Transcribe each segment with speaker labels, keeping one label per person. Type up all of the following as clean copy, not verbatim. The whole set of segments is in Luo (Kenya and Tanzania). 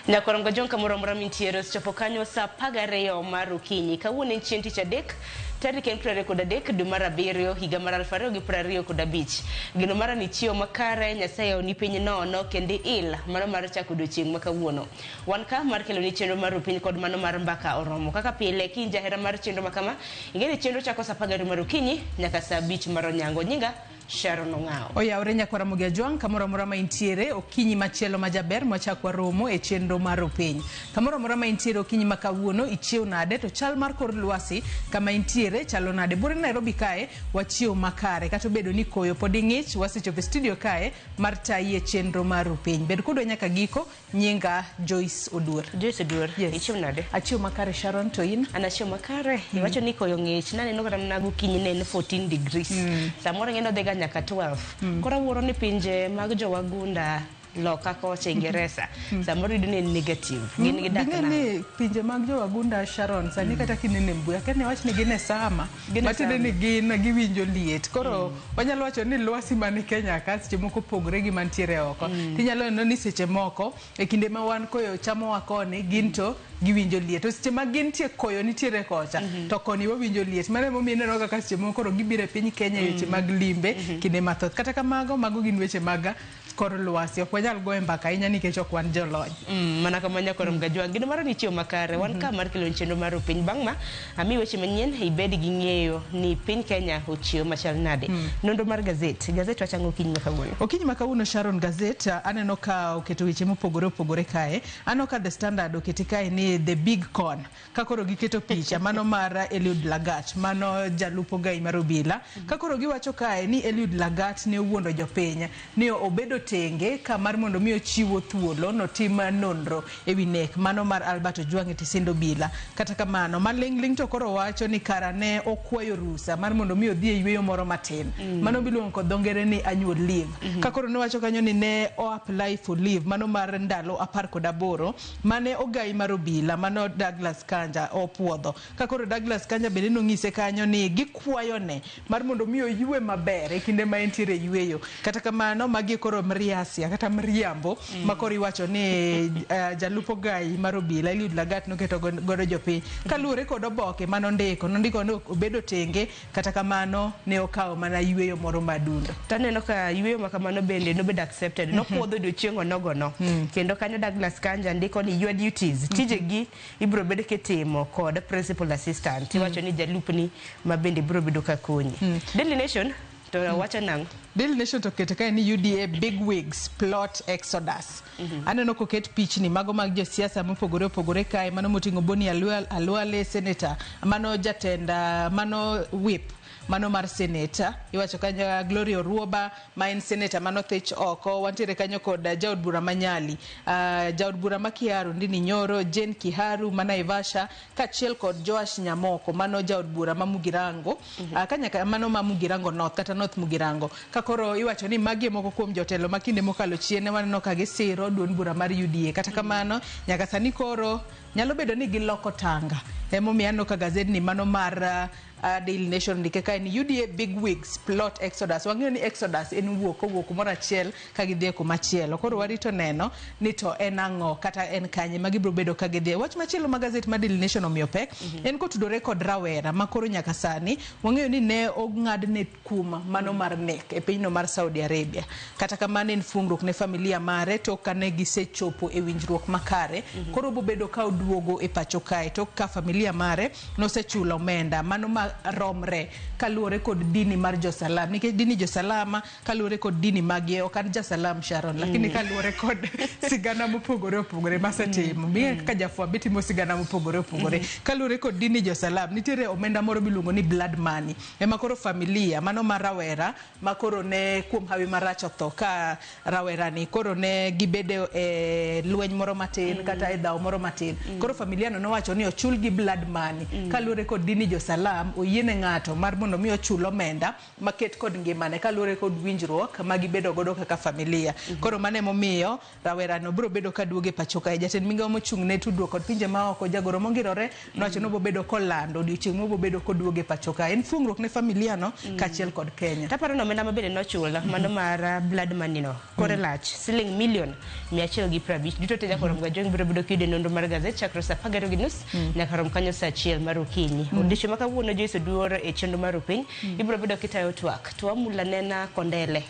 Speaker 1: Nyakorongo jonka muromura mintiero chopo kanyo sa pagareyo maru kinyi kawuono en chieng' tich adek tarik en 23 dwe mar abiriyo higa mar 2025. Gino mara ni chiyo makare Nyasaye oni piny nono kendo il mano mar chako odiochieng' ma kawuono. Wan ka mar kelo ni chenro mar piny kod mano mar mbaka oromo kaka pile kinja hera mar chenro makama ingene chenro chako sa pagareyo maru kinyi nyaka sa 5 mar onyango. Nyinga Sharon Ongao.
Speaker 2: Oyaore nyakwara mugia juang kamoro mora ma intiere okinyi machielo majaber mwachakwa romo e chenro mar piny. Kamoro mora ma intiere okinyi makawuono ichiew nade to chal mar kor lwasi kama intiere chalo nade. Bure Nairobi kae wachiew makare kato bedo ni koyo podi ng'ich wasechopo studio kae mar tayi chenro mar piny. Bed kudo nyaka giko nyinga Joyce Oduor.
Speaker 1: Joyce Oduor.
Speaker 2: Yes.
Speaker 1: Ichiew nade?
Speaker 2: Achiew makare Sharon to in?
Speaker 1: Anachiew makare. Iwacho ni koyo ng'ich nane no kata mnagu kinyi ne 14 degrees. Samoro ngendo dhega nyaka 12. Kora wuoro ni pinje mag jowagunda loka kocha Ingereza samoro idune negative gin gi dak na
Speaker 2: ni pinje mag jowagunda Sharon sani kata kinene mbuya kane wach ni gine sama matinde ni gin giwinjo liet koro wanyalo wacho ni lwasi man Kenya ka seche moko pogre gi mantiere oko tinyalo neno ni seche moko e kinde ma wan koyo chamo wakone ginto giwinjo liet to seche ma gintie koyo nitiere kocha to koni wawinjo liet mane momiyo neno kaka seche moko koro gibire piny Kenya weche mag limbe kinde mathoth kata kamago mago gin weche mag kor lwasi ok wanyal goe mbaka inya nikech ok wan jolony
Speaker 1: mana kama nyakoro mgajwa gino mara ni chiyo makare wan ka mar kelo chenro mar piny bang' ma ami weche manyien ibed gi ng'eyo ni piny Kenya ochiyo machal nade nondo mar gazet wachango okinyi makawuono
Speaker 2: Sharon gazet aneno ka oketo weche mopogore opogore kae aneno ka The Standard oketi kae ni the big con kakoro giketo picha mano mar Eliud Lagat mano jalupo gai mar obila kakoro giwacho kae ni Eliud Lagat ne owuondo jopiny ni obedo tenge kamar mondo miyo chiwo thuolo no tima nonro ewi nek mano mar Albert Ojwang Tisindo Bila kata kamano malingling to koro wacho ni kara ne okwayo rusa mar mondo miyo dhi e yweyo moro matin mano biluongo kod dongere ni annual leave kakoro ne wacho kanyo ni ne o apply for leave mano mar ndalo 18 mane ogai mar obila mano Douglas Kanja opuodho kakoro Douglas Kanja bende nong'ise kanyo ni gikwayo ne mar mondo miyo ywe maber e kinde ma entiere yweyo kata kamano magi koro mriasia kata mriambo makori wacho ni jalupo gai mar obila Eliud Lagat noketo godo jopiny kaluore kod oboke manondiko ni obedo tenge kata kamano ne okawo mana yweyo moro madundo
Speaker 1: taneno ka yweyo makamano bende no bed accepted no puodho odiochieng' onogono kendo kanyo Douglas Kanja ndiko ni your duties tijegi ibro bed kitimo kod principal assistant iwacho ni jalupni ma bende bro bedo ka konyi Daily Nation to wacha nang
Speaker 2: Daily Nation to ketaka ni UDA big wigs plot exodus aneno ko ket pichni mago mag josiasa mopogore opogore kae mano motingo Boni Alwale senator mano jatenda mano whip mano mar senator iwacho kanya Gloria Oruoba ma en senator mano thich oko wantiere kanyo kod jaod bura manyali jaod bura makiaru ndini Nyoro Jane Kiharu mana Ivasha kachiel kod Joash Nyamoko mano jaod bura mamugirango kanya mano mamugirango north kata north mugirango kakoro iwacho ni magi moko kuom jotelo makinde mokalo chiene waneno ka gisiro duond bura mar UDA kata kamano nyaka sani koro nyalo bedo ni giloko tanga emomiyo aneno ka gazet ni mano mar Daily Nation ndike kae ni UDA big wigs plot exodus wang'eyo ni exodus en wuok kumoro achiel ka gidhi kuma chielo koro warito neno ni to en ang'o kata en kanye ma gibro bedo ka gidhi wach machielo ma gazet ma Daily Nation omiyo pek en kotudore kod rawera makoro nyaka sani wang'eyo ni ne ong'adne kuma mano mar nek e pinyno mar Saudi Arabia kata kamano en fungruok ne familia mare to kane gisechopo e winjruok makare koro bobedo ka oduogo e pacho kae to ka familia mare nosechulo omenda mano romre kaluore kod dini mar Josalam nikech dini Josalama kaluore kod dini magie ok an Jasalam Sharon lakini kaluore kod sigana mopogore opogore masetimo miye kaka jafwambo timo sigana mopogore opogore kaluore kod dini Josalam nitiere omenda moro biluongo ni blood money ema koro familia mano mar rawera makoro ne kuom hawi marach otho ka rawera ni koro ne gibedo e lweny moro matin kata e dhaw moro matin koro familia no nowacho ni ochul gi blood blood money kalure kod dini jo salam oyiene ng'ato mar mondo mi ochul omenda maket kod ngimane kalure kod winjruok magibedo godo kaka familia koro mane momiyo rawera no bro bedo kaduoge pachoka jatend migawo mochung' ne tudruok kod pinje maoko jagoro mongirore nowacho no bobedo kolando odiochieng' mo bobedo koduoge pachoka en fungruok ne familia no kachiel kod Kenya.
Speaker 1: Taparo no omenda mabende nochula mano mar blood money no kore lach siling milion 150 duto te jakoro mgajong biro bedo kide nonro mar gazet chakro sa 12:30 nyaka rom kanyo sa 1 mar okinyi odiochieng' makawuono Joyce Oduor e chenro mar opiny ibiro bedo kitayo twak to amula nena Kondele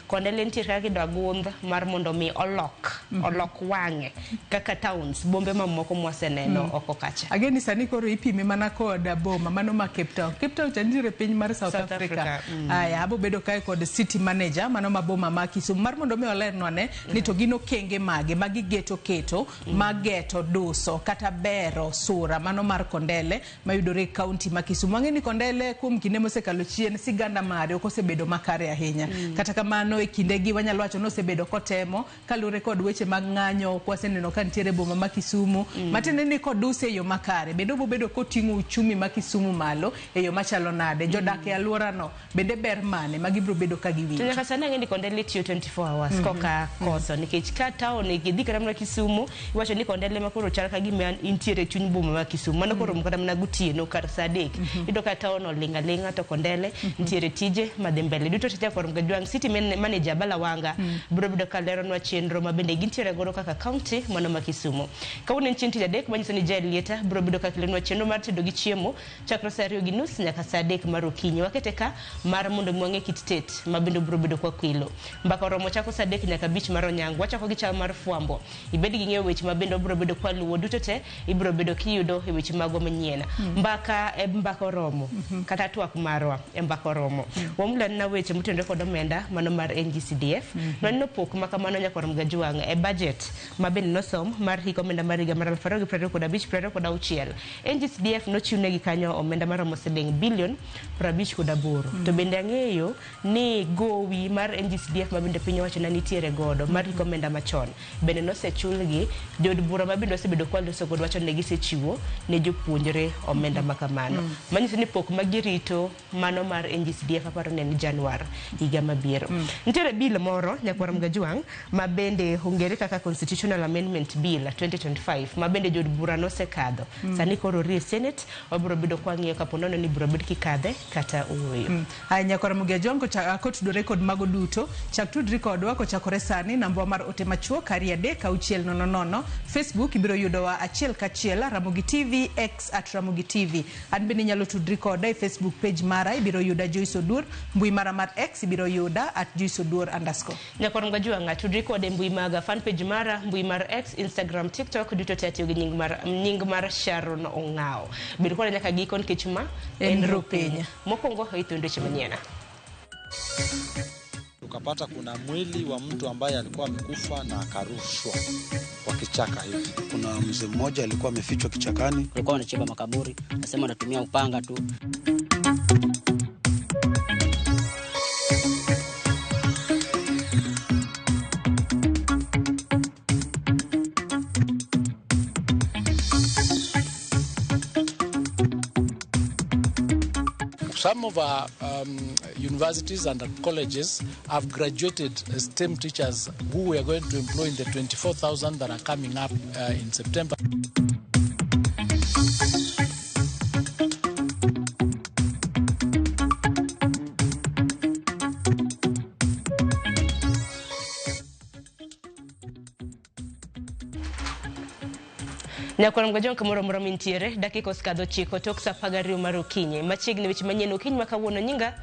Speaker 1: Kondele nitie kaka gidwa gundh mar mondo mi olok wang'e kaka towns bombe mamoko mwaseneno oko kacha
Speaker 2: ageni sani koro ipime mana kod boma mano ma Cape Town chandiere piny mar South Africa. Aya abo bedo kae kod city manager mano ma boma ma Kisumu mar mondo mi olernwa ne ni to gino kenge mage magigeto keto mageto duso kata bero sura mano mar Kondele mayudore county ma Kisumu. Ang'eni Kondele kuom kinde mosekalo chien siganda mare okosebedo makare ahinya kata kamano e kindegi wanyalo wacho no osebedo kotemo kalure kod weche mag ng'anyo kwaseneno ka nitiere boma ma Kisumu matende ni kod duse yo makare bendo bobedo koting'o uchumi ma Kisumu malo e yo machalo nade jodak e alwora no bende ber mane magibro bedo ka giwinjo.
Speaker 1: Nyaka sani ng'eni Kondele tiyo 24 hours koka koso nikech ka town gidhi kata mana Kisumu iwacho ni Kondele makoro chal ka gima intiere chuny boma ma Kisumu mano koro kata mana gutieno kar saa 3 ido ka town olinga to Kondele ntiere tije madhi mbele duto tete kor Mgajwang city manager Balawanga biro bedo ka lero nwa chenro mabende gintiere godo kaka county mano ma Kisumu kawuono en chieng' tich adek manyiso ni Jael Lieta biro bedo ka lero nwa chenro mar tedo gi chiemo chakro saa 2:30 nyaka saa 3 mar okinyi wakete ka mar mondo mwang'e kit tet mabende biro bedo kwa kwilo mbaka romo chako saa 3 nyaka 5 mar onyango wachako gi chal mar fwambo ibed gi ng'eyo weche mabende biro bedo kwa luwo duto te ibiro bedo kiyudo e weche mago manyien mbaka romo kata twak marwa e mbaka romo wamula na weche mutendore kod omenda mano mar NGCDF no pok makamano nyakor Mgajwang e budget mabende nosom mar hik omenda mar higa mar 2025-2026 NGCDF nochiwne gi kanyo omenda mar siling bilion 58 to bende ang'eyo ni gowi mar NGCDF mabende piny owacho na nitiere godo mar hik omenda machon bende nosechulgi jod bura mabende osebedo kwa loso godo wacho ne gisechiwo ne jopuonjre omenda makamano manyiso ni pok magirito mano mar NGCDF aparo ne ni Januar higa mabiro nitiere bill moro nyakwar Mgajwang mabende ongere kaka Constitutional Amendment Bill 2025 mabende jod bura nosekadho sani koro rie Senate wabiro bedo kwa ng'iyo kaponono ni biro bedo kikadhe kata uweyo nyakwar Mgajwang kotudore kod mago duto chak tudri kodwa kochakore sani nambwa mar ote machuo kari 3 Facebook ibiro yudowa achiel kachiel Ramogi TV X @Ramogi TV bende nyalo tudri koda e Facebook page mara ibiro yuda Joyce Oduor mbui mara mar X ibiro yuda @JoyceOduor_. Nyakor Mgajwang tudri koda mbui maga fan page mara mbui mar X Instagram TikTok duto te atiyo gi nying mar Sharon Ong'ao biro koda nyaka gikon kichuma en rupenya mokongo hito ndoche manyena
Speaker 3: tukapata kuna mwili wa mtu ambaye alikuwa amekufa na akarushwa kwa kichaka hivi.
Speaker 4: Kuna mzee mmoja alikuwa amefichwa kichakani,
Speaker 5: alikuwa anachimba makaburi, nasema anatumia upanga tu.
Speaker 6: Some of our universities and colleges have graduated STEM teachers who we are going to employ in the 24,000 that are coming up in September.
Speaker 1: Nyakor Mgajwang kamoro mintiere dakika oskadho chiko tok saa 12 mar okinyi machiegni weche manyien okinyi makawuono nyinga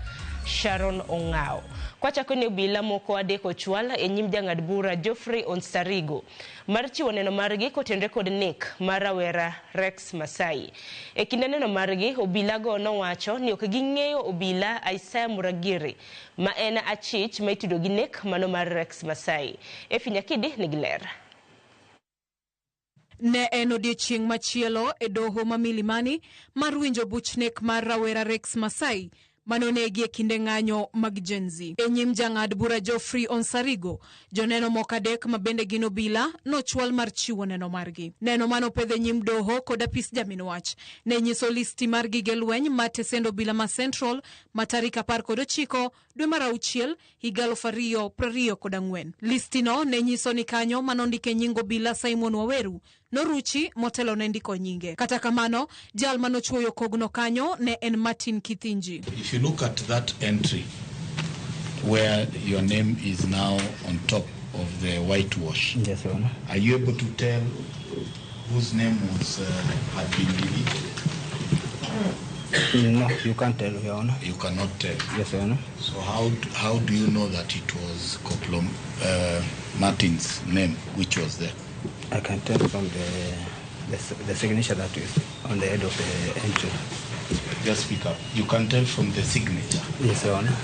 Speaker 1: Sharon Ong'ao. Kwachako ni obila moko adek ochwal e nyim jang'ad bura Geoffrey Onsarigo mar chiwo neno margi kotenore kod nek mar rawera Rex Masai. E kinde neno margi obila go nowacho ni ok ging'eyo obila Isaiah Muragiri ma en achich ma itudo gi nek mano mar Rex Masai. Finyakidi nigi ler.
Speaker 7: Ne en odiochieng' machielo e doho ma Milimani mar winjo buchnek mar rawera Rex Masai manonegi e kinde ng'anyo mag Gen Z. E nyim jang'ad bura Geoffrey Onsarigo, joneno moko adek mabende gin obila nochwal mar chiwo neno margi. Neno manopedhe nyim doho kod apis jamin wach ne nyiso listi mar gige lweny matesend obila ma Central ma tarik 19 dwe mar auchiel higa 2024. Listino ne nyiso ni kanyo manondike nying obila Simon Waweru noruchi motelo ne ndiko nyinge. Kata kamano, jal manochuoyo kogno kanyo ne en Martin Kithinji.
Speaker 8: If you look at that entry where your name is now on top of the whitewash,
Speaker 5: Yes, Your Honor.
Speaker 8: are you able to tell whose name was had been deleted?
Speaker 5: No, you can't tell, Your Honor.
Speaker 8: You cannot tell.
Speaker 5: Yes, Your Honor.
Speaker 8: So how do you know that it was Corporal Martin's name which was there?
Speaker 5: I can tell from the signature that is on the head of the entry.
Speaker 8: Just speak up. You can tell from the signature.
Speaker 5: Yes, Your Honor.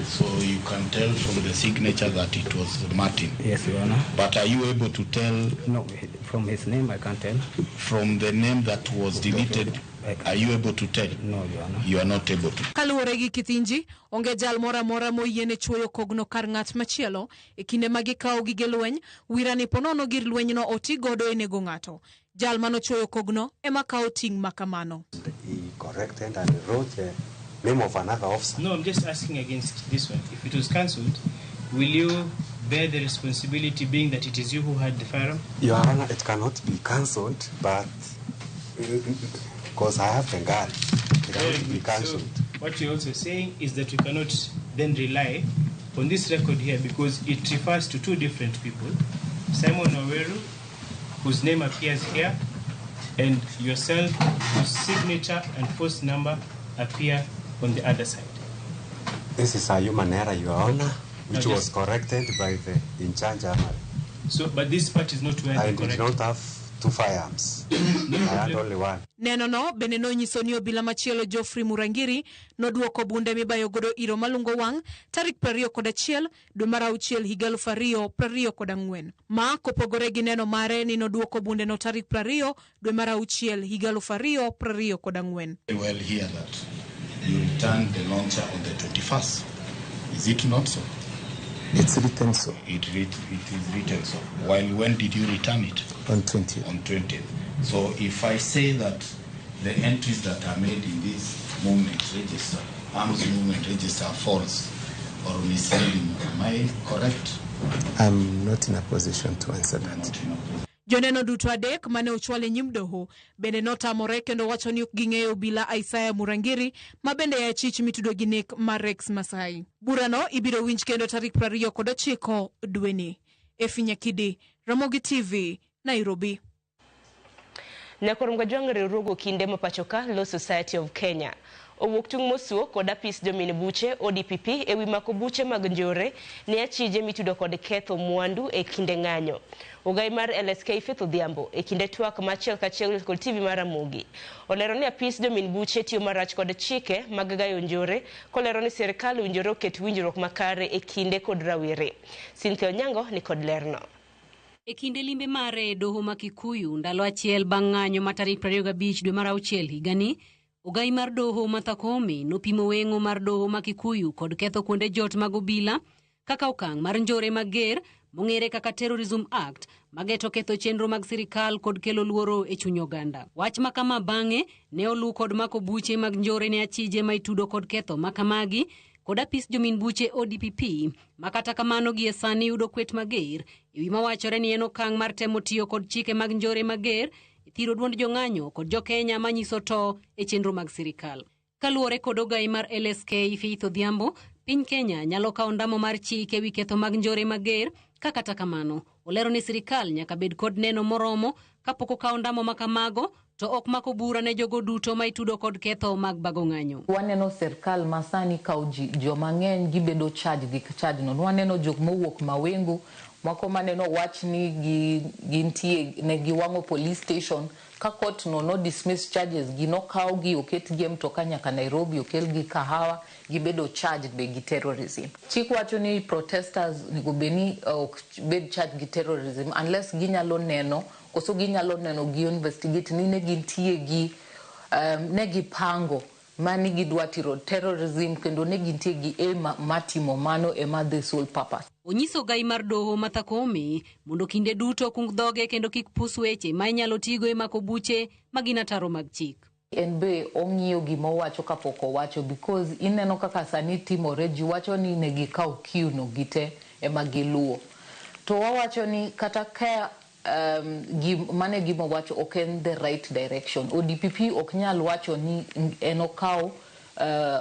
Speaker 8: So you can tell from the signature that it was Martin.
Speaker 5: Yes, Your Honor.
Speaker 8: But are you able to tell?
Speaker 5: No, from his name I can't tell.
Speaker 8: From the name that was deleted, are you able to tell?
Speaker 5: No, Your Honor.
Speaker 8: You are not able to.
Speaker 7: Kaluwore gi Kithinji, onge jal mora moyiene chuoyo kogno kar ng'at machielo e kinde ma gikawo gige lweny, wirani ponono gir lwenyno oti godo e nego ng'ato. Jal manochuoyo kogno ema kawo ting' makamano.
Speaker 9: He corrected and wrote the name of another officer.
Speaker 10: No, I'm just asking against this one. If it was cancelled, will you bear the responsibility being that it is you who had the firearm?
Speaker 9: Your Honor, it cannot be cancelled, but because I have the gun, it cannot be cancelled.
Speaker 10: So what you're also saying is that we cannot then rely on this record here because it refers to two different people. Simon Waweru, whose name appears here, and yourself, whose signature and post number appear on the other side.
Speaker 9: This is a human error, Your Honor, which was corrected by the in-charge armory.
Speaker 10: So, but this part is not where
Speaker 9: I
Speaker 10: the correct.
Speaker 9: did not have 2 firearms. I had only one.
Speaker 7: Neno no bende nonyiso ni obila machielo Geoffrey Murangiri noduoko bunde mibayo godo iro malungo wang' tarik 21 dwe mar auchiel higa 2024. Ma kopogore gi neno mare ni noduoko bunde no tarik 20 dwe mar auchiel higa 2024.
Speaker 8: Well, here that you returned the launcher on the 21st. Is it not so?
Speaker 9: It's written so.
Speaker 8: It is written so. While when did you return it?
Speaker 9: On 20th.
Speaker 8: On 20th. So if I say that the entries that are made in this movement register, arms movement register, are false or misleading, am I correct?
Speaker 9: I'm not in a position to answer that.
Speaker 7: Joneno duto adek mane ochwal e nyim doho bende notamore kendo wacho ni ok ging'eyo obila Isaiah Murangiri ma bende ya chich mitudo gi nek mar Rex Masai. Burano ibiro winj kendo tarik 29 dweni. Efinya Kidi, Ramogi TV, Nairobi.
Speaker 1: Nakorom gajwang' riwruogo kinde mapachoka Law Society of Kenya. Owuok tung' mosuo kod apis jomin buche ODPP ewi mako buche mag njore ne achije mitudo kod ketho mwandu e kinde ng'anyo. Ogai mar LSK Faith Odhiambo e kinde twak machiel kachiel kod TV mar Ramogi. Olero ni apis jomin buche tiyo marach kod chike mag gayo njore, kolero ni sirkal winjore oket winjruok makare e kinde kod rawere. Cynthia Onyango ni kod lerno.
Speaker 11: E kinde limbe mare doho ma Kikuyu ndalo achiel bang' ng'anyo ma tarik 25 dwe mar auchiel higani, ogai mar doho Martha Koome nopimo weng'o mar doho ma Kikuyu kod ketho kuonde jot mag obila kaka okang' mar njore mager mong'ere kaka Terrorism Act mageto ketho chenro mag sirikal kod kelo luoro e chuny oganda. Wach makama bang'e ne olu kod mako buche mag njore ne achije ma itudo kod ketho makamagi kod apis jomin buche ODPP makata kamano gie sani yudo kwet mager ewi mawachore ni en okang' mar temo tiyo kod chike mag njore mager thiro duond jong'anyo kod jo-Kenya manyiso to e chenro mag sirikal. Kaluwore kod ogai mar LSK Faith Odhiambo, piny Kenya nyalo kawo ndamo mar chike ewi ketho mag njore mager kata kamano olero ni sirikal nyaka bed kod neno moromo kapok okawo ndamo makamago to ok mako bura ne jogo duto ma itudo kod ketho mag bago ng'anyo.
Speaker 12: Waneno sirkal masani kawo joma ng'eny gibedo charge gi charge no. Waneno jok mowuok Mawengu moko maneno wach ni gintie ne giwang'o police station ka court no dismiss charges gino kawo gi oket gi mtoka nyaka Nairobi okel gi Kahawa gibedo charged be gi terrorism. Chik wacho ni protesters nego beni bed charged gi terrorism unless ginyalo neno koso ginyalo neno gi investigate ni ne gintie gi ne gipango mani gidwa tiro terrorism kendo ne gintie gi matimo mano ema the sole purpose.
Speaker 11: Onyiso gai mar doho Martha Koome mondo kinde duto kung dhoge kendo kik pus weche ma inyalo tigo e mako buche magina taro mag chik.
Speaker 12: En be ong'iyo gima owacho kapok owacho because ineno kaka sani timore ji wacho ni ne gikawo kiuno gite ema giluwo. To wawacho ni kata ka mane gima wacho ok en the right direction. ODPP ok nyal wacho ni en okawo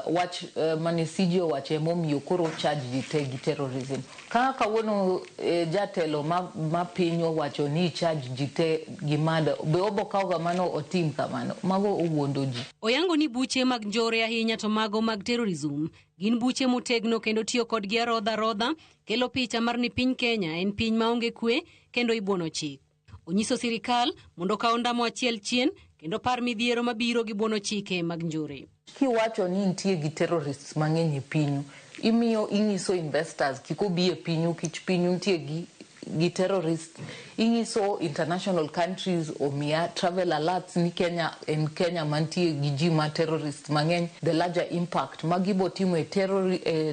Speaker 12: wach manisijo wache momiyo koro charge jite gi terrorism. Kaka kawuono jatelo ma pinyo wacho ni charge jite gi mada be obo kawo kamano otim kamano mago owuondo ji.
Speaker 11: Oyango ni buche mag njore ahinya to mago mag terrorism gin buche motegno kendo tiyo kod gi rodha kelo picha mar ni piny Kenya en piny maonge kwe kendo ibuono chik. Onyiso sirikal mondo kaw ndamo achiel chien kendo par midhiero mabiro gi buono chike mag njore.
Speaker 12: Kiwacho ni nitie gi terrorists mang'eny e pinyu, imiyo inyiso investors kiko bi e pinyu kich pinyu nitie gi terrorists. Inyiso international countries omia travel alerts ni Kenya mantie gi ji ma terrorists mang'eny, the larger impact magibo timo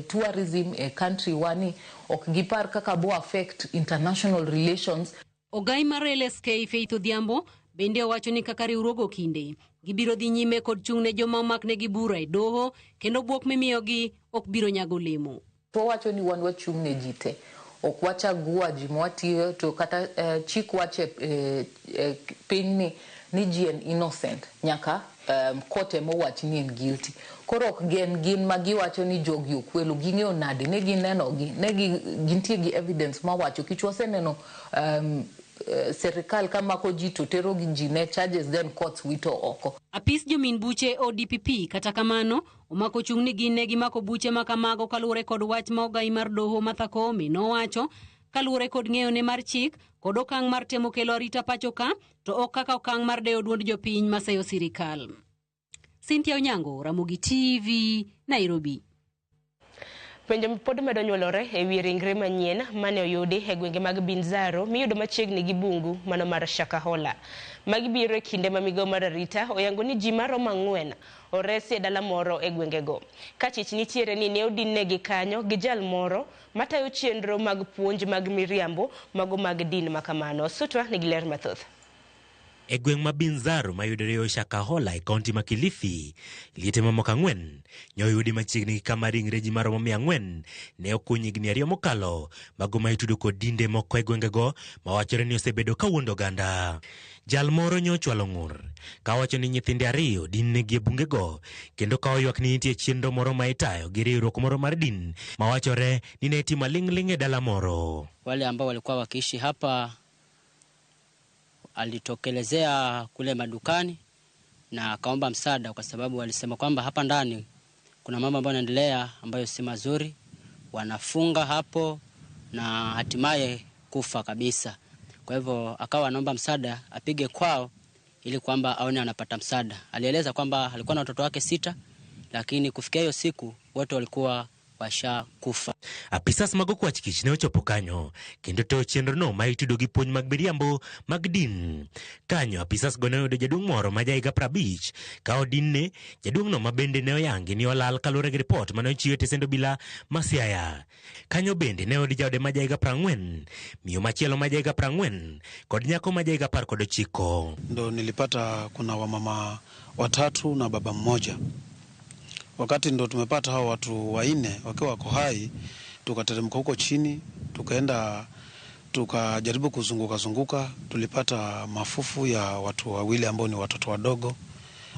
Speaker 12: tourism e country wani ok gipar kaka bo affect international relations.
Speaker 11: Ogai mar LSK Faith Odhiambo bende owacho ni kaka riwruogo kinde gibiro dhi nyime kod chung' ne joma omakne gi bura e doho kendo buok mimiyogi ok biro nyago lemo.
Speaker 12: To wacho ni wan wachung' ne ji te. Ok wachagua ji mwatiyo to kata chik wache piny ni ji en innocent nyaka kote mowach ni en guilty. Koro ok gin magiwacho ni jogi okwelo ging'eyo nade ne ginenogi ne gintie gi evidence mawacho kichwase neno serikal kamako ji to tero gi ji ne charges then courts wito oko.
Speaker 11: Apis jomin buche ODPP kata kamano omako chung' ni gin ne gimako buche makamago kaluwore kod wach ma ogai mar doho Martha Koome nowacho kaluwore kod ng'eyone mar chik kod okang' mar temo kelo arita pacho ka to ok kaka okang' mar dewo duond jopiny maseyo sirikal. Cynthia Onyango, Ramogi TV, Nairobi.
Speaker 1: Penjo pod medo nyuolore e wi ringre manyien mane oyudi e gwenge mag Binzaro miyudo machiegni gi bungu mano mar Shakahola. Magibiro e kinde ma migawo mar arita oyango ni ji maromo 4 oresi e dala moro e gwengego. Ka chich nitiere ni ne odinnegi kanyo gi jal moro matayo chenro mag puonj mag miriambo mago mag din makamano. Sutwa nigi ler mathoth.
Speaker 13: E gweng' ma Binzaro mayudore yo Shakahola e kaunti ma Kilifi, liete mamoko 4 nyoyudi machiegni gi kama ringre ji maromo 400 ne okuny higni 2 mokalo mago ma itudo kod dinde moko e gwengego mawachore ni osebedo kawuondo oganda. Jal moro nyochwalo ng'ur kawacho ni nyithinde 2 din negi e bungego kendo ka oywak ni nitie chenro moro ma itayo gi riwruok moro mar din mawachore ni ne timo ling' e dala moro.
Speaker 14: Wale ambao walikuwa wakiishi hapa alitokelezea kule madukani na akaomba msaada kwa sababu walisema kwamba hapa ndani kuna mambo ambayo yanaendelea ambayo si mazuri, wanafunga hapo na hatimaye kufa kabisa. Kwa hivyo akawa anaomba msaada apige kwao ili kwamba aone anapata msaada. Alieleza kwamba alikuwa na watoto wake 6 lakini kufikia hiyo siku wote walikuwa washa kufa.
Speaker 13: Apisas mago kwa chikich ne ochopo kanyo kendo to chenro no ma itudo gi puonj mag miriambo mag din. Kanyo apisas go ne oyudo jaduong' moro ma jahiga 50 ka odinne jaduong' no mabende ne oyangi ni olal kaluwore gi ripot mane ochiw e tesend obila ma Siaya. Kanyo bende ne oyudi jaode ma jahiga 40, miyo machielo ma jahiga 40 kod nyako ma jahiga 19.
Speaker 4: Ndo nilipata kuna wamama 3 na baba mmoja. Wakati ndo tumepata hao watu 4 wakiwa wako hai, tukateremka huko chini, tukaenda tukajaribu kuzunguka, tulipata mafufu ya watu 2 ambao ni watoto wadogo.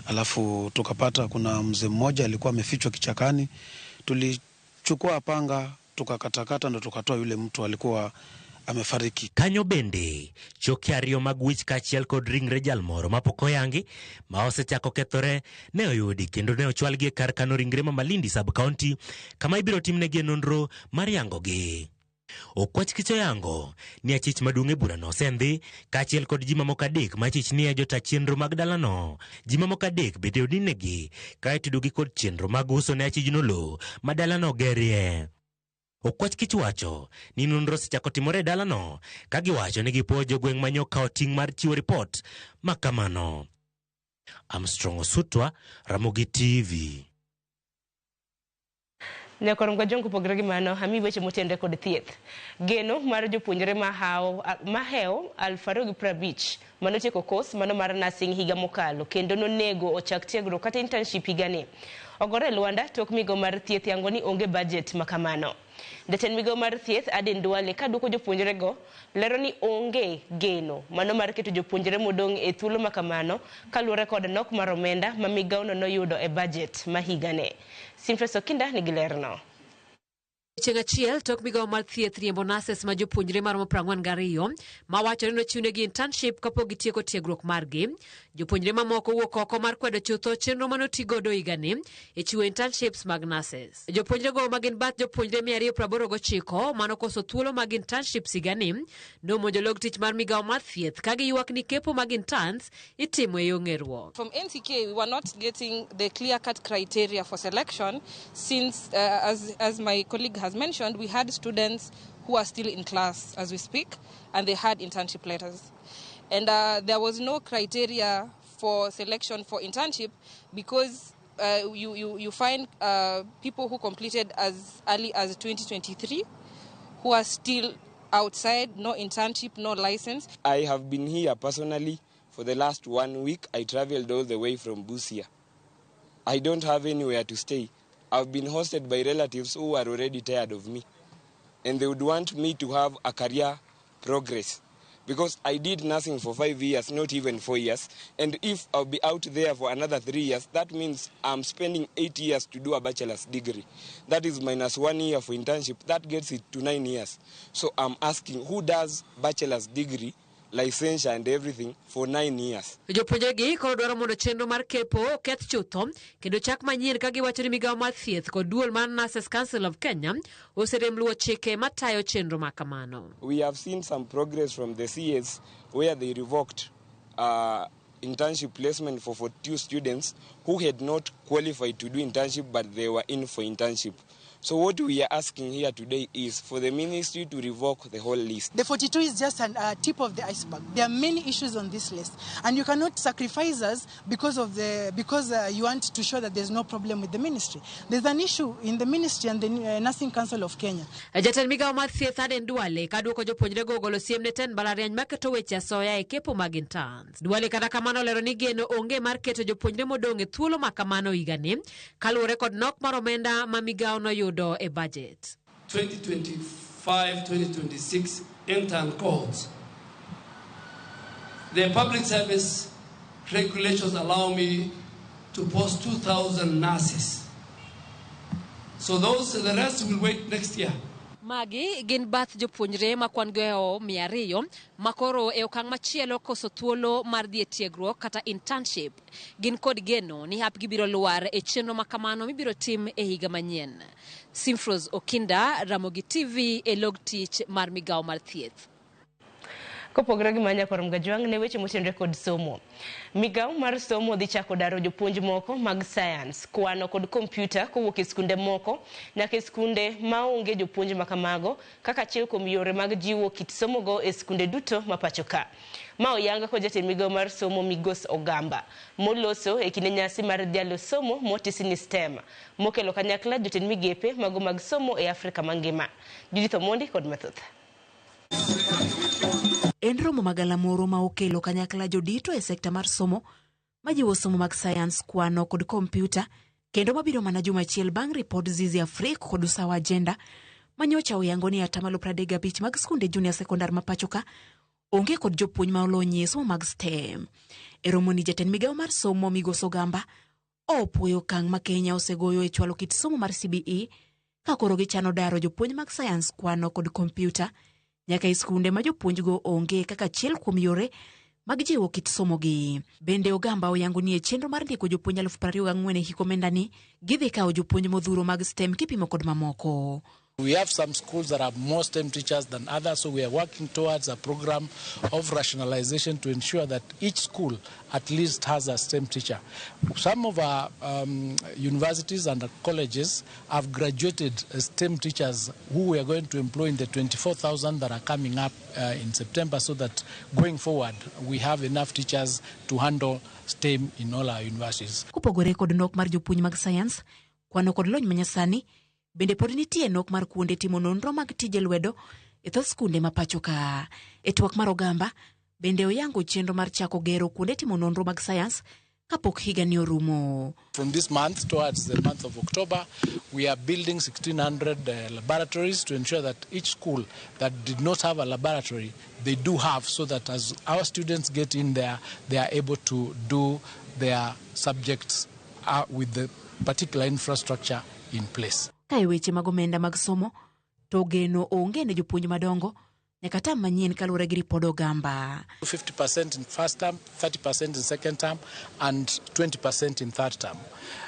Speaker 4: Alafu tukapata kuna mzee mmoja alikuwa amefichwa kichakani. Tulichukua panga, tukakatakata ndo tukatoa yule mtu alikuwa amefariki.
Speaker 13: Kanyo bende choke 2 mag wich kachiel kod ringre jal moro mapok oyangi ma osechako kethore ne oyudi kendo ne ochwalgi e kar kano ringre ma Malindi sub county kama ibiro timnegi nonro mar yangogi. Okwach kicho yango ni achich maduong' e bura no osendhi kachiel kod ji mamoko 3 ma achich ni e jota chenro mag dalano. Ji mamoko 3 bende odinegi ka itudogi kod chenro mag uso ne achijno lo ma dalano gerie. Okwach kich wacho ni nonro sechako timore dalano ka giwacho ni gipuojo gweng' manyo kao ting' mar chiwo ripot makamano. Armstrong Osutwa, Ramogi TV.
Speaker 1: Ne korom ga jongo pogre gi mano hami weche motende kod thieth. Geno mar jopuonjre maheo 2050 mano tieko kos mano mar nursing higa mokalo kendo nonego ochak tiegruok kata internship higani. Ogore Luanda tok migo mar thieth yango ni onge budget makamano. Jatend migo mar thieth Aden Duale ka duoko jopuonjre go lero ni onge geno mano mar keto jopuonjre modong e thuolo makamano kaluwore kod nok mar omenda ma migaono noyudo e budget ma higane. Simfres Okinda nigi lerno.
Speaker 7: Chieng' achiel tok migao mar thieth riembo nurses ma jopuonjre maromo 42 ma wacho ni nochiwnegi internship kapok gitieko tiegruok margi. Jopuonjre mamoko wuok oko mar kwedo chutho chenro manotigodo higani e chiwo internships mag nurses. Jopuonjre go magin bath jopuonjre 289 manokoso thuolo mag internships higani nomonjo log tich mar migao mar thieth ka giywak ni kepo mag interns itimo e yo ng'eruok.
Speaker 15: From NTK, we were not getting the clear-cut criteria for selection since, as my colleague has mentioned, we had students who are still in class as we speak, and they had internship letters. And there was no criteria for selection for internship because you find people who completed as early as 2023 who are still outside, no internship, no license.
Speaker 16: I have been here personally for the last 1 week. I traveled all the way from Busia. I don't have anywhere to stay. I've been hosted by relatives who are already tired of me. And they would want me to have a career progress. Because I did nothing for 5 years, not even 4 years. And if I'll be out there for another 3 years, that means I'm spending 8 years to do a bachelor's degree. That is minus 1 year for internship. That gets it to 9 years. So I'm asking, who does bachelor's degree, licensure and everything for 9 years?
Speaker 7: Jopuonjre gi koro dwaro mondo chenro mar kepo keth chutho kendo chak manyien ka giwacho ni migao mar thieth kod duol mar Nurses Council of Kenya oserem luwo chike matayo chenro makamano.
Speaker 16: We have seen some progress from the CS where they revoked internship placement for 42 students who had not qualified to do internship but they were in for internship. So what we are asking here today is for the ministry to revoke the whole list.
Speaker 17: The 42 is just a tip of the iceberg. There are many issues on this list, and you cannot sacrifice us because you want to show that there's no problem with the ministry. There's an issue in the ministry and the Nursing Council of Kenya.
Speaker 7: Jatend migao mar thieth Aden Duale ka duoko jopuonjre go golo siem ne ten mbalariany maketo weche asoya e kepo mag interns. Duale kata kamano lero ni geno onge mar keto jopuonjre modong e thuolo makamano higani kaluwore kod nok mar omenda ma migao no yudo a budget.
Speaker 18: 2025-2026 intern cohorts. The public service regulations allow me to post 2,000 nurses. So the rest will wait next year.
Speaker 7: Magi gin bath jopuonjre ma kwan goeo 200 makoro e okang' machielo koso thuolo mar dhi e tiegruok kata internship. Gin kod geno ni hapgi biro luar e chenro makamano mibiro tim e higa manyien. Simfros Okinda, Ramogi TV, e log tich mar migao mar thieth.
Speaker 1: Kopogre gi manya korom gajwang ne weche motenre kod somo. Migao mar somo dhi chako daro jopuonj moko mag science, kwano kod kompyuta kowuok e skunde moko nyaka e skunde maonge jopuonj makamago kaka achiel kuom yore mag jiwo kit somo go e skunde duto mapacho ka. Ma oyanga ko jatend migao mar somo Migos Ogamba moloso e kinde nyasi mar dialo somo motisini STEM mokelo kanyakla jotend migepe mago mag somo e Afrika mangima. Judith Omondi kod mathoth.
Speaker 19: En romo magala moro ma okelo kanyakla jodito e sekta mar somo majiwo somo mag science, kwano kod kompyuta kendo mabiro mana juma achiel bang' ripod Zizi Afrika kod Usawa Agenda manyocha oyango ni 35% mag skunde junior sekondar mapacho ka onge kod jopuonj ma olony e somo mag STEM. E romo ni jatend migao mar somo Migos Ogamba opuoyo okang' ma Kenya osegoyo e chwalo kit somo mar CBE ka koro gichano daro jopuonj mag science, kwano kod kompyuta nyaka e skunde ma jopuonj go onge kaka achiel kuom yore mag jiwo kit somo gi. Bende Ogamba oyango ni e chenro mar ndiko jopuonj 24,000 e hiko mendani gidhi kawo jopuonj modhuro mag STEM kipimo kod mamoko.
Speaker 6: We have some schools that have more STEM teachers than others, so we are working towards a program of rationalization to ensure that each school at least has a STEM teacher. Some of our universities and colleges have graduated STEM teachers who we are going to employ in the 24,000 that are coming up in September, so that going forward we have enough teachers to handle STEM in all our universities.
Speaker 19: Kupogore kod nok mar jopuonj mag science, kwano kod lony manyasani, bende pod nitie nok mar kuonde timo nonro mag tije lwedo e thoth skunde ma pacho ka. E twak mar ogamba, bende oyango chenro mar chako gero kuonde timo nonro mag science kapok higa ni orumo.
Speaker 6: From this month towards the month of October, we are building 1,600 laboratories to ensure that each school that did not have a laboratory, they do have, so that as our students get in there, they are able to do their subjects with the particular infrastructure in place.
Speaker 19: Kae weche mag omenda mag somo, to geno onge ne jopuonj madongo, nyaka tam manyien kaluwore gi ripod ogamba.
Speaker 6: 50% in first term, 30% in second term, and 20% in third term.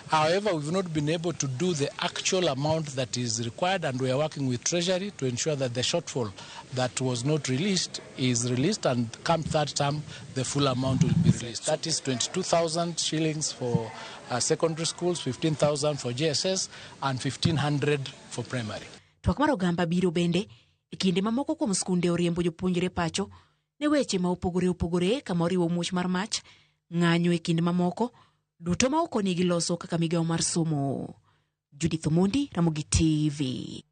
Speaker 6: However, we've not been able to do the actual amount that is required, and we are working with Treasury to ensure that the shortfall that was not released is released, and come third term, the full amount will be released. That is 22,000 shillings for secondary schools, 15,000 for JSS, and 1,500 for primary.
Speaker 19: Twak mar ogamba biro bende e kinde mamoko kuom skunde oriembo jopuonjre pacho ne weche ma opogore kama oriwo muoch mar mach, ng'anyo e kinde mamoko duto ma okonegi loso kaka migawo mar somo. Judith Omondi, Ramogi TV.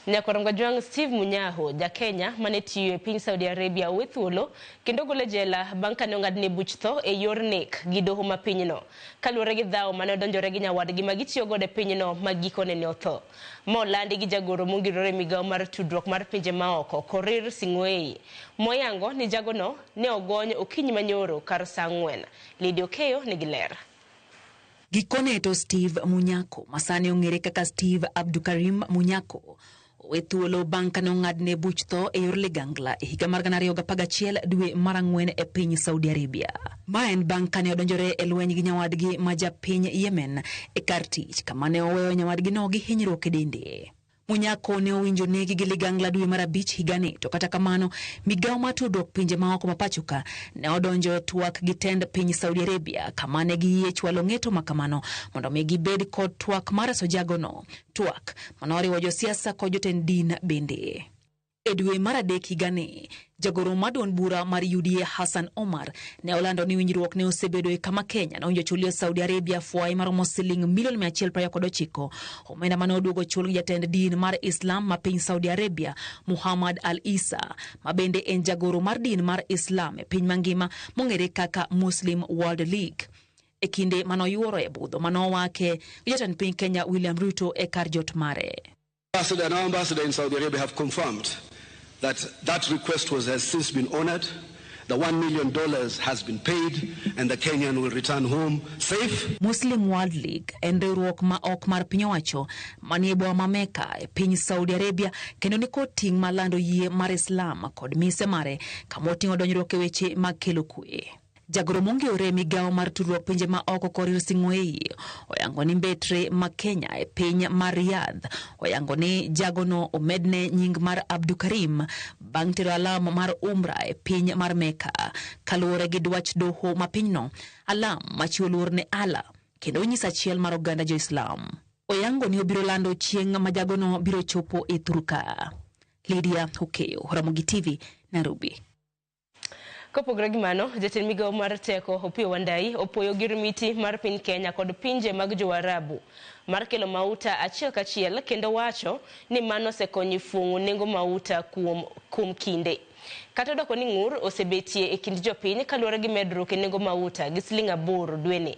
Speaker 1: Nyakorongo Jwang Steve Munyaho, ja Kenya, mane tiyo e piny Saudi Arabia wethuolo, kendo gole jela bang' kane ong'adne buch tho e yor nek gi doho ma pinyno. Kaluwore gi dhawo mane odonjore gi nyawadgi ma gitiyo godo e pinyno ma gikone ne otho. Molandi gi jagoro mongirore migawo mar tudruok mar pinje maoko, Korir Sing'oei. Moyango ni jagono ne ogony okinyi manyoro kar saa 4. Lidio Keyo nigi ler.
Speaker 19: Gikone to Steve Munyako, masane ong'ere kaka Steve Abdukarim Munyako, wethuolo bang' kane ong'adne buch tho e yor ligangla e higa mar 2011 dwe mar 4 e piny Saudi Arabia. Ma en bang' kane odonjore e lweny gi nyawadgi ma japiny Yemen e kar tich, kama ne oweyo nyawadgi no gi hinyruok e dende. Munyako ne owinjo negi gi ligangla dwe mar 5 higani, to kata kamano migawo mar tudruok pinje maoko ma pacho ka ne odonjo e twak gi tend piny Saudi Arabia, kama ne giyie chwalo ng'eto makamano mondo mi gibed kod twak mar sojagono, twak manoriwo josiasa kod jotend din bende. E dwe mar 3 higani, jagoro maduong' bura mar UDA Hassan Omar ne olando ni winjruok ne osebedo e kama Kenya nowinjo chulio Saudi Arabia fwai maromo siling milion 129, omenda mane oduogo chul jatend din mar Islam ma piny Saudi Arabia, Muhammad Al Isa, ma bende en jagoro mar din mar Islam e piny mangima mong'ere kaka Muslim World League. E kinde manoyuoro e budho manowake gi jatend piny Kenya William Ruto e kar jot mare.
Speaker 20: Ambassador and our ambassador in Saudi Arabia have confirmed that request has since been honored. The $1 million has been paid and the Kenyan will return home safe.
Speaker 19: Muslim World League en riwruok ma ok mar piny owacho manie boma ma Mecca e piny Saudi Arabia, kendo ni kod ting' malando yie mar Islam kod mise mare kama oting'o donjruok e weche mag kelo kwe. Jagoro mong'ere migawo mar tudruok pinje ma oko Korir Sing'oei oyango ni mbetre ma Kenya e piny mar Riyadh oyango ni jagono omedne nying mar Abdukarim bang' tero alam mar Umra e piny mar Mecca, kaluwore gi dwach doho ma pinyno, alam machiwo luor ne Allah kendo nyisa achiel mar oganda jo-Islam. Oyango ni obiro lando chieng' ma jagono biro chopo e Thurka. Lydia Hukeyo, Ramogi TV, Nairobi.
Speaker 1: Kopogore gi mano, jatend migawo mar teko Opiyo Wandayi opoyo girmiti mar piny Kenya kod pinje mag jo-Arabu mar kelo mauta achiel kachiel, kendo wacho ni mano osekonyo fung'o nengo mauta kuom kinde. Kata doko ni ng'ur osebetie e kind jopiny kaluwore gi medruok e nengo mauta gi siling 8 dweni.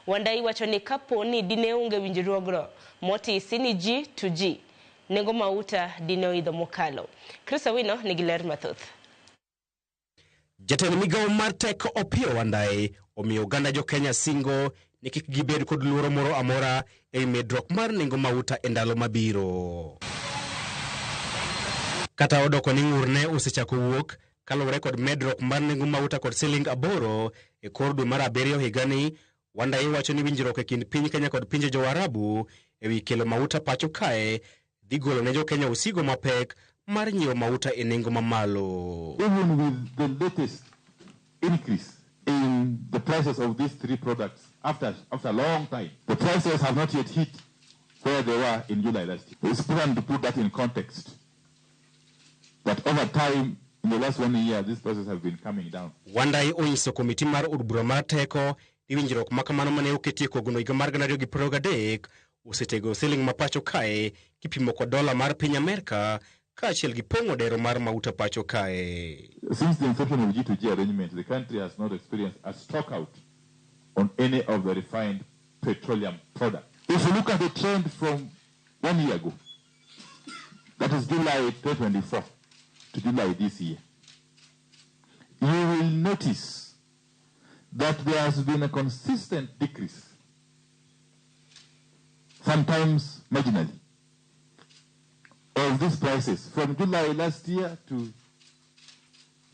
Speaker 1: Wandayi wacho ni kapo ni dine onge winjruogno motisi ni ji to ji, nengo mauta dine oidho mokalo. Chris Awino nigi ler mathoth.
Speaker 21: Jatend migawo mar teko Opiyo Wandayi omiyo oganda jo Kenya singo ni kik gibed kod luoro moro amora e medruok mar nengo mauta e ndalo mabiro. Kata odoko ni ng'urne osechako wuok kaluwore kod medruok mar nengo mauta kod siling 8 e kor dwe mar 7 higani, Wandayi wacho ni winjruok e kind piny Kenya kod pinje jo-Arabu e wi kelo mauta pacho kae dhi golo ne jo Kenya osigo mapek mar nyiewo mauta e nengo mamalo.
Speaker 22: Even with the latest increase in the prices of these three products, after a long time, the prices have not yet hit where they were in July last year. It's important to put that in context, that over time, In the last 1 year, these prices have been coming down.
Speaker 21: Wandai onyiso komiti mar od bura mar teko ni winjruok ma kamano mane oketie koguno higa mar 2023 osetego siling ma pacho kae kipimo kod dola mar piny Amerka kaachiel gi pong'o dero mar mauta pacho kae.
Speaker 22: Since the inception of G2G arrangement, the country has not experienced a stockout on any of the refined petroleum products. If you look at the trend from 1 year ago, that is July 2024 to July this year, you will notice that there has been a consistent decrease, sometimes marginally, of these prices from July last year to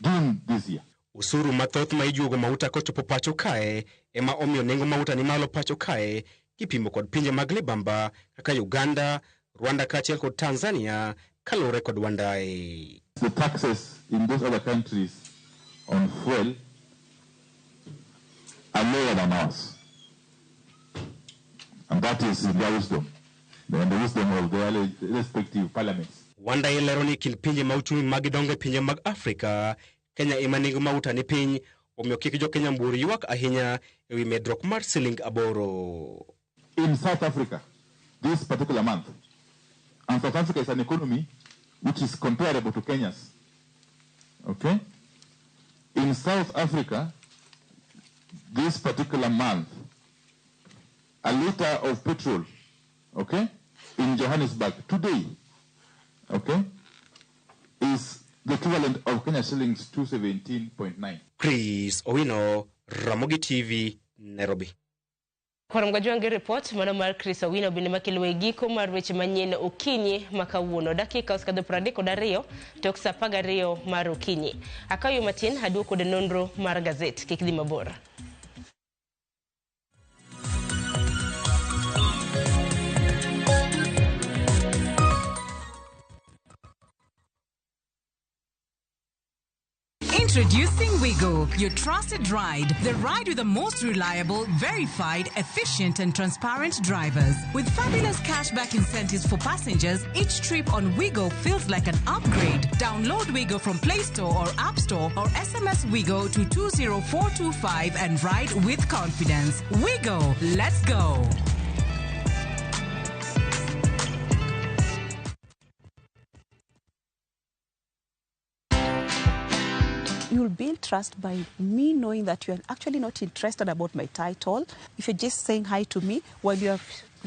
Speaker 22: June this year.
Speaker 21: Usuru mathoth ma ijuogo mauta kochopo pacho kae ema omiyo nengo mauta ni malo pacho kae kipimo kod pinje mag libamba kaka Uganda, Rwanda kaachiel kod Tanzania kalore kod Wandai.
Speaker 22: The taxes in those other countries on fuel are lower than ours. And that is in their wisdom, and the wisdom of their respective parliaments.
Speaker 21: Wandai lero ni kind pinje ma uchumi mag dongo pinje mag Afrika, Kenya ema nengo mauta ni piny, omiyo kik jo Kenya mburi ywak ahinya ewi medruok mar siling aboro.
Speaker 22: In South Africa, this particular month, and South Africa is an economy which is comparable to Kenya's. Okay? In South Africa, this particular month, a liter of petrol, okay, in Johannesburg today, okay, is the equivalent of Kenya shillings 217.9.
Speaker 21: Chris Owino, Ramogi TV, Nairobi.
Speaker 1: Kwaramgwa wange report mana mar Chris Owino bende makelo giko mar weche manyien okinyi makawuono dakika oskadho 32 tok saa 12 mar okinyi. Akayo matin aduoko de nonro mar gazet kik dhi mabor.
Speaker 2: Introducing Wigo, your trusted ride. The ride with the most reliable, verified, efficient and transparent drivers. With fabulous cashback incentives for passengers, each trip on Wigo feels like an upgrade. Download Wigo from Play Store or App Store or SMS Wigo to 20425 and ride with confidence. Wigo, let's go.
Speaker 3: You'll build trust by me knowing that you're actually not interested about my title. If you're just saying hi to me while you're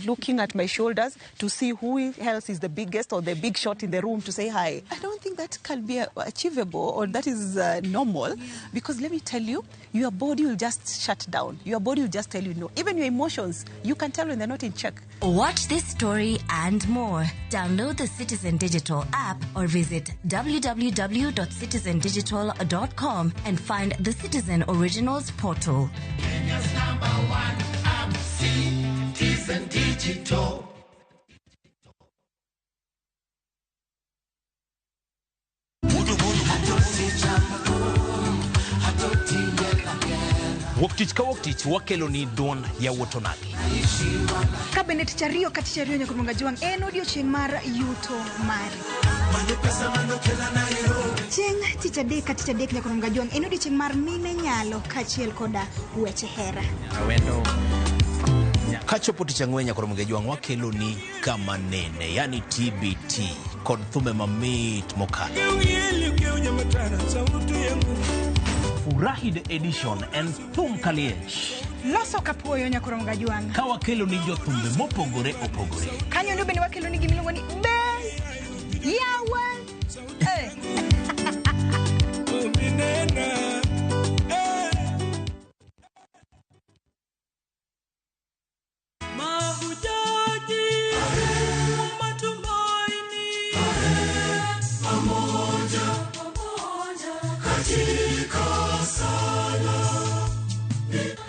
Speaker 3: looking at my shoulders to see who else is the biggest or the big shot in the room to say hi. I don't think that can be achievable or that is normal, because let me tell you, your body will just shut down. Your body will just tell you no. Even your emotions, you can tell when they're not in check.
Speaker 23: Watch this story and more. Download the Citizen Digital app or visit www.citizendigital.com and find the Citizen Originals portal.
Speaker 24: Kenya's #1 app, Citizen Digital.
Speaker 25: Woktich ka woktich wakelo ni don ya wotonagi.
Speaker 26: Kabinet chario kati chario nyakurunga juang en odiochieng' mar yuto mari. Chieng' tich adek kati tich adek nyakurunga juang en odiochieng' mar mine nyalo kachiel koda weche hera.
Speaker 25: Awendo. Kachopo tich ang'wen nyakurunga juang wakelo ni kama nene, yani TBT, kod thumbe mamit mokalo. Furahi the edition and thum kaliech.
Speaker 26: Loso kapuoyo nyakurunga juang.
Speaker 25: Ka wakelo ni jothumbe mopogore opogore.
Speaker 26: Kanyo ndo bende wakelo ni gimiluongo ni be yawa.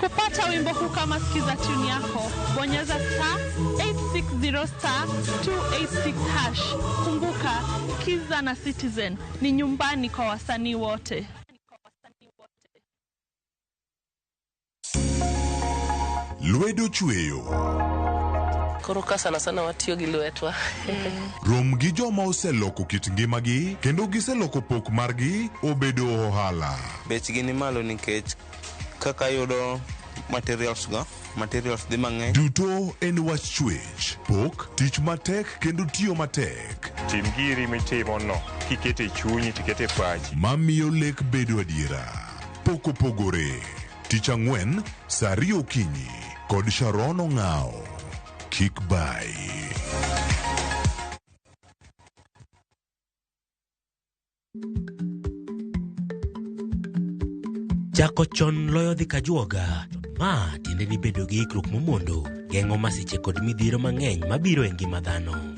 Speaker 27: Kupata wimbo huu kama sikiza tune yako, bonyeza *860*286#. Kumbuka, Kiza na Citizen ni nyumbani kwa wasanii wote.
Speaker 28: Lwedo Chweyo.
Speaker 5: Koro ka sana sana watiyo gi lwetwa.
Speaker 8: Rom gi joma oseloko kit ngimagi kendo giseloko pok margi obedo ohala.
Speaker 9: Bechgi ni malo nikech kaka yudo materials dhi mang'eny.
Speaker 8: Duto en wach chwech, pok, tich matek kendo tiyo matek.
Speaker 10: Tim giri mitimono kikete chunyi tikete pachi.
Speaker 8: Mamiyo lek bedo adiera. Pok opogore. Tich ang'wen, saa 2 okinyi kod Sharon Ong'ao. Kik bai.
Speaker 13: Chako chon loyo dhi kajuoga. Ma tiende ni bedo gi ikruok momondo geng'o masiche kod midhiero mang'eny mabiro e ngima dhano.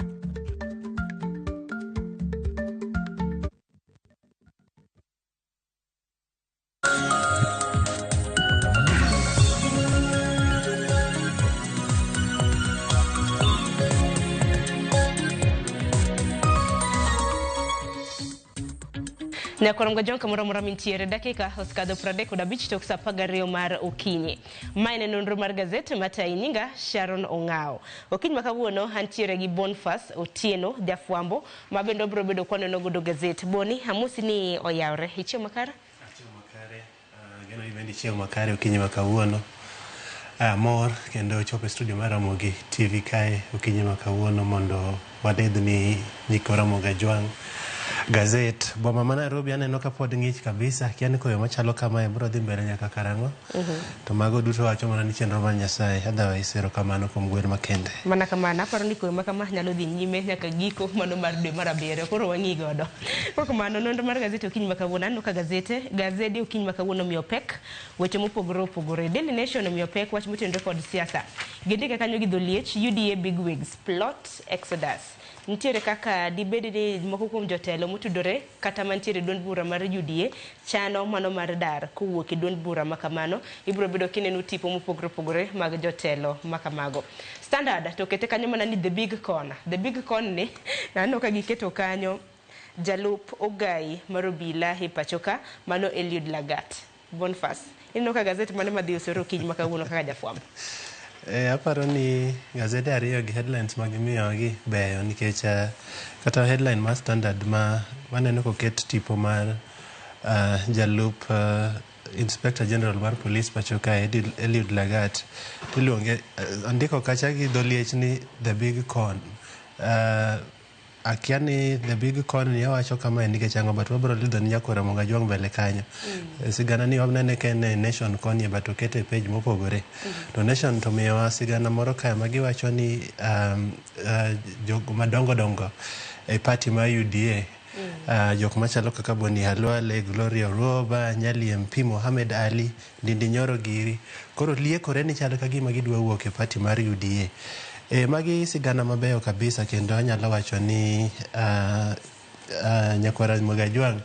Speaker 1: Nyakorom jonka moro mintiere dakika oskadho 35 tok saa 12 mar okinyi. Maine nonro mar gazet mataininga Sharon Ong'ao. Okinyi makawuono antiere gi Boniface Otieno jafwambo mabendo bro bedo kwaneno godo gazet. Boni hamusi ni oyawre ichio makare?
Speaker 11: Achio makare. Geno ibendi chio makare okinyi makawuono. Mor kendo chopo studio mar Ramogi TV kae okinyi makawuono mondo wadedh ni nyikora Moga Jwang. Gazet boma ma Nairobi aneno ka pod ng'ich kabisa kiani koyo machalo kama bro dhi mbele nyaka karang'o. To mago duto wacho mana ni chenro mar Nyasaye otherwise erokamano kuom gwer makende.
Speaker 1: Mana kamano aparo ni koyo makama nyalo dhi nyime nyaka giko mano mar dwe mar 7 koro wang'i godo. Koro kamano nonro mar gazet okinyi makawuono aneno ka gazeti okinyi makawuono miyo pek weche mopogore opogore. Daily Nation miyo pek wach motenore kod siasa. Gindike kanyo gi dholiech UDA bigwigs plot exodus. Nitiere kaka dibedi ni moko kuom jotelo motudore kata mantiere duond bura mar UDA chano mano mar dar kowuok e duond bura makamano ibro bedo kineno tipo mopogore mag jotelo makamago. Standard to kete kanyo mana ni the big con ni nano ka giketo kanyo jalup Ogai marobila e pachoka mano Eliud Lagat. Boniface ino ka gazeti mane madhi usoro kinyi makawuono kaka jafwambo.
Speaker 11: Aparo ni gazete ariyo gi headlines magimiyogi beyo nikech kata headline mar Standard maneno koket tipo mar jalup Inspector General mar Police pachoka Eliud Lagat iluonge andiko kacha gi dholiech ni the big con. Akiani the big con ni wacho kama nikech ang'o but wabro lidho ni Nyakora Moga Jwang mbele kanyo. Sigana ni wanene ken Nation con ye but okete page mopogore. To Nation to miyowa sigana moro kae magiwacho ni jogo madongo e party ma UDA jok machalo kaka Boni Halwale, Gloria Roba, Nyali MP Mohamed Ali, Ndindi Nyoro Giri koro liekore ni chalo kagima gidwa wuok e party mar UDA. Magi sigana mabeyo kabisa kendo anyalo wacho ni Nyakora Moga Jwang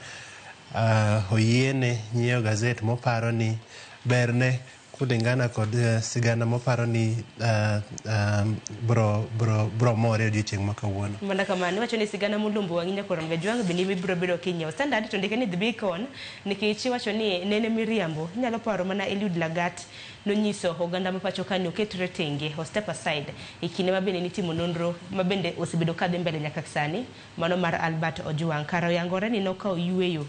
Speaker 11: oyiene nyiewo gazet moparo ni berne kulingana kod sigana moparo ni bro more odiochieng' makawuono.
Speaker 1: Mana kamano wacho ni sigana mulumbo wang'i Nyakora Moga Jwang bende biro bedo kinyo. Standard to ndike ni the big con nikech wacho ni nene miriambo nyalo paro mana Eliud Lagat nonyiso oganda mapacho kanyo ketre tenge o step aside ikine mabende nitimo nonro mabende osebedo kadhi mbele nyaka sani mano mar Albert Ojwang karo yangore ni nokao yueyo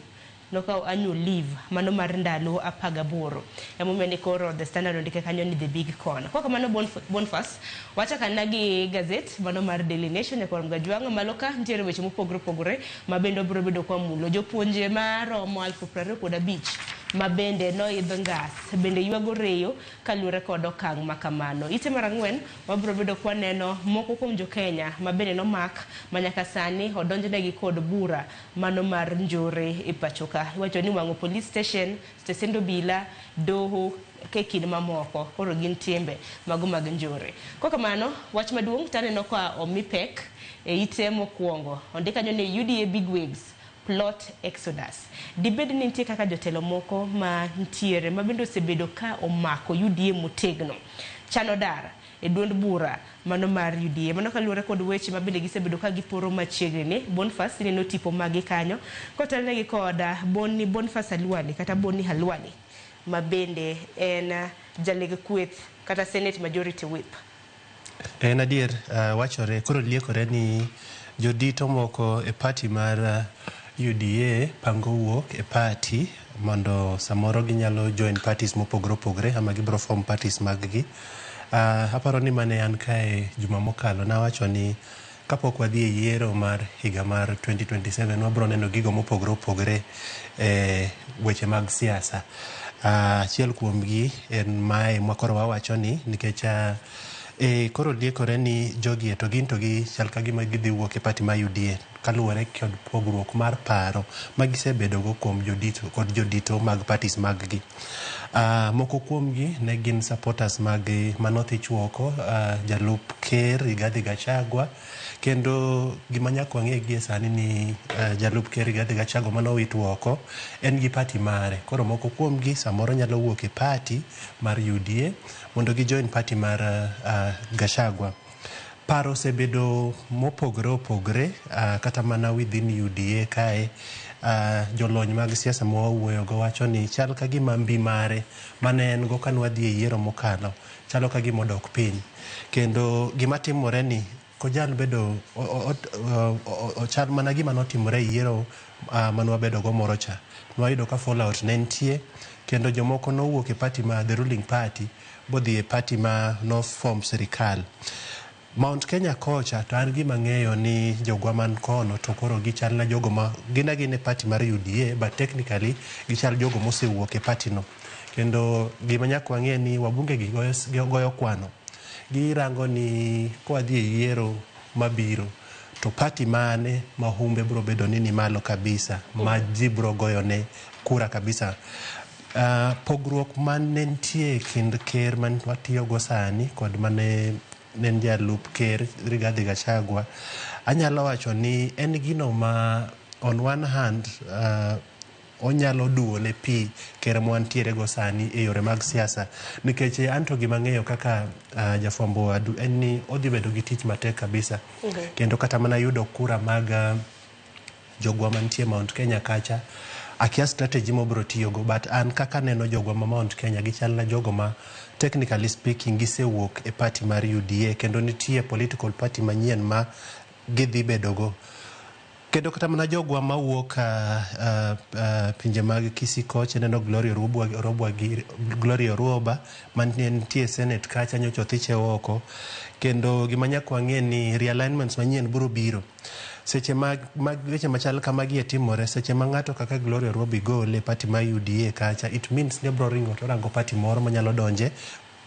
Speaker 1: nokao annual leave mano mar ndalo 18 emomene koro the Standard ndike kanyo ni the big con. Kwa kamano Boniface wacha kanagi gazet mano mar Daily Nation Nyakora Moga Jwang maloka ntiere weche mopogore mabende biro bedo kwa mulo jopuonje maromo 25,000 mabende no idho ngas bende yuago reyo kalure kod okang' makamano. Ite mar 4 wabro bedo kwa neno moko kuom jo Kenya mabende no mak manyaka sani odonjnegi kod bura mano mar njore e pachoka. Wacho ni wang'o police station, stesendo bila, doho kekin mamoko koro gin timbe mago mag njore. Kwa kamano wach maduong' taneno kwa omipek e ite mokwongo ondika nyo ne UDA bigwigs plot exodus. Dibed ni nitie kaka jotelo moko ma ntiere mabendo sebedo ka omako UDA motegno chano dar e duond bura mano mar UDA mano kaluore kod weche mabende gisebedo ka giporo machiegni ni Boniface neno tipo magi kanyo kotelnegi koda Boniface Halwale kata Boni Halwale mabende en jaleg kweth kata Senate Majority Whip.
Speaker 11: En adier, wachore koro liekore ni jodito moko e party mar UDA pango wuok e party mondo samoro ginyalo join parties mopogore opogore ama gibro form parties mag-gi. Aparo ni mane an kae juma mokalo nawacho ni kapok wadhi e yiero mar higa mar 2027 wabro neno gigo mopogore opogore e weche mag siasa. Achiel kuomgi en mae makoro wawacho ni nikech koro liekore ni jogi to gi chal ka gima gidhi wuok e party ma UDA kaluwore kod pogruok mar paro magisebedo go kuom jodito mag parties mag-gi. Moko kuomgi ne gin supporters mag Manotho Ichwoko, jalup ker Rigathi Gachagua, kendo gima nyaka wang'e gie sani ni jalup ker Rigathi Gachagua manowit oko en gi party mare. Koro moko kuomgi samoro nyalo wuok e party mar UDA mondo gi join party mar Gachagua. Paro osebedo mopogore opogore kata mana within UDA kae. Jolony mag siasa mawuoyo go wacho ni chal ka gima mbi mare mane en go kanwa dhi e yiero mokalo chalo ka gima odok piny, kendo gima timore ni kojal bedo chal mana gima notimore e yiero manwa bedo go moro cha. Nwayudo ka fallout ne nitie kendo jomoko nowuok e party ma the ruling party bodhi e party ma no form sirikal. Mount Kenya kocha to an gima ng'eyo ni jogwa man kono to koro gichal na jogo ma gin e party mar UDA but technically gichal jogo mosewuok e party no, kendo gima nyaka wang'e ni wabunge gi goyo kwano, girango ni kowadhi e yiero mabiro to party mane ma humbe bro bedo ni malo kabisa ma ji bro goyo ne kura kabisa. Pogruok man nitie kind ker man watiyo go sani kod mane nen jalup ker Rigathi Gachagua, anyalo wacho ni en gino ma on one hand onyalo duo ne pi ker mwantiere go sani e yore mag siasa, nikech anto gima ng'eyo kaka jafwambo en ni odhi bedo gi tich matek kabisa. Kendo kata mana yudo kura mag jogwa mantie Mount Kenya kacha akia strategy mobro tiyogo, but an kaka neno jogwa ma Mount Kenya gichal na jogo ma technically speaking gisewuok e party mar UDA kendo nitie political party manyien ma gidhi bedogo. Kendo kata mana jogwa mawuok pinje mag Kisikoche neno Gloria Ruoba mantie Senate kacha nyocha othiche oko, kendo gima nyaka wang'e ni realignments manyien biro biro seche mag weche machal kamagi timore seche ma ng'ato kaka Gloria Ruoba gole party ma UDA kacha, it means ne bro ringo to rango party moro manyalo donje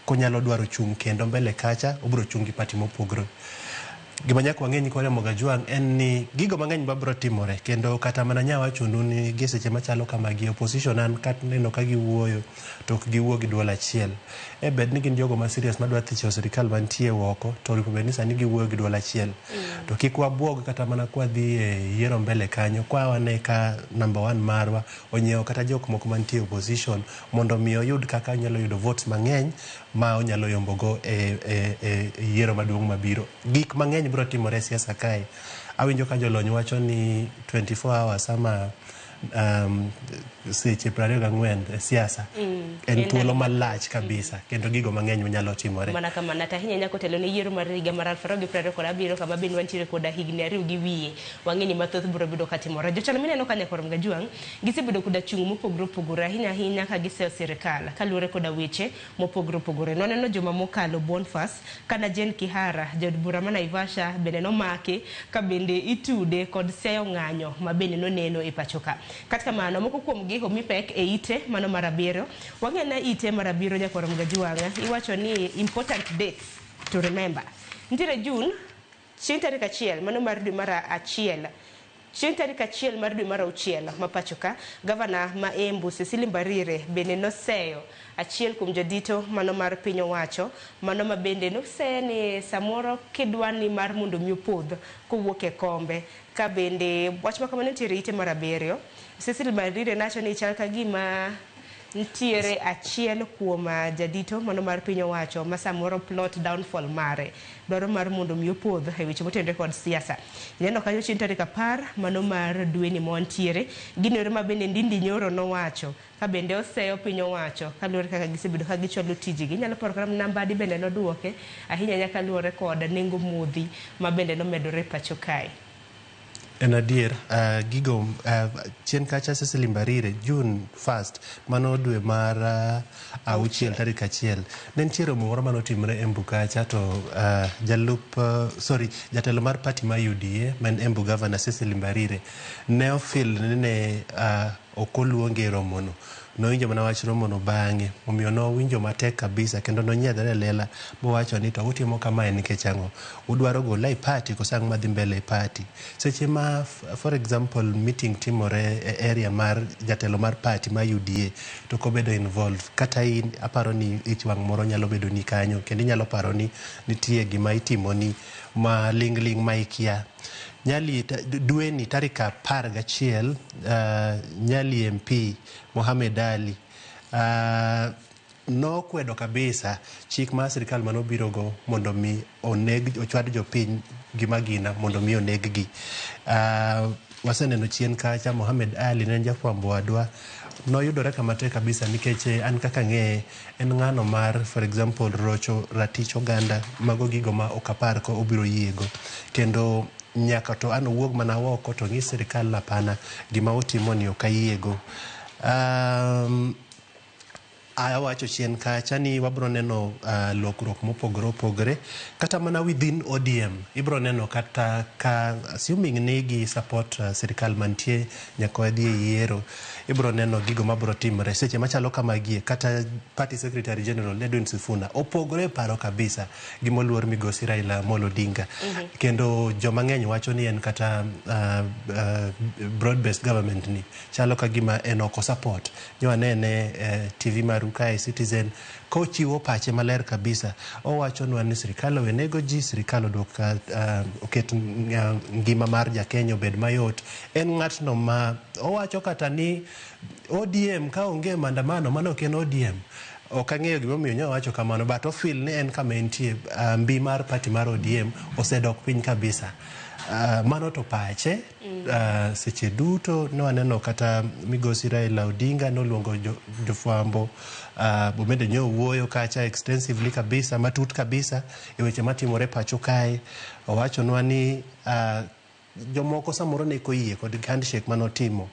Speaker 11: konyalo dwaro chung kendo mbele kacha obro chungi party mopogore. Gima nyaka wang'e ni Korea Mogajwang' en ni gigo mang'eny babro timore, kendo kata mana nyawachonu ni gi seche machalo kamagi opposition an kat neno ka giwuoyo to ok giwuo gi duol achiel. Bed ni gin jogo ma serious madwa thicho sirikal mantie oko to bed ni sani giwuoyo gi duol achiel. To kik wabuog kata mana kwa dhi e yiero mbele kanyo kwa wane ka number 1 marwa onyiewo kata jok moko mantie opposition mondo mi oyud kaka nyalo yudo votes mang'eny ma onyalo yombogo e yiero maduong' mabiro. Gik mang'eny bro timore siasa kae. Awinjo ka jolony wacho ni 24 hours ama seche 24 siasa en thuolo malach kabisa, kendo gigo mang'eny nyalo timore.
Speaker 1: Mana kama nata hinya nyako telo ni yiero mar higa mar 2027 kama bin wantiere koda higni 2 gi wiye wang'e ni mathoth biro bedo katimore. Jotelo mineno kanya Korea Mogajwang' gisebedo koda chung' mopogore opogore ahinya ka giseyo sirikal kaluwore koda weche mopogore opogore. Noneno joma mokalo Boniface kana Jane Kihara jod bura ma Naivasha bende nomake ka bende itude kod seyo ng'anyo ma bende noneno e pachoka. Katika mano moko kuom gi omi pek e ite mano mar 7 wang'e na ite mar 7 ja Korea Mogajwang' iwacho ni important dates to remember. Nitiere June chieng' tarik 1 mano mar dwe mar 1 chieng' tarik 1 mar dwe mar 6 ma pachoka gavana ma Embu Cecily Mbarire bende noseyo achiel kuom jadito mano mar piny owacho mano ma bende noseyo ni samoro kidwani mar mondo mi opodh kowuok e kombe ka bende wach ma kamano nitiere ite mar 7 Cecily Mbarire nacho ni chal ka gima nitiere achiel kuom jadito mano mar piny owacho ma samoro plot downfall mare dwaro mar mondo mi opodh e weche motenore kod siasa. Ineno kanyo chieng' tarik 10 mano mar dwe ni montiere ginore ma bende Ndindi Nyoro nowacho ka bende oseyo piny owacho kaluwore kaka gisebedo ka gichwalo tijigi. Nyalo program namba adi bende noduoke ahinya nyaka luwore kod nengo modhi ma bende nomedore pacho kae.
Speaker 11: En adier, gigo chien kacha Cecily Mbarire June 1st mano dwe mar auchiel tarik 1 ne nitiere moro manotimre Embu kacha to jatelo mar party ma UDA man Embu Governor Cecily Mbarire ne ofil ne okoluonge romono. Nowinjo mana wach romono bang'e, omiyo nowinjo matek kabisa kendo nonyiedhore lela mowacho ni to utimo kamae nikech ang'o, udwaro gola e party koso ang' madhi mbele e party. Seche ma for example meeting timore e area mar jatelo mar party ma UDA to kobedo involved, kata in aparo ni ich wang' moro nyalo bedo ni kanyo kendo inyalo paro ni nitie gima itimo ni ma ling ma ikia. Nyali dweni tarik 11 Nyali MP Mohamed Ali nokwedo kabisa chik ma sirikal manobiro go mondo mi ochwad jopiny gi magina mondo mi oneg-gi. Waseneno chien kacha Mohamed Ali ne jafwambo wadwa noyudore kama tek kabisa nikech an kaka ng'eye en ng'ano mar for example rocho ratich oganda mago gigo ma okapar ko obiro yiego kendo nyaka to an owuog mana oko to ng'i sirikal lapana gima otimo ni okayiego. Awacho chien kacha ni wabro neno lokruok mopogore opogore kata mana within ODM ibro neno kata ka assuming ni gi support sirikal mantie nyaka wadhi e yiero ibro neno gigo mabro timre seche machalo kama gie kata party secretary general Edwin Sifuna opogore paro kabisa gimoluor migosi Raila Amolo Odinga kendo joma ng'eny wacho ni en kata broad based government ni chalo ka gima en oko support nyoanene TV maru kae Citizen kochiwo pache maler kabisa owacho nwa ni sirikal owenego ji sirikal odwoka oket ngima mar jakenya obed mayot. En ng'atno ma owacho kata ni ODM ka onge maandamano mano ok en ODM. Ok ang'eyo gimomiyo nyowacho kamano but ofil ni en kama entie mbi mar party mar ODM osedok piny kabisa. Mano to pache seche duto nwaneno kata migosi Raila Odinga noluongo jofwambo bomede nyo wuoyo kacha extensively kabisa matut kabisa e weche matimore pacho kae. Owacho nwa ni jomoko samoro ne koyie kod handshake manotimo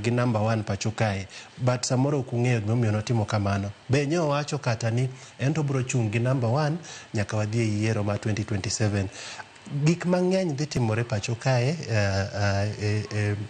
Speaker 11: gi number 1 pacho kae but samoro kung'eyo gimomiyo notimo kamano. Be nyo wacho kata ni en to bro chung' gi number 1 nyaka wadhi e yiero ma 2027. Gik mang'eny dhi timore pacho kae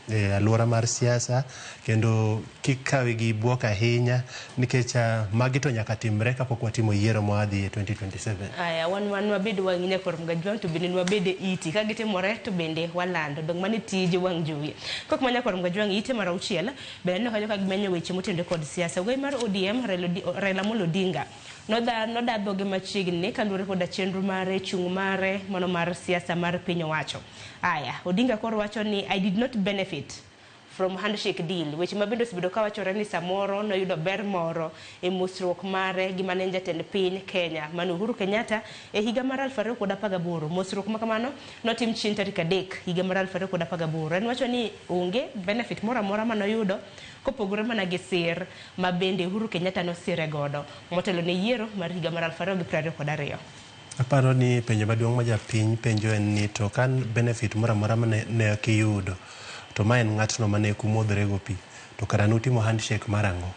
Speaker 11: e alwora mar siasa kendo kik kawi gi buok ahinya nikech magi to nyaka timre kapok watimo yiero mwadhi e 2027.
Speaker 1: Aya wan wabed wang'inya kor mgajwang to bende wabed iti ka gitimore to bende walando dong mani tije wang' jowi kok manya kor mgajwang ite mar auchiel bende no kanyo ka gimenyo weche motenore kod siasa. Ugoi mar ODM Raila Amolo Odinga noda dhoge machiegni kaluwore koda chenro mare chung' mare mano mar siasa mar piny owacho. Aya Odinga koro wacho ni I did not benefit from handshake deal weche mabende osebedo ka wachore ni samoro noyudo ber moro e mosruok mare gi mane jatend piny Kenya Manu Uhuru Kenyatta e higa mar 2018. Mosruok ma kamano notim chieng' tarik 3 higa mar 2018. En wacho ni onge benefit moro amora manoyudo kopogore mana gi sir ma bende Uhuru Kenyatta nosire godo motelo ne yiero mar higa mar 2022.
Speaker 11: Aparo ni penjo maduong' ma japiny penjo en ni to kan benefit moro amora ne kiyudo to ma en ng'atno mane kumodhore go pi to kara nutimo handshake mar ang'o.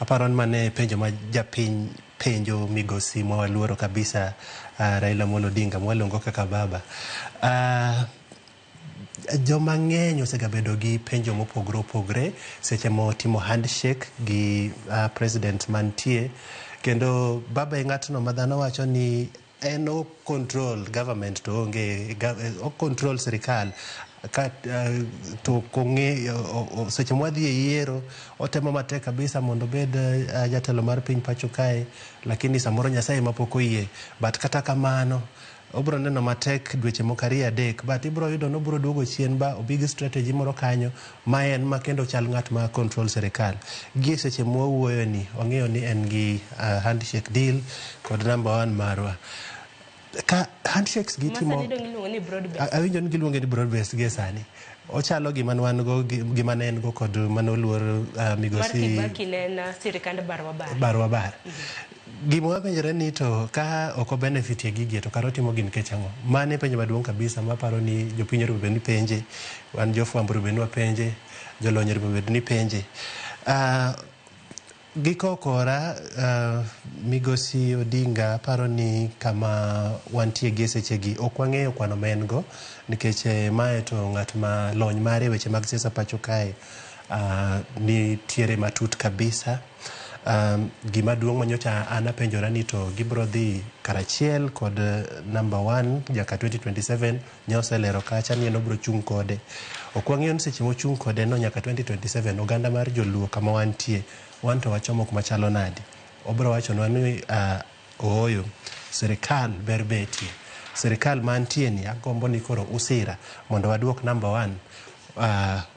Speaker 11: Aparo ni mane penjo ma japiny penjo migosi mwaluoro kabisa Raila Amolo Odinga mwaluongo kaka baba. Joma ng'eny osegabedo gi penjo mopogore opogore seche motimo handshake gi president mantie kendo baba e ng'atno ma dhano wacho ni en o control government to onge o control sirikal to kong'e seche mwadhi e yiero otemo matek kabisa mondo bed jatelo mar piny pacho kae lakini samoro Nyasaye mapok oyie but kata kamano obro neno matek dweche moko 2-3 but ibro yudo no bro duogo chien ba big strategy moro kanyo ma en makendo chal ng'at ma control sirikal gi seche mwuoyo ni wang'eyo ni en gi handshake deal kod number 1 marwa ka handshakes gitimo awinjo ni giluonge ni broad based ge sani ochalo gima wan go gima ne en go kod manoluor migosi barwa gima wapenjore ni to ka oko benefit ya gigi to karo timo gin kechango mane penjo maduong' kabisa maparo ni jopiny rube ni penje wan jofwambo rube ni wapenje jolony rube ni penje giko kora migosi Odinga paro ni kama wantie gi sechegi ok wang'eyo kwano mengo nikech mae to ng'at ma lony mare weche mag siasa pacho kae ni tiere matut kabisa gima duong' manyocha anapenjora ni to gibro dhi karachiel kod number 1 jaka 2027 nyoselero kacha ni no bro chung kode ok wang'eyo ni seche mochung kode no nyaka 2027 oganda mar joluo kama wantie wanto wachomo kuma chalo nadi obro wacho ni oyo serikal berbetie serikal mantie ni agombo ni koro usira mondo waduok number 1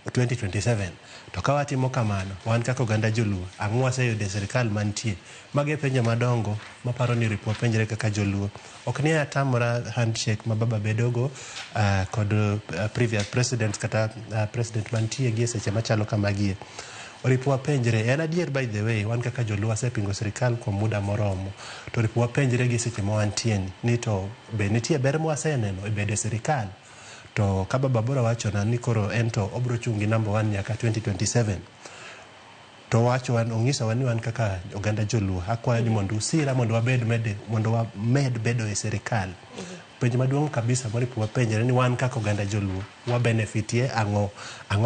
Speaker 11: 2027 to ka watimo kamano wan kaka oganda joluo ang'o waseyudo serikal mantie mage penjo madongo maparo ni ripo penjre kaka joluo ok ni atamora handshake ma baba bedogo kod previous president kata president mantie gi seche machalo kamagie ripo penjre en adier by the way wan kaka joluo asepingo serikal kwa muda moromo to ripo penjre gi seche ma wantie ni to be nitie ber mo aseneno e bede serikal to ka baba bora wacho na ni koro ento obro chungi number 1 nyaka 2027 to wacho wan ong'iso wan ni wan kaka oganda joluo akwayo ni mondo usira mondo wamed bedo e serikal penjo maduong' kabisa moripo wapenjre ni wan kaka oganda joluo wa benefitie ang'o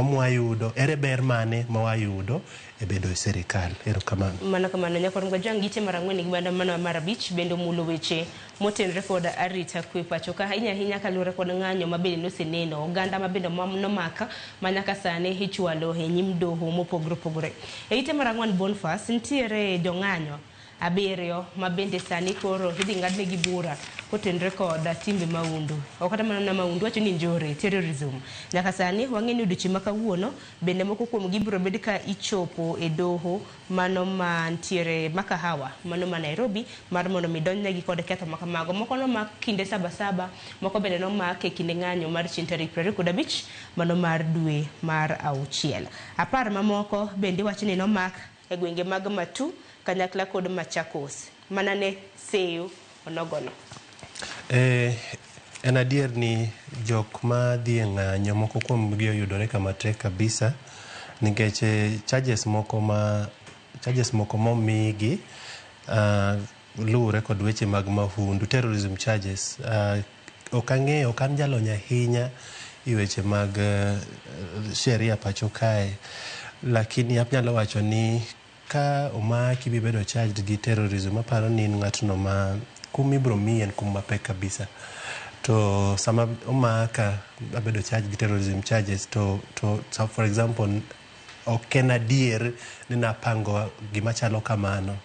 Speaker 11: mwayudo ere ber mane ma wayudo e bedo e serikal erokamano
Speaker 1: mana kamano nyakor ngajang gite marang'wen gi banda mano marabich bendo mulo weche motenre kod arita kwe pacho ka hinya kalure kod ng'anyo mabende noseneno oganda mabende nomaka manyaka sane hichwalo e nyim doho mopogore e ite marang'wen Bonfas ntiere jong'anyo abirio mabende sani koro hidhi ng'adne gi bura kotenre kod timbe maundu okata mana maundu wacho ni njore terrorism nyaka sani wang'eni odiochieng' ma kawuono bende moko kuom gibiro bedo ka ichopo e doho mano mantiere makahawa mano ma Nairobi mar mondo midonjnegi kod ketho makamago moko nomak kinde saba moko bende nomak e kinde ng'anyo mar chieng' tarik 25 mano mar dwe mar auchiel 10 mamoko bende wacho ni nomak e gwenge mag Matu kanyakla kod Machakos manane seyo onogono
Speaker 11: en adier ni jok ma dhi ng'anyo moko kuom gi oyudore kama tek kabisa nikech charges moko momigi luwre kod weche mag mahundu terrorism charges ok ang'eyo ok an jalony ahinya i weche mag sheria pacho kae lakini anyalo wacho ni ka omaki bibedo charged gi terrorism aparo ni ng'atno ma kumibro mien kum mapek kabisa to sama omaka abedo charged gi terrorism charges to so for example ok en adier ni napango gima chalo kamano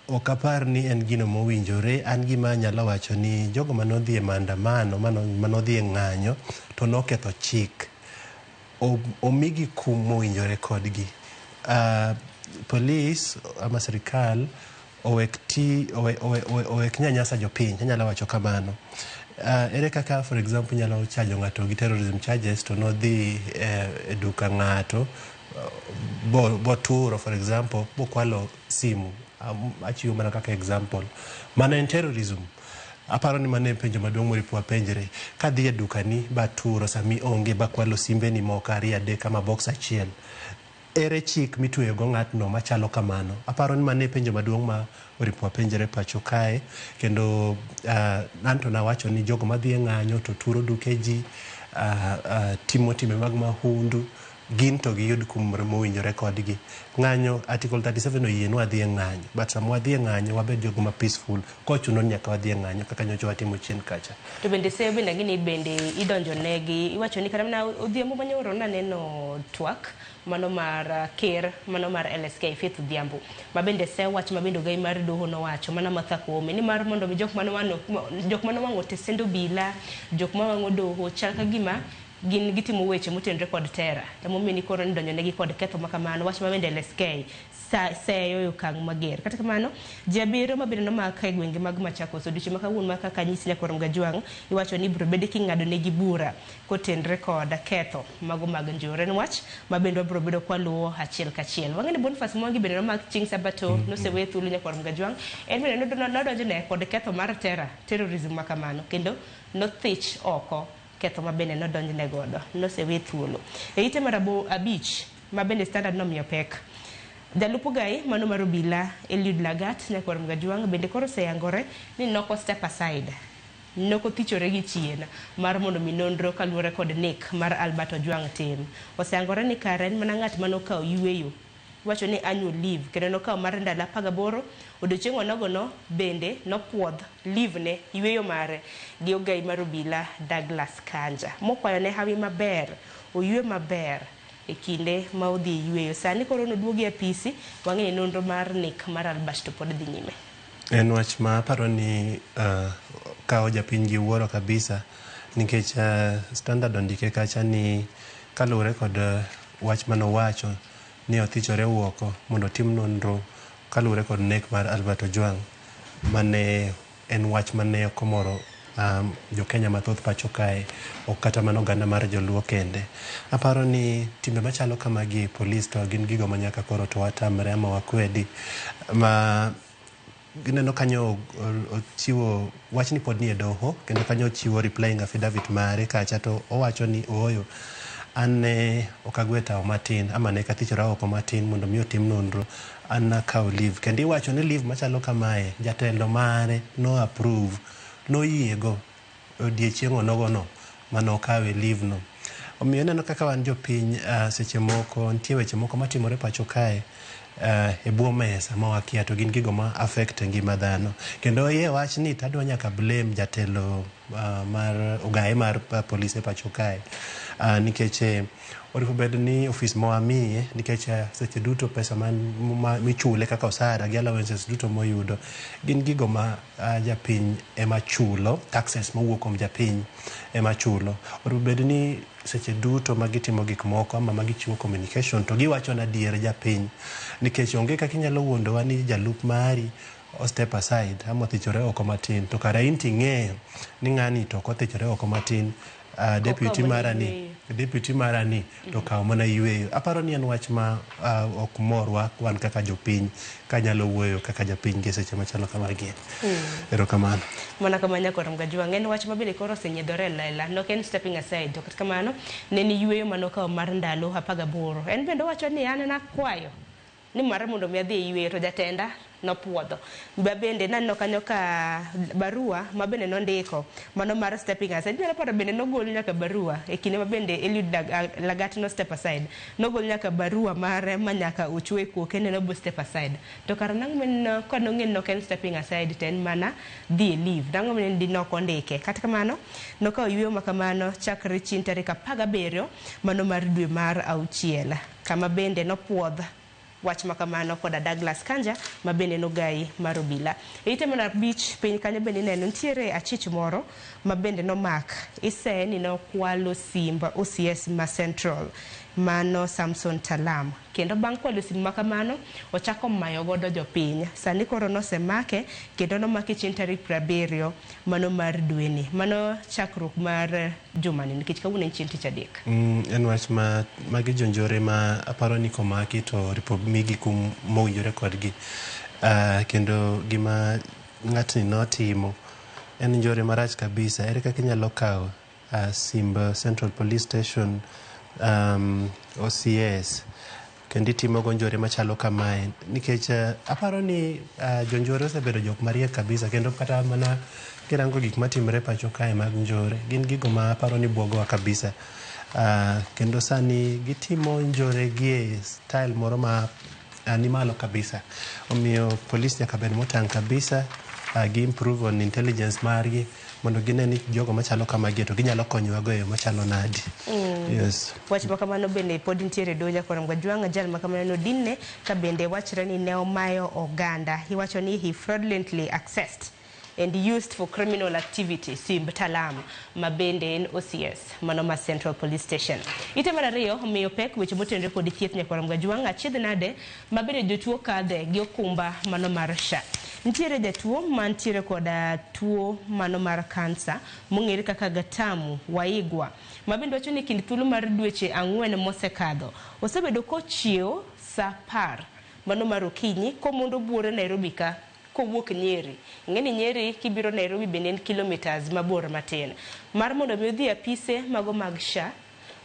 Speaker 11: ok apar ni en gino mowinjore an gima nyalo wacho ni jogo manodhi e maandamano manodhi e ng'anyo to noketho chik omigi kum mowinjore kodgi police ama serikal owek nyanyasa jopiny anyalo wacho kamano ere kaka for example nyalo chajo ng'ato gi terrorism charges to nodhi e duka ng'ato boturo for example bokwalo simu achiwo mana kaka example mana en terrorism aparo ni mane penjo maduong' moripo penjre kadhi e duka ni baturo sami onge bakwalo simbe ni moko 2-3 kama box achiel ere chik mitweyo go ng'atno machalo kamano aparo ni mane penjo maduong' ma oripo penjre pacho kae kendo nanto nawacho ni jogo madhi e ng'anyo to turo duke ji timo time mag mahundu gin to giyud kumre mowinjore kodgi. Ng'anyo article 37 oyienwa dhi e ng'anyo, but sama wadhi e ng'anyo wabed jogo ma peaceful, kochuno nyaka wadhi e ng'anyo kaka nyocha watimo chien kacha.
Speaker 1: To bende seyo bende ng'ini bende idonjonegi, iwacho ni kata mana odhiambo manyoro naneno twak mano mar ker, mano mar LSK Faith Odhiambo, ma bende seyo wach ma bende ogai mar doho nowacho mana Martha Koome ni mar mondo jok mano wang'o tesend obila, jok ma wang'o doho chal ka gima gin gitimo weche motenore kod tera, emomiyo ni koro nidonjonegi kod ketho makamano, wach ma bende LSK seyo e okang' mager. Kata kamano, ji abiriyo ma bende nomak e gwenge mag Machakos odiochieng' ma kawuono ma kaka nyisi Nyakwar Gajwang' iwacho ni biro bedo king'ado negi bura kotenore kod ketho mago mag njore, wach ma bende wabiro bedo kwaluwo achiel kachiel. Wang'e ni Boniface Mwangi bende nomak chieng' Sabato nosewe thuolo Nyakwar Gajwang', en bende nodonjone kod ketho mar terrorism makamano, kendo nothich oko ketho ma bende nodonjne godo, nosewe thuolo. E ite mar abich ma bende Standard nomiyo pek, jalup ogai mano mar obila Eliud Lagat Nyakwar Gajwang' bende koro oseyangore ni noko step aside, noko thichore gi chien mar mondo mi nonro kaluwore kod nek mar Albert Ojwang' tim. Oseyangore ni kare en mana ng'at manokawo yueyo, wacho ni annual leave, kendo nokawo mar ndalo 18, odiochieng' onogono bende nopuodh leave ne yueyo mare gi ogai mar obila Douglas Kanja, mokwayo ne hawi maber, oyue maber e kinde ma odhi yueyo. Sani koro noduogi e apisi, wang'e nonro mar nek mar Albert to pod dhi nyime.
Speaker 11: En wach ma aparo ni kao japiny gi wuoro kabisa, nikech Standard ondike kacha ni kaluwore kod wach manowacho ni othichore wuoko mondo tim nonro kaluwore kod nek mar Albert Ojwang', mane en wach mane komoro jo Kenya mathoth pacho kae, ok kata mano oganda mar joluo kende. Aparo ni timbe machalo kamagi polis to gin gigo manyaka koro to watamre ama wakwedi, ma gineno kanyo ochiwo wach ni pod ni e doho, kendo kanyo ochiwo replying affidavit mare kacha to owacho ni oyo an ne okagwe tao matin ama ne kathichora oko matin mondo mi otim nonro, an nakawo leave, kendo iwacho ni leave machalo kamae jatelo mare no approve, no yiego odiochieng' onogono manokawe leave no. Omiyo neno kaka wan jopiny seche moko nitie weche moko matimore pacho kae e buo mesa ma wakia to gin gigo ma affect ngima dhano, kendo iye wach ni tadwa nyaka blame jatelo mar ogae mar polise pacho kae, nikech oriko bed ni ofis moamiye, nikech seche duto pesa michule kaka osara gi allowances duto moyudo gin gigo ma japiny ema chulo, taxes mowuok kuom japiny ema chulo. Oriko bed ni seche duto magitimo gik moko ama magichiwo communication to giwacho na dier japiny, nikech onge kaka inyalo wuondowa ni jalup mari o step aside ama othichore oko matin to kara inti ng'eyo ni ng'ani to kothichore oko matin, deputy marani to kawo mana yueyo. Aparo ni en wach ma ok morwa wan kaka jopiny kanyalo wuoyo kaka japiny gi seche machalo kamagi. Erokamano.
Speaker 1: Mana kama Nyakwar Gajwang', en wach mabende koro osenyedhore lela, nok en stepping aside, to kata kamano ne ni yueyo manokawo mar ndalo 18. En bende wacho ni an nakwayo ni mar mondo mi adhi e yueyo to jatenda nopuodho. Bende naneno kanyo ka barua ma bende nondiko mano mar stepping aside. Nyalo paro bende nogol nyaka barua e kinde ma bende Eliud Lagat no step aside, nogol nyaka barua mare ma nyaka ochwe ko kendo no step aside. To kar nang' men kono ng'en no ken stepping aside ten mana dhi leave, nang'o men di nokondike. Kata kamano nokawo yueyo makamano chakre chieng' tarik 17 mano mar dwe mar 6, kama bende nopuodh wach makamano koda Douglas Kanja ma bende nogai mar obila. E ite mar abich piny kanyo bende neno ntiere achich moro ma bende nomak, ise ni nokwalo simba OCS ma Central mano Samson Talam, kendo bang' kwalo sim makamano ochako mayo godo jopiny. Sani koro nosemake kendo nomake chieng' tarik 70 mano mar dweni, mano chakruok mar jumani, nikech kawuono en chieng' tich adek.
Speaker 11: En wach ma magi jonjore ma aparo ni komaki to ripo migi kum mowinjore kodgi, kendo gima ng'atni notimo en njore marach kabisa. Ere kaka inyalo kawo simba Central Police Station OCS kendo itimo go njore machalo kamae, nikech aparo ni jonjore osebedo jok mariek kabisa, kendo kata mana kirango gik matimre pacho kae mag njore gin gigo ma aparo ni buogowa kabisa. Kendo sani gitimo njore gi style moro ma ni malo kabisa. Omiyo police nyaka bed motang' kabisa, gi improve on intelligence margi mondo gine ni jogo machalo kamagi to ginyalo konyowa go e yo machalo nadi. Yes.
Speaker 1: Wach makamano bende pod nitiere doja koram Gajwang', jal makamano dinne ka bende wachre ni ne omayo oganda. Iwacho ni he fraudulently accessed and used for criminal activity simb talam ma bende en OCS mano ma Central Police Station. Ite mar ariyo omiyo pek weche motenore kod thieth nyakoram Gajwang', achiedh nade ma bende jotuo kadhe gi okumba mano mar SHA. Nitiere jatuo mantiere koda tuo mano mar kansa mong'ere kaka Gatamu Waigwa ma bende wacho ni kind thuolo mar dweche 4 mosekadho osebedo kochiewo saa 10 mano mar okinyi komondo buore Nairobi ka kowuok Nyeri. Ng'eni Nyeri kibiro Nairobi bende en kilometers mabor matin. Mar mondo mi odhi apise mago mag SHA,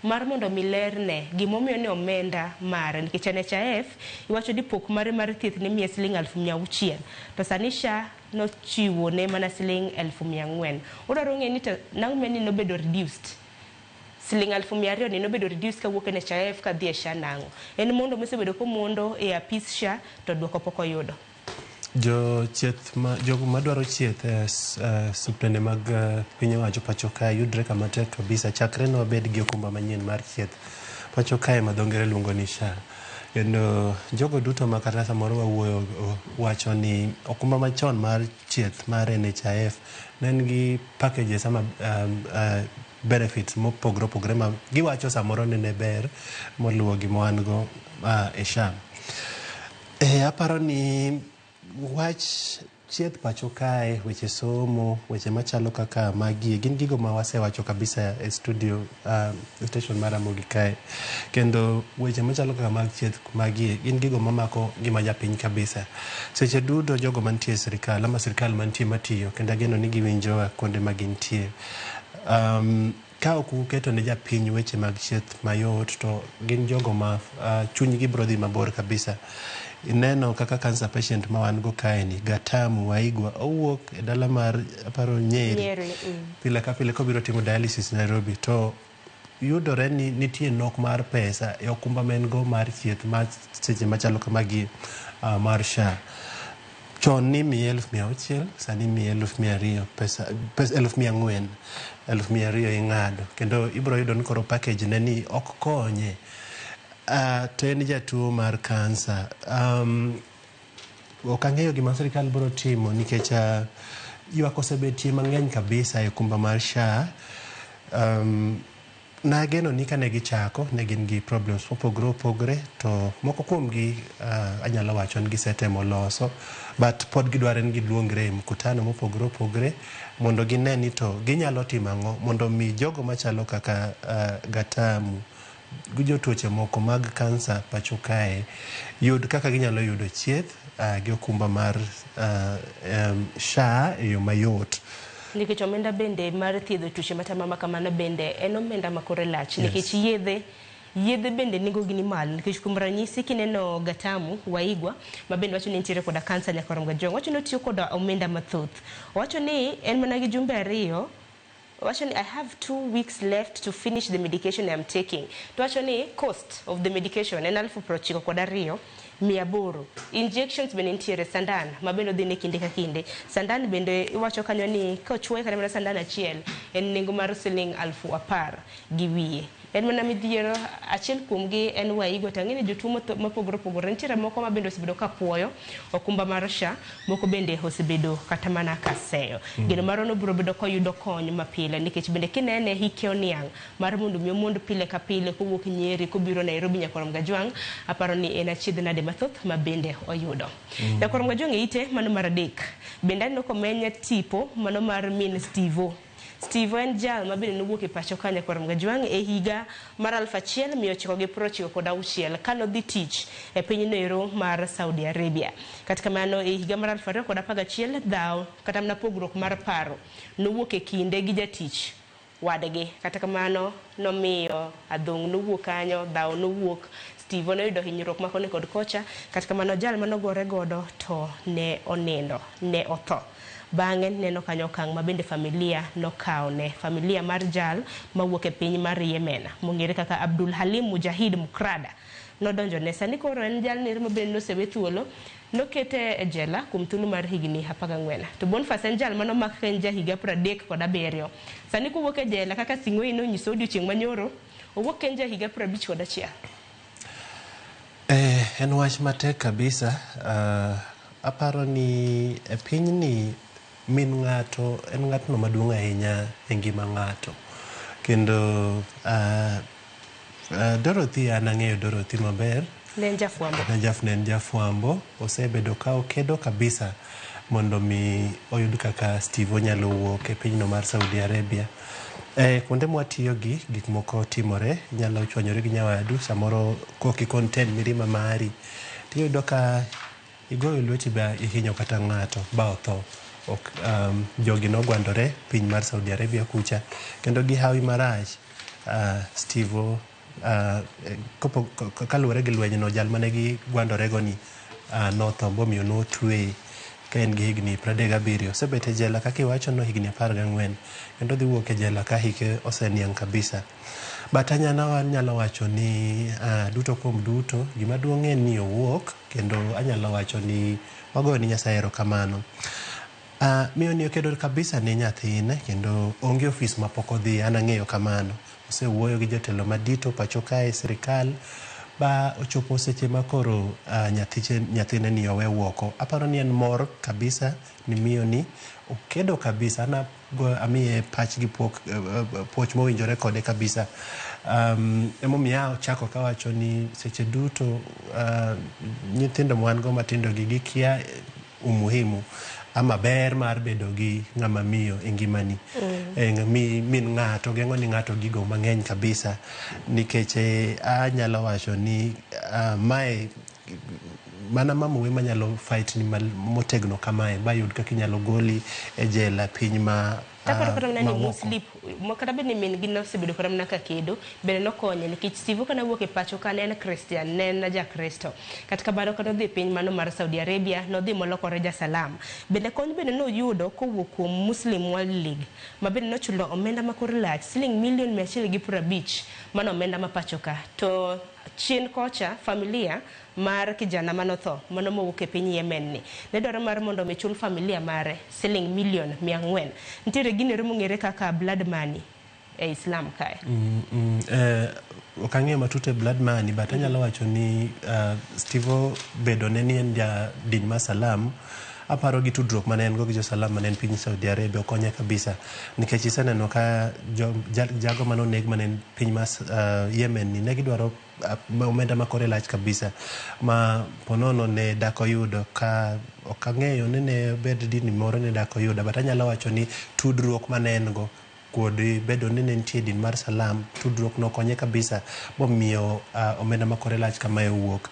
Speaker 1: mar mondo mi lerne gimomiyo ne omenda mare nikech NHIF iwacho ni pok mare mar thieth ne miye siling 600,000 to sani SHA nochiwo ne mana siling 400,000. Odwaro ng'e ni to nang'o ni nobedo reduced siling 200,000 ni nobedo reduced kawuok NHIF kadhi e SHA nang'o. En mondo mosebedo komondo e apis SHA to duoko pok oyudo.
Speaker 11: Jogo madwaro chieth suptende mag piny owacho pacho kae yudre kama tek kabisa chakre no bed gi okumba manyien mar chieth pacho kae ma dho ngere luongo ni SHA. Kendo jogo duto ma kata samoro wawuoyo wacho ni okumba machon mar chieth mar NHIF ne nigi packages ama benefits mopogore opogore ma giwacho samoro ne ber moluwo gi wan go e SHA. Aparo ni wach chieth pacho kae, weche somo, weche machalo kaka magi gin gigo ma wasewacho kabisa e studio station mara Mogi kae. Kendo weche machalo kaka mag chieth magi gin gigo mamako gima japiny kabisa. Seche duto jogo mantie e sirikal ama sirikal mantie matiyo kendo ageno ni giwinjo kuonde ma gintie. Ka ok uketo ne japiny weche mag chieth mayot to gin jogo ma chunygi biro dhi mabor kabisa. Ineno kaka cancer patient ma wan go kae ni Gatamu Waigwa owuok e dala mar aparo Nyeri. Pile ka pile kobiro timo dialysis Nairobi to yudore ni nitie nok mar pesa e okumba men go mar chieth ma seche machalo kamagi mar SHA. Chon ni 1,600 sani 1,200 pesa 1,400 ing'ado kendo ibiro yudo ni koro package ne ni ok konye. To en jatuo mar kansa. Ok ang'eyo gima sirikal biro timo nikech ywak osebetie mang'eny kabisa e okumba mar SHA. Nageno ni kane gichako ne gin gi problems mopogore opogore to moko kuomgi anyalo wacho ni gisetemo loso but pod gidwaro ni giluongre e mkutano mopogore opogore mondo gine ni to ginyalo timo ang'o mondo mi jogo machalo kaka Gatamu jotuoche moko mag kansa pacho kae yud kaka ginyalo yudo chieth gi okumba mar SHA e yo mayot.
Speaker 1: Nikech omenda bende mar thiedho tuoche matamama kamano bende en omenda makore lach nikech yedhe bende nengo gi ni malo nikech kuom ranyisi kineno Gatamu Waigwa ma bende wacho ni nitiere koda kansa nyakoram Gajwang', wacho ni otiyo koda omenda mathoth. Wacho ni en mana gi jumbe 2. Actually, I have 2 weeks left to finish the medication I'm taking. To actually, cost of the medication en 992,800. Injections bende nitiere sandan mabendo dhi ne kinde ka kinde. Sandan bende iwacho kanyo ni kochwoye kata mana sandan achiel en nengo mar siling 10,000 gi wiye. En mana midhiero achiel kuomgi en Waigwa tang'eni jotuo mopogore opogore nitiere moko ma bende osebedo ka puoyo okumba mar SHA, moko bende osebedo kata mana kaseyo. Geno maro no biro bedo koyudo kony mapile nikech bende kinene hike oniang' mar mondo mi omond pile ka pile kowuok Nyeri kobiro Nairobi nyakoram Gajwang', aparo ni en achiedh nade mathoth ma bende oyudo. Nyakoram Gajwang' ite mano mar adek bende aneno komenya tipo mano mar min Steve en jal ma bende nowuok e pacho ka nyakoram Gajwang' e higa mar 1996 kano dhi tich e piny Nero mar Saudi Arabia. Katika mano e higa mar 2011 dhaw kata mana pogruok mar paro nowuok e kinde gi jatich wadgi. Kata kamano nomiyo adhong' nowuok kanyo, dhaw nowuok, Steve noyudo hinyruok makoni kod kocha. Kata kamano jal manogore godo to ne onindo, ne otho. bang'e neno kanyo kang' mabende familia nokaone familia mar jal mawuok e piny mar Yemen mong'ere kaka Abdul Halim Mujahid Mukrada nodonjo ne sani koro en jal nere mabende nosewe thuolo nokete e jela kuom thuolo mar higni 14 to Boniface en jal manomak ka en ja higa 37 sani kowuok e jela kaka Sing'oei nonyiso odiochieng' manyoro owuok en ja higa 51.
Speaker 11: En wach matek kabisa. Aparo ni e pinyni min ng'ato en ng'atno maduong' ahinya e ngima ng'ato kendo Dorothy an ang'eyo Dorothy maber.
Speaker 1: Ne en
Speaker 11: jafwambo osebedo ka okedo kabisa mondo mi oyud kaka Steve onyalo wuok e pinyno mar Saudi Arabia. Kuonde mwatiyo gi gik moko timore, nyalo chwanyore gi nyawadu samoro koki content mirima mari tiyudo ka igoyo lweti ba ihinyo kata ng'ato ba otho. Jogi nogwandore piny mar Saudi Arabia kucha kendo gi hawi marach. Steve kaluwore gi lwenyno jal mane gi gwandorego ni notho bomiyo notwe ka en gi higni 37 osebet e jela kaka iwachono higni 14 kendo dhi wuok e jela ka hike oseniang' kabisa. But anyalo wacho ni duto kuom duto gima duong' en ni owuok kendo anyalo wacho ni wagoyo ni Nyasaye erokamano. Miyo ni okedo kabisa ne nyathine kendo onge ofis mapok odhi, an ang'eyo kamano. Osewuoyo gi jotelo madito pacho kae sirikal ba ochopo seche makoro nyathine ni owe wuoko. Aparo ni en mor kabisa ni miyo ni okedo kabisa. Ana amiye pach gi poch mowinjore kode kabisa. Emomiyo chako kawacho ni seche duto nyithindo mwan go matindo gi gikia umuhimu ama ber mar bedo gi ng'ama miyo e ngimani. Min ng'ato geng'o ni ng'ato gigo mang'eny kabisa nikech anyalo wacho ni mae mana mamuwe manyalo fight ni motegno kamae ba yud kaka inyalo goli e jela piny ma
Speaker 1: kata bende min gi nosebedo kata mana ka kedo bende nokonye nikech Steve kana wuok e pacho ka ne en Christian, ne en ja Kristo kata kamano ka nodhi piny mano mar Saudi Arabia nodhi molokore ja Salam. Bende kony bende noyudo kowuok kuom Muslim World League ma bende nochulo omenda makor lach $150,000 mano omenda ma pacho ka. To chien kocha familia mar kijana manotho mano mowuok e piny Yemen ni ne dwaro mar mondo michul familia mare $400,000. Nitiere gini mong'ere kaka blood money e Islam kae.
Speaker 11: Okang'eyo matute blood money but anyalo wacho ni Steve bedo ne ni en ja din ma Salam. Aparo gi tudruok mane en go gi jo Salam mane en piny Saudi Arabia okonye kabisa nikech iseneno ka jago manoneg mane piny ma Yemen ni ne gidwaro omenda makore lach kabisa ma ponono ne dako yudo ka okang'eyo ne bed dini moro ne dako yudo but anyalo wacho ni tudruok mane en go kodi bedo ni ne nitie din mar Salam tudruok nokonye kabisa momiyo omenda makore lach kamae wuok.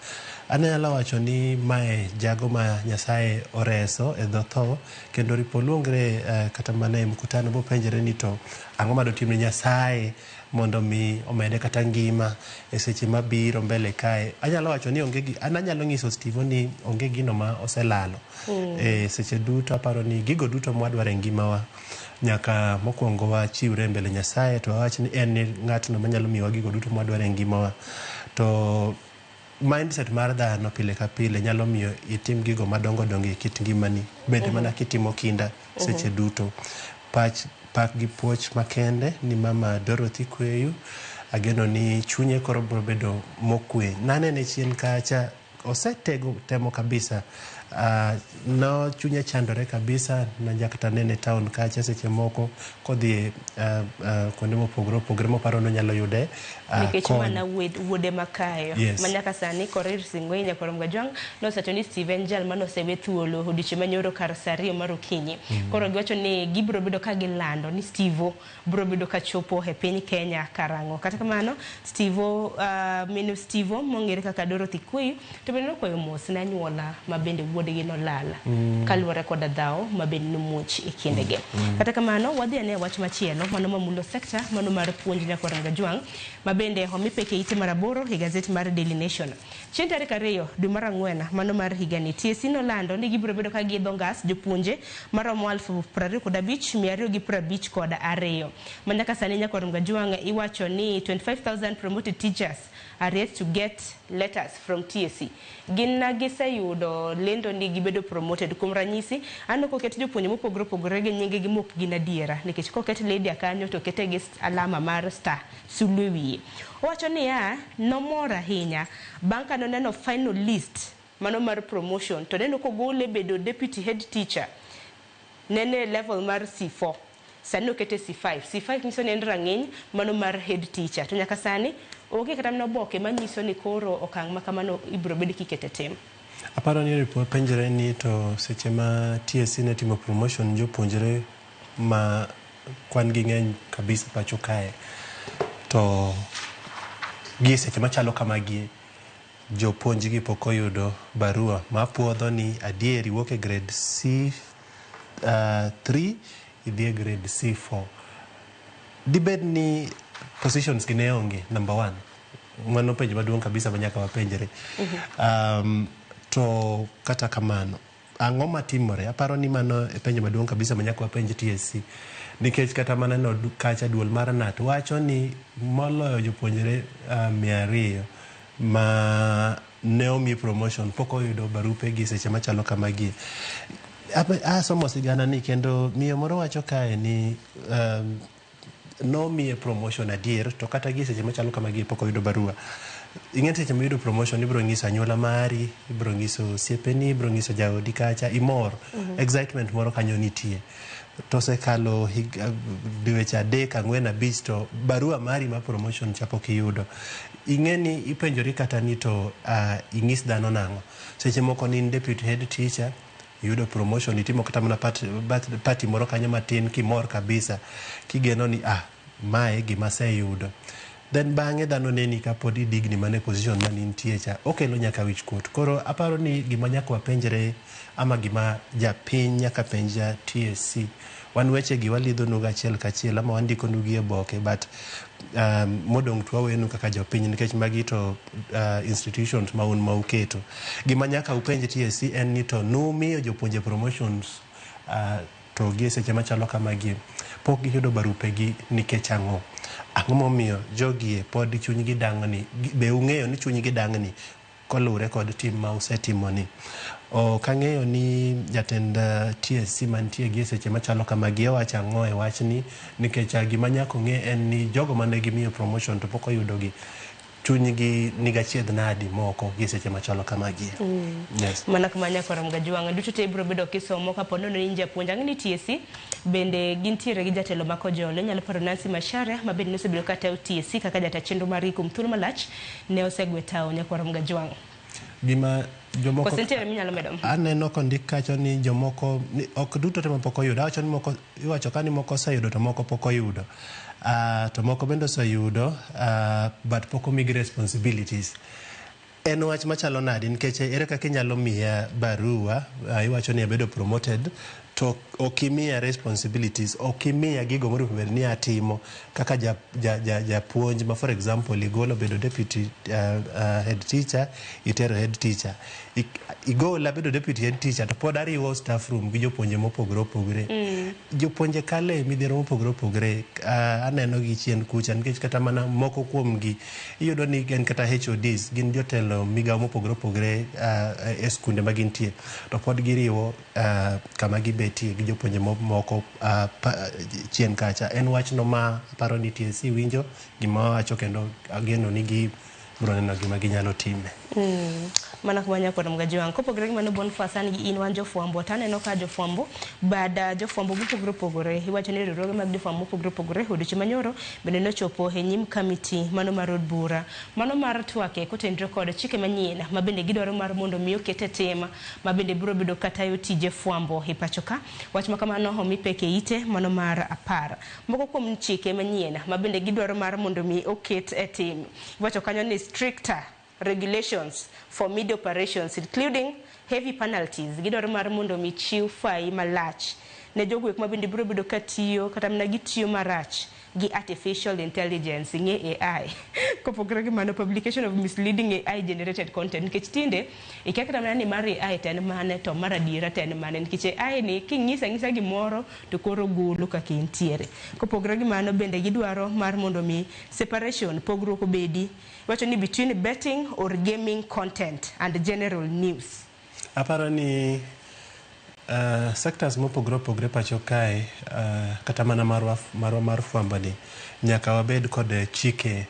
Speaker 11: Anyalo wacho ni mae jago ma Nyasaye oreso e dho kendo ripo luongre kata mana e mkutano bopenjere ni to ang'o ma dotimne Nyasaye mondo mi omede kata ngima e seche mabiro mbele kae. Anyalo wacho ni anyalo nyiso Steve ni onge gino ma oselalo. Seche duto aparo ni gigo duto mwadwaro e ngimawa nyaka mokwongo wachiwre mbele Nyasaye to awach ni en ng'atno manyalo miyowa gigo duto mwadwaro e ngimawa. To mindset mar dhano pile ka pile nyalo miyo itim gigo madongo dongo e kit ngimani bende mana kitimo kinda seche duto. Pak gi puoch makende ni mama Dorothy Kweyu. Ageno ni chunye koro bro bedo mokwe. Nanene chien kacha osetego temo kabisa. No chunye chandore kabisa na jakta nene town kacha seche moko kodhi kuonde mopogore moparo no nyalo yude
Speaker 1: nikech mana wuode makayo manyaka sani Korir Sing'oei Nyakorom Gajwang nosewacho ni Steven jal manosewe thuolo odiochieng' manyoro kar saa 2 mar okinyi. Koro giwacho ni gibiro bedo ka gilando ni Steve biro bedo ka chopo e piny Kenya karang'o. Kata kamano Steve mong'ere kaka Dorothy Kweyu to bende nokwayo mos ne anyuola ma bende wuodgi nolal kaluwore koda dhaw mabende nomuoch e kindegi. Kata kamano wadhi ane wach machielo mano mamulo sekta mano mar puonj nyaka Rangajwang' mabende omi peke ite mar 8 e gazeti mar Daily Nation. Chieng' tarik 2 dwe mar Ang'wen mano mar higani TSC nolando ni gibiro bedo ka giidho ngas jopuonje maromo 25,252 manyaka sani nyaka Rangajwang' iwacho ni 25,000 promoted teachers are yet to get letters from TSC. Gin giseyudo lendo ni gibedo promoted. Kuom ranyisi, ano koket jopuonje mopogore opogore gi nyingegi mok gin adiera nikech koket lady akanyo to kete gi alama mar star sulwe wiye. Owacho ni nomor ahinya bang' ka noneno final list mano mar promotion to neno kogole bedo deputy head teacher nene level mar C4. Sani okete C5. C5 nyiso ni en rang'iny mano mar head teacher. To nyaka sani oge kata mno boke manyiso ni koro okang' ma kamano ibiro bed kikete tem.
Speaker 11: Aparo ni report penjere ni to seche ma TSC ne timo promotion jopuonjre ma kwan gi ng'eny kabisa pacho kae to gi seche machalo kamagi jopuonjgi pok oyudo barua mapuodho ni adieri wuok e grade C3 idhi e grade C4. Dibed ni positions gi ne onge number 1. Mano penjo maduong' kabisa manyaka wapenjere. To kata kamano ang'o matimore? Aparo ni mano e penjo maduong' kabisa manyaka wapenj TSC nikech kata mana no kacha duol mar NAT wacho ni moloyo jopuonjre 200 ma ne omi promotion pok oyudo barupe gi seche machalo kamagi. Asomo sigana ni kendo miyo moro wacho kae ni no miye promotion adier to kata gi seche machalo kamagi pok oyudo barua. Ing'e seche ma yudo promotion ibiro nyiso anyuola mari, ibiro nyiso siepeni, ibiro nyiso jaodi kacha, imor, excitement moro kanyo nitie. To sekalo dweche 3, 4, 5 to barua mari ma promotion chapo kiyudo. Ing'e ni ipenjori kata ni to ing'is dhano nang'o. Seche moko ni deputy head teacher yudo promotion itimo kata mana party moro kanyo matin kimor kabisa kigeno ni mae gima seyudo. Then bang'e dhano neni ka pod idigni mane position mane intie cha okelo nyaka wich kuot. Koro aparo ni gima nyaka wapenjre ama gima japiny nyaka penja TSC. Wan weche gi walidho nuga achiel kachiel ama wandiko nugi e boke but modong tuwa wenu kaka jopiny nikech magi to institutions maun mauketo. Gima nyaka upenj TSC en ni to numiyo jopuonje promotions to gi seche machalo kamagi pok giyudo barupe gi nikech ang'o? Ang'o momiyo jogie pod chunygi dang'ni? Be ung'eyo ni chunygi dang'ni kolure kod tim ma usetimo ni? Kang'eyo ni jatend TSC mantie gi seche machalo kamagi wacho ang'o e wachni nikech gima nyaka ng'e en ni jogo mane gimiyo promotion to pok oyudo gi chunygi nigachiedh nadi moko gi seche machalo kamagi. Yes.
Speaker 1: Mana kama nyaka Rangajwang' duto te ibiro bedo kisomo kapo nono ni japuonj ang'ni TSC bende gintiere gi jatelo makojolo nyalo paro Nancy Macharia ma bende nosebedo ka tayo TSC kaka jata chenro mar kuom thuolo malach ne osegwe tawo nyaka Rangajwang'.
Speaker 11: Gima jomoko
Speaker 1: kosentiere minyalo medo.
Speaker 11: Aneno kondik kacho ni jomoko ok duto te mapok oyudo. Awacho ni moko iwacho ka ni moko oseyudo to moko pok oyudo. To moko bende oseyudo but pok omigi responsibilities. En wach machalo nadi nikech ere kaka inyalo miya barua iwacho ni abedo promoted to okimiya responsibilities, okimiya gigo moro bed ni atimo kaka japuonj ma for example igolo bedo deputy head teacher itero head teacher igola bedo deputy head teacher to pod ariwo staff room gi jopuonje mopogore opogore. Jopuonje kale midhiero mopogore opogore aneno gi chien kucha nikech kata mana moko kuom gi iyudo ni gen kata HODs gin jotelo migawo mopogore opogore e skunde ma gintie to pod giriwo kama gibetie gi jopuonje moko chien kacha. En wach no ma paro ni TSC winjo gima wacho kendo ageno ni gi biro neno gima ginyalo time.
Speaker 1: Mana kuma nyako Rangajwang' kopogore gi mano Boniface an gi in wan jofwambo to aneno ka jofwambo bada jofwambo mopogore opogore iwacho ni riwruoge mag jofwambo mopogore opogore odiochieng' manyoro bende nochopo e nyim kamiti mano mar od bura mano mar twake kotenore kod chike manyien ma bende gidwaro mar mondo miyo kete tema ma bende biro bedo katayo tije fwambo e pacho ka. Wach ma kamano omi peke ite mano mar 10 moko kuom chike manyien ma bende gidwaro mar mondo mi oket e tim. Iwacho kanyo ni stricter regulations for media operations including heavy penalties gidwaro mar mondo mi chiw fai malach ne jogwek ma bende biro bedo katiyo kata mana gitiyo marach gi artificial intelligence nge AI kopogore gi mano publication of misleading AI generated content nikech tinde ikakra mana ni mar AI ten mane to mar adiera ten mane nikech AI ni king'isa gimoro to koro golo kaka intiere. Kopogore gi mano bende gidwaro mar mondo mi separation pogruok obedi wacho ni between betting or gaming content and general news.
Speaker 11: Aparo ni sectors mopogre pacho kae kata mana mar fwamba ni nyaka wabed kod chike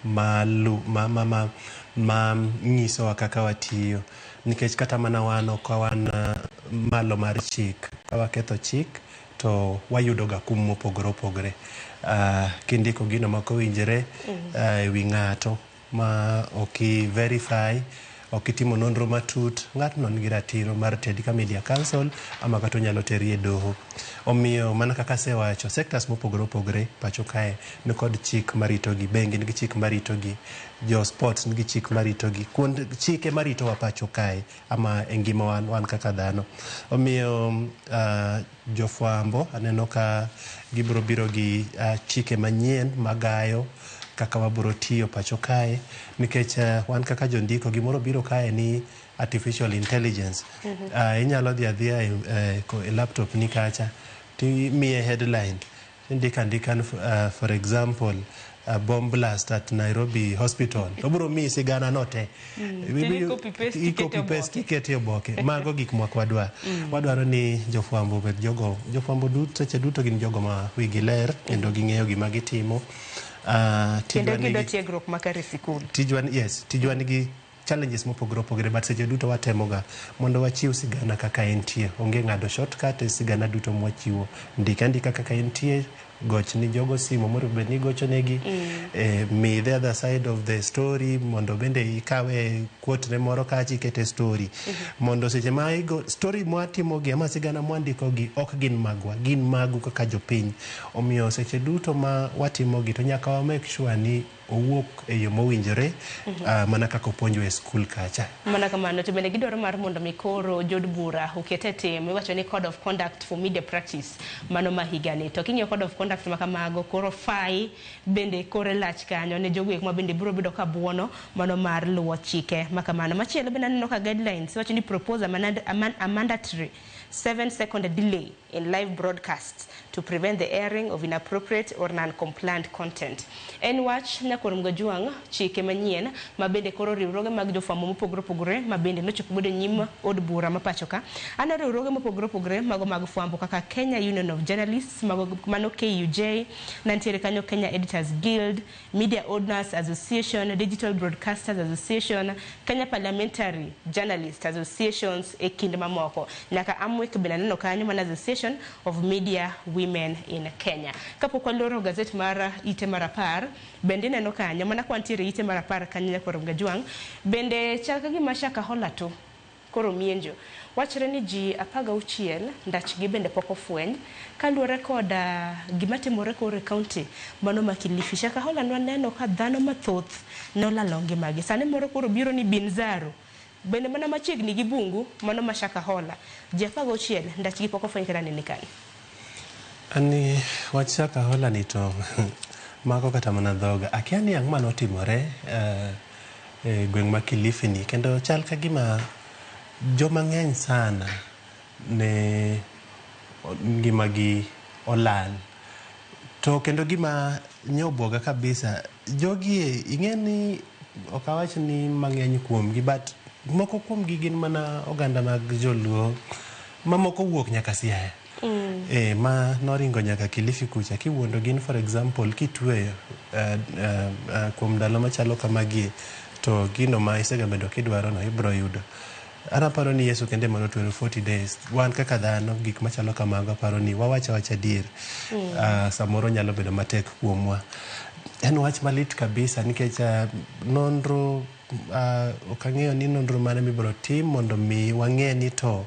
Speaker 11: ma nyiso kaka watiyo nikech kata mana wano kwa wan malo mar chik ka waketho chik to wayudo ga kum mopogre kindiko gino makowinjore ewi ng'ato ma oki verify okitimo nonro matut ng'atno nigi ratiro mar tedi ka Media Council ama kata onyalo teri e doho. Omiyo mana kaka sewacho sectors mopogre pacho kae ni kod chik marito gi, bengi nigi chik marito gi, jo sports nigi chik marito gi, kuond chike marito wa pacho kae ama engima wan kaka dhano. Omiyo jofwambo aneno ka gibiro biro gi chike manyien magayo kaka waburo tiyo pacho kae nikech wan kaka jondiko gimoro biro kae ni artificial intelligence. Inyalo dhi adhiya e laptop ni kacha ti miye headline ndika for example bomb blast at Nairobi hospital to biro mi sigana note copy paste ikete oboke mago gik mwadwa wadwaro ni jofwambo bed jofwambo duto seche duto gin jogo ma wigi ler kendo ging'eyo gima gitimo.
Speaker 1: Kendo gido tiegruok makare sikul.
Speaker 11: Tijwa nigi challenges mopogre but seche duto watemoga mondo wachiw sigana kaka entie. Onge ng'ado shortcut sigana duto mwachiwo. Ndika kaka entie, goch ni jogo simo moro bed ni gocho negi me the other side of the story mondo bende ikawe quote ne moro kachi kete story mondo seche ma story mwatimo gi ama sigana mwandiko gi ok gin magwa, gin magu kaka jopiny. Omiyo seche duto ma watimo gi to nyaka wa make sure ni owuok e yo mowinjore mana kaka opuonjwa e skul kacha.
Speaker 1: Mana kamano to bende gidwaro mar mondo mikoro jod bura okete tim iwacho ni code of conduct for media practice mano mahigani to king'yo code of conduct makamago koro fai bende kore lach kanyo ne jogwek ma bende biro bedo ka buono mano mar luwo chike makamano. Machielo bende aneno ka guidelines wacho ni propose a mandatory 7-second delay in live broadcasts to prevent the airing of inappropriate or non-compliant content. En wach Nyakorom Gajuang chike manyien mabende koro riwruoge mag jofwambo mopogre mabende nochopo bedo nyim od bura mapachoka. Ana riwruoge mopogre mago mag fwambo kaka Kenya Union of Journalists mano KUJ, nantiere kanyo Kenya Editors Guild, Media Owners Association, Digital Broadcasters Association, Kenya Parliamentary Journalists Associations e kind mamoko. Nyaka Amwek bende aneno kanyo mana Association of Media Women in Kenya. Kapo kwa loro gazeti mara ite mara par bende neno kanyo mana kwantiere ite mara par kanyo Nyakorom Gajuang bende chaka gi mashaka hola to koro mienjo wachre ni ji 16 ndachgi bende poko fweny kaluore koda gimatimore kore county mano ma Kilifi. Shaka hola nwaneno ka dhano mathoth nolalo ngimagi sane moro koro biro ni Binzaro bende mana machiegni gi Bungu mano ma Shaka hola ji 16 ndachgi poko fweny kata nini kanyo.
Speaker 11: Ani wach Shaka hola ni to mako kata mana dhoga akiani ang' manotimore gweng' ma Kilifi ni kendo chal ka gima joma ng'eny sana ne ngimagi olal to kendo gima nyoboga kabisa jogi ing'eni okawach ni mang'eny kuomgi but moko kuomgi gin mana oganda mag joluo mamoko wuok nyaka Siaya. Ma noringo nyaka Kilifi kucha kiwuondo gin for example kitweyo kuom ndalo machalo kamagi to gino ma isega bedo kidwaro no ibro yudo. Ana paro ni Yesu kende mano 40 days wan kaka dhano gik machalo kamago paro ni wawacha dir samoro nyalo bedo matek kuomwa. En wach malit kabisa nikech nonro okang'eyo ni nonro mane mibro tim mondo mi wang'e ni to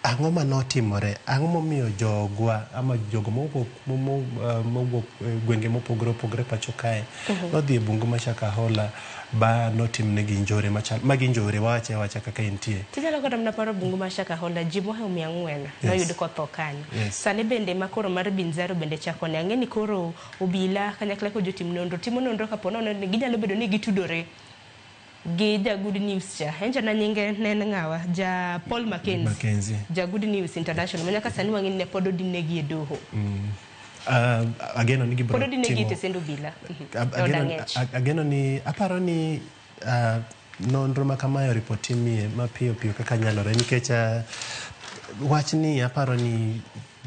Speaker 11: ang'o ma notimore, ang'o momiyo jogwa ama jogo mowuok gwenge mopogore opogore pacho kae nodhi e bungu ma Shakahola ba notimnegi njore magi njore wacha kaka intie.
Speaker 1: Tijalo kata mna paro bungu ma Shakahola ji mohe 400 noyud kotho kanyo. Sani bende makoro mar Binzaro bende chako ne ang'eni koro obila kanyakla ko jotim nonro timo nonro kapo nono ni ginyalo bedo ni gitudore gi ja Good News cha enja na nyinge nen ng'awa ja Paul Mackenzie ja Good News International manyaka sani wang'ini ne pod odinegi e doho.
Speaker 11: Ageno ni gibro
Speaker 1: pod odinegi te sendo bila
Speaker 11: ageno ni aparo ni nonro ma kamayo ripoti mie mapiyo kaka nyalore nikech wach ni aparo ni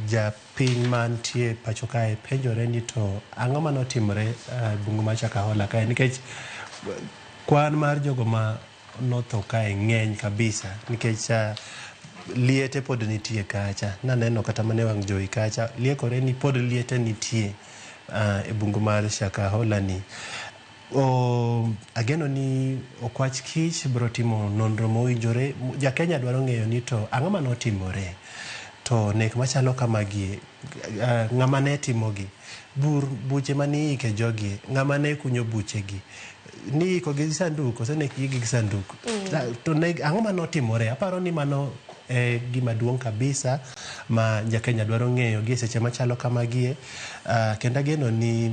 Speaker 11: ja piny mantie pacho kae penjore ni to ang'o ma notimore bungu ma Shakahola kae nikech kwan mar jogo ma notho kae ng'eny kabisa nikech liete pod nitie kacha naneno kata mane wang' jowi kacha liekore ni pod liete nitie e bungu mar Shakahola ni. Ageno ni okwach kich bro timo nonro mowinjore. Ja Kenya dwaro ng'eyo ni to ang'o ma notimore to nek machalo kamagie ng'ama ne timogi buche mani ike jogi ng'ama ne kunyo buchegi ni ko gi sanduku oseneki gi sanduku to ang'o ma notimore. Aparo ni mano gima duong' kabisa ma ja Kenya dwaro ng'eyo gi seche machalo kamagie. Kendo ageno ni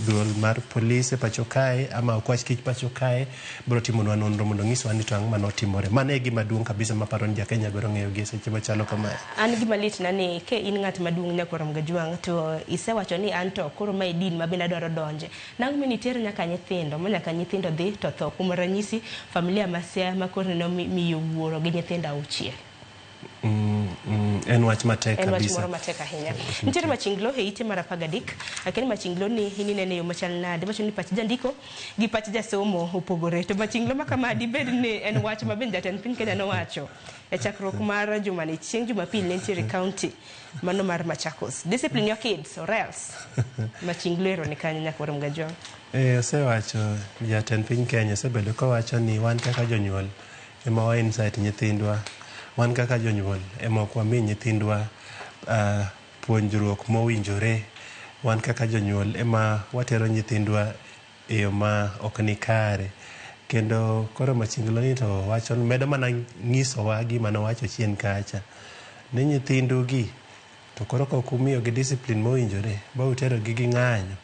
Speaker 11: duol mar polise pacho kae ama okwach kich pacho kae bro timonwa nonro mondo ng'iswa ni to ang'o ma notimore. Mano e gima duong' kabisa ma paro ni ja Kenya dwaro ng'eyo gi seche machalo kamae.
Speaker 1: An gima lit na ni ke in ng'at maduong' Nyakwaro Mgajwang' to isewacho ni an to koro ma din ma bende adwaro donje nang'o mi nitiere nyaka nyithindo ma nyaka nyithindo dhi to tho kuom ranyisi familia masia ma koro no miyo wuoro gi nyithindo 6.
Speaker 11: En wach matek kabisa.
Speaker 1: En wach moro matek ahinya. Nitiere machinglo e ite mar 13 lakini machinglo ni inene yo machal nade wacho ni pach jandiko gi pach jasomo opogore to machinglo ma kama dibed ni en wach ma ben jatend piny Kenya nowacho e chakruok mar jumani chieng' Jumapil ne nitiere county mano mar Machakos. Discipline your kids or else. Machinglo ero ni kanyo Nyakwaro Mgajwang'.
Speaker 11: Osewacho jatend piny Kenya osebedo kowacho ni wan kaka jonyuol ema wa insight nyithindwa, wan kaka jonyuol ema ok wami nyithindwa puonjruok mowinjore, wan kaka jonyuol ema watero nyithindwa e yo ma ok ni kare. Kendo koro machinglo ni to wacho medo mana ng'isowa gima nowacho chien kacha ni nyithindu gi to koro ka kumiyo gi discipline mowinjore ba utero gi ng'anyo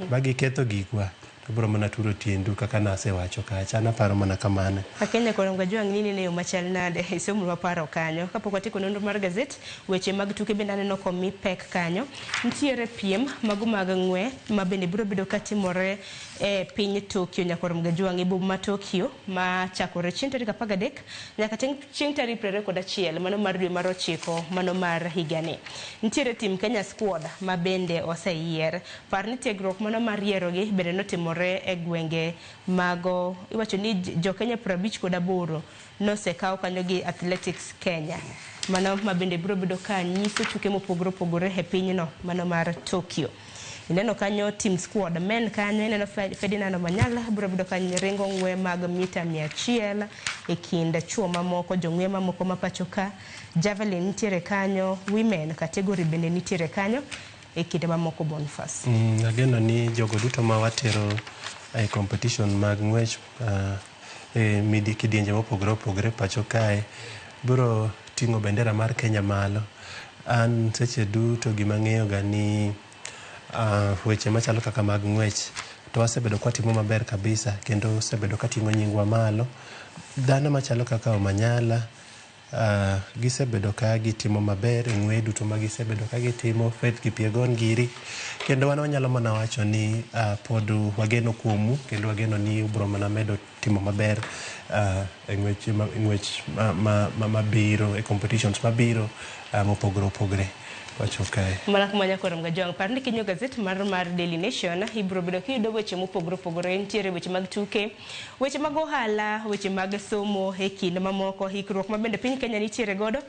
Speaker 11: ba giketho gikwa to bro mana turo tiendu kaka nasewacho kacha naparo mana kamano.
Speaker 1: Kenya Nyakwaro Mgajwang' nini ne yo machal nade isomo waparo kanyo kapok watiko nonro mar gazet weche mag tuke bende aneno komi pek kanyo. Nitiere piem mago mag ng'we ma bende biro bedo katimore e piny Tokyo Nyakwaro Mgajwang' e boma ma Tokyo ma chakore chieng' tarik 13 nyaka chieng' tarik 21 mano mar dwe mar 9 mano mar higani. Nitiere tim Kenya squad ma bende oseyier. Par ni tiegruok mano mar yiero gi bende notimore e gwenge mago iwacho ni jo Kenya 58 nosekaw kanyo gi Athletics Kenya mano ma bende biro bedo ka nyiso tuke mopogore opogore e pinyno mano mar Tokyo. Ineno kanyo team squad men kanyo ineno Ferdinand Manyala biro bedo kanyo ringo ng'we mag mita 100 e kind chuo mamoko jong'we mamoko mapacho ka. Javelin nitiere kanyo, women category bende nitiere kanyo e kinde mamoko Boniface.
Speaker 11: Ageno ni jogo duto ma watero e competition mag ng'wech midi kidienje mopogore opogore pacho kae biro ting'o bendera mar Kenya malo. An seche duto gima ng'eyo ga ni weche machalo kaka mag ng'wech to wasebedo kwa timo maber kabisa kendo wasebedo ka ting'o nyingwa malo. Dhano machalo kaka Omanyala gisebedo ka gitimo maber e ng'we duto ma gisebedo ka gitimo. Faith Kipyegon Giri kendo wan wanyalo mana wacho ni pod wageno kuomu kendo wageno ni ubro mana medo timo maber e ng'wech mabiro e competitions mabiro mopogore opogore pacho kae.
Speaker 1: Mana kuma Nyakwaro Mgajwang' par ni kinyo gazet mar Daily Nation ibro bedo kiyudo weche mopogore opogore. Nitiere weche mag tuke, weche mag ohala, weche mag somo e kinde mamoko, hikruok ma bende piny Kenya nitiere godo.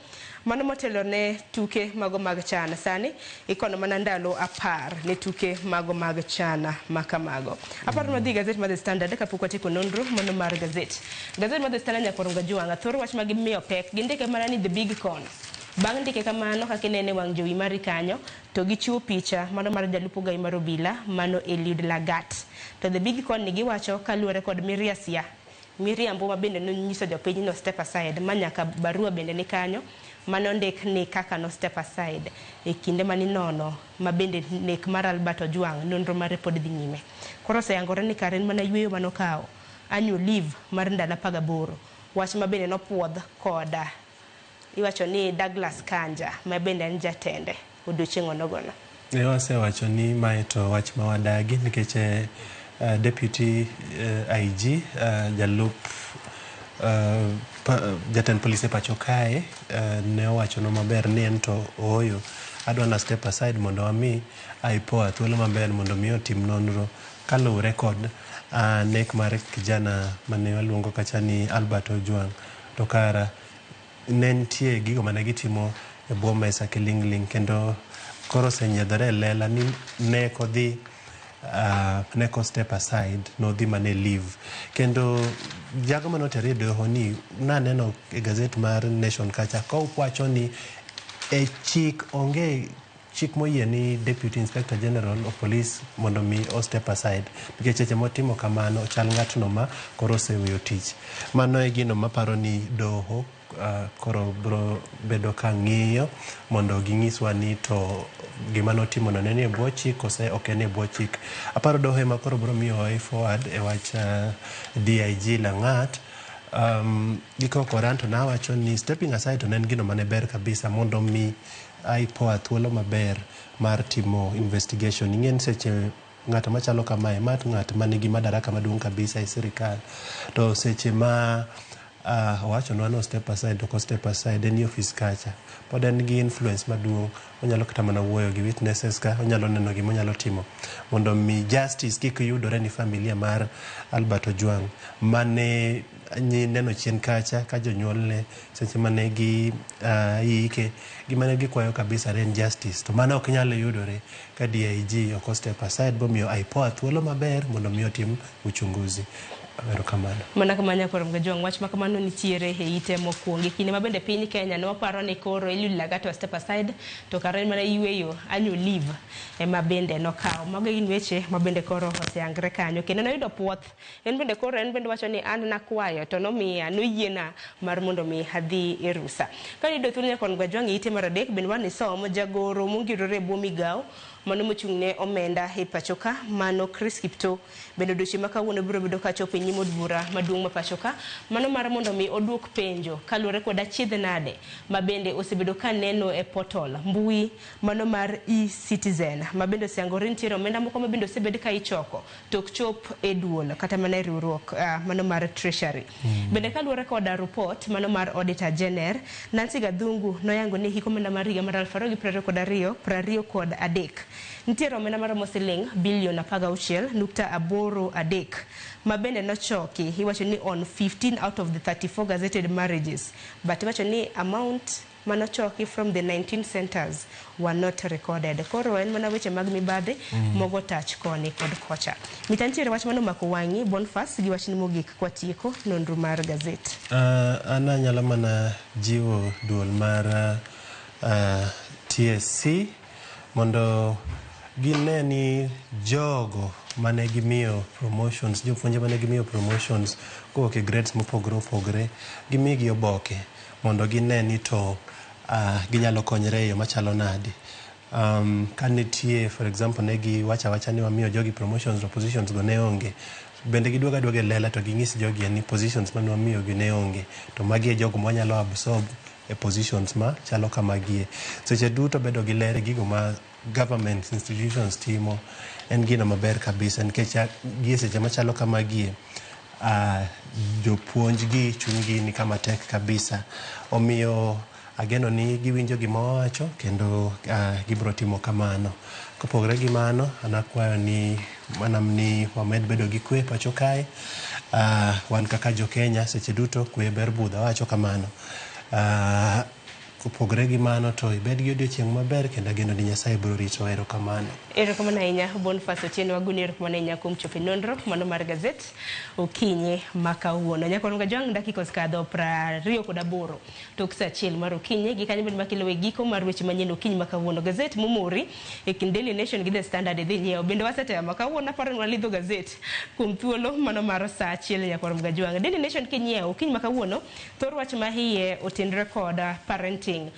Speaker 1: Mano motelo ne tuke mago mag chana. Sani ikono mana ndalo 10 ne tuke mago mag chana makamago. Aparo madhi gazet mar The Standard kapok watieko nonro mano mar gazet. Gazet mar The Standard nyakoronga juanga thoro wach mag miyo pek gindike mana ni the big con. Bang' ndike kamano kaka nene wang' jowi mari kanyo to gichiwo picha mano mar jalupo gai mar obila mano Eliud Lagat. To the big con ni giwacho kaluwore kod miriambo ma bende nonyiso jopiny no step aside manyaka barua bende ni kanyo mano ndik ni kaka no step aside e kinde mani nono ma bende nek mar Albert Ojwang nonro mar pod dhi nyime. Koro sayangore ni karen mana yweyo mano kao annual leave mar ndalo 18 wach ma bende nopuodh koda iwacho ni Douglas Kanja ma bende en jatende odiochieng' onogono.
Speaker 11: Ne wasewacho ni mae to wach ma wadagi nikech deputy IG jalup jatend polisi pacho kae ne owacho no maber ni en to oyo adwa na step aside mondo ami aipoa thuolo maber mondo mi otim nonro kaluwore kod nek mar kijana mane waluongo kacha ni Albert Ojwang. To kara ne nitie gigo mane gitimo e bwo mesa kilingling kendo koro senyiedhore lela ni ne kodhi neko step aside no dhi mane leave kendo jago manotere doho ni naneno e gazet mar Nation kacha ka wacho ni e chik onge chik moyie ni Deputy Inspector General of Police mondo mi o step aside nikech seche motimo kamano chal ng'atno ma koro oseweyo tich. Mano e gino maparo ni doho koro bro bedo ka ng'iyo mondo ginyiswa ni to gima notimo no ne bwo chik ose ok ne bwo chik. Aparo doho ema koro bro miyo ai forward e wach DIG Langat giko koranto na wacho ni stepping aside to nen gino mane ber kabisa mondo mi ai poa thuolo maber mar timo investigation. Ing'en seche ng'ato machalo kamae ng'at manigi madaraka maduong' kabisa e sirikal to seche ma wacho no step aside to ko step aside en office kacha pod en gi influence maduong' onyalo kata mana wuoyo gi witnesses ka onyalo neno gima onyalo timo mondo mi justice kik yudore ni familia mar Albert Ojwang mane neno chien kacha ka jonyuolne seche mane gi ike gima ne gikwayo kabisa en justice to mano ok nyalo yudore ka DIG ok step aside bo miyo aipoa thuolo maber mondo mi otim uchunguzi.
Speaker 1: Mana kamanya korom ga jong wach makamano nitiere e ite mokwongo kinde ma bende piny Kenya ne waparo ni koro Eliud Lagat step aside to karen mana yweyo annual leave ema bende nokawo. Mago gin weche ma bende koro oseyangre kanyo kendo noyudo puoth en bende wacho ni an nakwayo to nomiya noyiena mar mondo mi adhi e rusa. Ka yudo thuolo nyakon ga jong ite mar adek bende wan isomo jagoro mongirore e bwo migawo mano mochung'ne omenda e pachoka mano Chris Kipto bende odiochieng' ma kawuono biro bedo ka chopo e nyim od bura maduong' ma pachoka mano mar mondo mi oduok penjo kaluwore kod achiedh nade ma bende osebedo ka neno e portal mbui mano mar e-Citizen ma bende oseyangore nitiere omenda moko ma bende osebed ka ichoko tok chop e duol kata mana e riwruok mano mar Treasury. Bende kaluwore kod report mano mar Auditor General Nancy Gathungu noyango ni hik omenda mar higa mar 2023 nitiere omenda mar siling bilion 16.83 ma bende nochoki iwacho ni on 15 out of the 34 gazetted marriages but iwacho ni amount manochoki from the 19 centers were not recorded. Koro en mana weche mag mibadhi mogo tach koni kod kocha. Mitantiere wach mano mako wangi Bonfas gi wach ni mogik kwa tieko nonro mar gazet.
Speaker 11: Ana nyala mana jiwo duol mar TSC mondo gine ni jogo mane gimiyo promotions jopuonje mane gimiyo promotions kowuok e grades mopogore gimigi oboke mondo gine ni to ginyalo konyre e yo machalo nadi. Ka nitie for example ne giwacha ni wamiyo jogi promotions to positions go ne onge bende giduoga e lela to ging'is jogi ni positions mane wamiyo gi ne onge to magi e jogo mwanyalo absorb e positions ma chalo kamagie. Seche duto bedo gi ler gigo ma government institutions timo en gino maber kabisa nikech gie seche machalo kamagie jopuonj gi chunygi ni kama tek kabisa omiyo ageno ni giwinjo gima wacho kendo gibro timo kamano. Kopogore gi mano anakwayo ni manam ni wamed bedo gi kwe pacho kae wan kaka jo Kenya seche duto kwe ber budho wacho kamano. Kopogore gi mano to ibed gi odiochieng' maber kendo ageno ni Nyasaye biro rito. Erokamano.
Speaker 1: Erokamano ahinya Boniface Otieno Waguni, erokamano ahinya kuom chopo nonro mano mar gazet okinyi ma kawuono. Nyaka ronga jwang' dakika osekadho 28 tok saa achiel mar okinyi gi kanyo bende makilowe giko mar weche manyien okinyi ma kawuono. Gazet momori e kind Daily Nation gi The Standard dhi nyiewo. Bende wasetemo kawuono aparo ni walidho gazet kuom thuolo mano mar saa achiel nyaka ronga jwang'. Daily Nation kinyiewo okinyi ma kawuono thor wach ma hiye otenore kod parenting,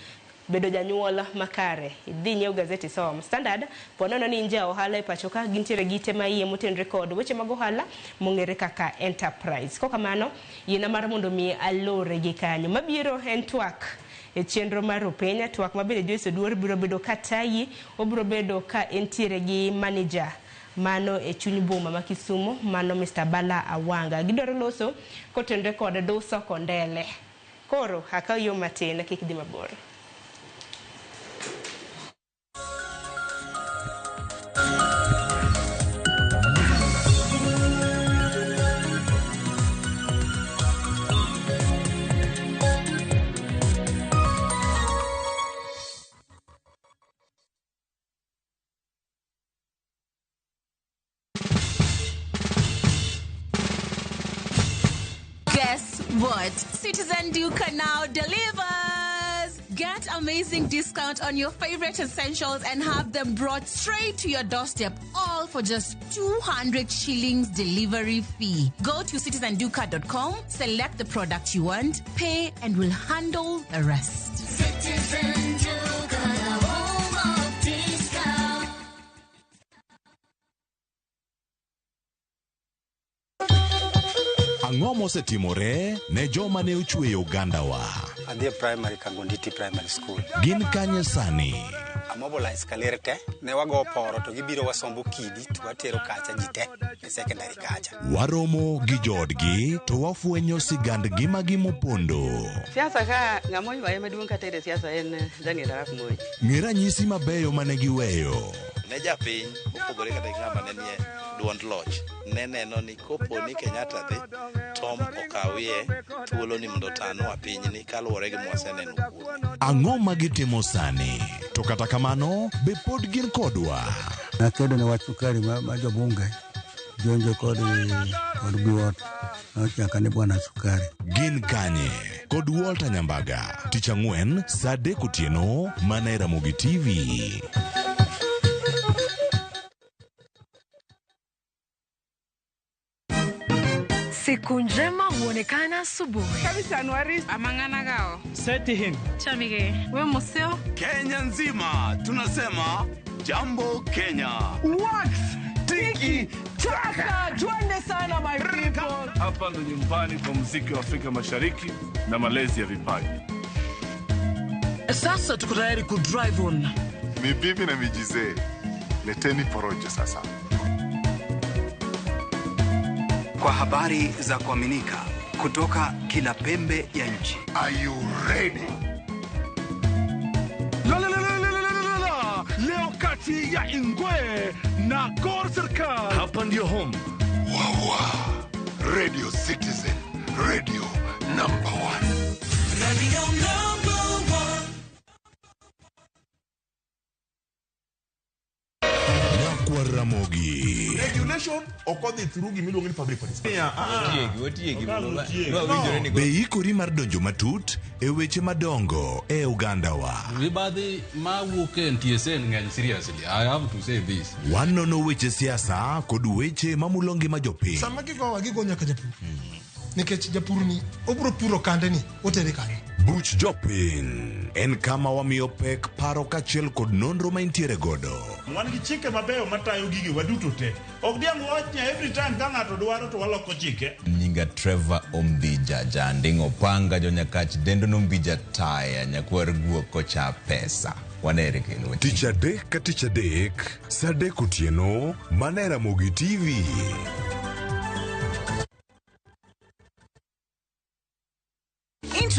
Speaker 1: bedo janyuola makare. Idhi nyiew gazeti som. Standard ponono ni nja ohala e pacho ka gintiere gite ma iye motenre kod weche mag ohala mong'ere kaka enterprise. Kokamano yiena mar mondo mi alore gi kanyo. Mabiro en twak e chenro mar Openya, twak mabende Joyce Oduor biro bedo katayi, obiro bedo ka entiere gi manager mano e chuny boma ma Kisumu, mano Mr. Bala Awanga. Gidwaro loso kotenre kod Duso Kondele. Koro haka yo matin kik dhi mabor.
Speaker 2: Guess what? Citizen Duca now delivers! Get amazing discount on your favorite essentials and have them brought straight to your doorstep, all for just 200 shillings delivery fee. Go to citizenduca.com, select the product you want, pay, and we'll handle the rest.
Speaker 24: Citizen Duca, home of discount.
Speaker 8: Ang'o mosetimore ne joma ne ochweyo Ugandawa?
Speaker 4: Adhi primary Kangonditi Primary School.
Speaker 8: Gin kanye sani?
Speaker 4: Amobilize kalerte ne wago poro to gibiro wasombo kidi to watero kacha jite e secondary kacha.
Speaker 8: Waromo gi jodgi to wafwenyo sigandgi mopondo.
Speaker 12: Siasa ka ng'amo ywaye maduong' katere siasa en Daniel Arap Moi.
Speaker 8: Ng'e ranyisi mabeyo mane giweyo.
Speaker 14: Ne japiny opogore kata ng'ama ne nie duond loch ne neno ni kopo ni Kenyatta dhi Tom okawie thuolo ni mondo tanwa pinyni kaluwore gi mwaseneno kuome.
Speaker 8: Ang'o ma gitimo sani? To kata kamano be pod gin kodwa.
Speaker 15: Nakedo ne wach sukari ma jobunge jonjo kod biwot nochaka ne bwana sukari.
Speaker 8: Gin kanye kod Walter Nyambaga tich ang'wen saa 3 otieno mana e Ramogi TV.
Speaker 16: Siku njema huonekana asubuhi.
Speaker 12: Kabisa Anuari
Speaker 16: Amang'ana gao.
Speaker 12: Seti hin.
Speaker 16: Chamige. We museo.
Speaker 17: Kenya nzima tunasema jambo Kenya.
Speaker 12: Wax, tiki, taka. Twende sana my people.
Speaker 18: Hapa ndo nyumbani kwa muziki wa Afrika Mashariki na malezi ya vipaji.
Speaker 12: Sasa tuko tayari ku drive on.
Speaker 18: Mibibi na mijize. Leteni porojo sasa.
Speaker 4: Kwa habari za kuaminika kutoka kila pembe ya nchi.
Speaker 18: Are you ready?
Speaker 17: Leo kati ya Ingwe na Gor Serikali.
Speaker 18: Hapa ndio home.
Speaker 17: Wawa. Radio Citizen. Radio number 1.
Speaker 24: Radio number 1.
Speaker 8: Kwa Ramogi.
Speaker 18: Regulation okodhi through gimiluongo ni public policy.
Speaker 8: Be ikori mar donjo matut e weche madongo e Ugandawa.
Speaker 28: Mibadhi mawuok e NTSN ng'eny seriously. I have to say this.
Speaker 8: Wanono weche siasa kod weche mamulongi ma jopiny.
Speaker 29: Sama gigo nyaka japur. Nikech japur ni obro puro kande ni otere kanye.
Speaker 8: Buch jopiny en kama wamiyo pek paro kachiel kod nonro ma intiere godo.
Speaker 18: Wan gi chike mabeyo matayo gigi waduto te. Ok diang' wachnya every time ka ng'ato dwaro to waloko chike.
Speaker 30: Nyinga Trevor Ombija jandingo panga jonyakach dendo nombija taya nyakwar guok kocha pesa. Wanere kendo.
Speaker 8: Tich adek ka tich adek saa 3 otieno mana e Ramogi TV.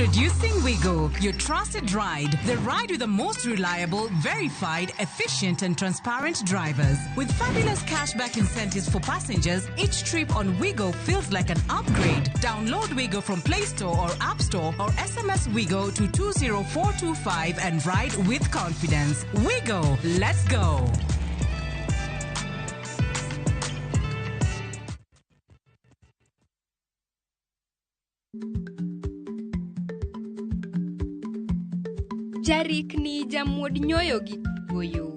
Speaker 2: Introducing Wigo, your trusted ride. The ride with the most reliable, verified, efficient, and transparent drivers. With fabulous cashback incentives for passengers, each trip on Wigo feels like an upgrade. Download Wigo from Play Store or App Store or SMS Wigo to 20425 and ride with confidence. Wigo, let's go.
Speaker 3: Jarikni jamuod nyoyo gi goyo.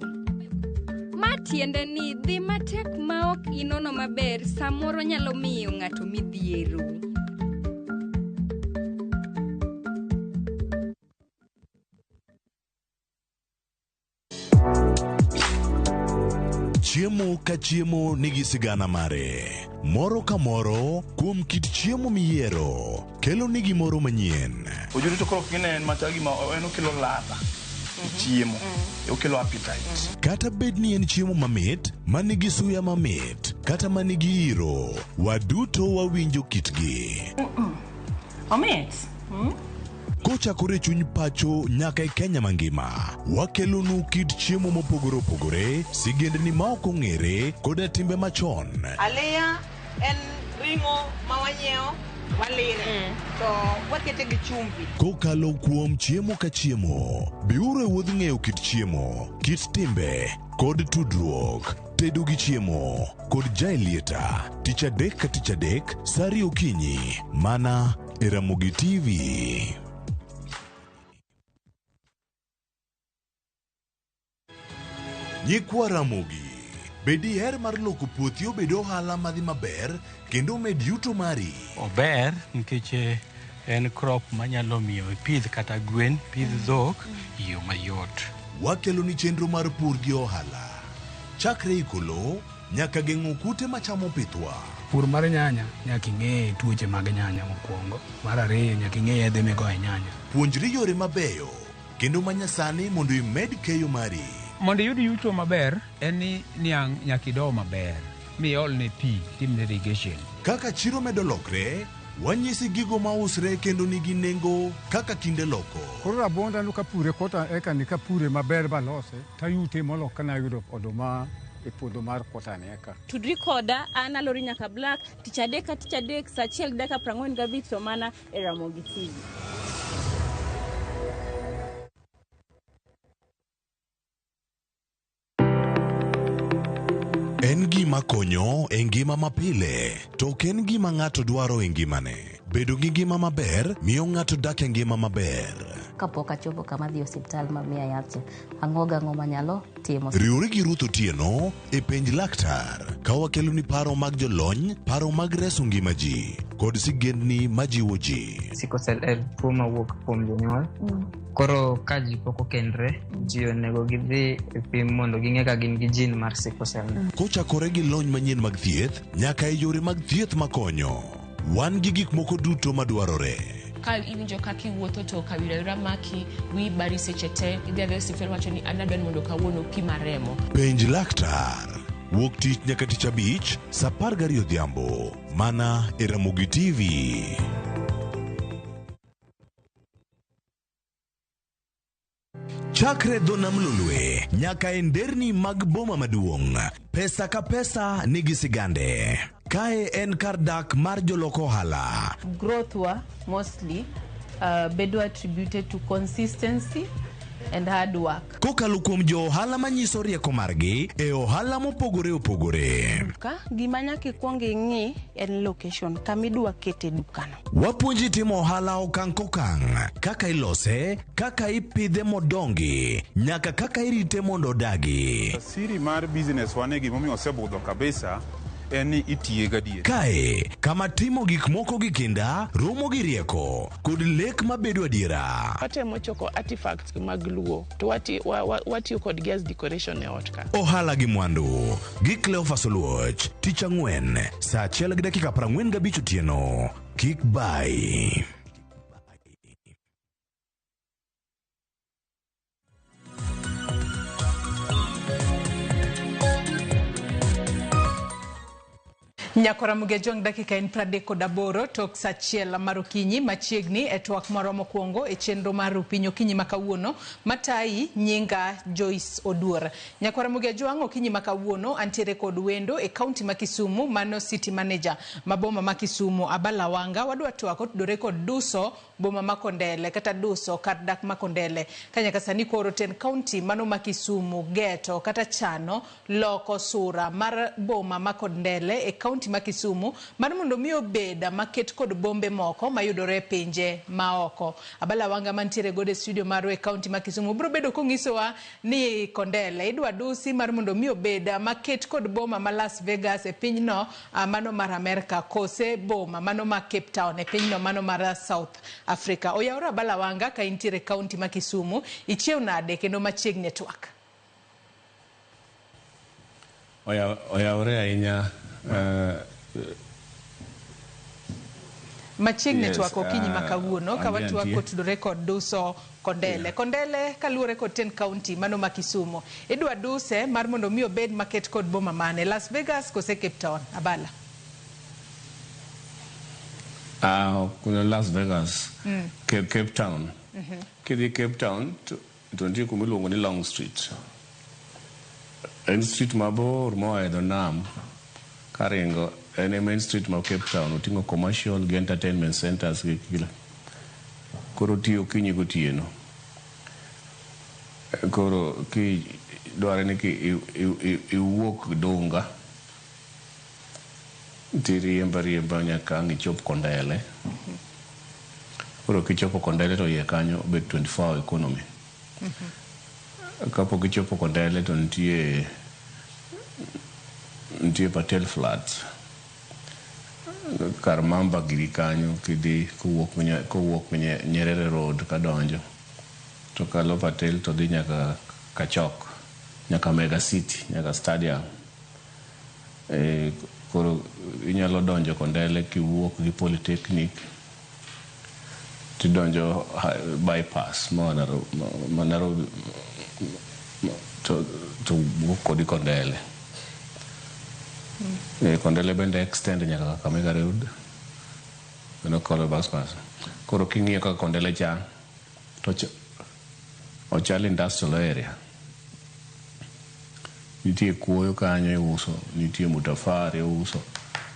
Speaker 3: Ma tiende ni dhi matek ma ok inono maber samoro nyalo miyo ng'ato midhiero.
Speaker 8: Chiemo ka chiemo nigi sigana mare. Moro ka moro kuom kit chiemo miyiero kelo nigi moro manyien.
Speaker 18: Ojuri to koro kine en machagi ma en okelo ladha. Chiemo. Okelo appetite.
Speaker 8: Kata bed ni en chiemo mamit, manigi suya mamit, kata manigi iro, waduto wawinjo kitgi.
Speaker 1: Omit.
Speaker 8: Kochakore chuny pacho nyaka e Kenya mangima, wakelonu kit chiemo mopogore opogore, sigendni ma ok ong'ere koda timbe machon.
Speaker 6: Aleya en ringo ma wanyiewo walire to wakete gi chumbi.
Speaker 8: Kokalo kuom chiemo ka chiemo, biuru e wuodh ng'eyo kit chiemo, kit timbe kod tudruok. Tedo gi chiemo kod Jaelieta, tich adek ka tich adek, saa 2 okinyi, mana e Ramogi TV. Nyikwa Ramogi, bedi her mar loko puothi obed ohala madhi maber kendo med yuto mari.
Speaker 7: Ober nikech en crop manyalo miyo ipidh kata gwen, pidh dhok, iyo mayot.
Speaker 8: Wakelo ni chenro mar pur gi ohala. Chakre ikolo nyaka geng'o kute machamo pithwa.
Speaker 19: Pur mar nyanya nyaka ing'e tuoche mag nyanya mokwongo. Mar ariyo nyaka ing'e yedhe migoye nyanya.
Speaker 8: Puonjri yore mabeyo kendo manyasani mondo imed keyo mari.
Speaker 19: Mondo iyud yuto maber en ni niang' nyaka ido maber miol ne pi, timne irrigation.
Speaker 8: Kaka chiro medo lokre, wanyisi gigo mausre kendo nigi nengo kaka kinde loko.
Speaker 20: Koro rabonda nuka pure kota eka nika pure maber balose tayute molo kana yudo oduma e puodho mar kota ne eka.
Speaker 27: Tudri koda ana lori nyaka Black tich adek saa 1:45 to mana e Ramogi TV.
Speaker 8: En gima konyo e ngima mapile, to ok en gima ng'ato dwaro e ngimane. Bedo gi ngima maber miyo ng'ato dak e ngima maber.
Speaker 21: Kapok achopo kama dhi osiptal mamiya yath, ang'o manyalo timo.
Speaker 8: Riwri gi Ruth Otieno e penj laktar, ka wakelo ni paro mag jolony, paro mag reso ngima ji, kod sigendni majiwo ji.
Speaker 22: Sickle cell en tuo mawuok kuom jonyuol. Koro ka ji pok okendre, ji onego gidhi e pim mondo ging'e ka gin gi jin mar sickle cell.
Speaker 8: Kochakore gi lony manyien mag thieth, nyaka e yore mag thieth makonyo. Wan gi gik moko duto madwarore.
Speaker 23: Ka iwinjo kaka iwuotho to kawira maki, wi bari seche te, idhi adhi osiptal wacho ni an adwani mondo kawuono pima remo.
Speaker 8: Penj laktar. Wuok tich nyaka tich abich, saa 12 odhiambo, mana e Ramogi TV. Chakre dho nam lolwe nyaka e nderni mag boma maduong', pesa ka pesa nigi sigande. Kae en kar dak mar jolok ohala.
Speaker 27: Growth wa mostly bedo attributed to consistency and hard work.
Speaker 8: Kokalo kuom jo ohala manyiso rieko margi e ohala mopogore opogore.
Speaker 27: Ka gima nyaka ikwong ing'i en location kamidwa kete dukano.
Speaker 8: Wapuonji timo ohala okang' kokang', kaka ilose, kaka ipidhe modongi, nyaka kaka irite mondo odagi.
Speaker 18: Siri mar business wane gimomiyo osebudho kabisa en ni itiye gadier.
Speaker 8: Kae kama timo gik moko gi kinda, romo gi rieko kod lek mabedo adiera.
Speaker 25: Watemo choko artifacts mag luo to watiyo kod gas decoration e ot ka.
Speaker 8: Ohala gi mwandu gi Cleophas Oluoch, tich ang'wen saa 1:45 otieno. Kik bai.
Speaker 2: Nyakora Mugejong dakika en 38 tok saa achiel mar okinyi machiegni e twak moro mokwongo e chenro mar Upiny okinyi makawuono matai nyinga Joyce Oduor. Nyakora Mugejong okinyi makawuono antiere kod wendo e kaunti ma Kisumu mano city manager maboma ma Kisumu Abala Wanga wadwa twak tudore kod duso boma ma Kondele kata duso kar dak ma Kondele kanyaka sani koro ten kaunti mano ma Kisumu geto kata chano loko sura mar boma ma Kondele e kaunti ma Kisumu mar mondo mi obeda maket kod bombe moko mayudore pinje maoko. Abala Wanga mantiere gode studio maro e kaunti ma Kisumu bro bedo kongisowa ni Kondele idwa dusi mar mondo mi obeda maket kod boma ma Las Vegas e pinyno mano mar America kose boma mano ma Cape Town e pinyno mano mar South Africa. Oyaura Abala Wanga ka intiere kaunti ma Kisumu ichiew nade kendo machiegni twak.
Speaker 5: Oyaure ahinya
Speaker 2: machiegni twak okinyi makawuono ka watwako tudore kod duso Kondele. Kondele kaluore kod ten county mano ma Kisumu idwa duse mar mondo mi obed market kod boma mane Las Vegas kose Cape Town. Abala
Speaker 5: kuna Las Vegas Cape Town kidhi Cape Town to nitie kuma iluongo ni Long Street en street mabor moa e dho nam karingo en main street ma Cape Town oting'o commercial gi entertainment centers gi kila koro tiyo kinyi gotieno koro ki dware ni ki iwuok Dunga tiriemba nyaka ang' ichop Kondele koro kichopo Kondele to iye kanyo bet 24 hour economy kapok ichopo Kondele to nitie Patel Flats kar mamba giri kanyo kidhi kowuok Nyerere Road kadonjo to kalo Patel to dhi nyaka Kachok nyaka Mega City nyaka Stadium koro inyalo donjo Kondele kiwuok gi Polytechnic tidonjo bypass ma Nairobi to wuok kodi Kondele Kondele bende extend nyaka Kakamega Road no kolo bypass koro king'iyo kaka Kondele cha to ochal industrial area nitie kuoyo kanyo iuso nitie mutafari iuso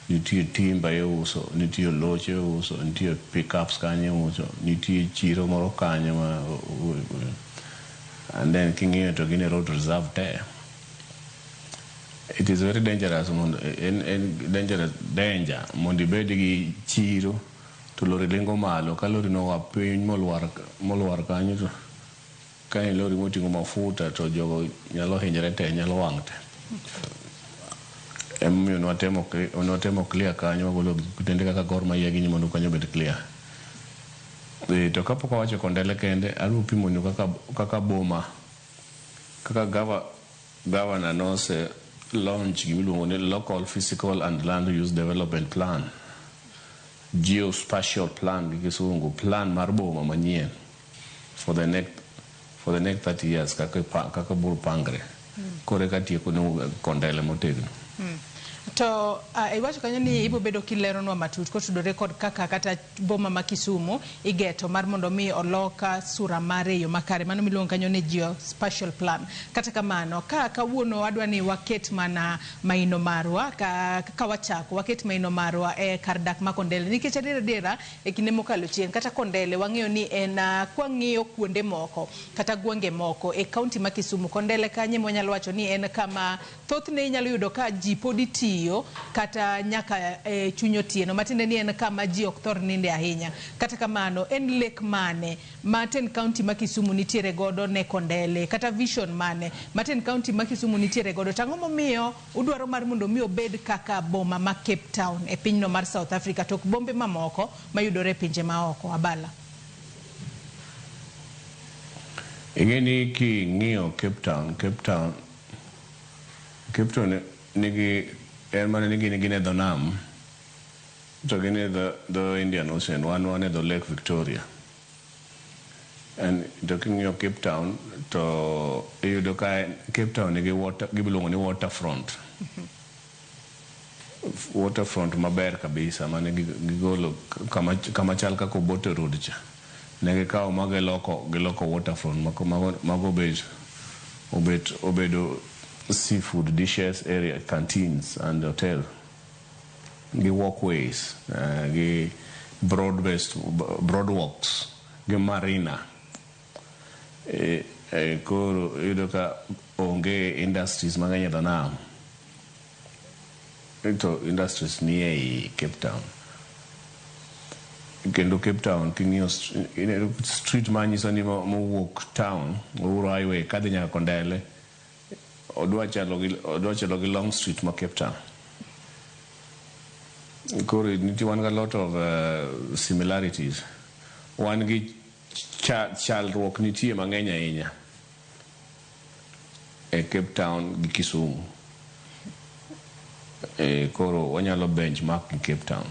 Speaker 5: nitie timba iuso nitie loche iuso nitie pickups kanyo iuso nitie chiro moro kanyo and then king'iyo to gin road reserve te it is very dangerous danger mondo ibed gi chiro to lori lingo malo ka lori no wa piny molwar kanyo to ka en lori moting'o mafuta to jogo nyalo hinyre te nyalo wang' te emomiyo nwatemo clear kanyo wagolo kutende kaka Gor Mahia gi mondo kanyo bed clear to kapok awacho Kondele kende adwa pimonu kaka boma kaka governor nose launch gimiluongo ni Local Physical and Land Use Development Plan Geospatial Plan gi kisungu plan mar boma manyien for the next 30 years kaka buru pangre kore ka tieko Kondele motegno
Speaker 2: to iwacho kanyo ni ibo bedo kileronwa matut kotudore kod kaka kata boma ma Kisumu igeto mar mondo mi oloka sura mare yo makare mano miluongo kanyo ni geospatial plan kata kamano ka kawuono adwa ni waket mana maino marwa ka wachako waket maino marwa e kar dak ma Kondele nikech adera e kinde mokalo chien kata Kondele wang'eyo ni en kwang'iyo kuonde moko kata gwenge moko e kaunti ma Kisumu Kondele kanye monyalo wacho ni en kama thothne inyalo yudo ka ji podi tiyo kata nyaka chuny otieno matinde ni en kama ji ok thor ninde ahinya kata kamano en lek mane maten county ma Kisumu nitiere godo ne Kondele kata vision mane maten county ma Kisumu nitiere godo tang'o momiyo udwaro mar mondo mi obed kaka boma ma Cape Town e pinyno mar South Africa tok bombe mamoko mayudore pinje maoko. Abala
Speaker 5: ing'eni king'iyo Cape Town nigi en mana nigi ne dho nam to gin e the Indian Ocean one e the Lake Victoria and talking of Cape Town to iyudo ka Cape Town nigi gibiluongo ni waterfront waterfront maber kabisa mane gigolo kama chal kaka Obote Road cha. Ne gikawo ma giloko waterfront mago obedo seafood dishes area, canteens and hotel. Gi walkways, gi broadwalks, gi marina. Koro yudo ka onge industries mang'eny e dho nam. Ito industries ni ei Cape Town. Kendo Cape Town king'iyo street manyiso ni mowuok town, Uhuru Highway kadhi nyaka Kondele, odwa chalo gi Long Street ma Cape Town. Koro nitie wan ga lot of similarities. Wan gi chalruok nitie mang'eny ahinya e Cape Town gi Kisumu. Koro wanyalo benchmark in Cape Town.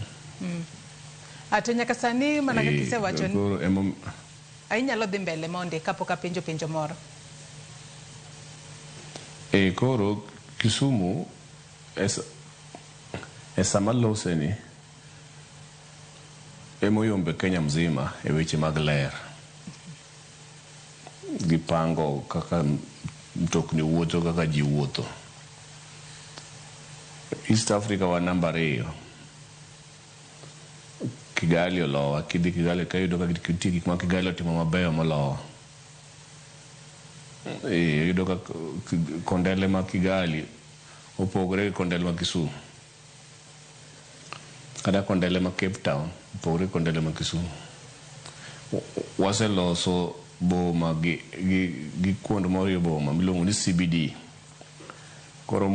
Speaker 4: To nyaka sani mana kaka isewacho
Speaker 5: koro
Speaker 4: inyalo dhi mbele monde kapok apenjo penjo moro.
Speaker 5: Koro Kisumu sama lose ni emoyombe Kenya mzima e weche mag ler. Gipango kaka mtokni wuotho, kaka ji wuotho. East Africa wa namba 2. Kigali olowa, kidhi Kigali kayudo ka gitie gik ma Kigali otimo mabeyo molowa. Yudo ka Kondele ma Kigali opogore gi Kondele ma Kisumu. Kada Kondele ma Cape Town opogore gi Kondele ma Kisumu. Waseloso boma gi kuond moriyo boma miluongo ni CBD. Koro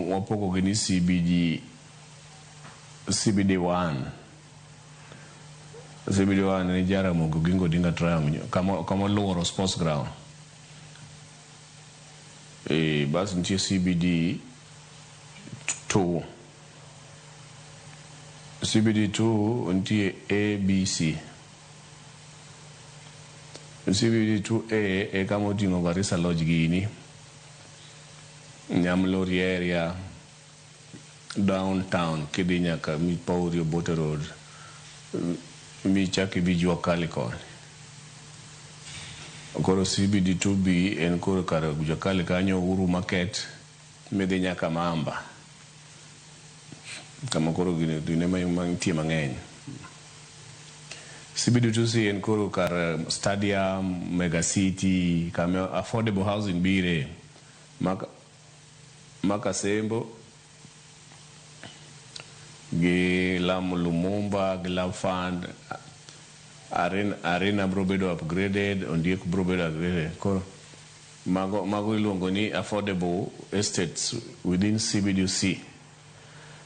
Speaker 5: wapogo gi ni CBD1. CBD1 ni Jaramogi Oginga Odinga Triangle kama luoro sports ground. Basi nitie CBD2. CBD2 nitie ABC. CBD2A kama oting'o Garissa Lodge gini, Nyamlori area, downtown kidhi nyaka Mipauri, Obote Road, michaki bi Jua Kali koni. Koro CBD2B en koro kar Jua Kali kanyo Uhuru Market midhi nyaka Mamba. Kama koro gine mantie mang'eny. CBD2C en koro kar stadium, mega city, kama affordable housing bire. Maka Sembo, gi Lamu Lumumba, gi Lamu Fund, Arena bro bedo upgraded, Ondiek bro bedo upgraded. Koro mago iluongo ni affordable estates within CBD2C.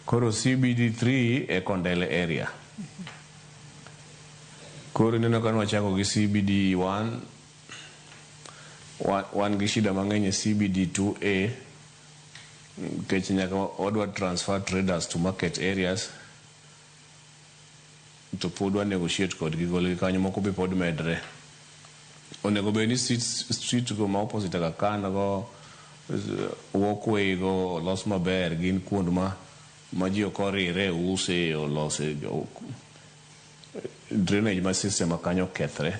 Speaker 5: Koro CBD3 e Kondele area. Koro neno kan wachako gi CBD1, wan gi shida mang'eny e CBD2A, kech nyaka wadwa transfer traders to market areas, to pod wa negotiate kod gigol kanyo moko be pod medre. Onego be ni street go ma opposite ka kan go, walkway go los maber, gin kuond ma ji okorire use olose drainage ma system makanyo kethre,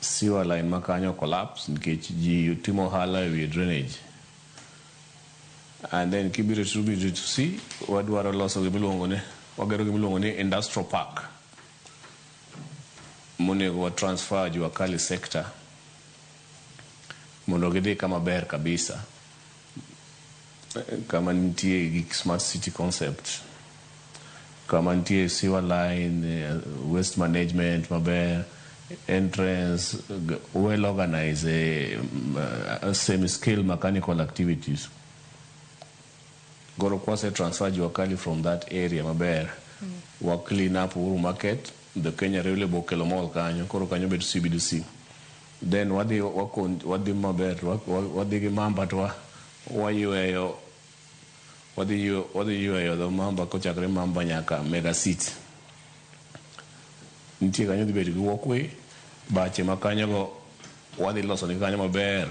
Speaker 5: sewer line makanyo collapse nikech ji timo hala ewi drainage. And then kibiro to see wadwaro loso gimiluongo ni, wagero gimiluongo ni industrial park monego wa transfer Jua Kali sector mondo gidhi kama ber kabisa, kama nitie gi smart city concept, kama nitie sewer line, waste management maber, entrance, well organized semi-scale mechanical activities. Goro kwase transfer Jua Kali from that area maber, wa clean up Uhuru Market, the Kenya Railway bokelo mall kanyo, koro kanyo bedo CBDC. Then wadi maber, wadi gi Mamba to wayueyo, wadi yueyo the Mamba kochakre Mamba nyaka Mega City. Nitie kanyo dhi bedo gi walkway, bache ma kanyo go wadi loso ni kanyo maber.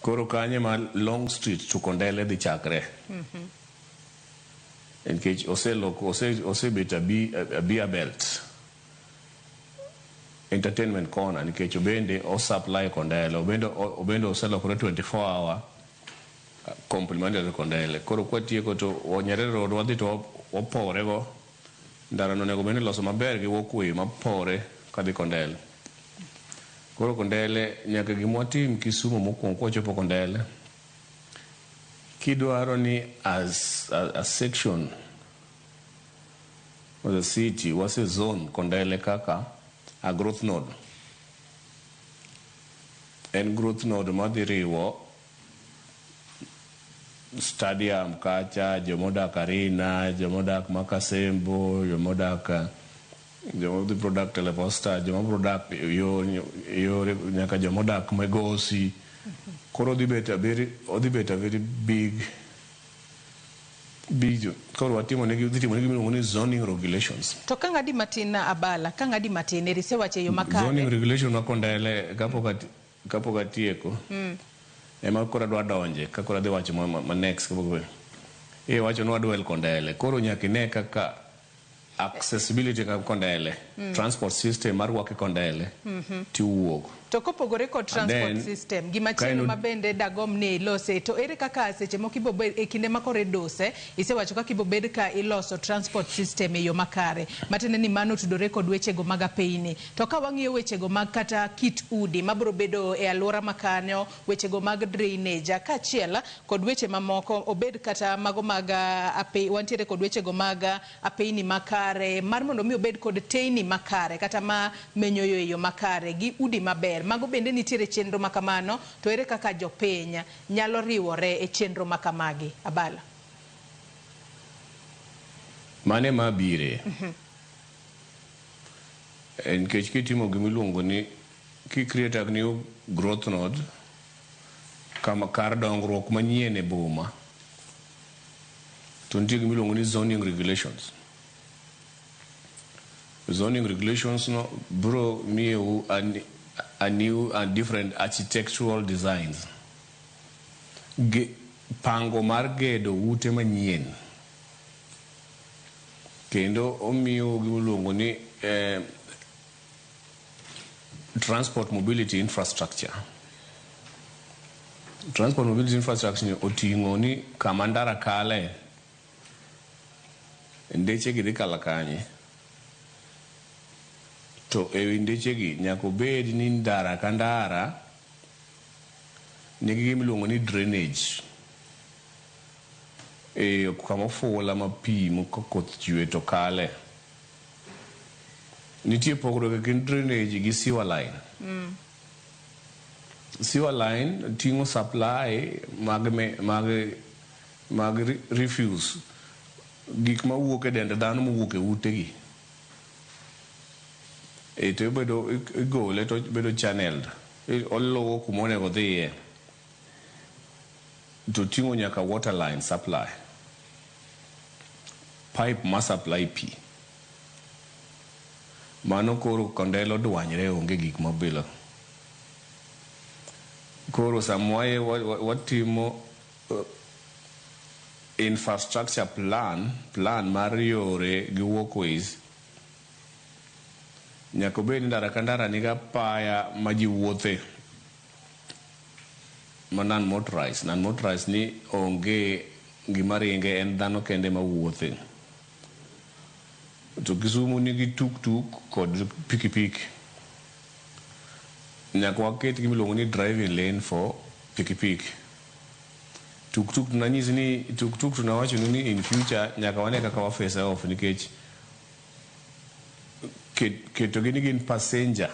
Speaker 5: Koro kanyo ma Long Street to Kondele dhi chakre. nikech osebet abia belt entertainment corner nikech obende osupply Kondele obende oselokore 24 hour complimentary Kondele. Koro kwatieko to Nyerere Road wadhi to waporego ndara no nego bende loso maber gi walkway mapore kadhi Kondele. Koro Kondele nyaka gimwatim Kisumu mokwongo kwachopo Kondele kidwaro ni as a section of the city wase zone Kondele kaka a growth node. En growth node madhiriwo stadium kacha, jomodak Arena, jomodak Makasembo, jomodak jomo product Teleposta, jomo product yore nyaka jomodak Megosi. Koro odhi bet a very big koro watimo negi miluongo ni zoning regulations.
Speaker 4: To ka ng'adi matin na Abala, ka ng'adi matin risewache yo makare.
Speaker 5: Zoning regulation ma Kondele kapok atieko. Ema koro adwa donje ka koro adhi wacho ma next kapok wacho ni wadwel Kondele. Koro nyaka ine kaka accessibility ka Kondele, transport system mar wake Kondele tiwuok.
Speaker 4: To kopogore kod transport system gimachielo mabende dagom ni ilose, to ere kaka seche moko ibobed e kinde makore dose isewacho kaka ibobed ka iloso transport system e yo makare matene ni mano tudore kod wechego mag apeyni. To ka wang'iyo wechego mag kata kit udi mabro bedo e alwora makanyo, wechego mag drainage kaachiel kod weche mamoko obed kata mago mag wantiere kod wechego mag apeyni makare mar mondo mi obed kod teyni makare kata ma menyoyo e yo makare gi udi maber. Mago bende nitiere chenro makamano, to ere kaka jopiny nyalo riwore e chenro makamagi Abala?
Speaker 5: Mane mabire nikech kitimo gimiluongo ni create a new growth node kama kar dongruok manyien e boma, to nitie gimiluongo ni zoning regulations. Zoning regulations no bro mieu a new and different architectural designs. Pango mar gedo ute manyien. Kendo omiyo gimiluongo ni transport mobility infrastructure. Transport mobility infrastructure oting'o ni kama ndara kale ndeche gi dhi kala kanye. To ewi ndechegi nyaka obed ni ndara ka ndara nigi gimiluongo ni drainage kama ofula ma pi koth chwe to kale. Nitie pogruok e kind drainage gi sewer line. Sewer line ting'o supply mag refuse, gik mawuok e dend dhano mowuok e utegi. To igole to bedo channeled, oluwo kuma onego dhiye, to ting'o nyaka water line supply, pipe ma supply pi. Mano koro Kondele odwanyre, onge gik mabilo. Koro samwaye watimo infrastructure plan mar yore gi walkways. Nyaka obed ndara ka ndara niga apaya ma ji wuothe ma non-motorized ni onge gima ringe, en dhano kende ma wuothe. To Kisumu nigi tuk kod pikipiki. Nyaka waket gimiluongo ni driving lane for pikipiki. Tuk tunanyisi ni tuk tunawacho ni in future nyaka wane kaka wa face off nikech keto gin passenger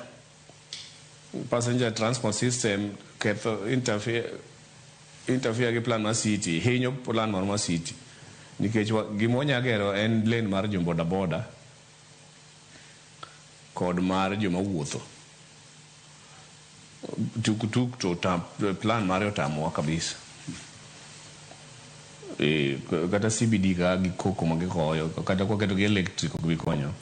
Speaker 5: transport system ketho interfere gi plan mar city, hinyo plan mar city nikech gimonya gero en lane mar jo boda boda kod mar joma wuotho. Tuk to plan mare otamowa kabisa. Kata CBD ka gi koko magikoyo kata kwaketo gi electric ok bikonyo.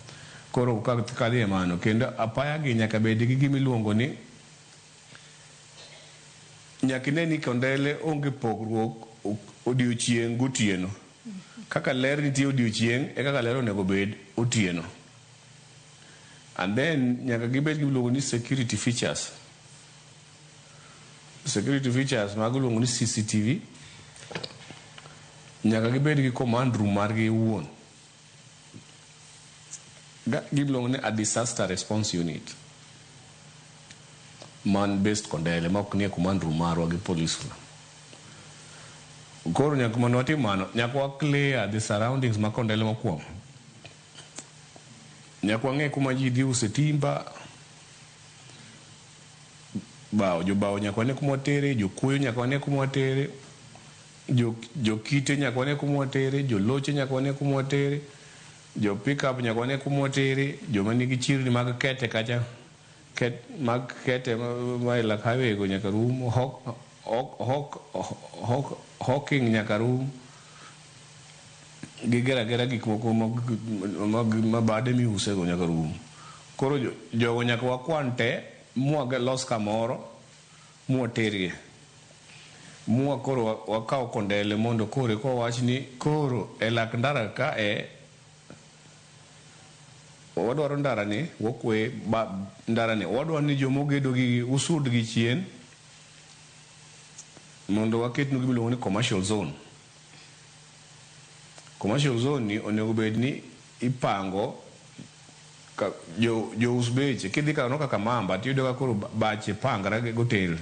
Speaker 5: Koro kadhi mano kendo apaya gi nyaka bed gi gimiluongo ni nyaka ine ni Kondele onge pogruok odiochieng' gotieno. kaka ler nitie odiochieng' e kaka ler onego bed otieno. And then nyaka gibed giluongo ni security features. Security features mag luongo ni CCTV. Nyaka gibed gi command room margi wuon. Giluongo ni a disaster response unit. Man based kondele ma ok nie command room marwa gi police. Koro nyaka mondo watim mano, nyaka wa clear the surroundings ma kondele mokwongo. Nyaka wang'e kuma ji dhi use timba. Jobao nyaka wane kuma watere, jokuoyo nyaka wane kuma watere, jokite nyaka wane kuma watere, joloche nyaka wane kuma watere, jo pickup nyaka wane kuma watere, joma nigi chirni mag kete kacha, mag kete ma ilak highway go nyaka rum, hawking nyaka rum, gigera gik moko ma bade mi use go nyaka rum. Koro jogo nyaka wakwan te mua los kamoro mua terie mua koro wakao kondele mondo kore ko wach ni koro elak ndara ka wadwaro ndara ni wokwe ndara ni wadwaro ni jomogedo gi usud gi chien mondo waket nu gimiluongo ni commercial zone. Commercial zone ni onego bed ni ipango jo usbeche kidhi ka no kaka mamba tiyudo ka koro bache pangara go tel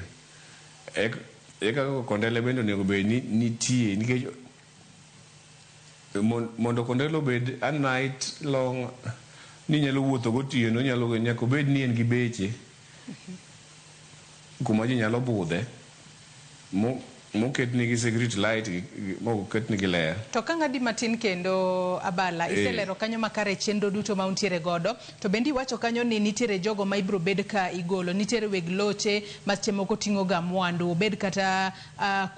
Speaker 5: eka kondele bendo nego be nitie nikech mondo kondelo bed a night long ni nyalo wuotho gotieno nyaka bed ni en gi beche kuma ji nyalo budhe moket nigi security light moket nigi ler.
Speaker 4: To ka ng'adi matin kendo Abala iselero kanyo makare chenro duto ma untiere godo to bendi wacho kanyo ni nitiere jogo ma ibro bed ka igolo nitiere weg loche ma seche moko ting'o ga mwandu bed kata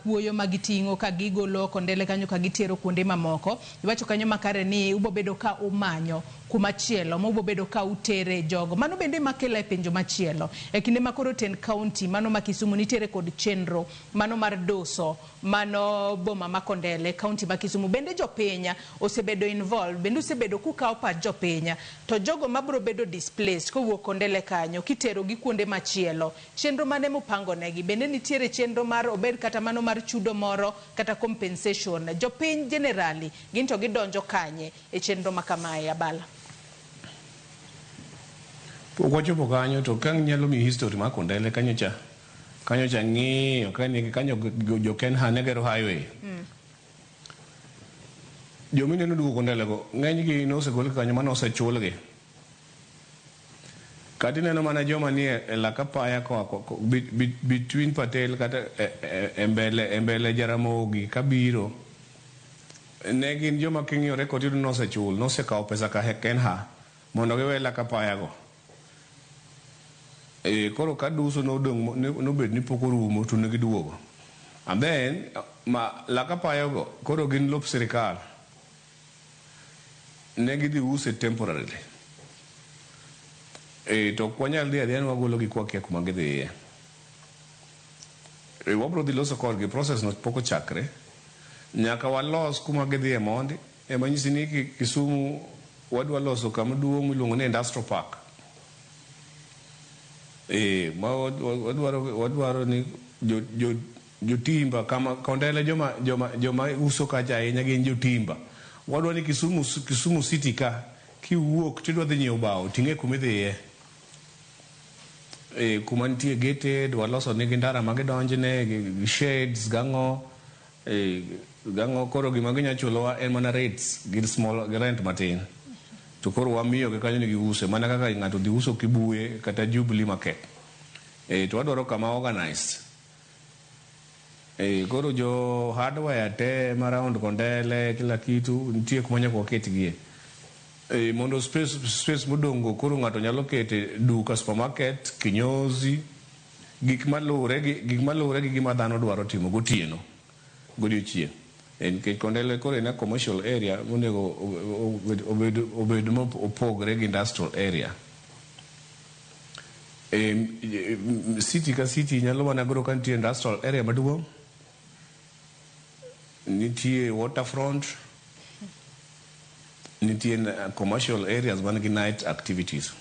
Speaker 4: kuoyo ma giting'o ka gigolo kondele kanyo ka gitiero kuonde mamoko. Iwacho kanyo makare ni ubo bedo ka umanyo kuma chielo mo ubo bedo ka utere jogo mano bende makela e penjo machielo e kinde makoro ten county mano ma Kisumu nitiere kod chenro mano mar doso mano boma makondele county ma Kisumu bende jopenya osebedo involved bende osebedo kukawo pa jopenya to jogo mabro bedo displaced kowuok kondele kanyo kitero gi kuonde machielo chenro mane mupango negi bende nitiere chenro mar obed kata mano mar chudo moro kata compensation jopiny generally ginto gidonjo kanye e chenro makamae Abala.
Speaker 5: Wachopo kanyo to kang nyalo mi history ma kondele kanyo cha ng'iyo kanyo jo Ken Hanegero highway jomine nudugo kondele go ng'eny gi nosegol kanyo mano osechulgi kati neno mana joma ni e laka paya between Patel kata embele Jaramogi kabiro ne gin joma king'iyo rekod yudo nosechul nosekawo pesa ka Ken Ha mondo giwe laka paya go koro kaduso nobed ni pok orumo to ne giduogo and then laka payogo koro gin lop sirikal ne gidhi use temporarily to kwanyal dhi adhian wagolo gi kwakia kuma gidhiye wabro dhi loso kodgi process no pok ochakre nyaka walos kuma gidhiye mondi emanyisi ni Kisumu wadwa loso kama duong' miluongo ni industrial park ma wadwaro ni jotimba kama kondele joma uso kacha ahinya gin jotimba wadwaro ni Kisumu city ka kiwuok tidwa dhi nyiewo bao ting'e kuma idhiye kuma nitie gated waloso nigi ndara ma gidonjne gi shades gang'o koro gima ginya chulowa en mana rates gi small rent matin to koro wamiyo ke kanyo ni giuse mana kaka ng'ato dhi uso Kibuye kata Jubilee market to wadwaro kama organized koro jo hardware te around kondele kila kitu nitie kuma nyaka waketgie mondo space modongo koro ng'ato nyalo kete duka supermarket kinyozi gik malure gi gima dhano dwaro timo gotieno godiochieng' nikech kondele koro en commercial area monego obed opogre gi industrial area city ka city nyalo mana goro ka nitie industrial area maduong' nitie waterfront nitie commercial areas man gi night activities.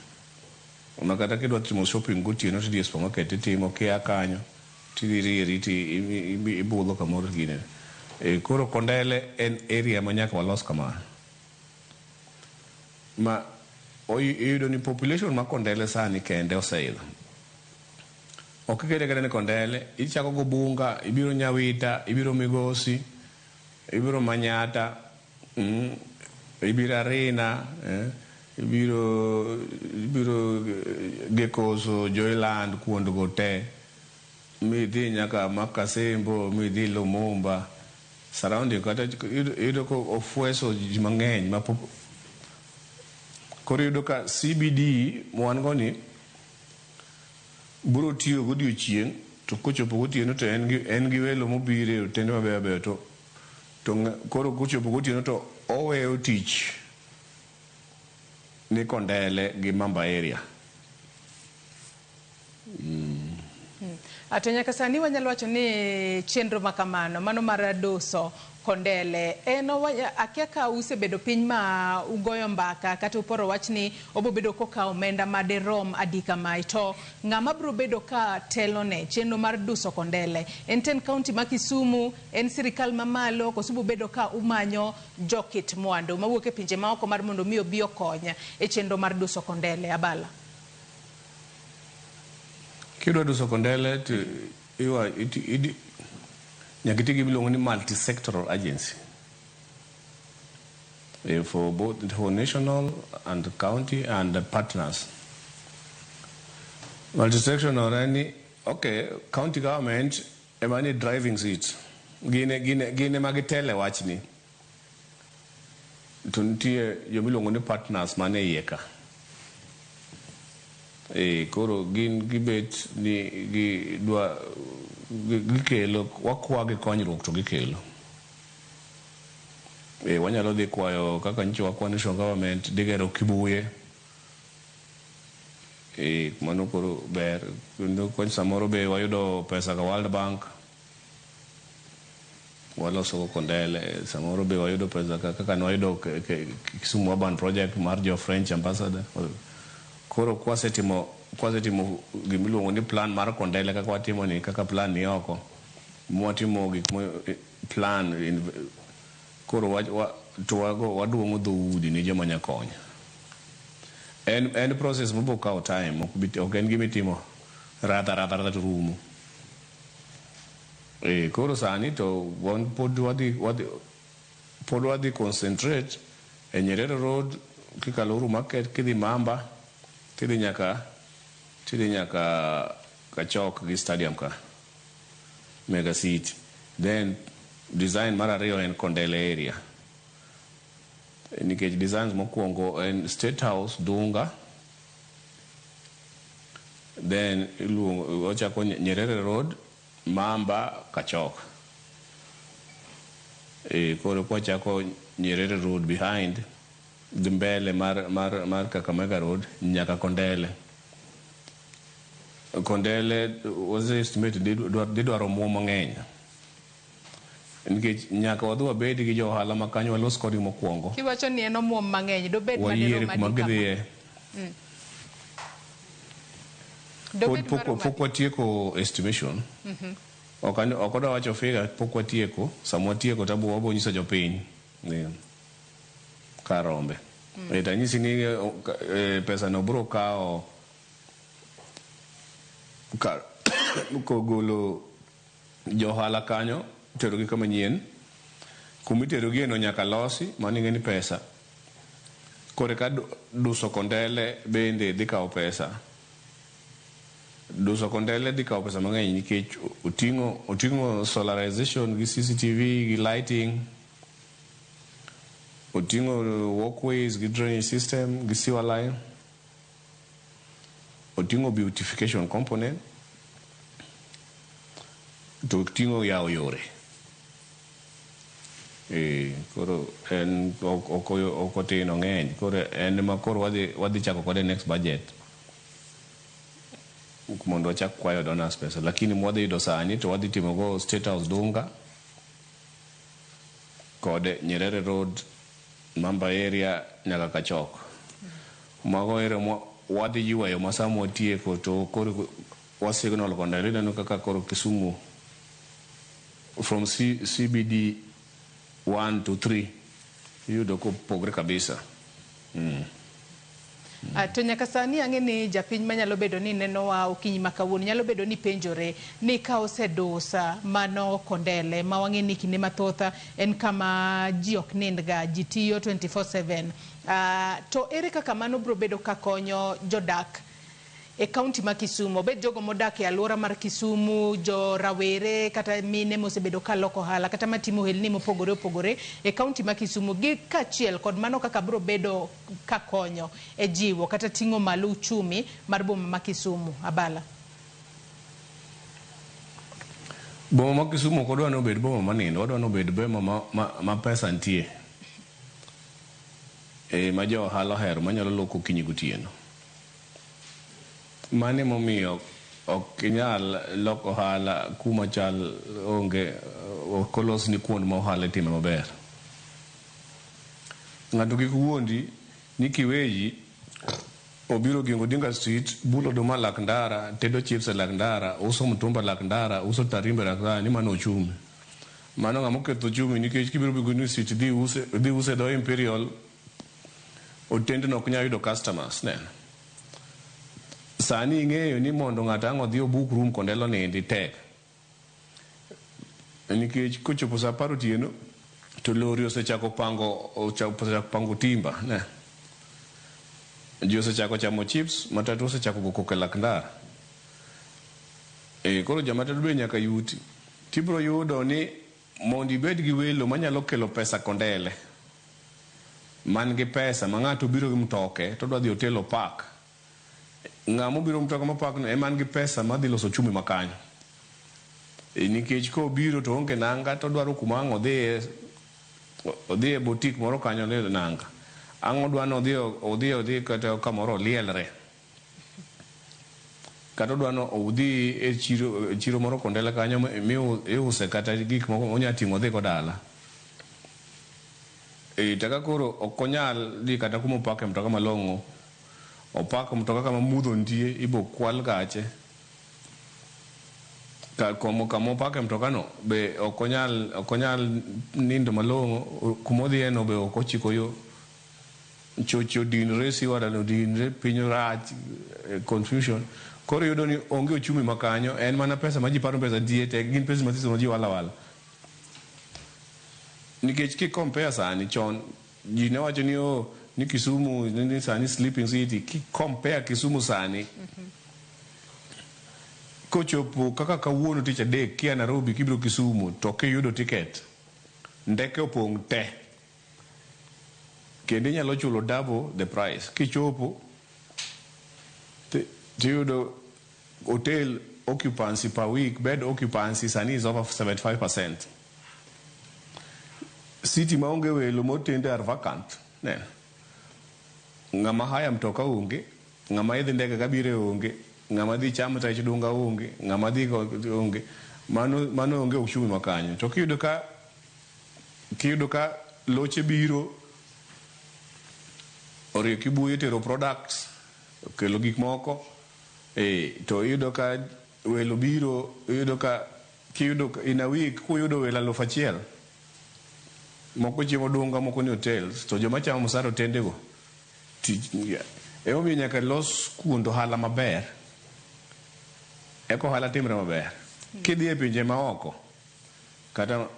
Speaker 5: Una kata kidwa timo shopping gotieno tidhi e supermarket itimo kia kanyo tidhi rieri ti ibudho kamoro gine. Koro Kondele en area ma nyaka walos kamano. Ma iyudo ni population ma Kondele sani kende oseidho. Ok kede kede ni Kondele, ichako go Bunga, ibiro Nyawita, ibiro Migosi, ibiro Manyata, ibiro Arena, ibiro Gekoso, Joyland, kuonde go te, midhi nyaka Makasembo, midhi Lumumba, surrounding kata iyudo ko ofueso ji mang'eny ma koro iyudo ka CBD mwan go ni buro tiyo godiochieng' to kochopo gotieno to en gi welo mobiro e otende mabeyo beyo to koro kochopo gotieno to oweyo tich ni Kondele gi Mamba area.
Speaker 4: Ato nyaka sani wanyalo wacho ni chenro makamano mano mar doso Kondele akia ka usebedo piny ma ugoyo mbaka kata uporo wach ni obo bedo koka omenda maderom adika mai to ng'ama bro bedo ka telone chenro mar doso Kondele en ten county ma Kisumu en sirikal mamalo kosubo bedo ka umanyo jokit mwandu mawuok e pinje maoko mar mondo mi obi okonya e chenro mar doso Kondele Abala.
Speaker 5: Kidwa doso Kondele nyaka iti gimiluongo ni multi-sectoral agency for both for national and the county and the partners. Multi-sectoral any county government emani driving seats gine magitele wachni to nitie jomiluongo ni partners mane ieka. Koro gin gibet ni gidwa gikelo wakwagi konyruok to gikelo. Wanyalo dhi kwayo kaka nyicho wakwa national government digero Kibuye. Mano koro ber kendo kony samoro be wayudo pesa ka World Bank waloso Kondele, samoro be wayudo pesa kaka nwayudo Kisumu Urban Project mar jo French ambassador. Koro kwasetimo gimiluongo ni plan mar Kondele kaka watimo ni kaka plan ni oko mwatimo gik plan koro waduongo dhoudi ni joma nyakonya en process mobo kawo time ok en gimitimo radha to rumo. Koro sani to pod wadhi concentrate e Nyerere Road kikalo Uhuru Market kidhi Mamba tidhi nyaka Kachok gi stadium ka Mega City, then design mar ariyo en Kondele area nikech designs mokwongo en State House Dunga, then iluongo ochako Nyerere Road Mamba Kachok. Koro kwachako Nyerere Road behind the mbele mar Kakamega Road nyaka Kondele was estimated didwaro muo mang'eny nikech nyaka wadhi wabed gi jo ohala ma kanyo walos kodgi mokwongo
Speaker 4: kiwacho ni en omuom mang'eny do bed
Speaker 5: wayiere kuma gidhiye pok watieko estimation ok odwa wacho figure pok watieko sama watieko tabu wabo nyiso jopiny karombe tanyisi ni pesa no bro kao kogolo johala kanyo terogi kama nyien kumiterogi no nyaka losi maning'e ni pesa kore ka duso Kondele bende dhi kawo pesa. Duso Kondele dhi kawo pesa mang'eny nikech oting'o solarization gi CCTV gi lighting, oting'o walkways gi drainage system gi sewer line, oting'o beautification component, to oting'o yawo yore. Koro en okotino ng'eny koro en ma koro wadhi chako kode next budget mondo wachak kwayo donors pesa, lakini mwadhi yudo sani to wadhi timo go State House Dunga kod Nyerere Road Mamba area nyaka Kachok. Mago area wadi ywayo masamo tieko to koro wasignal konda lina no kaka koro Kisumu from CBD 1 to 3 yudo ko pogre kabisa.
Speaker 4: To nyaka sani ang'e ni japiny manyalo bedo ni nenowa okinyi makawuono nyalo bedo ni penjore ni ka osedusa mano Kondele ma wang'e ni kinde mathoth en kama ji ok nindga, ji tiyo 24/7. To ere kaka mano biro bedo ka konyo jodak e kaunti ma Kisumu, bed jogo modak e alwora mar Kisumu, jo rawere kata mine mosebedo ka loko ohala kata matimo ohelni mopogore opogore e kaunti ma Kisumu, gi kachiel kod mano kaka biro bedo ka konyo e jiwo kata ting'o malo uchumi mar boma ma Kisumu. Abala.
Speaker 5: Boma ma Kisumu ok odwa nobed boma manindo, odwa nobed boma ma pesa nitie. Ma jo ohala ohero manyalo loko okinyi gotieno. Mane momiyo ok inyal loko ohala kuma chal onge kolos ni kuond ma ohala time maber. Ng'ato kik wuondi ni kiweyi obiro Gingo Dinga Street, bulo doma lak ndara, tedo chips lak ndara, uso mtumba lak ndara, uso tarimbe lak ndara, ni mano ochumi. Mano ng'ama oketho ochumi nikech kibiro Biguni Street dhi use do Imperial otendno ok nyal yudo customers ne. Sani ing'eyo ni mondo ng'ato ang' odhi obuk room Kondele nindi tek. Nikech kochopo sa 10 otieno to lori osechako pango timba ne. Ji osechako chamo chips, matatu osechako go koko lak ndara. Koro jomatatu be nyaka yuti. Tibiro yudo ni mondo ibed gi welo manyalo kelo pesa Kondele, man gi pesa ma ng'ato biro gi mtoke to dwa dhi hotel park. Ng'amo biro mtoka mapak no man gi pesa ma dhi loso chumi makanyo. Nikech ko biro to onge nanga to dwaro kuma ang' odhi e boutique moro kanyo le nanga. Ang' odwa no odhi kata kamoro lielre. Kata odwa no odhi e chiro moro Kondele kanyo miuse kata gik moko onya ting'o dhi go dala. Taka koro ok onyal dhi kata kuma opake mtoka malong'o. Opako mtoka kama mudho nitie ibo kwal gache. Kama opake mtoka no be ok onyal nindo malong'o, kuma odhi eno be ok ochiko yo. Chocho dinre siwara no dinre piny rach, confusion. Koro yudo ni onge ochumi makanyo, en mana pesa ma ji paro pesa nitie tek, gin pesa mathiso ma ji wala. Nikech ki compare sani chon ji ne wacho ni Kisumu ni sani sleeping city, ki compare Kisumu sani kochopo kaka kawuono tich adek kia Nairobi kibiro Kisumu to kiyudo ticket ndeke opong' te kendo inyalo chulo double the price. Kichopo tiyudo hotel occupancy per week, bed occupancy sani is over 75%. City maonge welo motende are vacant. Ng'ama haya mtoka onge, ng'ama idhi ndege kabire onge, ng'ama dhi chamo tach dunga onge, ng'ama dhi onge. Mano onge uchumi makanyo. To kiyudo ka loche biro orie kibuye tero products, kelo gik moko, to iyudo ka welo biro, iyudo ka kiyudo in a week kuyudo welo 1,000. Moko chiemo dunga, moko ni hotels, to joma chamo msaro tendego. Omiyo nyaka los kuond ohala maber. Eko ohala timre maber. Kidhi e pinje maoko, kata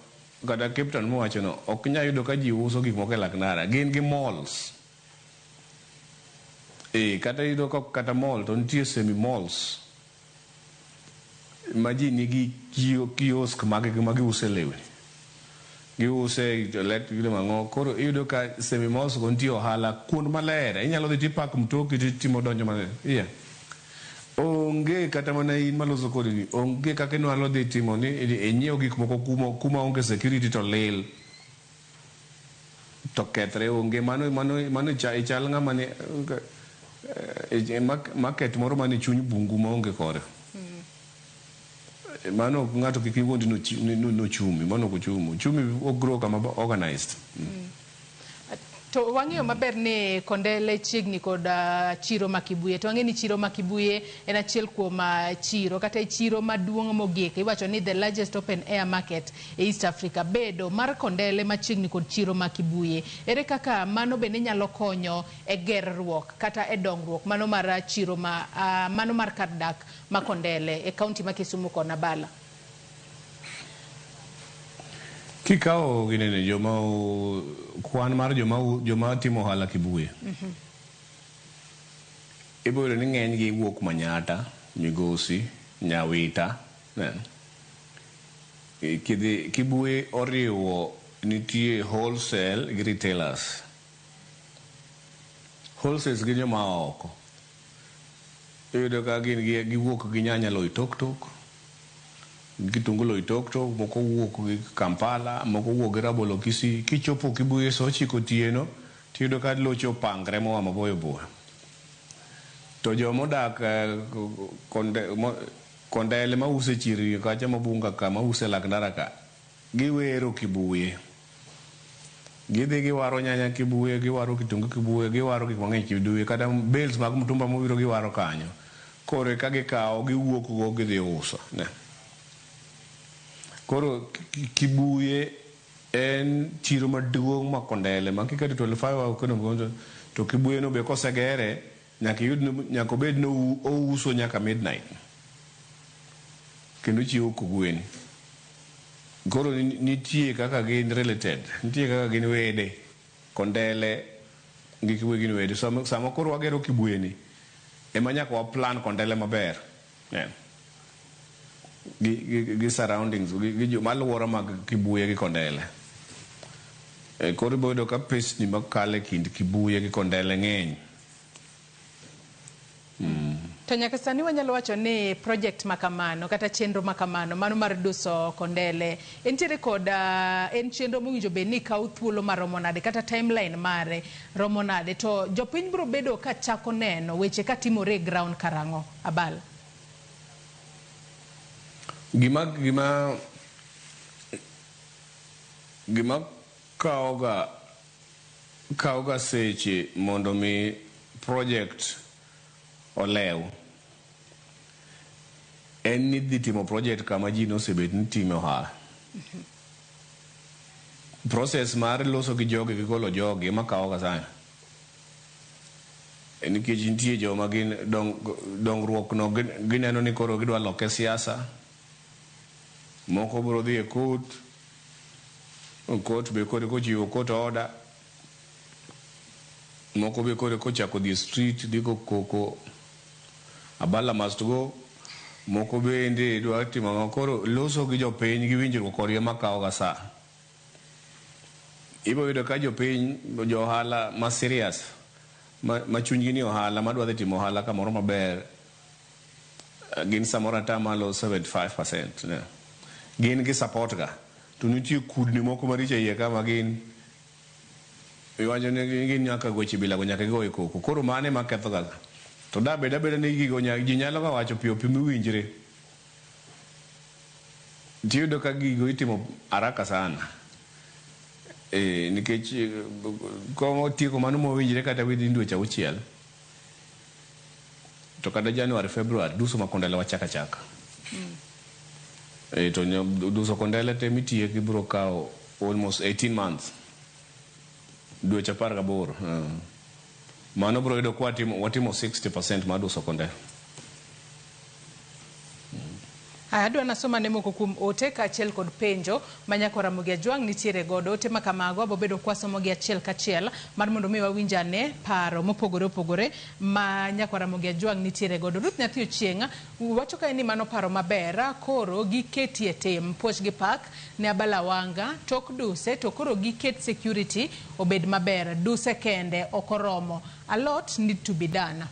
Speaker 5: Cape Town mowacho no, ok nyal yudo ka ji uso gik moko e lak ndara. Gin gi malls. Kata yudo ka kata mall to nitie semi malls ma ji nigi kiosk magi use lewni. Giuse let gile mang'o. Koro iyudo ka semi malls go nitie ohala kuond maler. Inyalo dhi tipak mtoki titimo donjo maler. Onge kata mana in maloso kodi, onge kaka inyalo dhi timo ni inyiew gik moko kuma onge security to lil to kethre. Onge mano ichal ng'ama ni market moro mani chuny bungu maonge kore. Mano ng'ato kik iwuondi no chumi, mano ko chumi. Chumi o grow kama organized.
Speaker 4: To wang'eyo maber ni Kondele chiegni kod chiro ma Kibuye. To wang'e ni chiro ma Kibuye en achiel kuom chiro kata chiro maduong' mogik. Iwacho ni the largest open air market e East Africa. Bedo mar Kondele machiegni kod chiro ma Kibuye. Ere kaka mano bende nyalo konyo e gerruok kata e dongruok mano mar chiro mano mar kar dak ma Kondele e kaunti ma Kisumu kod Nabala.
Speaker 5: Kikao ginene kwan mar joma timo ohala Kibuye. Iboyudo ni ng'eny gi wuok Manyata, Migosi, Nyawita. Kibuye oriwo nitie wholesale gi retailers. Wholesales gi joma oko. Iyudo ka giwuok gi nyanya Loitoktok, kitungu Loitoktok, moko wuok gi Kampala, moko wuok gi rabolo Kisii. Kichopo Kibuye saa 9 otieno, tiyudo ka loche opangre moa maboyo boyo. To jomodak Kondele mause chiri kacha Mabunga ka mause lak ndara ka, giwero Kibuye. Gidhi giwaro nyanya Kibuye, giwaro kitungu Kibuye, giwaro gik mang'eny Kibuye, kata bales mag mtumba mobiro giwaro kanyo. Koro ka gikawo giwuok go gidhi uso. Koro Kibuye en chiro maduong' ma Kondele ma kiketo 25 kono to Kibuye no be kosegere nyaka obed no ouso nyaka midnight. Kendo chiwo kugwen. Koro nitie kaka gin related, nitie kaka gin wede. Kondele gi Kibuye gin wede. Sama koro wagero Kibuye ni ema nyaka wa plan Kondele maber. Gi surroundings, gi maluoro mag Kibuye gi Kondele. Koro iboyudo ka pesni makale kind Kibuye gi Kondele ng'eny.
Speaker 4: To nyaka sani wanyalo wacho ni project makamano kata chenro makamano mano mar duso Kondele entiere kod en chenro mowinjo bed ni kawo thuolo maromo nade kata timeline mare romo nade, to jopiny biro bedo ka chako neno weche katimore ground karang'o Abal?
Speaker 5: Gima kawoga seche mondo mi project olew en ni dhi timo project kama ji nosebet ni timo ohala. Process mar loso gi jogi gi golo jogi ema kawoga sana. Nikech nitie joma gin dongruok no gineno ni koro gidwa loke siasa. Moko biro dhi e court be kore kochiwo court order. Moko be kore kochako dhi street dhi koko Abala must go. Moko bende dwa timo koro loso gi jopiny gi winjruok kodgi ema kawoga sa. Ibo yudo ka jopiny jo ohala ma serious ma chunygi ni ohala madwa dhi timo ohala kamoro maber gin samoro atamalo 75%. Gin gi support ga. To nitie kudni moko maricho iye kama gin iwacho ni gin nyaka goche bila go nyaka go e koko. Koro mane maketho ga. To da beda ni gigo ji nyalo ga wacho piyo miwinjre. Tiyudo ka gigo itimo haraka sana. Nikech komo tieko mano mowinjre kata within dweche 6 to kada January February duso ma Kondele wachaka. To duso Kondele te mitie gibiro kawo almost 18 months. Dweche 18. Mano biro yudo kwa watimo 60% ma duso Kondele.
Speaker 4: Adwa nasoma ne moko kuom ote ka achiel kod penjo manyako Ramogi Ajwang' nitiere godo ote makamago abobedo kwasomo gi achiel kachiel mar mondo mi wawinjane paro mopogore opogore manyako Ramogi Ajwang' nitiere godo. Ruth Nyathi Ochieng'a wacho ka ni mano paro maber koro giketie tim puoch gi pak ne Abala Wanga tok duse to koro giket security obed maber duse kende okoromo, a lot need to be done.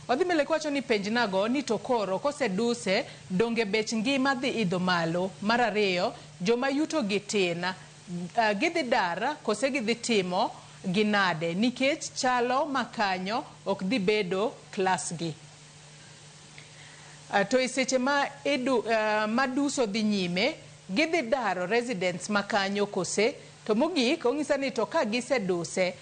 Speaker 4: Odhi mbele kwacho ni penj nago ni to koro kose duse donge bech ngima dhi idho malo. Mar ariyo joma yuto gi tin gidhi dar kose gidhi timo ginade nikech chalo makanyo ok dhi bedo klas gi. To iseche ma duso dhi nyime gidhi daro residents makanyo kose to mogik ong'isa ni to ka gise duse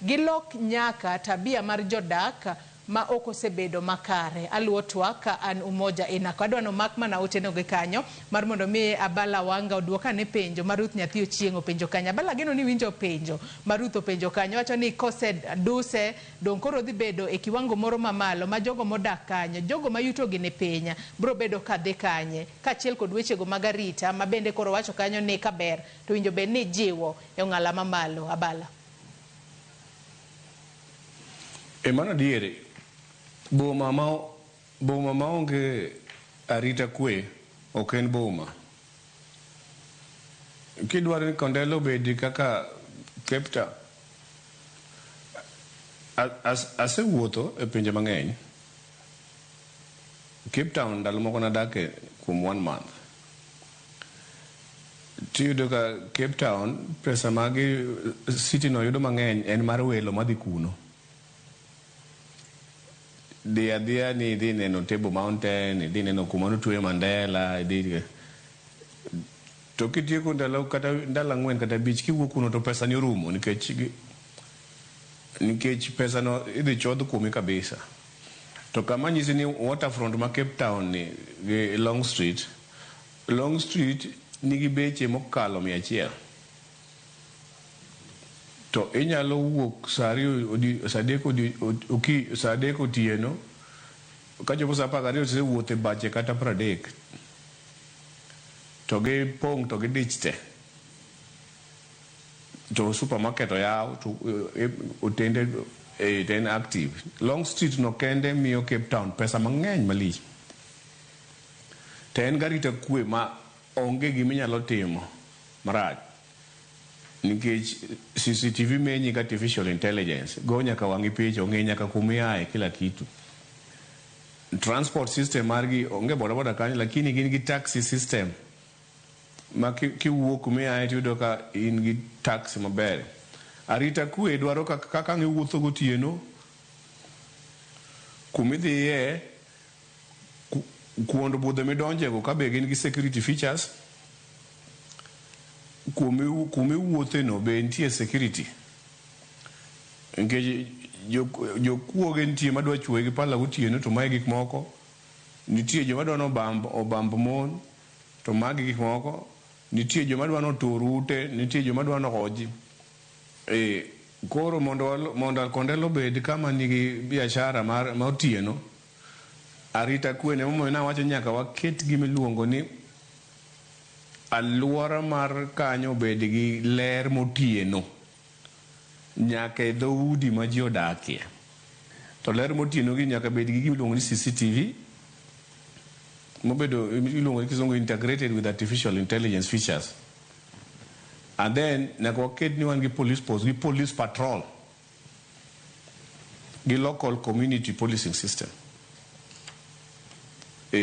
Speaker 4: gilok nyaka tabia mar jodak ma ok osebedo makare. Aluo twak an Umoja Inako. Adwa no mak mana oteno gi kanyo mar mondo mi Abala Wanga oduoka ne penjo ma Ruth Nyathi Ochieng penjo kanyo. Abala geno ni winjo penjo ma Ruth openjo kanyo, wacho ni kose duse dong koro dhi bedo e kiwango moro mamalo ma jogo modak kanyo, jogo ma yuto gi ne penya bro bedo ka dhi kanye kaachiel kod weche go mag arita ma bende koro wacho kanyo ni kaber to winjo bed ni jiwo e ng'ala mamalo. Abala
Speaker 5: e mano diere boma maonge arita kwe ok en boma. Kidwaro ni Kondele obedi kaka Cape Town, asewuotho e pinje mang'eny. Cape Town ndalo moko nadake kuom 1 month. Tiyudo ka Cape Town pesa magi city no yudo mang'eny en mar welo madhi kuno. Dhia ni idhi neno Table Mountain, idhi neno kuma notwe Mandela, idhi to kitieko ndalo 4 kata 5 kiwuok kuno to pesa ni orumo nikech pesa no idhi chodh kuomi kabisa. To kama nyisi ni waterfront ma Cape Town ni Long Street nigi beche mokalo 100. To inyalo wuok saa 3 otieno ka chopo saa 12 to wuothe bache kata 30 to gi pong to gi dich te to supermarket oyaw to otende ten active. Long Street no kende miyo Cape Town pesa mang'eny malich. Ten garita kwe ma onge giminyalo timo marach nikech CCTV menyi ka artificial intelligence go nyaka wangi picha onge nyaka kumiae kila kitu. Transport system margi onge boda kanyo lakini gin gi taxi system ma kiwuok kumiae tiyudo ka in gi taxi maber. Arita kwe dwaro kaka ngiwuotho gotieno kumidhiye kuondo budhe midonjego kabe gin gi security features. Kumi wuothe no be nitie security nikech jokuoge nitie madwa chwe gi pala gotieno to mae gik moko, nitie joma dwa obamb mon to magi gik moko, nitie joma dwa notur ute, nitie joma dwa nohoji. Koro mondo Kondele obed kama nigi biashara ma otieno, arita kwe ne momo na wacho nyaka waket gimiluongo ni aluora mar kanyo bed gi ler motieno nyaka e dhoudi ma ji odakie. To ler motieno gi nyaka bed gi gimiluongo ni CCTV mobedo iluongo ni kizungu integrated with artificial intelligence features. And then nyaka waket ni wan gi police post gi police patrol gi local community policing system.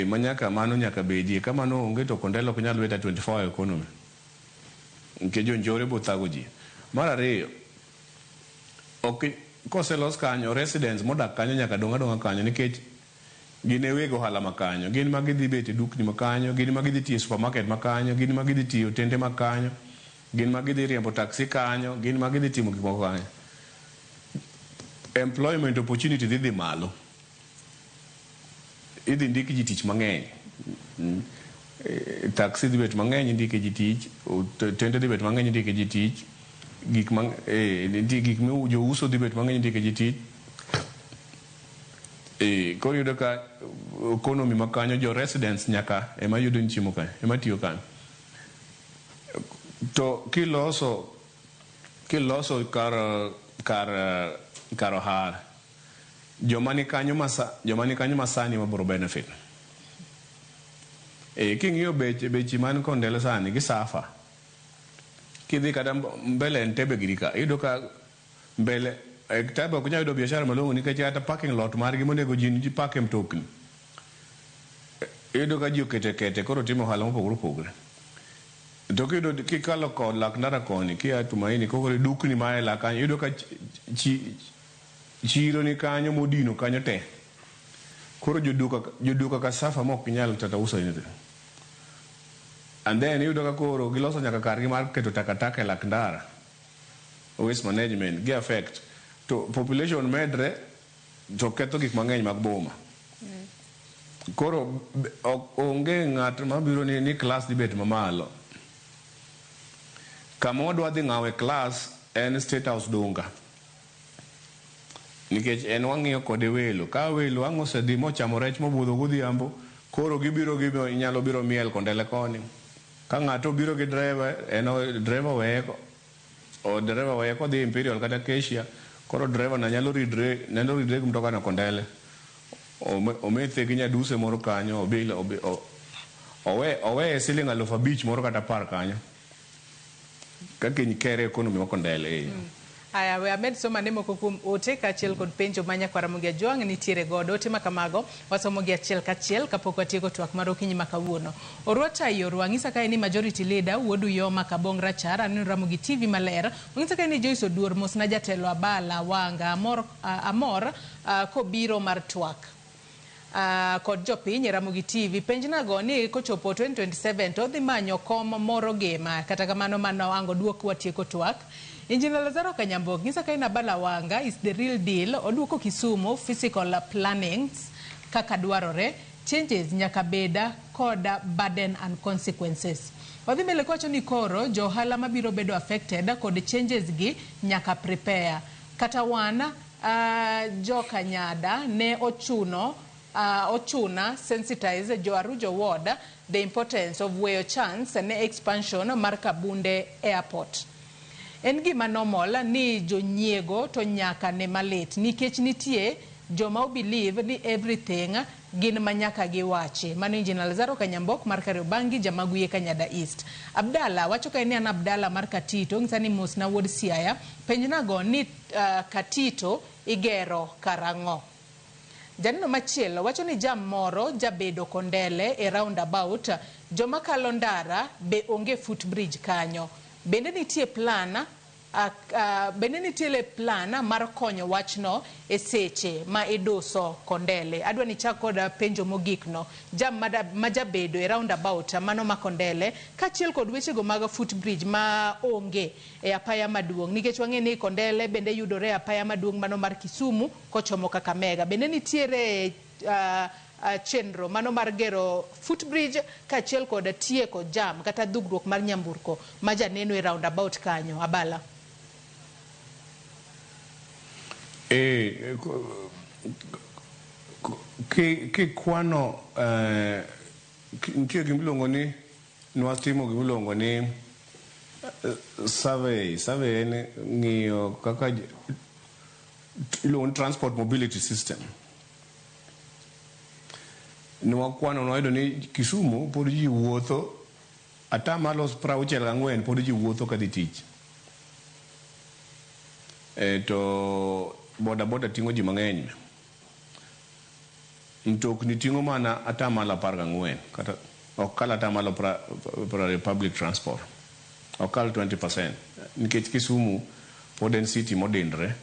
Speaker 5: Manyaka mano nyaka bedie, kama no onge to Kondele ok nyal bet 24 economy nke jonjore bothago ji. Mar ariyo, ok koselos kanyo residents modak kanyo nyaka donga kanyo nikech gin e weg ohala makanyo, gin magidhi bete dukni makanyo, gin magidhi tiyo supermarket makanyo, gin magidhi tiyo tende makanyo, gin magidhi riembo taxi kanyo, gin magidhi timo gik moko kanyo. Employment opportunity dhi malo, idhi ndiki ji tich mang'eny. Taxi dhi bet mang'eny indike ji tich, tende dhi bet mang'eny indike ji tich, gik jouso dhi bet mang'eny indike ji tich. Koro yudo ka economy makanyo jo residents nyaka ema yudo ni chiemo kanyo, ema tiyo kanyo. To kiloso kar ohala, joma ni kanyo masani mabiro benefit. King'iyo beche man Kondele sani gi Safa, kidhi kata mbele Entebbe girika, iyudo ka mbele Entebbe ok nyal yudo biashara malong'o nikech kata parking lot margi monego ji pake mtokni, iyudo ka ji okete koro timo ohala mopogore opogore. To kiyudo kikalo kod lak ndara koni kia Tumaini koko dukni ma e lak kanyo, iyudo ka chiro ni kanyo modino kanyo te. Koro joduka ka Safa mok nyal tata uso ni. And then iyudo ka koro giloso nyaka kargi mar keto takataka e lak ndara, waste management gi affect to population medre to ketho gik mang'eny mag boma. Koro onge ng'at mabiro ni class dibet mamalo. Kama wadwa dhi ng'awe class en State House Dunga. Nikech en wang'iyo kode welo. Ka welo ang' osedhi mochamo rech mobudho godhiambo, koro inyalo biro miel kondele koni. Ka ng'ato biro gi driver, driver weye kodhi Imperial kata Acacia, koro driver na nyalo ridre gi mtoka na kondele. Omethe gi nyaduse moro kanyo, owe siling 5,000 moro kata 10 kanyo. Kaka kere ekonomi ma kondele.
Speaker 4: Aya, we amed soma nemo kukum ote kachiel kod penjo manya kwa Ramogi Ajwang' nitiere godo ote makamago wasomo gi achiel kachiel kapok watieko twak mar okinyi makawuono. Orwata yor wang'isa kae ni majority leader wuodu yo makabong rachar aneno Ramogi TV maler. Wang'isa kae ni Joyce Oduor mosna jatelo Abala Wanga amor kobiro mar twak. Kod jopiny Ramogi TV penjna go ni kochopo 2027 to dhi manyo kom moro gema kata kamano mano ango duok watieko twak. Engineer Lazaro Kanyambok ngisa kaina Abala Wanga is the real deal oduoko Kisumu physical plannings kaka dwarore changes nyaka beda koda burden and consequences. Wadhi mbele kwacho ni koro johala mabiro bedo affected kod changes gi nyaka prepare kata wana joka nyada ne ochuna sensitize Joarujo Ward the importance of weyo chance ne expansion mar Kabunde airport. En gima normal ni jonyiego to nyaka ne malit nikech nitie joma believe ni everything gin manyaka giwachi. Mano Engineer Lazaro Kanyambok mar Kariobangi Jamaguye Kanyada East. Abdalla wacho ka ni an Abdalla mar Katito ngisani mosna wuod Siaya penjna go ni Katito igero karang'o. Janino machielo wacho ni jam moro jabedo kondele e roundabout joma kalo ndara be onge footbridge kanyo. Bende nitie plana mar konyo wachno e seche ma iduso kondele. Adwa ni chako da penjo mogikno jam majabedo e roundabout mano ma kondele kachiel kod weche go mag footbridge ma onge e apaya maduong' nikech wang'e ni kondele bende yudore e apaya maduong' mano mar Kisumu kochomo Kakamega. Bende nitiere chenro mano mar gero footbridge kachiel kod tieko jam kata dhugruok mar nyamburko ma janeno e roundabout kanyo. Abala
Speaker 5: kwano nitie gimilongo ni nwatimo gimilongo ni survey en ng'iyo kaka ilongo ni transport mobility system. Nwakwano noyudo ni Kisumu pod ji wuotho atamalo 64 pod ji wuotho kadhi tich. To boda ting'o ji mang'eny. Mtokni ting'o mana atamalo 14 kata okal atamalo public transport. Okal 20% nikech Kisumu pod en city modinre.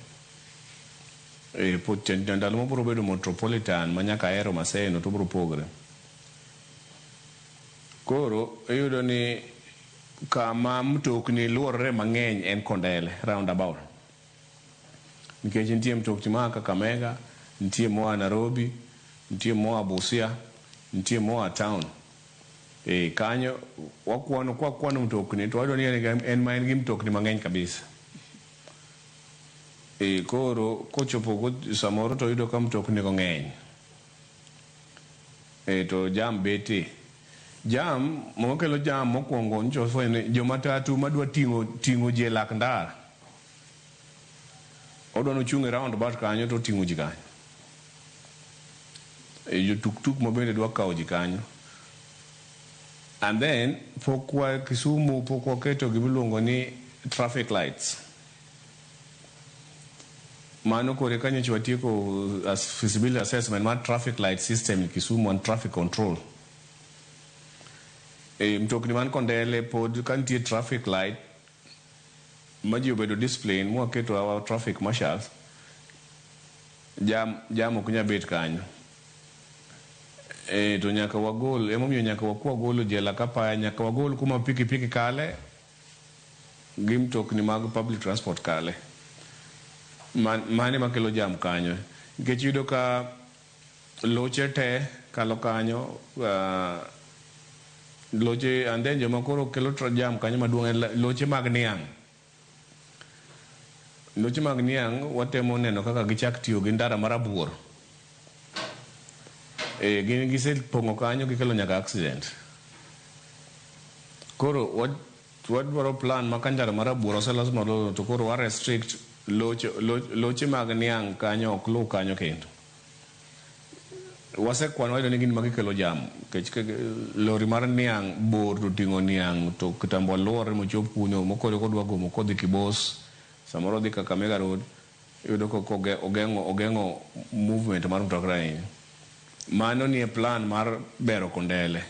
Speaker 5: Ndalo mabiro bedo metropolitan manyaka Ahero Maseno to biro pogre. Koro iyudo ni kama mtokni luorre mang'eny en kondele roundabout. Nikech nitie mtokni ma Kakamega, nitie moa Nairobi, nitie moa Busia, nitie moa town. Kanyo wakwano mtokni to wayudo ni en gi mtokni mang'eny kabisa. Koro kochopo samoro to yudo ka mtokni go ng'eny. To jam bete. Jam mokelo jam mokwongo nchopo ni jomatatu madwa ting'o ji e lak ndara. Odwa nochung' e roundabout kanyo to ting'o ji kanyo. Tuk mabende dwa kawo ji kanyo. And then Kisumu pok waketo gimiluongo ni traffic lights. Mano kore kanyo chwatieko feasibility assessment mar traffic light system in Kisumu and traffic control. Mtokni man kondele pod kantie traffic light maji obedo display mwaketo our traffic marshals jam ok nya bet kanyo. To nyaka wagol emomiyo nyaka wagolo jela kapaya nyaka wagol kuma pikipiki kale gi mtokni mag public transport kale. mane makelo jam kanyo nikech yudo ka loche te kalo kanyo loche and then joma koro kelo jam kanyo maduong' loche mag niang'. Loche mag niang' watemo neno kaka gichak tiyo gi ndara marabuor. Gin gisepong'o kanyo gikelo nyaka accident. Koro wadwaro plan ma ka ndara marabuor oselos malong'o to koro wa restrict loche mag niang' kanyo ok luw kanyo kendo. Wasekwano wayudo ni gin magikelo jam nikech lori mar niang' bor to ting'o niang' to kitambo luore mochop kunyo mokoro kodwa gomo kodhi Kibos samoro dhi Kakamega Road yudo ko ogeng'o movement mar mtokra ahinya. Mano ni e plan mar bero Kondele.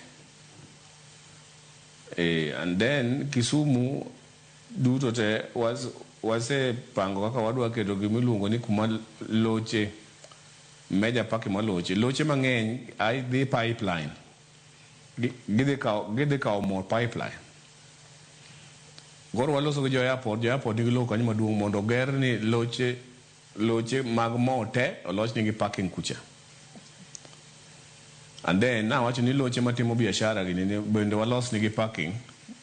Speaker 5: And then Kisumu duto te wasepango kaka wadwa keto gimiluongo ni kuma loche major parking loche mang'eny ai dhi pipeline gidhi kawo more pipeline. Goro waloso gi jo airport nigi lowo kanyo maduong' mondo oger ni loche mag mo te oloch nigi parking kucha. And then nawacho ni loche matimo biashara gini bende walos nigi parking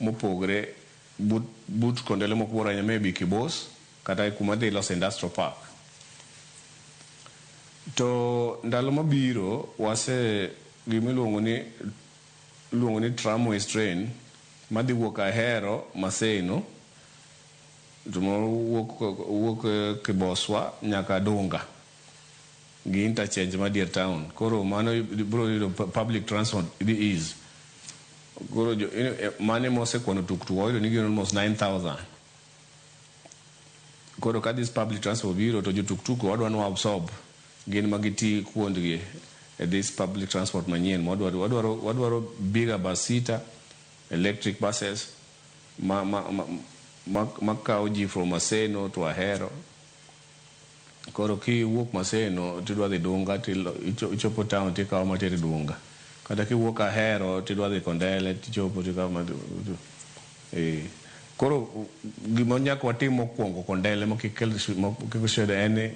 Speaker 5: mopogre but Kondele mokworo ahinya maybe Kibos kata kuma dhi los industrial park. To ndalo mabiro wase gimiluongo ni tramway train madhi wuok Ahero Maseno to wuok Kiboswa nyaka Dunga gi interchange ma dier town. Koro mano bro yudo public transport the ease. Koro mane mosekwano tuktuk wayudo ni gin almost 9,000. Koro ka this public transport biro to jotuktuk wadwa no absorb gin magiti kuondgi this public transport manyien wadwaro bigger basita electric buses makawo ji from Maseno to Ahero. Koro ki wuok Maseno tidwa dhi Dunga ichopo town tikawo materi Dunga kata ki wuok Ahero tidwa dhi Kondele tichopo tikawo koro gima nyaka watim mokwongo Kondele mokikoshedo en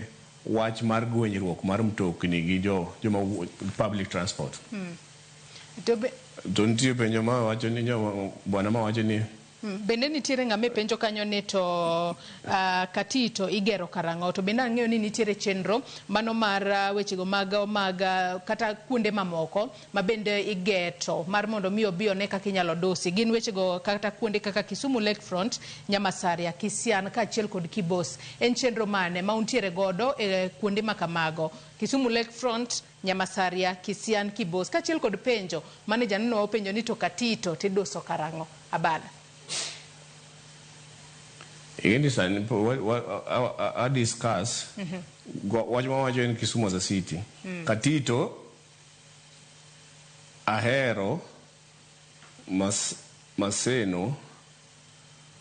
Speaker 5: wach mar gwenyruok mar mtokni gi joma public transport. To nitie penjo ma wacho ni bwana ma wacho ni
Speaker 4: bende nitiere ng'ame penjo kanyo ni to Katito igero karang'o to bende ang'eyo ni nitiere chenro mano mar wechego mag kata kuonde mamoko ma bende igeto mar mondo mi obi one kaka inyalo dusi gin wechego kata kuonde kaka Kisumu Lakefront, Nyamasaria, Kisian kaachiel kod Kibos. En chenro mane ma untiere godo kuonde makamago Kisumu Lakefront, Nyamasaria, Kisian, Kibos kaachiel kod penjo mane janeno penjo ni to Katito tiduso karang'o Abala? I discuss what you want in Kisumu as a city. Katito, Ahero, Maseno,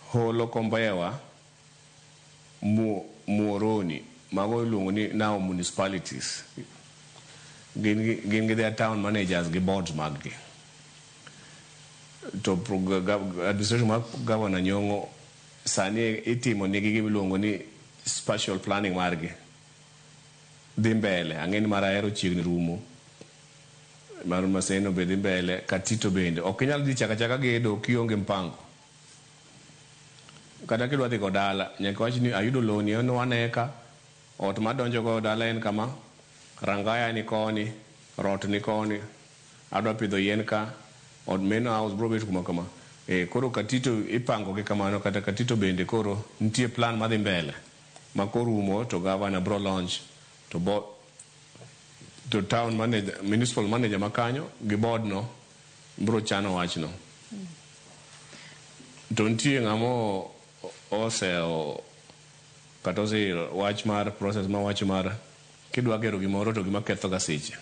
Speaker 4: Holo Kombewa, Muoroni, Mago Lunguni, now municipalities. Gin their town managers, the boards maggi. To administration Governor Nyong'o sani itimo nigi gimiluongo ni spatial planning margi dhi mbele. Ang'eni mar Ahero chiegni rumo, mar Maseno be dhi mbele, Katito bende ok inyal dhi chaka gedo kionge mpango. Kata kidwa dhi go dala nyaka wach ni ayudo loan en 1 eka, ot madonjo go dala en kama, rangaya ni koni, rot ni koni, adwa pidho yien ka, od meno house bro bet kuma kama. Koro Katito ipango gi kamano kata Katito bende koro nitie plan madhi mbele ma korumo to governor bro launch to town manager, municipal manager makanyo gi board no bro chano wachno. To nitie ng'amo oseo kata osiro wach mar process ma wach mar kidwa gero gimoro to gima ketho ga seche.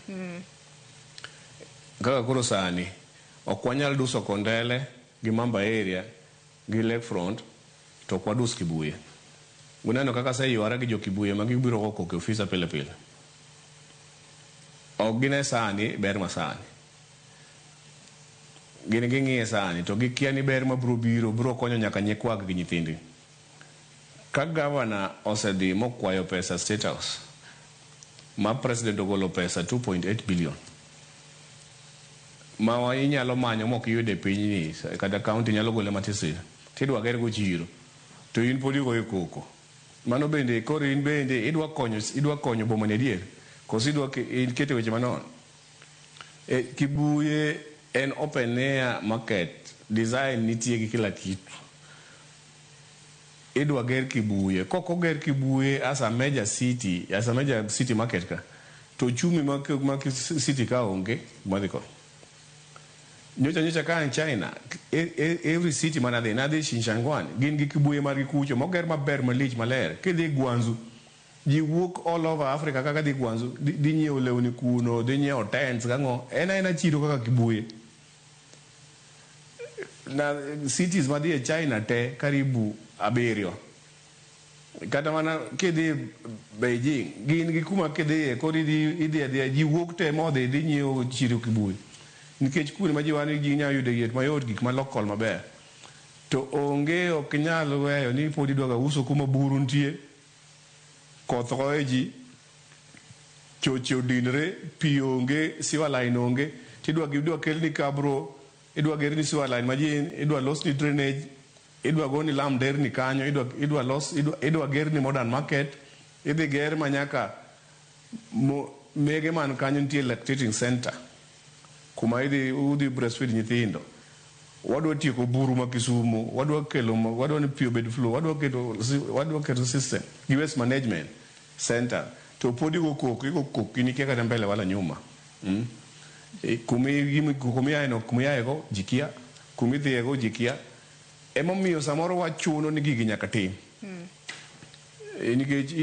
Speaker 4: Kaka koro sani ok wanyal duso Kondele gi Mamba area gi Lakefront to kwadus Kibuye. Uneno kaka sai yuara gi jo Kibuye ma gibiro go koke ofisa pile pile. Ok gine sani ber masani. Gine ging'iye sani to gikia ni ber ma bro konyo nyaka nyekwag gi nyithindi.
Speaker 5: ka gavana osedhi mokwayo pesa State House ma president ogolo pesa 2.8 billion ma inyalo manyo mok yude pinyni kata county nyalo gole matisi tidwa ger go chiro to in podi go koko mano bende koro in bende idwa konyo boma ne dier kosi idwa kete weche manon Kibuye en open air market design nitie gi kila kitu idwa ger Kibuye koko ger Kibuye as a major city market ka to chumi ma city ka onge madiko nyocha ka in China every city manade nade Xinjiang gin gi Kibuye mar kucho moger maber malich maler kidhi Guangzhou ji wuok all over Africa kaka dhi Guangzhou di nyiewo lewni kuno di nyiewo tents kango ena chiro kaka Kibuye na cities madhi e China te karibu 7 kata mana kidhi Beijing gin gi kuma kidhi kodi idhi ji wuok te modhi di nyiewo chiro Kibuye nikech kuno ma ji wani ji nya yude yet mayot gik ma local maber to onge ok nyal weyo ni podi dwaga uso kuma buru ntie koth goye ji choche odinre pi onge siwa line onge tidwa kel ni kabro idwa ger ni siwa line majin idwa los ni drainage idwa go ni lam der ni kanyo idwa ger ni modern market idhi ger manyaka mege man kanyo nitie lactating center kuma udhi breastfeed nyithindo wadwa tieko buru ma Kisumu wadwa ni pio bed flow wadwa keto system gi waste management center to podi go kok ni keka mbele wala nyuma kumia ego jikia kumidhi ego jikia emomiyo samoro wachuno ni gigi nyaka tim nikech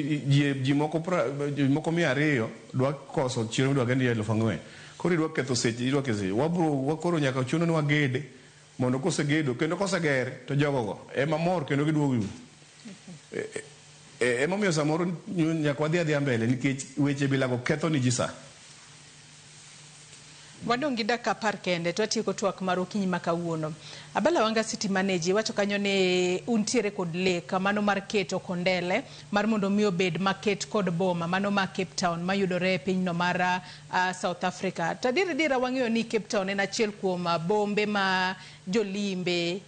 Speaker 5: ji moko 200 dwa koso chiro dwa gendi 4,000 koro idwa ketho seche wakoro nyaka chuno ni wagede mondo kosegedo kendo kosegere to jogogo ema mor kendo giduogo yudo emomiyo samoro nyaka wadhi adhiya mbele nikech weche bilago ketho ni ji sa
Speaker 4: wadong' gi dakika 10 kende to atieko twak mar okinyi ma kawuono. Abala Wanga City Manager wacho kanyo ne untiere kod lek mano mar keto Kondele mar mondo mi obed market kod boma mano ma Cape Town mayudore e pinyno mar South Africa. To dira wang'eyo ni Cape Town en achiel kuom bombe ma jolimbe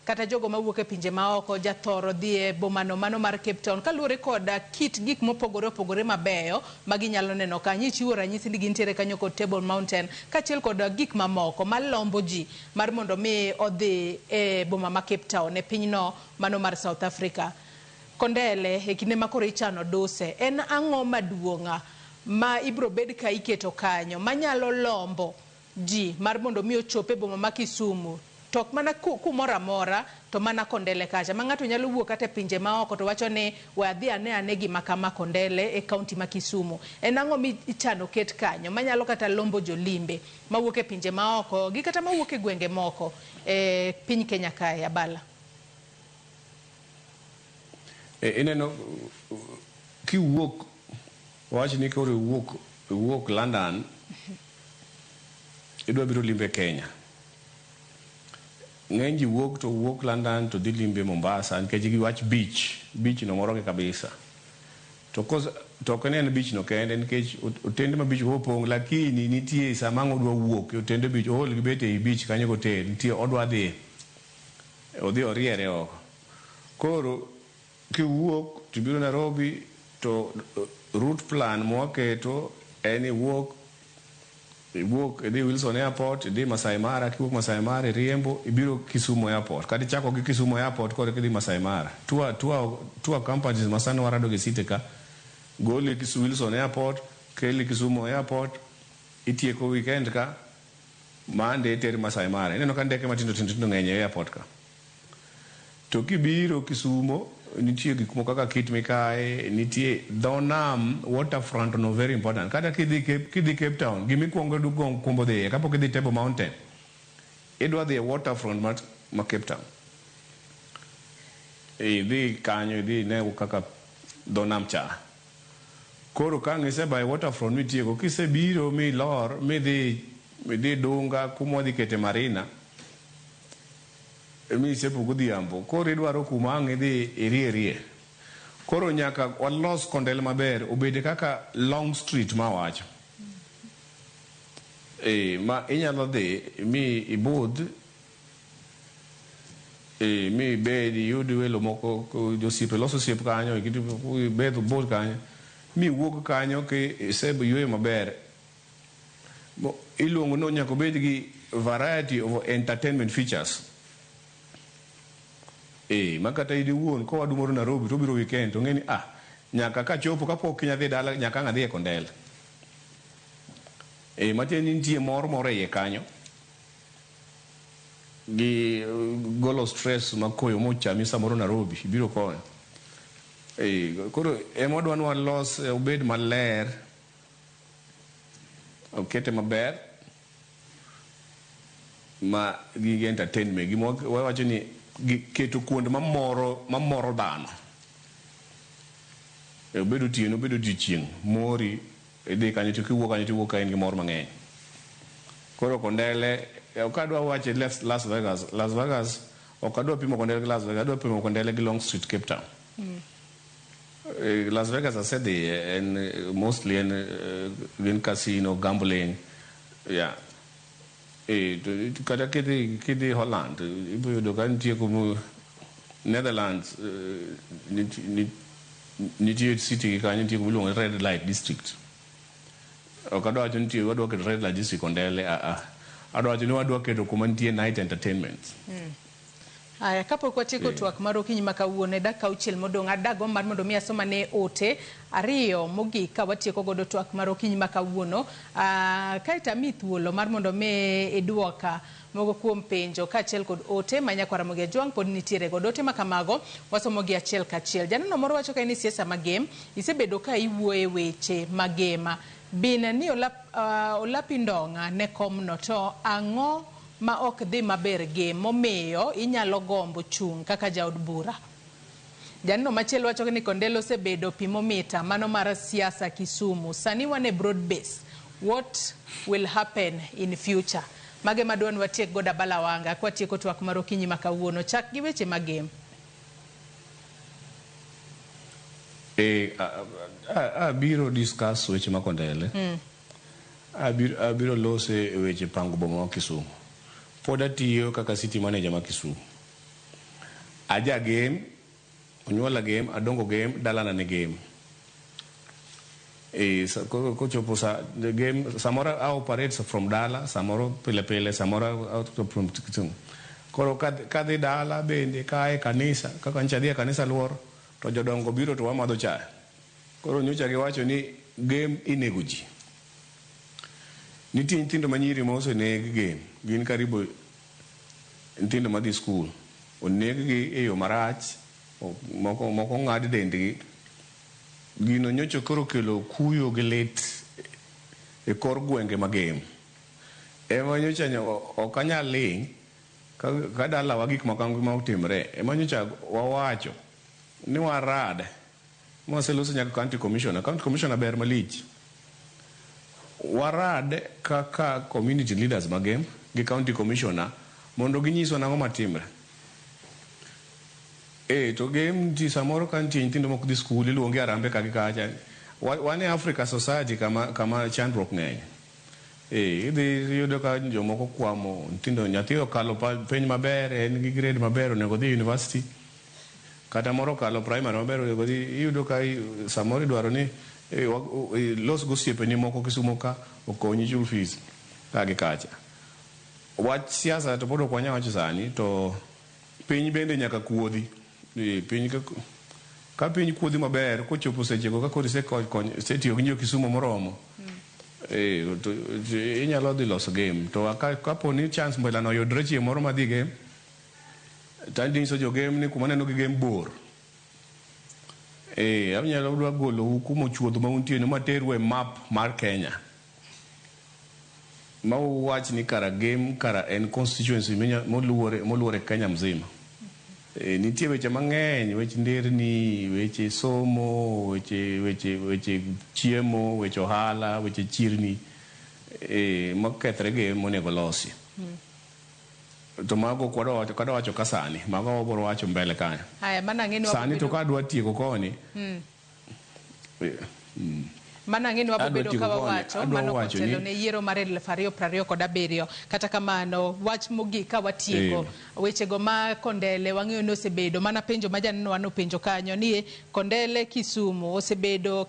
Speaker 4: kata jogo mawuok e pinje maoko jathoro dhie bomano mano mar Cape Town kaluwore kod kit gik mopogore opogore mabeyo maginyalo neno kanyo. Chiwo ranyisi ni gintiere kanyo kod Table Mountain kachiel kod gik mamoko malombo ji mar mondo mi odhi e boma ma Cape Town e pinyno mano mar South Africa. Kondele e kinde makoro ichano duse en ang'o maduong'a ma ibro bed ka iketo kanyo manyalo lombo ji mar mondo mi ochope boma ma Kisumu tok mana kumoro amora to mana Kondele kacha ma ng'ato nyalo wuok kata pinje maoko to wacho ni we adhi ane gima kama Kondele e kaunti ma Kisumu. En ang'o michano ket kanyo manyalo kata lombo jolimbe mawuok e pinje maoko gi kata mawuok e gwenge moko e piny Kenya kae Abala?
Speaker 5: Ineno kiwuok wach ni koro wuok London idwa biro limbe Kenya. Ng'eny ji wuok London to dhi limbe Mombasa nikech giwach beach no moroge kabisa to en beach no kende nikech otende ma beach opong lakini nitie sama odwa wuok otende beach ohol gibete e beach kanyo gotel nitie odwa dhi odhi oriere oko koro kiwuok to biro Nairobi to route plan mwaketo en wuok idhi Wilson Airport idhi Masai Mara kiwuok Masai Mara riembo ibiro Kisumu Airport kati chako gi Kisumu Airport kore kidhi Masai Mara tour companies masano warado gi site ka goli Kisumu Wilson Airport keli Kisumu Airport itieko weekend ka mande teri Masai Mara ineno ka ndeke matindo ng'eny e airport ka to kibiro Kisumu nitie gik moko kaka kit mikae nitie Donham waterfront no very important kata kidhi Cape Town gimikwongo dugong kumbo dhi kapok idhi Table Mountain idwa dhi waterfront ma Cape Town idhi kanyo idhi ne kaka Donham cha koro ka ng'ise by waterfront mitieko kisebiro mi lor midhi Dunga kuma dhi kete Marina mi sepo godhiambo koro idwaro kuma ang' idhi irie Koro nyaka walos Kondele maber obede kaka Long Street mawacho. Ma inyalo dhi mi ibudh mi bedi yudi welo moko josiepe loso osiep kanyo bedho bor kanyo mi wuok kanyo ke isebe yweyo maber. Iluongo no nyaka bed gi variety of entertainment features. Makata idi wuon ko wadu moro Nairobi to biro weekend to ngeni nyaka ka chopo kapok kinya dhi dala nyaka ngadhi e Kondele. Matieni nitie moro e kanyo gi golo stress makoyo mochami samoro Nairobi biro konyo. Koro emodwa ni walos obed maler, okete maber ma gi entertainment gimo wacho ni keto kuonde mamoro dhano. Obedo tieno obedo dichieng mori idhi kanyo to kiwuok kanyo to iwuok ka in gi mor mang'eny. Koro Kondele ok adwa wache Las Vegas ok adwa pimo Kondele gi Las Vegas, adwa pimo Kondele gi Long Street, Cape Town. Las Vegas asedhi en mostly en casino, gambling. Kata kidhi Holland ibiro yudo ka nitie como Netherlands nitie city kanyo nitie kuma iluongo Red Light District. Ok adwa wacho nitie wadwa keto Red Light District Kondele, adwa wacho ni wadwa keto kuma nitie night entertainment.
Speaker 4: Aya, kapok watieko twak mar okinyi ma kawuono e dakika 6 modong' adago mar mondo mi asoma ne ote ariyo mogik ka watieko godo twak mar okinyi ma kawuono. Kaita mi thuolo mar mondo me idwoka mogo kuom penjo kaachiel kod ote manyakwara mogi ajwang' pod nitiere godo ote makamago wasomo gi achiel kachiel. Janeno moro wacho ka ni siasa magem isebedo ka iwuoye weche magema bina ni olapi ndong'a ne komno to ang'o ma ok dhi maber gem momiyo inyalo gombo chung' kaka jaod bura. Janno machielo wacho ni Kondele osebedo pimo mita mano mar siasa Kisumu. Sani wan e broad base. What will happen in future? Mage madwan watiek goda balawanga kwa tieko twak mar okinyi ma kawuono. Chak gi weche magem.
Speaker 5: Abiro discuss weche ma Kondele. Abiro lose weche pango boma wa Kisumu. Pod atiyo kaka city manager ma Kisumu. Aja game, onyuola game, adongo game, dalana ne game. Kochopo sa the game samora I operate from dala, samoro pile samora out from Kisumu. Koro kadhi dala bende kae kanisa, kaka nchadhi kanisa luor to jodongo biro to wamadho chai. Koro nyocha giwacho ni game inego ji. Nitie nyithindo manyiri ma oseneg game, gin karibu nyithindo madhi skul, oneg gi e yo marach, moko ng'ad dendgi. Gino nyocha koro kelo kuyo gi lit e kor gwenge ma game. Ema nyocha ok anyal ling ka dalawa gik makamagi ma otimre. Ema nyocha wawacho ni warad mwaseloso nyaka county commissioner. County commissioner ber malich. Warad kaka community leaders magem gi county commissioner mondo ginyiswa nang'o matimre. To game ti samoro kan ti nyithindo mok dhi skul iluongi arambe ka gi kacha. Wan e Africa society kama chandruok ng'eny. Idhi yudo ka jomoko kwamo nyithindo, nyathi okalo penj maber, en gi grade maber, onego dhi university. Kata moro kalo primary maber, onego dhi, iyudo ka samoro idwaro ni los gosiepeni moko Kisumu ka okonyi chul fees ka gi kacha. Wach siasa to pod ok wanya wacho sani, to piny bende nyaka kuodhi. Piny ka piny kuodhi maber kochopo sechego ka koro isetiyo gi nyo Kisumu moromo, to inyalo dhi loso game. To kapo ni chance mbelano oyudre chieng' moro madhi game, tandiso jo game ni kuma neno gi game bor. Anyalo dwa golo kuma chuodho ma untie materu e map mar Kenya. Ma uwach ni kara game kara en constituency moluore Kenya mzima. Nitie weche mang'eny, weche nderni, weche somo, weche chiemo, weche ohala, weche chirni, makethre game monego losi. to mago kwado wacho kasani mago waboro wacho mbele kanya
Speaker 4: haya mana ngeni
Speaker 5: sani to kadwa tieko koni
Speaker 4: mana ngeni wabedo ka wawacho mano kotelo ne yiero mar 2027 kata kamano wach mogi ka watieko weche go ma Kondele wang'eyo no osebedo mana penjo ma janeno wano penjo kanyo ni Kondele Kisumu osebedo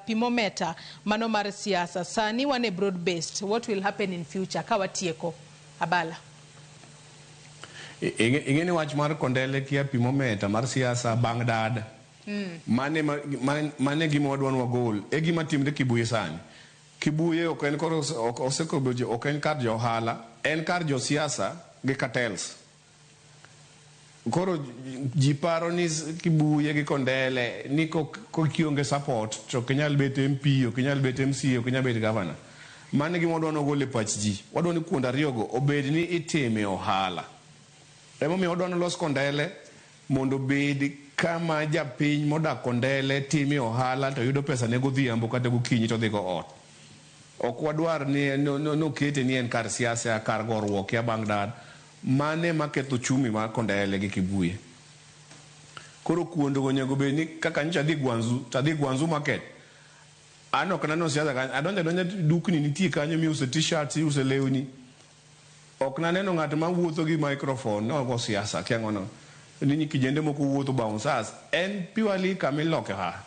Speaker 4: pimometa mano mar siasa sani wane broad based what will happen in future ka watieko Abala
Speaker 5: ingeni wach mar Kondele kia pimometa mar siasa Baghdad mane gima wadwan wagol e gima timre Kibuye sani Kibuye ok en koro osekobeje ok en kar jo hala en kar jo siasa gi cartels koro ji paro ni Kibuye gi Kondele ni ko kionge support to kenyal bet MP o kenyal bet MC o kenyal bet governor mane gima wadwan wagol e pach ji wadwan ni kuonda riyogo obed ni itime ohala emo mi wadwan los Kondele mondo bed kama japiny modak Kondele timi ohala to yudo pesa ne godhiambo kata gokinyi to dhigo ot ok wadwar ni no kete ni en kar siasa kar gorruok ya Baghdad mane maketho chumi mar Kondele gi Kibuye koro kuondo go nego be ni kaka ncha dhi Gwanzu market ano kana no siasa kan adonja dukni nitie kanyo mi use t-shirts use lewni ok naneno ng'at ma wuotho gi microphone no go siasa kiangono nini kijende moko wuotho bouncers en purely kamiloke ha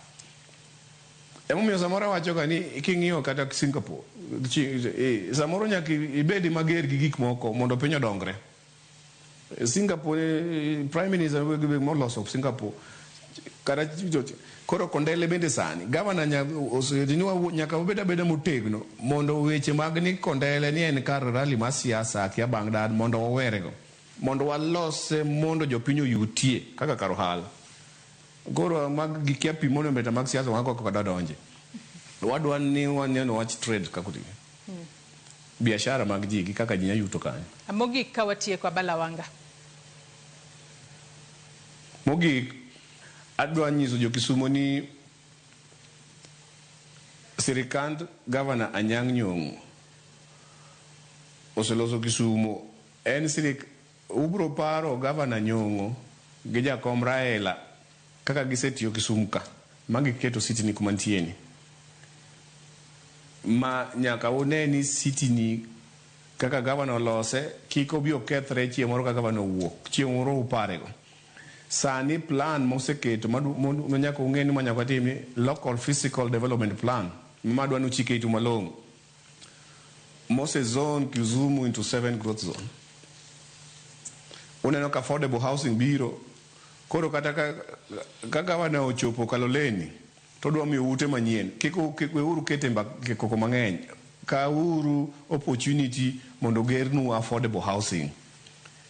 Speaker 5: emo miyo samora wacho ka ni king'iyo kata Singapore samoro nyaka ibedi mager gi gik moko mondo piny odongre Singapore prime minister moloso Singapore kata koro Kondele bende sani governor nyaka obeda motegno mondo weche mag ni Kondele ni en kar rally ma siasa kia Baghdad mondo wawerego mondo walose mondo jopiny oyutie kaka kar ohala goro mag gikia pimono mbeta mag siasa wako kaka donje wadwa ni waneno wach trade kakuti biashara mag ji gi kaka jinya yuto kanyo
Speaker 4: amogi ka watieko Abala wanga
Speaker 5: mogi adwa nyiso jo Kisumo ni sirikand governor Anyang' Nyong'o oseloso Kisumo en ubro paro governor Nyong'o gi jakom Raila kaka gisetiyo Kisumu ka magiketo city ni kumantieni ma nyaka uneni city ni kaka governor lose kiko bio kethre chieng' moro kaka governor wuok chieng' moro uparego sani plan moseketo ma nyaka ung'eni ma nyaka timi local physical development plan madwa nu chike itu malongo mose zone Kisumu into 7 growth zone uneno ka affordable housing biro koro kata kaka wana ochopo Kaloleni to dwa mi ute manyien kiko uru kete koko mang'eny ka uru opportunity mondo gernu affordable housing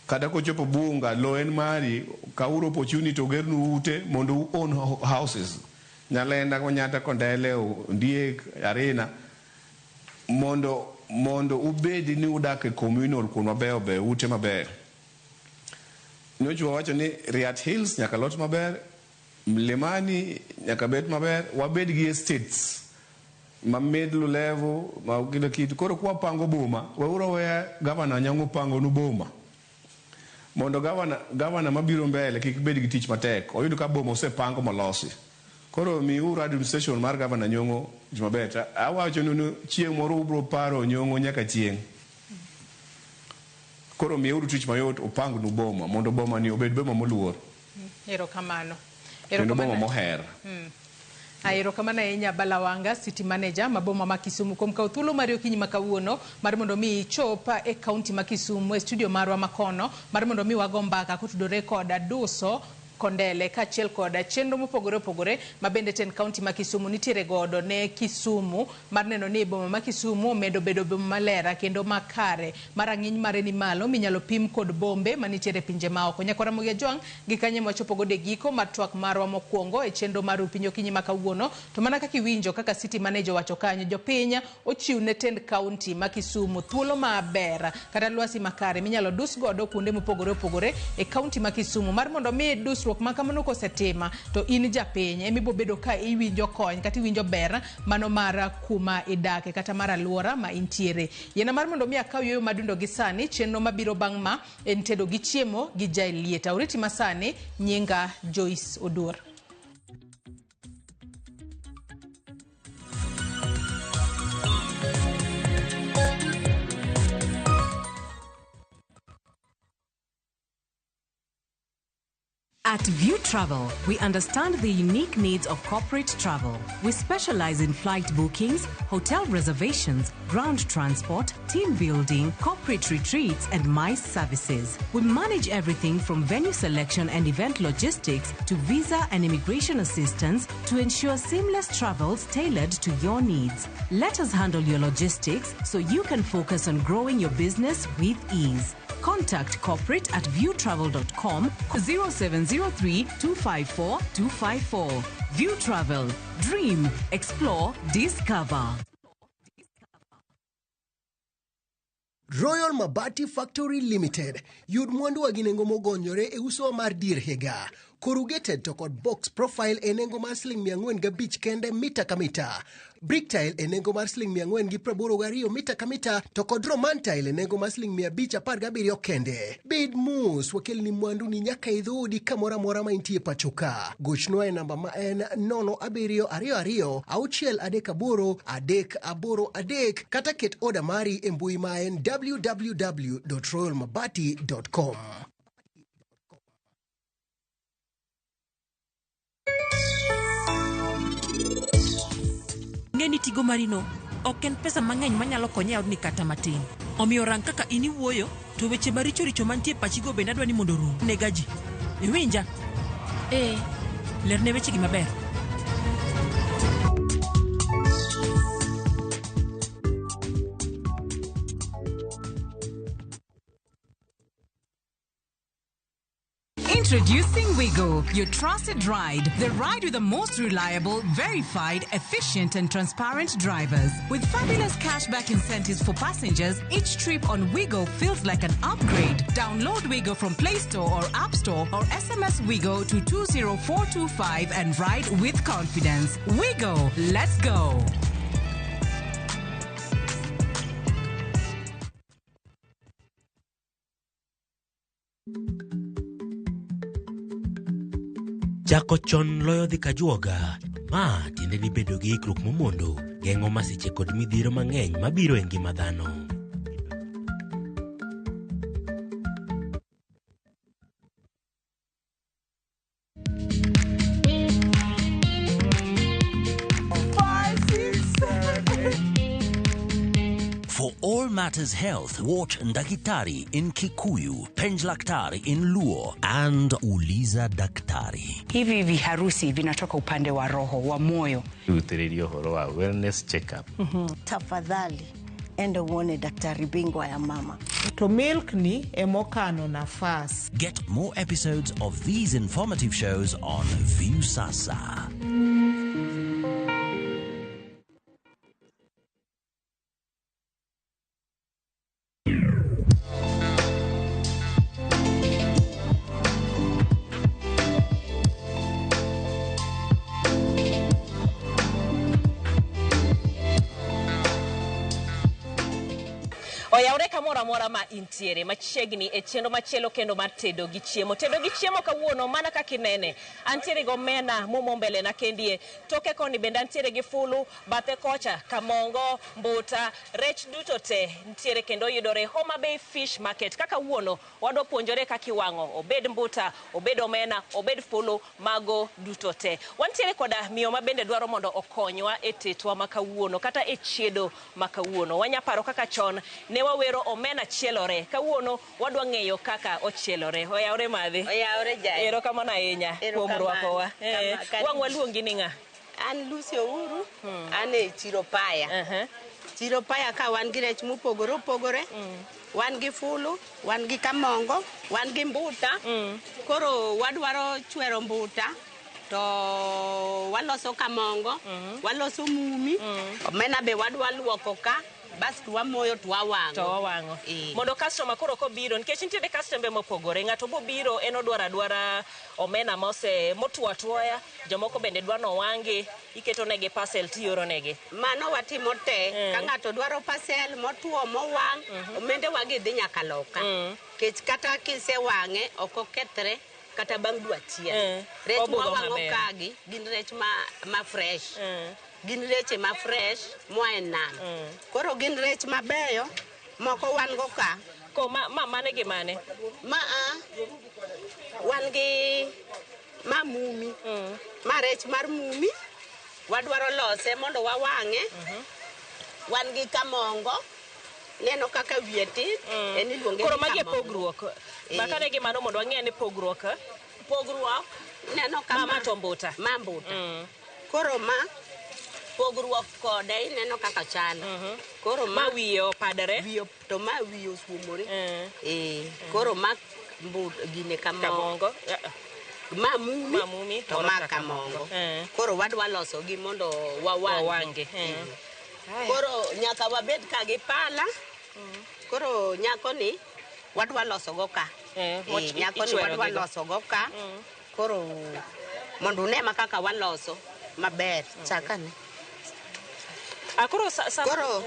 Speaker 5: kata kochopo Bunga lo en mari ka uru opportunity to gernu ute mondo own houses Nyalenda Konyata Kondele Ndiek Arena mondo ubedi ni udake communal kuno be ute maber nochwa wacho ni Riat Hills nyaka lot maber Mlimani nyaka bet maber wabed gi estates ma middle level ma kila kitu koro kwa pango boma wauro we governor nyango pango nu boma mondo governor mabiro mbele kik bed gi tich matek oyudo ka boma osepango malosi koro mi uru administration mar governor Nyong'o jumabeta awacho nunu chieng' moro ubro paro Nyong'o nyaka chieng' koro mi uru tich mayot opang nu boma mondo boma ni obed boma moluor
Speaker 4: erokamano
Speaker 5: boma moher
Speaker 4: erokamano ahinya Abala wanga city manager maboma ma Kisumu kuom kawo thuolo mar okinyi ma kawuono mar mondo mi ichopa e kaunti ma Kisumu e studio marwa makono mar mondo mi wago mbaka kotudore koda duso Kondele kachiel koda chenro mopogore opogore mabende ten kaunti ma Kisumu nitiere godo ne Kisumu mar neno ni boma ma Kisumu medo bedo boma malera kendo makare marang'iny mare ni malo minyalo pim kod bombe manitiere pinje maoko nyakora Mugia Jwang' gi kanye mwachopo gode giko mar twak marwa mokwongo e chenro mar upinyo kinyi makawuono to mana kaka iwinjo kaka city manager wacho kanyo jopiny ochiw ne tend kaunti ma Kisumu thuolo maber kata lwasi makare minyalo dus godo kuonde mopogore opogore e kaunti ma Kisumu mar mondo mi dusruok lokruok ma kamano kosetima to in japiny emibo bedo ka iwinjo kony kata iwinjo ber mano mar kuma idake kata mar aluora ma intiere. Yena mar mondo mi akaw yoyo madundo gi sani chenro mabiro bang' ma en tedo gi chiemo gi Jael Lieta. Oriti masani nyinga Joyce Odur.
Speaker 2: At View Travel, we understand the unique needs of corporate travel. We specialize in flight bookings, hotel reservations, ground transport, team building, corporate retreats, and MICE services. We manage everything from venue selection and event logistics to visa and immigration assistance to ensure seamless travels tailored to your needs. Let us handle your logistics so you can focus on growing your business with ease. Contact corporate at viewtravel.com 0703 254 254. View Travel. Dream, explore, discover.
Speaker 9: Royal Mabati Factory Limited. Yud mwandu wa ginengo mogonyore e uso mar dier higa. Corrugated to kod box profile e nengo mar $405 kende mita ka mita. Brick tile e nengo mar $482 mita ka mita to kod roman tile e nengo mar $517 kende. Bid mus wakelni mwandu ni nyaka idhudi kamora mora ma intie pachoka. Gochnwa e namba ma en 0722 638 kata ket oda mari e mbui ma en www.royalmabati.com.
Speaker 10: Ngeni tigo marino ok en pesa mang'eny manyalo konyo od ni kata matin. Omiyo rang kaka ini wuoyo to weche maricho richo mantie pachigo bende adwa ni mondo rum negaji. Iwinja? Lerne weche gi maber.
Speaker 2: Introducing Wigo, your trusted ride. The ride with the most reliable, verified, efficient, and transparent drivers. With fabulous cashback incentives for passengers, each trip on Wigo feels like an upgrade. Download Wigo from Play Store or App Store or SMS Wigo to 20425 and ride with confidence. Wigo, let's go.
Speaker 11: Jako chon loyo dhi kajuoga. Ma tiende ni bedo gi ikruok momondo, geng'o masiche kod midhiero mang'eny mabiro e ngima dhano.
Speaker 12: For all matters health, watch Ndakitari in Kikuyu, Penj Laktari in Luo, and Uliza Daktari.
Speaker 13: Hivi viharusi vinatoka upande wa roho, wa moyo.
Speaker 14: Uthiririo horo wa wellness check-up.
Speaker 15: Tafadhali, enda uone daktari bingwa ya mama.
Speaker 6: To milk ni emokano nafas.
Speaker 12: Get more episodes of these informative shows on View Sasa.
Speaker 16: Oyaureka mora ma intiere machiegni e chenro machielo kendo mar tedo gi chiemo kawuono mana kaka inene antiere go mena mumombele na kendie toke koni bende antiere gi fulu bathe kocha kamongo mbuta rech duto te ntiere kendo yudore Homa Bay Fish Market kaka wuono wado puonjore kaka iwango obed mbuta obed omena obed fulu mago duto te wantiere koda miyo ma bende dwaro mondo okonywa e tetwa makawuono kata e chiedo makawuono wanyaparo kaka chon ne wawero omena chielore kawuono wadwa ng'eyo kaka ochielore oyaore madhi
Speaker 6: Oyaore jai.
Speaker 16: ero kama na inya kuom rwakowa wang waluongi ni ng'a
Speaker 6: An Lucy Ouru, an e chiro paya. Chiro paya ka wan gi rech mopogore opogore. Wan gi fulu, wan gi kamongo, wan gi mbuta. Koro wadwaro chwero mbuta. To waloso kamongo, waloso mumi, omena be wadwa luoko ka, bas wamoyo to wawang'o.
Speaker 16: To wawang'o. Mondo customer koro kobiro, nikech nitiere customer mopogore, ng'ato bobiro en odwaro adwara omena motwo atwoya, jomoko bende dwa nowang'i, iketo negi parcel tioro negi.
Speaker 6: Mano watimo te, ka ng'ato dwaro parcel motwo mowang', omende wagi dhi nyaka loka. Kech kata kisewang'e ok okethre kata bang' dwe achiel. Rech mawang'o kagi gin rech ma fresh. Gin reche ma fresh moa e nam. Koro gin rech mabeyo, moko wan go ka.
Speaker 16: Ko mane gi mane?
Speaker 6: Wan gi ma mumi. Ma rech mar mumi. Wadwaro lose mondo wawang'e. Wan gi kamongo. Neno kaka wiye tin. En iluonge
Speaker 16: koro magi e pogruok. Bakane gi mano mondo wang'e ni pogruok.
Speaker 6: Pogruok. Neno kama.
Speaker 16: Ma to mbuta.
Speaker 6: Ma mbuta. Koro ma pogruok kode ineno kaka chal. Koro
Speaker 16: ma wiye opadre.
Speaker 6: Wiye to ma wiye osumore. Koro ma gine kamongo. Ma mumi to ma kamongo. Koro wadwa loso gi mondo wawang'e. Koro nyaka wabed ka gi pala. Koro nyako ni wadwa loso go ka. Nyako ni wadwa loso go ka. Koro mondo ne kaka waloso maber. Chakane. Koro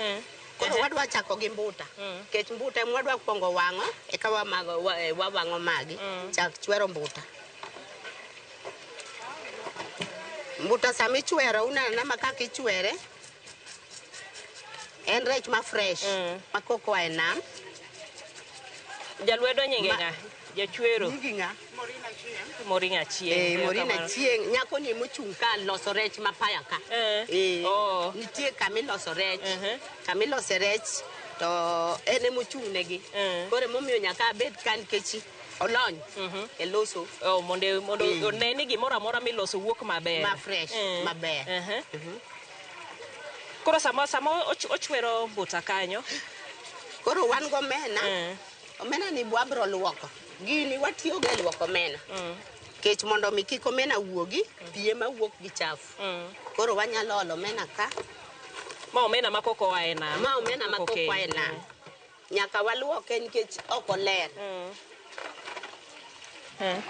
Speaker 6: wadwa chako gi mbuta. Kech mbuta mwadwa kuongo wang'o eka wawang'o magi. Chak chwero mbuta. Mbuta sami chwero unana kaka ichwere. En rech ma fresh. Ma koko e nam.
Speaker 16: Jalwedo nyinge nga. Jachwero.
Speaker 6: Nyingi nga.
Speaker 16: Morina Chieng.
Speaker 6: Morina Chieng. Nyako ni mochung' ka loso rech mapaya ka. Nitie kami loso rech. Kami loso rech to ene mochung' negi. Kore momiyo nyaka bed kan kechi. Olony. E loso.
Speaker 16: Mondo neni gimoro amora miloso wuok maber.
Speaker 6: Ma fresh. Maber.
Speaker 16: Koro sama ochwero mbuta kanyo.
Speaker 6: Koro wan go omena. Omena ni bwabro luoko. Gini watiyo ge luoko omena. Kech mondo mi kik omena wuogi, piye ma wuok gi chafu. Koro wanyalo olo omena ka.
Speaker 16: Ma omena ma koko wa e nam.
Speaker 6: Ma omena ma koko wa e nam. Nyaka waluoke nikech ok oler.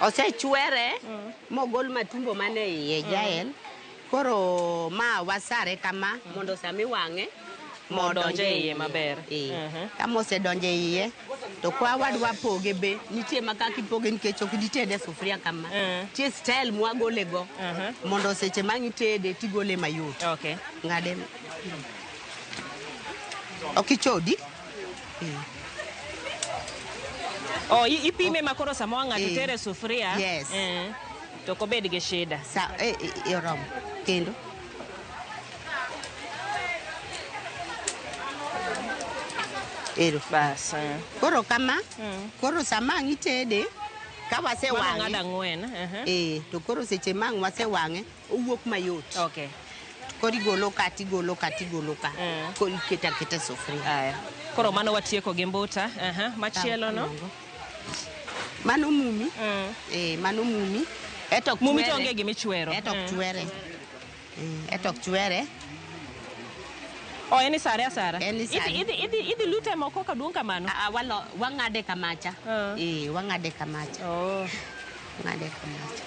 Speaker 6: Osechwere mogol matumbo mane iye jael. Koro ma wasare kama mondo sami wang'e
Speaker 16: modonje iye maber.
Speaker 6: Kama osedonje iye to kwa wadwa poge be nitie makaka ipoge nikech ok ditede sufria kama. Tie style mwagole go mondo seche mangi tede tigole mayot. Ngade. Okichodi.
Speaker 16: Ipime makoro sama ng'ato tere sufria.
Speaker 6: Yes.
Speaker 16: To kobed gi shida.
Speaker 6: Oromo. Kendo. Ero.
Speaker 16: Bas.
Speaker 6: Koro kama. Koro sama ngitede ka wase wang'e.
Speaker 16: Ng'ada ng'wen.
Speaker 6: To koro seche mang wase wang'e owuok mayot.
Speaker 16: Okay.
Speaker 6: Koro igolo ka. Koro iketa sufria.
Speaker 16: Koro mano watieko gi mbuta. Machielo no.
Speaker 6: Mano mumi. Mano mumi. Etok
Speaker 16: mumi to onge gimi chwero.
Speaker 6: Etok chwere.
Speaker 16: Eni sare asara. Idhi lute moko ka duong kamano.
Speaker 6: Wang'ade kamacha. Wang'ade kamacha. Ng'ade kamacha.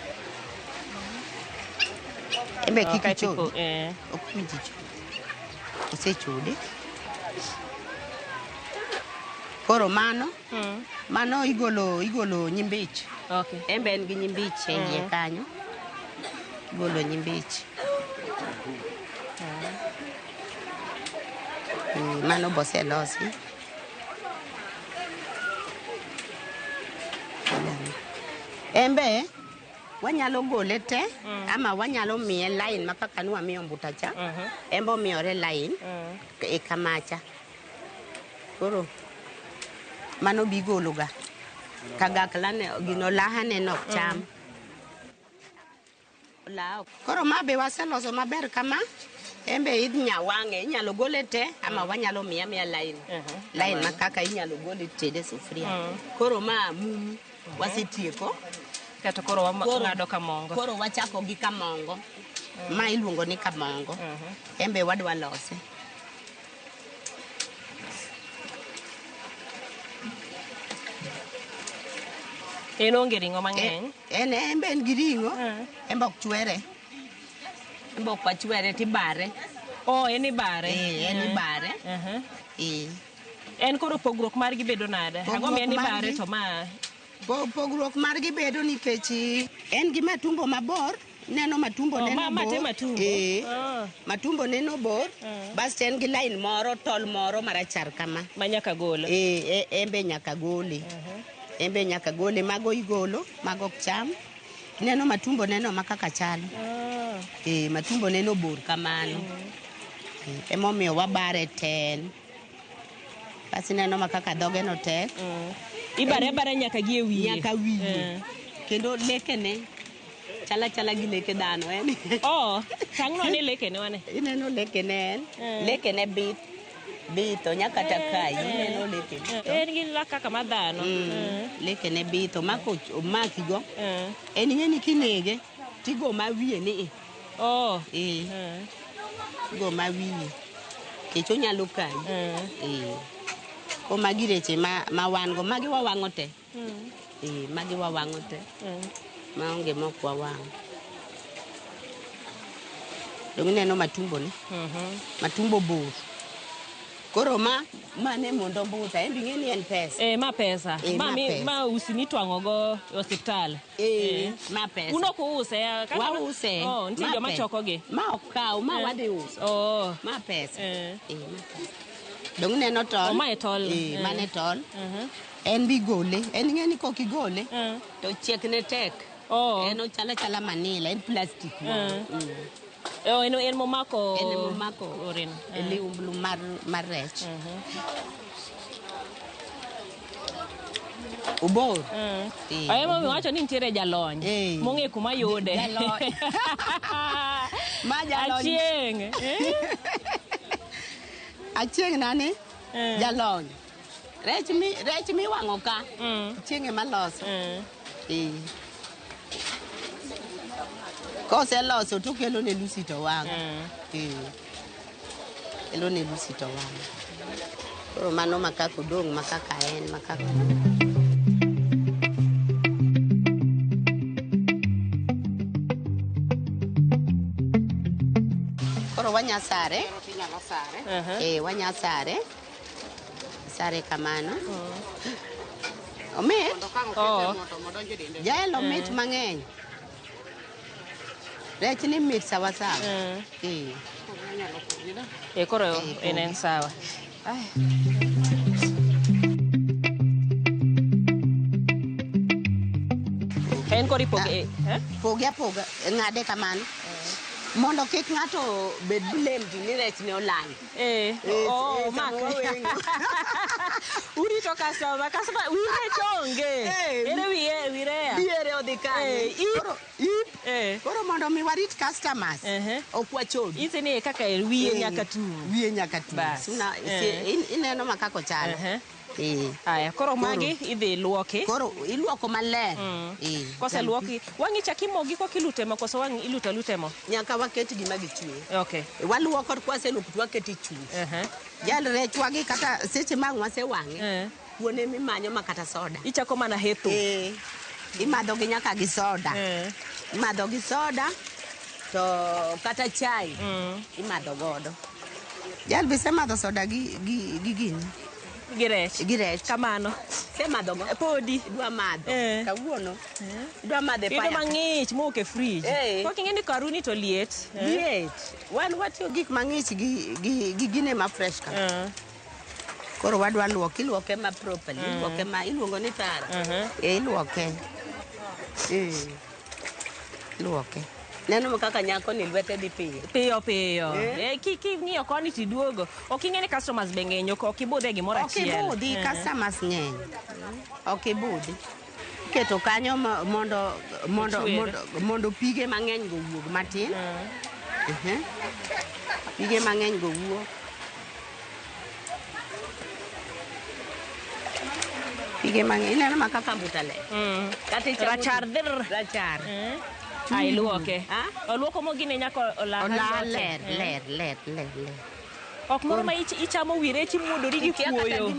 Speaker 6: Embe kikichodi. Okwijicho. Osechode. Koro mano igolo nyimbich. Embe en gi nyimbich e iye kanyo. Igolo nyimbich. Mano bose losi. Embe wanyalo gole te ama wanyalo miye line makaka nwa miyo mbuta cha. Embe miyore line e kamacha. Koro mano bigolo ga. Kagakla ne gino lahane nok cham. Koro mabe waseloso maber kama. Embe idnya wang'e inyalo gole te ama wanyalo miya line. Line makaka inyalo gole tede sufria. Koro ma mumi wasetieko.
Speaker 16: Kato koro ng'ado kamongo.
Speaker 6: Koro wachako gi kamongo. Ma iluongo ni kamongo. Embe wadwa lose.
Speaker 16: En onge ring'o mang'eny.
Speaker 6: En ben gi ring'o, en bok chwere. En bok pa chwere tibare.
Speaker 16: Oh, en ibare.
Speaker 6: En ibare.
Speaker 16: En koro pogruok margi bedo nade? Ang'o mi en ibare to ma...
Speaker 6: Pogruok margi bedo nikech en gi matumbo mabor. Neno matumbo neno bor. Matumbo neno bor. Bas en gi line moro, tol moro marachar kama.
Speaker 16: Manyaka golo.
Speaker 6: Embe nyaka gole. Embe nyaka gole, mago igolo, mago ok cham. Neno matumbo neno makaka chalo. Matumbo neno bor kamano. Emomiyo wabare ten. Bas neno makaka dhoge no tek.
Speaker 16: Ibare nyaka gi e wiye.
Speaker 6: Nyaka wiye. Kendo lekene chala gi leke dhano en.
Speaker 16: Tang'no ni lekene wane.
Speaker 6: Ineno lekene en. Lekene bito nyaka takai. Ineno lekene.
Speaker 16: En gi laka kama dhano.
Speaker 6: Lekene bito maki go. En ing'eni kinege tigo ma wiye ni. Go ma wiye. Kech onyalo kai. O magi reche ma wan go magi wawang'o te. Magi wawang'o te. Maonge mok wawang'o. Dong neno matumbo ni. Matumbo bor. Koro mane mondo mbuta en ng'eni en pesa.
Speaker 16: Ma pesa. Ma usi mitwang'o go hospital.
Speaker 6: Ma pesa.
Speaker 16: Uno ko use.
Speaker 6: Wa use.
Speaker 16: Nitie joma choko gi.
Speaker 6: Ma okaw, ma wadhi uso. Ma pesa. Ma pesa. Dong neno tol.
Speaker 16: Ma e tol.
Speaker 6: Mane tol. En bi gole. En ng'eni kok igole. To chiek ne tek. En ochala manila. En plastic.
Speaker 16: En momako.
Speaker 6: En momako.
Speaker 16: Orin.
Speaker 6: Liumblu mar rech. Ubor.
Speaker 16: Ema wacho ni nitiere jalony. Mong'e kuma yude.
Speaker 6: Jalony. Ma jalony. Achieng' nani? Jalony. Rech mi wang'o ka. Chieng'e maloso. Kose loso to kelo ne Lucy to wang'. Kelo ne Lucy to wang'. Koro mano makaka odong' makaka en makaka. Koro wanyasare. Wanyasare. Sare kamano. Omit? Jaelo mit mang'eny. Rech ni mit sawa sawa.
Speaker 16: Koro en sawa. En kori poge.
Speaker 6: Poga. Ng'ade kamano. Mondo kik ng'ato bed blamed ni rech ne olany.
Speaker 16: Mak. Urito customer wire chonge. Ere wirea.
Speaker 6: Biere odhi kanye. Koro mondo mi warit customers. Ok wachod.
Speaker 16: Ise ni kaka wiye nyaka tu.
Speaker 6: Wiye nyaka tu. Ineno makako chalo.
Speaker 16: Aya, koro magi idhi luoki.
Speaker 6: Koro iluoko maler.
Speaker 16: Kose luoki, wang'i chaki mogi ko kilutemo koso wang'i ilutemo.
Speaker 6: Nyaka waket gima gichwe.
Speaker 16: Okay.
Speaker 6: Waluoko kwase luoko twaketi chwe. Jal rech wagi kata seche mag wase wang'e. Kuone mimanyo makata soda.
Speaker 16: Ichako mana hetho.
Speaker 6: Imadho gi nyaka gi soda. Imadho gi soda to kata chai. Imadho godo. Jal bise madho soda gi gini.
Speaker 16: Girech. Kamano.
Speaker 6: Se madho go.
Speaker 16: Podi.
Speaker 6: Dwa madho. Kawuono. Dwa madhe
Speaker 16: paya. Ito mang'ich moke fridge. Kok ing'eni karuni to liet.
Speaker 6: Liet. Wan watiyo gik mang'ich gi gine ma fresh ka. Koro wadwa iluoke ma properly. Iluoke ma iluongo ni tara. Iluoke. Iluoke. Neno kaka nyako ni lwete dhi piyo.
Speaker 16: Piyo. King'iyo koni tiduogo. Ok ing'eni customers be ng'eny ok ibudhe gimoro achiel.
Speaker 6: Ok ibudhi customers ng'eny. Ok ibudhi. Iketo kanyo mondo pige mang'eny go wuog matin. Pige mang'eny go wuog. Pige mang'eny. Ineno makaka mbuta le. Rachar.
Speaker 16: Ai luoke. Oluoko mogine nyaka
Speaker 6: ler.
Speaker 16: Ok moro ma ichamo wire chimuodori gi kuoyo.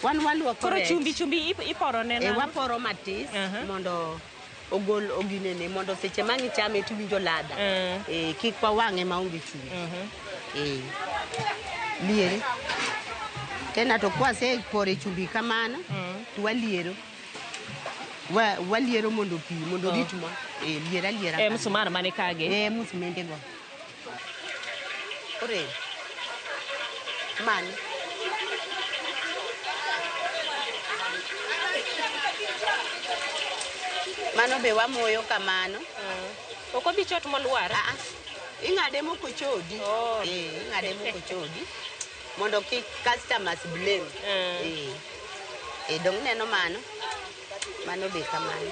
Speaker 6: Wan waluoko
Speaker 16: Koro
Speaker 6: rech.
Speaker 16: chumbi iporo nena.
Speaker 6: Waporo matis mondo ogol oginene mondo seche mangi chame tiwinjo ladha. Kik wawang'e maonge chumbi. Liere. Tena to kwase pore chumbi kamano, to waliero. Waliero mondo pi, mondo ritmo. Liera.
Speaker 16: Musumar mane kage.
Speaker 6: Musmende go. Ore. Mane. Mano be wamoyo kamano.
Speaker 16: Ok obi chot moluar.
Speaker 6: Ing'ade moko chodi. Ing'ade moko chodi. Mondo kik customers blame. Dong neno mano. Mano be kamano.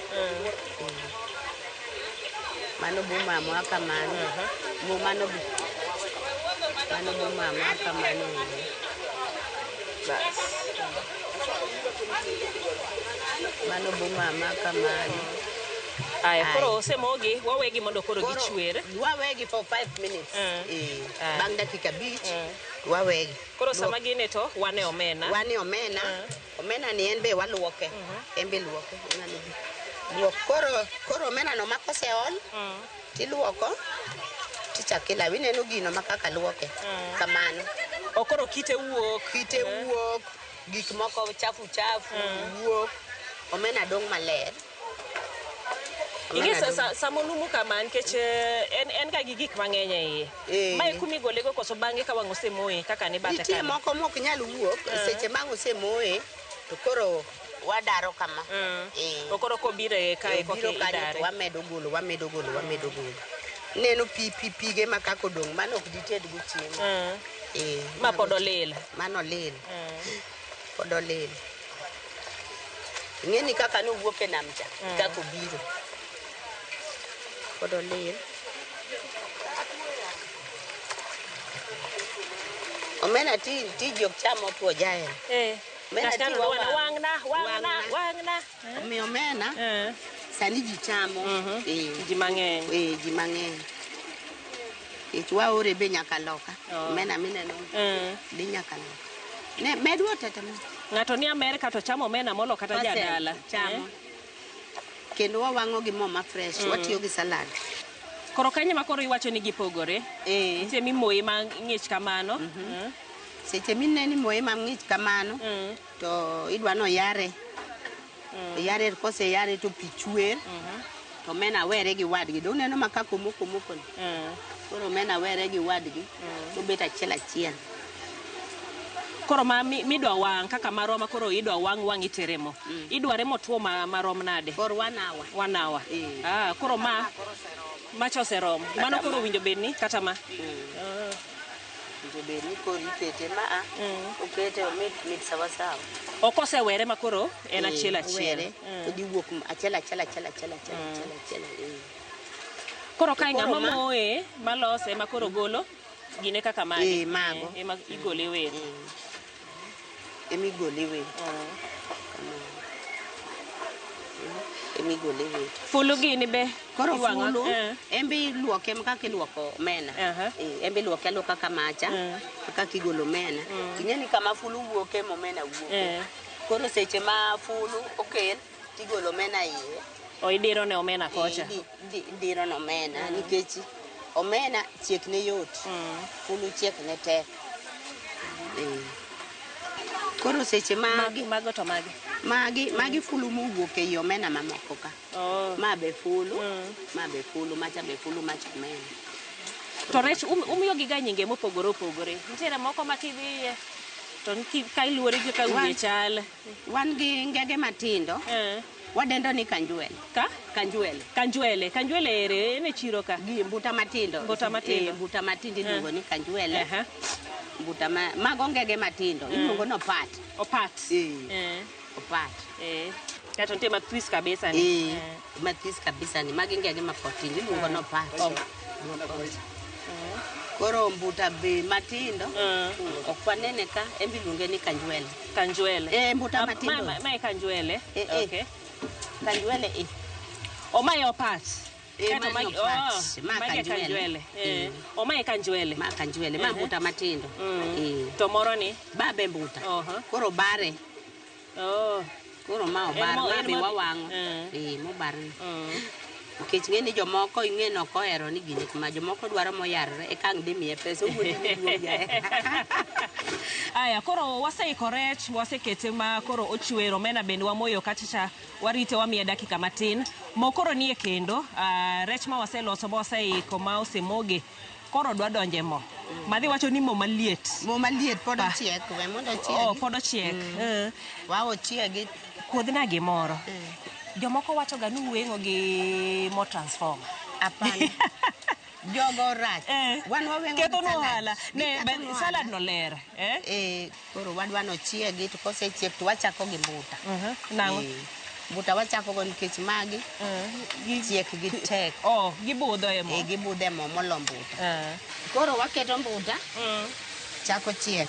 Speaker 6: Mano bo mama kamano. Mano bo mama kamano. Bas. Mano bo mama kamano.
Speaker 16: Aya, koro semogi, wawegi mondo koro gichwere.
Speaker 6: Wawegi for 5 minutes. Bang dakika bich, wawegi.
Speaker 16: Koro sama gine to, wane omena.
Speaker 6: Wane omena. Omena ni enbe waluoke. Enbe luoke. Koro omena no makose ol. Tiluoko. Tichakila wineno gino makaka luoke. Kamano.
Speaker 16: Okoro kite wuok.
Speaker 6: Kite wuok. Gik moko chafu wuok. Omena dong maler.
Speaker 16: Inge samonumu kama nkech en ka gi gik mang'eny iye. Mae kumi golego koso bange ka wang' osemoye kaka ne bate
Speaker 6: nitie moko mok nyal wuok seche mang' osemoye to koro wadaro kama.
Speaker 16: Okoro kobire kae koke idare.
Speaker 6: Wamedo golo. Neno pige makako dong mano ok dited go chiemo.
Speaker 16: Ma podo lil.
Speaker 6: Mano lil. Podo lil. Ng'eni kaka no wuok e nam cha kako biro. Podo lil. Omena ti jok chamo tuo jael.
Speaker 16: Wang'na.
Speaker 6: Mi omena. Sani ji chamo.
Speaker 16: Ji mang'eny.
Speaker 6: Ji mang'eny. Ichwa ore be nyaka loka. Omena mineno. Di nyaka loka. Ne medwo tete mo.
Speaker 16: Ng'ato ni Amerika to chamo omena molo kata jadala.
Speaker 6: Chamo. Kendo wawang'o gi mo ma fresh. Watiyo gi salad.
Speaker 16: Koro kanye makoro iwacho ni gipogore. Nitie mimoye mang'ich kamano.
Speaker 6: Seche mineni moye mang'ich kamano to idwa no yare. Yare kose yare to pi chwer. To omena were gi wadgi. Do neno makako moko ni. Koro omena were gi wadgi. To bet achiel.
Speaker 16: Koro ma midwa wang' kaka maroma koro idwa wang' iteremo. Idware motuo marom nade?
Speaker 6: For 1 hour.
Speaker 16: 1 hour. Koro macho serom. Mano koro winjo bedni kata ma.
Speaker 6: Winjo bedni koro ikete ma okete mit sawa.
Speaker 16: Okose were makoro en achiel.
Speaker 6: Odi wuok achiel.
Speaker 16: Koro ka ng'ama moye malose makoro golo gine kaka magi.
Speaker 6: Mago.
Speaker 16: Ema igole were.
Speaker 6: Emigole were.
Speaker 16: Fulu gini be.
Speaker 6: Koro fulu. Embe luoke kaka iluoko omena. Embe luoke aluoka kamacha. Kaka igolo omena. Ing'eni kama fulu wuoke omena wuoke. Koro seche ma fulu okel tigolo omena iye.
Speaker 16: Idiro ne omena kocha.
Speaker 6: Idiro ne omena nikech omena chiek ne yot. Fulu chiek ne tek. Koro seche
Speaker 16: mago to
Speaker 6: magi fulu muwuok ei omena mamoko ka. Ma be fulu. Macha be fulu macha omena.
Speaker 16: To rech umiyo giga nyinge mopogore opogore. Nitiere moko makidhiye to ka iluore gi ka wiye chal.
Speaker 6: Wan gi ngege matindo. Wadendo ni kanjwele.
Speaker 16: Kanjwele ere ne chiro ka.
Speaker 6: Gi mbuta matindo. Mbuta matindo iluongo ni kanjwele. Mbuta mago ngege matindo. Iluongo no opat.
Speaker 16: Opat.
Speaker 6: Opat.
Speaker 16: Kato nite mathis kabisa ni.
Speaker 6: Mathis kabisa ni. Magi ngege mapotini iluongo no opat. Koro mbuta be matindo. Okwanene ka embi luonge ni kanjwele. Mbuta matindo.
Speaker 16: Mae kanjwele. Okay.
Speaker 6: Kanjwele
Speaker 16: Omae opat.
Speaker 6: Ma kanjwele.
Speaker 16: Omae kanjwele.
Speaker 6: Ma kanjwele. Ma mbuta matindo.
Speaker 16: To moro ni?
Speaker 6: Babe mbuta. Koro bare. Koro ma obar ma bi wawang'o. Mobar ni. Nikech ng'eni jomoko ing'eni ok ohero ni gini ma jomoko dwaro moyarre e kang' dimiye pesa owuondi ni duong' jae.
Speaker 16: Aya, koro waseiko rech, wasekete ma koro ochwero, omena bende wamoyo kachacha, warite wamiye dakika matin. Mo koro nie kendo, rech ma waseloso ma waseiko ma osemoge, koro dwa donje mo. Madhi wacho ni mo maliet.
Speaker 6: Mo maliet pod ochiek, we mondo ochiegi.
Speaker 16: Pod ochiek.
Speaker 6: Wow, ochiegi.
Speaker 16: Kuodhna gimoro. Jomoko wacho ga ni uweng'o gi mo transformer.
Speaker 6: Apana. Jogo rach. Wan waweng'o
Speaker 16: keto no hala. Ne salad no ler.
Speaker 6: Koro wadwa no chiegi to kosechiek to wachako gi mbuta.
Speaker 16: Nang'o?
Speaker 6: Mbuta wachako go nikech magi chiek gi tek.
Speaker 16: Gibudho e mo.
Speaker 6: Gibudho e mo molo mbuta. Koro waketo mbuta. Chako chiek.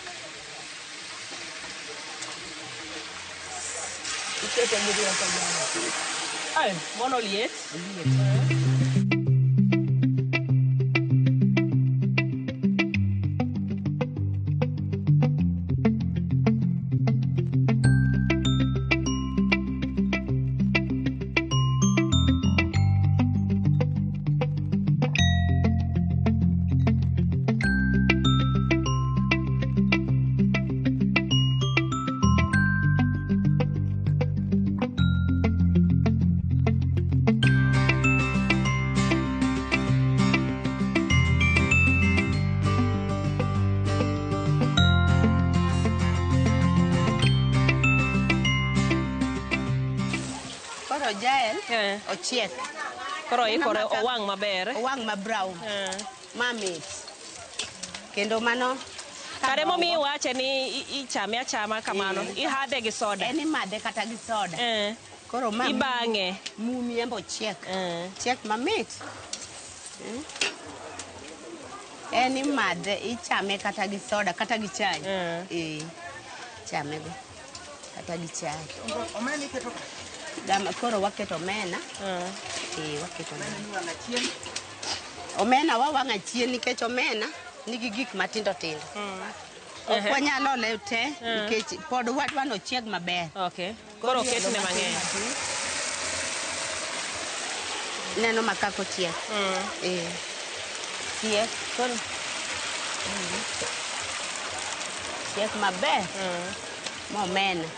Speaker 6: Iketo gi rieko jana.
Speaker 16: Ay, mono liet.
Speaker 6: Ochiek.
Speaker 16: Koro ikore owang' maber.
Speaker 6: Owang' ma brown. Mamit. Kendo mano
Speaker 16: kare momi iwache ni ichame achama kamano. Ihade gi soda.
Speaker 6: En imadhe kata gi soda. Koro
Speaker 16: ibang'e.
Speaker 6: Mumi embo chiek. Chiek mamit. En imadhe ichame kata gi soda kata gi chai. Chame go kata gi chai. Omena keto koro waketo omena. Waketo omena. Omena wawang'o achien nikech omena nigi gik matindo tindo. Ok wanyalo ole te nikech pod wadwa no chieg maber.
Speaker 16: Koro ketne mang'eny.
Speaker 6: Neno makako chiek. Chiek. Koro chiek maber. Omena.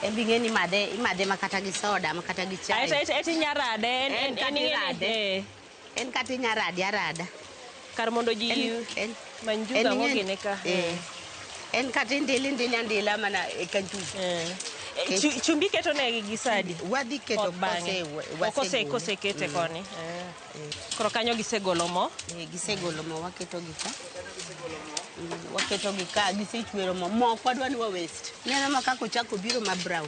Speaker 6: Ebing'eni imadhe makata gi soda, makata gi chai.
Speaker 16: Eti nyarade,
Speaker 6: en kata inyarade arada.
Speaker 16: Kar mondo ji manjuga ng'ogine ka.
Speaker 6: En kata indila mana e kanju.
Speaker 16: Chumbi keto negi gi sadi.
Speaker 6: Wadhi keto
Speaker 16: kosekete koni. Koro kanyo gisegolo mo.
Speaker 6: Gisegolo mo, waketo gi ka. Waketo gi ka gisechwero mo. Mo kwadwa ni wa waste. Neno makako chako biro ma brown.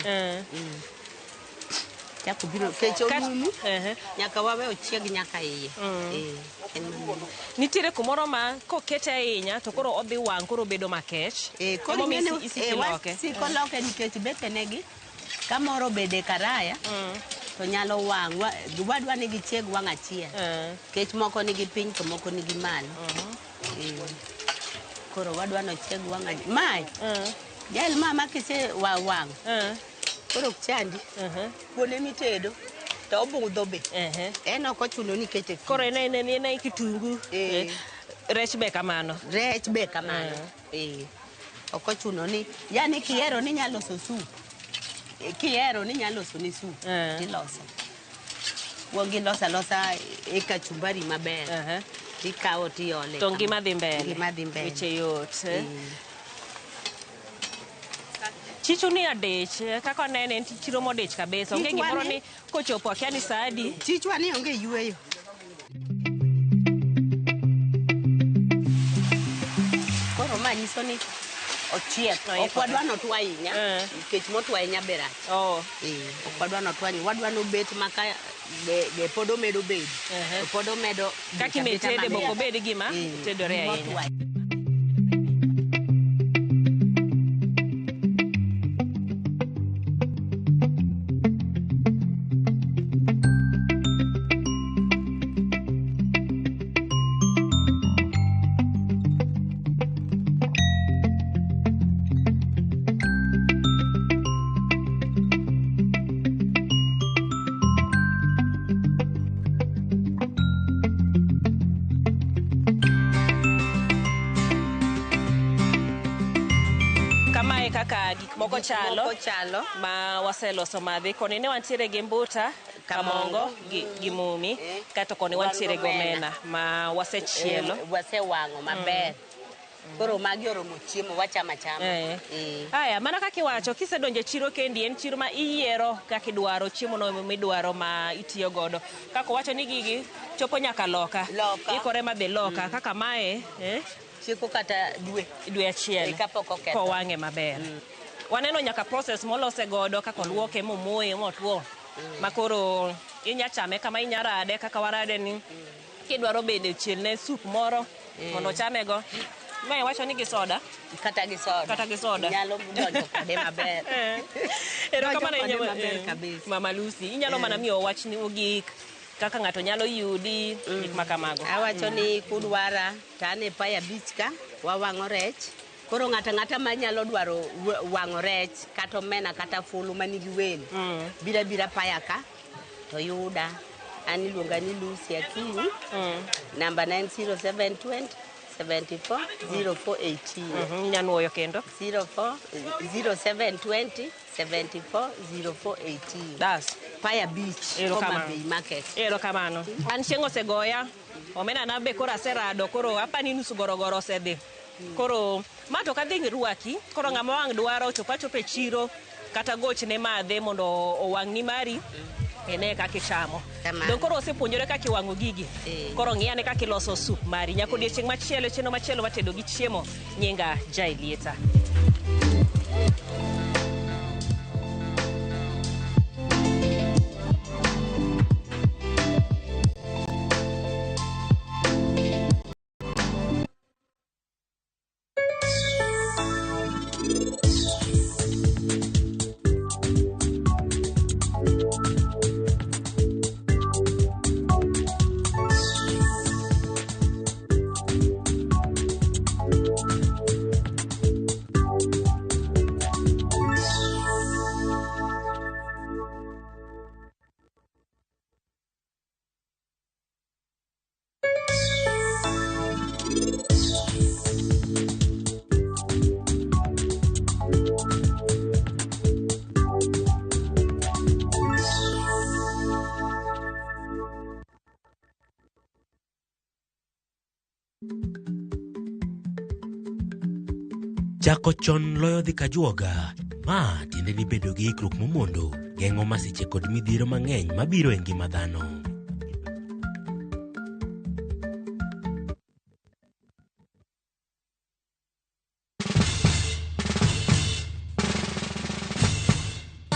Speaker 6: Chako biro kecho numu. Nyaka wawe ochieg nyaka iye.
Speaker 16: Nitiere kumoro ma kokete ahinya to koro odhi wang' koro bedo makech.
Speaker 6: Koro siko loke nikech betenegi kamoro bede karaya to nyalo wang'. Wadwa ni gichieg wang' achiel. Kech moko nigi piny to moko nigi malo. Koro wadwa no chieg wang' achiel. Mai. Jal mama kise wang'. Koro chandi. Kuone mitedo. To obudho be. En ok ochuno ni kete.
Speaker 16: Koro en kitungu. Rech be kamano.
Speaker 6: Rech be kamano. Ok ochuno ni. Yani kihero ni nyalo loso sup. Kihero ni nyalo loso ni sup. Tiloso. Wongi losa e kachumbari maber. Tikawo tiole.
Speaker 16: To ngima dhi mbele.
Speaker 6: Ngima dhi mbele.
Speaker 16: Weche yot. Chichu ni adech, kaka nene en chiro modech kabisa. Onge gimoro ni kochopo akia ni sadi.
Speaker 6: Chichwa ni onge yueyo. Koro manyiso ni ochiek. Ok wadwa no twa ahinya. Nikech motwa ahinya ber ach. Ok wadwa no twa ahinya. Wadwa no bet maka be pod omedo bed. Pod omedo.
Speaker 16: Kaka imetede boko bed gima tedore ahinya. kaka gik moko chalo ma waseloso madhi. Koni ne wantiere gi mbuta, kamongo, gi mumi, kato koni wantiere gi omena ma wasechielo.
Speaker 6: Wasewang'o maber. Koro magi oromo chiemo wachama chama.
Speaker 16: Aya, mana kaka iwacho, kisedonje chiro kendi, en chiro ma iyiero kaka idwaro, chiemo no midwaro ma itiyo godo. Kako wacho ni gigi chopo nyaka loka. Ikore ma be loka. Kaka mae,
Speaker 6: chieko kata
Speaker 16: dwe achiel. Ko wang'e maber. Waneno nyaka process molose godo, kaka luoke momoye motwo. Makoro inya chame kama inya rade, kaka warade ni. Kidwaro bede chielne soup moro, mondo chame go. Mae wacho ni gi soda.
Speaker 6: Kata gi soda. Nyalo donjo kode maber.
Speaker 16: Kamano inyalo Mama Lucy, inyalo mana miyo wach ni gik kaka ng'ato nyalo yudi gik makamago.
Speaker 6: Awacho ni kudwara tane Paya Beach ka wawang'o rech. Koro ng'ata ma nyalo dwaro wang'o rech kata omena kata fulu manigi welo. Bira Paya ka to yuda. An iluonga ni Lucy Akinyi. Number 90720 74 0418.
Speaker 16: Nyanuoyo kendo
Speaker 6: 0720 74 0418.
Speaker 16: Das
Speaker 6: Paya Beach, Homa Bay Market.
Speaker 16: Kamano. An chieng' osegoya, omena na be koro aserado, koro apani nusu gorogoro osedhi. Koro mato kadhi rwaki, koro ng'ama wang' dwaro chope chiro kata gochne madhe mondo owang' ni mari. Ene kaka ichamo. Don koro osepuonjore kaka iwang'o gigi. Koro ng'iyane kaka iloso soup mari. Nyako odiochieng' machielo, chieno machielo matedo gi chiemo. Nyinga Jailieta.
Speaker 11: Chako chon loyo dhi kajuoga. Ma tiende ni bedo gi ikruok momondo, geng'o masiche kod midhiero mang'eny mabiro e ngima dhano.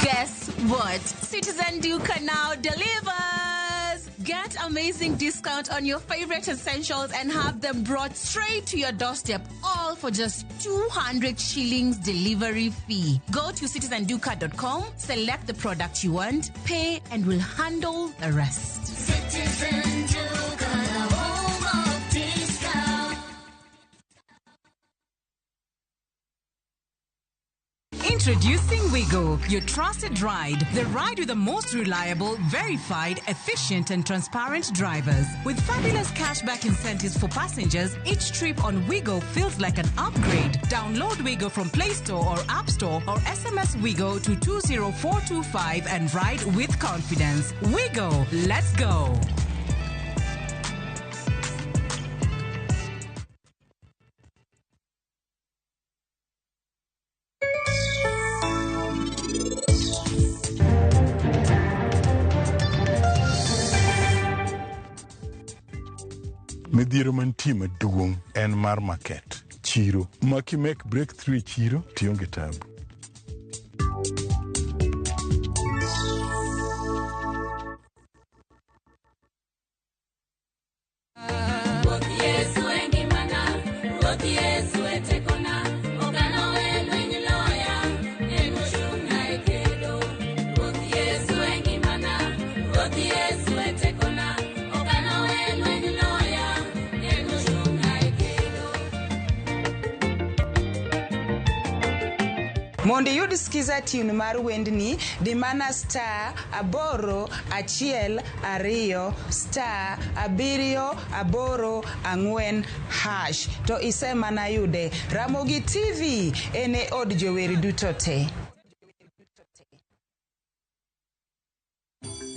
Speaker 2: Guess what? Citizen Duca now delivers! Get amazing discount on your favorite essentials and have them brought straight to your doorstep, all for just 200 shillings delivery fee. Go to citizenduca.com, select the product you want, pay, and we'll handle the rest.
Speaker 1: Citizen Duca, the home of discount.
Speaker 2: Introducing Wigo, your trusted ride. The ride with the most reliable, verified, efficient, and transparent drivers. With fabulous cashback incentives for passengers, each trip on Wigo feels like an upgrade. Download Wigo from Play Store or App Store or SMS Wigo to 20425 and ride with confidence. Wigo, let's go.
Speaker 3: Midhiero mantie maduong' en mar market, chiro. Maki make breakthrough chiro, tionge tabu.
Speaker 7: Mondi yud skiza tune mar wendni di mana star 812 star 784 hash to ise mana yude. Ramogi TV ene od joweri duto te.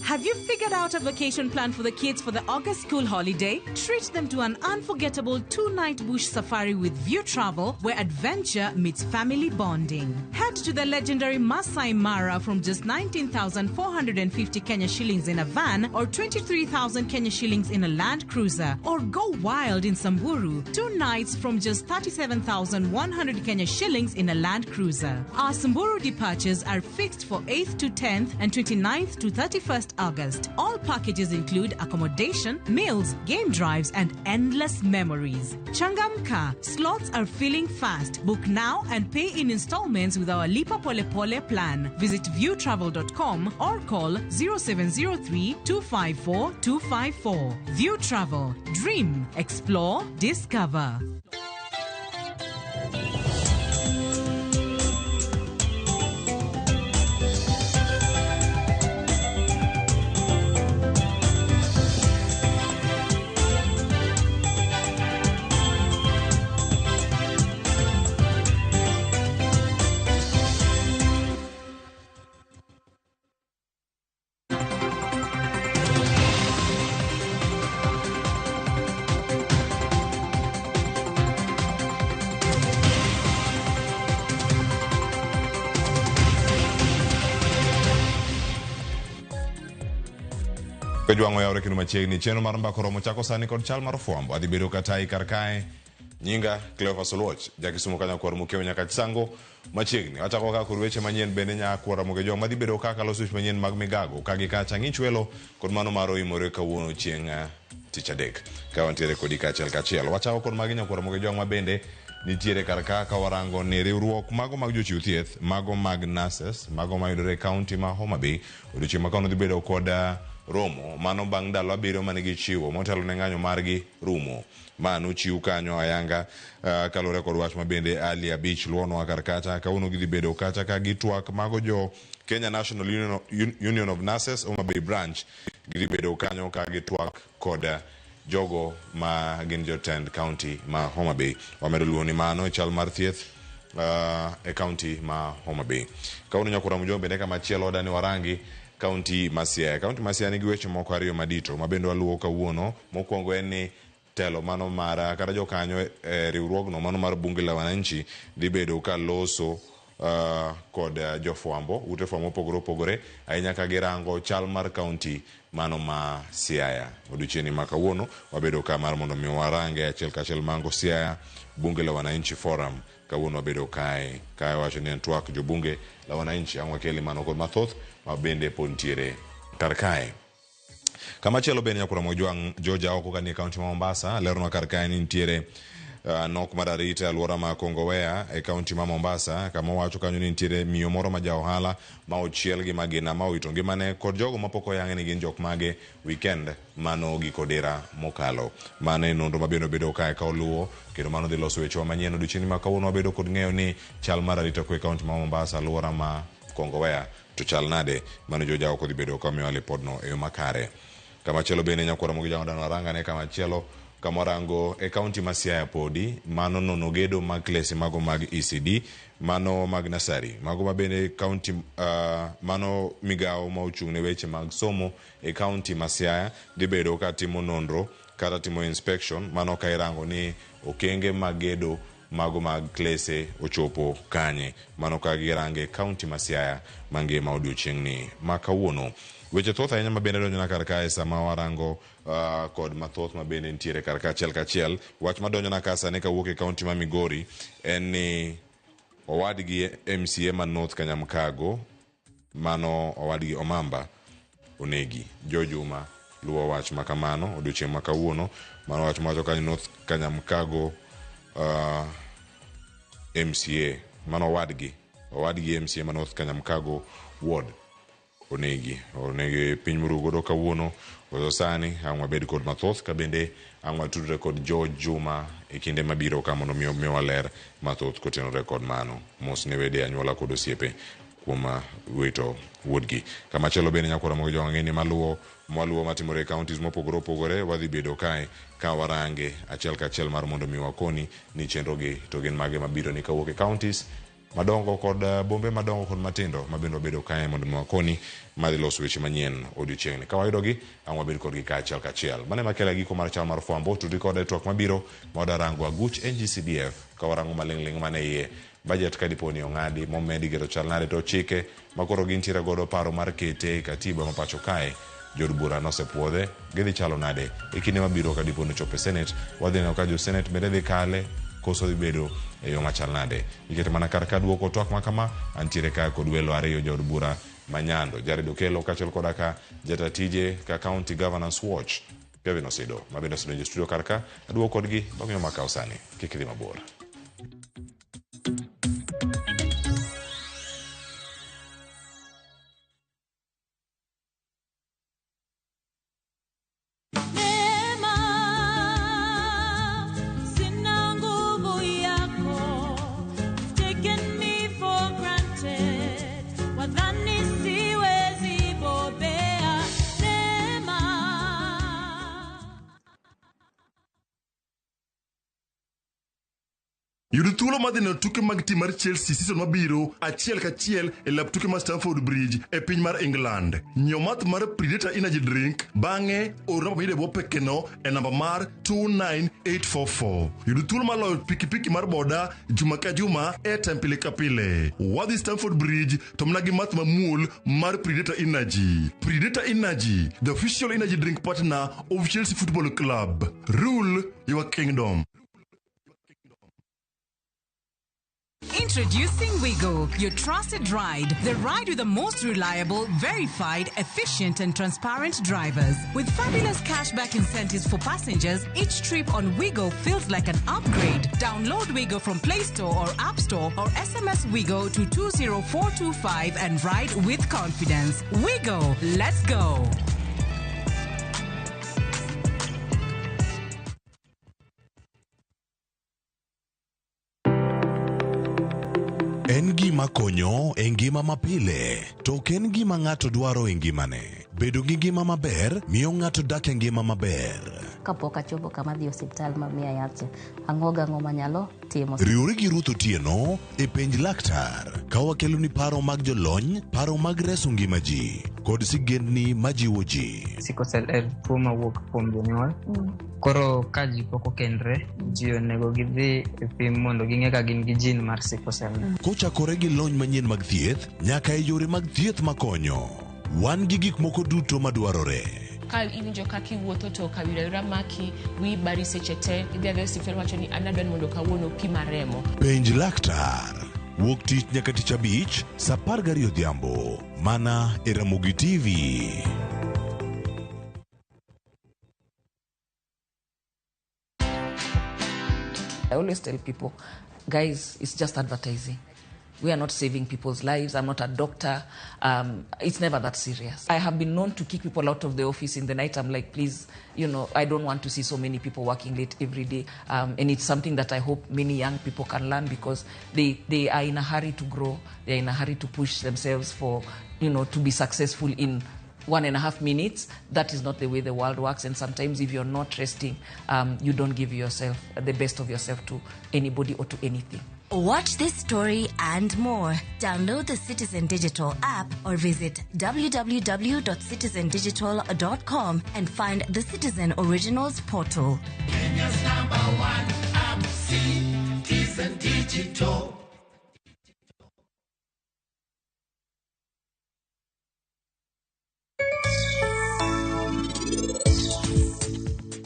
Speaker 2: Have you figured out a vacation plan for the kids for the August school holiday? Treat them to an unforgettable 2-night bush safari with View Travel, where adventure meets family bonding. Head to the legendary Masai Mara from just 19,450 Kenya shillings in a van or 23,000 Kenya shillings in a Land Cruiser. Or go wild in Samburu, 2 nights from just 37,100 Kenya shillings in a Land Cruiser. Our Samburu departures are fixed for 8th to 10th and 29th to 31st August. All packages include accommodation, meals, game drives, and endless memories. Changamka, slots are filling fast. Book now and pay in installments with our Lipa Pole Pole plan. Visit viewtravel.com or call 0703 254 254. View Travel. Dream, explore, discover.
Speaker 17: Jwang'o yawre kendo machiegni chenro mar mbako romo chako sani kod chal mar fwambo adhi bedo katai kar kae. Nyinga Cleophas Oluoch, jakisumo kanya kwar mukeo nyaka chisango machiegni. Wachako ka kur weche manyien bende nya kwara muge joma madhi bedo kaka loso weche manyien mag migago kagi kacha ng'ich welo kod mano maro imore kawuono chieng' tich adek. Ka wantiere kodi kachiel kachiel. Wachako kod magi nya kwara muge joma bende nitiere kar ka warango ni riwruok mago mag jochiw thieth, mago mag nurses, mago mayudore e kaunti ma Homa Bay odiochieng' ma kawuono dhi bedo kod romo mano bang' ndalo abiriyo mane gichiwo motelo ne ng'anyo margi rumo. Mano chiw kanyo ayanga kalore kod wach mabende Ali Abich luonwa kar kacha kawuono gidhi bedo kacha ka gitwak mago jo Kenya National Union of Nurses Homa Bay branch gidhi bedo kanyo ka gitwak kod jogo ma gin jotend county ma Homa Bay. Wamedo luoni mano chal mar thieth e county ma Homa Bay. Kawuono nyakura mjombe bende kama chielo dani warangi County Masia. County Masia nigi weche moko ariyo madito mabendo waluwo kawuono. Mokwongo en ni telo mano mara kata jokanyo riwruogno mano mar bunge la wananchi dhi bedo ka loso kod jofwambo ute fwambo opogore ahinya ka girango chal mar county mano ma Siaya. Odiochieng' ma kawuono wabedo ka mar mondo mi warange achiel kachiel mango Siaya bunge la wananchi forum kawuono wabedo kae wacho ni twak jo bunge la wananchi ang'wakeli mano kod mathoth mabende pontiere kar kae. Kama chelo bende nyakura mojwang' Georgia oko kanie kaunti ma Mombasa lerno kar kae ni nitiere nok mar arita alwora ma Kongowea e kaunti ma Mombasa kama wacho kanyo ni nitiere miyo moro ma jaohala ma ochiel gi magina ma owito ngimane kod jogo mapok oyang'e ni gin jok mage weekend mano giko dira mokalo. Mane nonro mabende bedo kae ka oluwo kendo mano dhi loso weche manyien odiochieng' ma kawuono wabedo kod ng'eyo ni chal mar arita kwe kaunti ma Mombasa alwora ma Kongowea to chal nade mano Georgia oko dhi bedo ka miyo lipodno e yo makare. Kama chelo bende nyakwara mogi jango dano aranga ne kama chelo kamorango e county ma Siaya podi mano nono gedo mag klese mago mag ECD mano mag nasari mago mabende county mano migao ma ochung' ne weche mag somo e county ma Siaya dhi bedo ka timo nonro kata timo inspection mano ka irango ni okenge mag gedo mago mag klese ochopo kanye mano ka girange county ma Siaya mangima odiochieng' ni ma kawuono. Weche thoth ahinya mabende donjo na kar kae sama warango kod mathoth mabende nitiere kar kachiel. Wach madonjo na kasa ne kawuok e kaunti ma Migori en ni owadgi MCA ma North Kanyamkago mano owadgi Omamba onegi. Jojuma luwo wach makamano odiochieng' ma kawuono mano wach mawacho kanyo North Kanyamkago MCA mano owadgi MCA ma North Kanyamkago ward onegi piny murugo do kawuono Koso sani ang wabed kod mathoth ka bende ang watudre kod George Juma e kinde mabiro ka mondo miyo waler mathoth kotenore kod mano. Mos ne wede anyuola kod osiepe kuom wito wuodgi. Kama chelo bende nyakwara mogo jong'eni maluwo matimore e counties mopogore opogore wadhi bedo kae ka warange achiel ka achiel mar mondo mi wakoni ni chenrogi to gin mage mabiro ni kawuok e counties madongo kod bombe madongo kod matindo mabendo bedo kae mondo mi wakoni madhi loso weche manyien odiochieng'ni. Ka wayudogi ang' wabed kodgi ka achiel. Mane makela giko mar chal mar fwambo tudri kod twak mabiro mwadarango aguch NGCDF ka warango maling'ling mane iye budget ka diponi ong'adi momedi gero chal nade to chike makoro gintiere godo paro mar kete katiba mapacho kae jod bura nosepuodhe gidhi chalo nade e kinde mabiro ka diponi chope Senate wadhi neno ka jo Senate bende dhi kale koso dhi bedo e yo machal nade ikete mana kar ka duoko twak makama antiere ka kod welo ariyo jod bura manyando Jared Okelo kaachiel koda ka jatatije ka County Governance Watch Kevin Osido mabende osedonjo studio kar ka aduoko kodgi bang'yo makaw sani kik idhi mabor.
Speaker 19: Yudo thuolo madhi neno tuke mag tim mar Chelsea season mabiro achiel kachiel e lap tuke mar Stamford Bridge e piny mar England. Nyiew math mar Predator Energy Drink bang'e or namba miyude bwo pekeno e namba mar 29844. Yudo thuolo mar loyo pikipiki mar boda juma ka juma airtime pile ka pile. Wadhi Stamford Bridge to mna gi math mamuol mar Predator Energy. Predator Energy, the official energy drink partner of Chelsea Football Club. Rule your kingdom.
Speaker 2: Introducing Wigo, your trusted ride. The ride with the most reliable, verified, efficient and transparent drivers. With fabulous cashback incentives for passengers, each trip on Wigo feels like an upgrade. Download Wigo from Play Store or App Store or SMS Wigo to 20425 and ride with confidence. Wigo, let's go.
Speaker 8: En gima konyo e ngima mapile, to ok en gima ng'ato dwaro e ngimane. Bedo gi ngima maber miyo ng'ato dak e ngima maber.
Speaker 20: Kapok achopo kama dhi osiptal mamiya yath, ang'o gang'o manyalo timo.
Speaker 8: Riwri gi Ruth Otieno e penj laktar, ka wakelo ni paro mag jolony, paro mag reso ngima ji, kod sigendni majiwo ji.
Speaker 21: Sickle cell en tuo mawuok kuom jonyuol. Koro ka ji pok okendre, ji onego gidhi e pim mondo ging'e ka gin gi jin mar sickle cell.
Speaker 8: Kochakore gi lony manyien mag thieth, nyaka e yore mag thieth makonyo. Wan gi gik moko duto madwarore.
Speaker 22: Ka iwinjo kaka iwuotho to kawira maki wi bari seche te idhi adhi osiptal wacho ni an adwani mondo kawuono pima remo.
Speaker 8: Penj laktar. Wuok tich nyaka tich abich, sa 12 odhiambo, mana e Ramogi TV.
Speaker 23: I always tell people, guys, it's just advertising. We are not saving people's lives. I'm not a doctor. It's never that serious. I have been known to kick people out of the office in the night. I'm like, please, I don't want to see so many people working late every day. And it's something that I hope many young people can learn because they are in a hurry to grow. They're in a hurry to push themselves for, to be successful in 1.5 minutes. That is not the way the world works. And sometimes if you're not resting, you don't give yourself the best of yourself to anybody or to anything.
Speaker 1: Watch this story and more. Download the Citizen Digital app or visit www.citizendigital.com and find the Citizen Originals portal.
Speaker 24: Kenya's #1 app, Citizen Digital.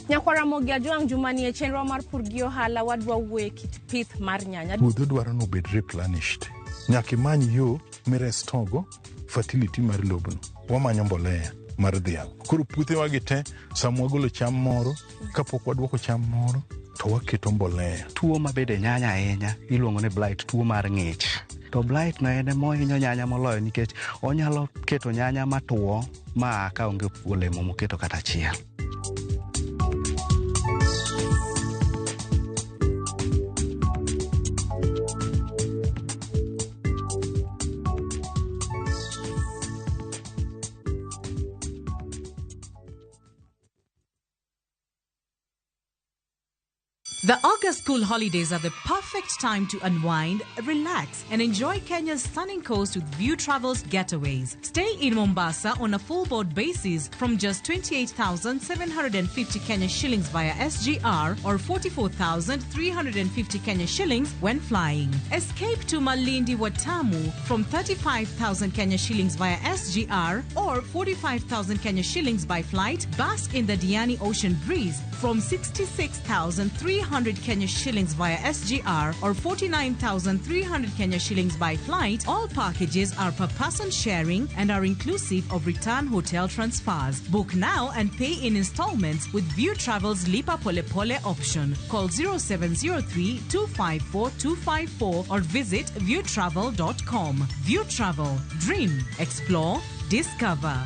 Speaker 27: Nyakwara Mogi Ajwang' Jumani e chenro mar pur gi ohala wadwa wuoye kit pith mar nyanya.
Speaker 3: Puodho dwaro no bed replenished. Nyaka imany yo mires togo fertility mar lobno. Wamanyo mbolea mar dhiang'. Koro puothe wa gite samwa golo cham moro, kapok wadwoko cham moro, to waketo mbolea.
Speaker 26: Tuo mabede nyanya ahinya iluongo ni blight, tuo mar ng'ich.
Speaker 4: To blight no ene mohinyo nyanya moloyo nikech onyalo keto nyanya matuo ma ka onge olemo moketo kata achiel.
Speaker 2: The August school holidays are the perfect time to unwind, relax, and enjoy Kenya's stunning coast with View Travels Getaways. Stay in Mombasa on a full board basis from just 28,750 Kenya shillings via SGR or 44,350 Kenya shillings when flying. Escape to Malindi Watamu from 35,000 Kenya shillings via SGR or 45,000 Kenya shillings by flight. Bask in the Diani Ocean Breeze from 66,300 Kenya shillings via SGR or 49,300 Kenya shillings by flight. All packages are per person sharing and are inclusive of return hotel transfers. Book now and pay in installments with View Travel's Lipa Pole Pole option. Call 0703 254 254 or visit viewtravel.com. View Travel. Dream. Explore. Discover.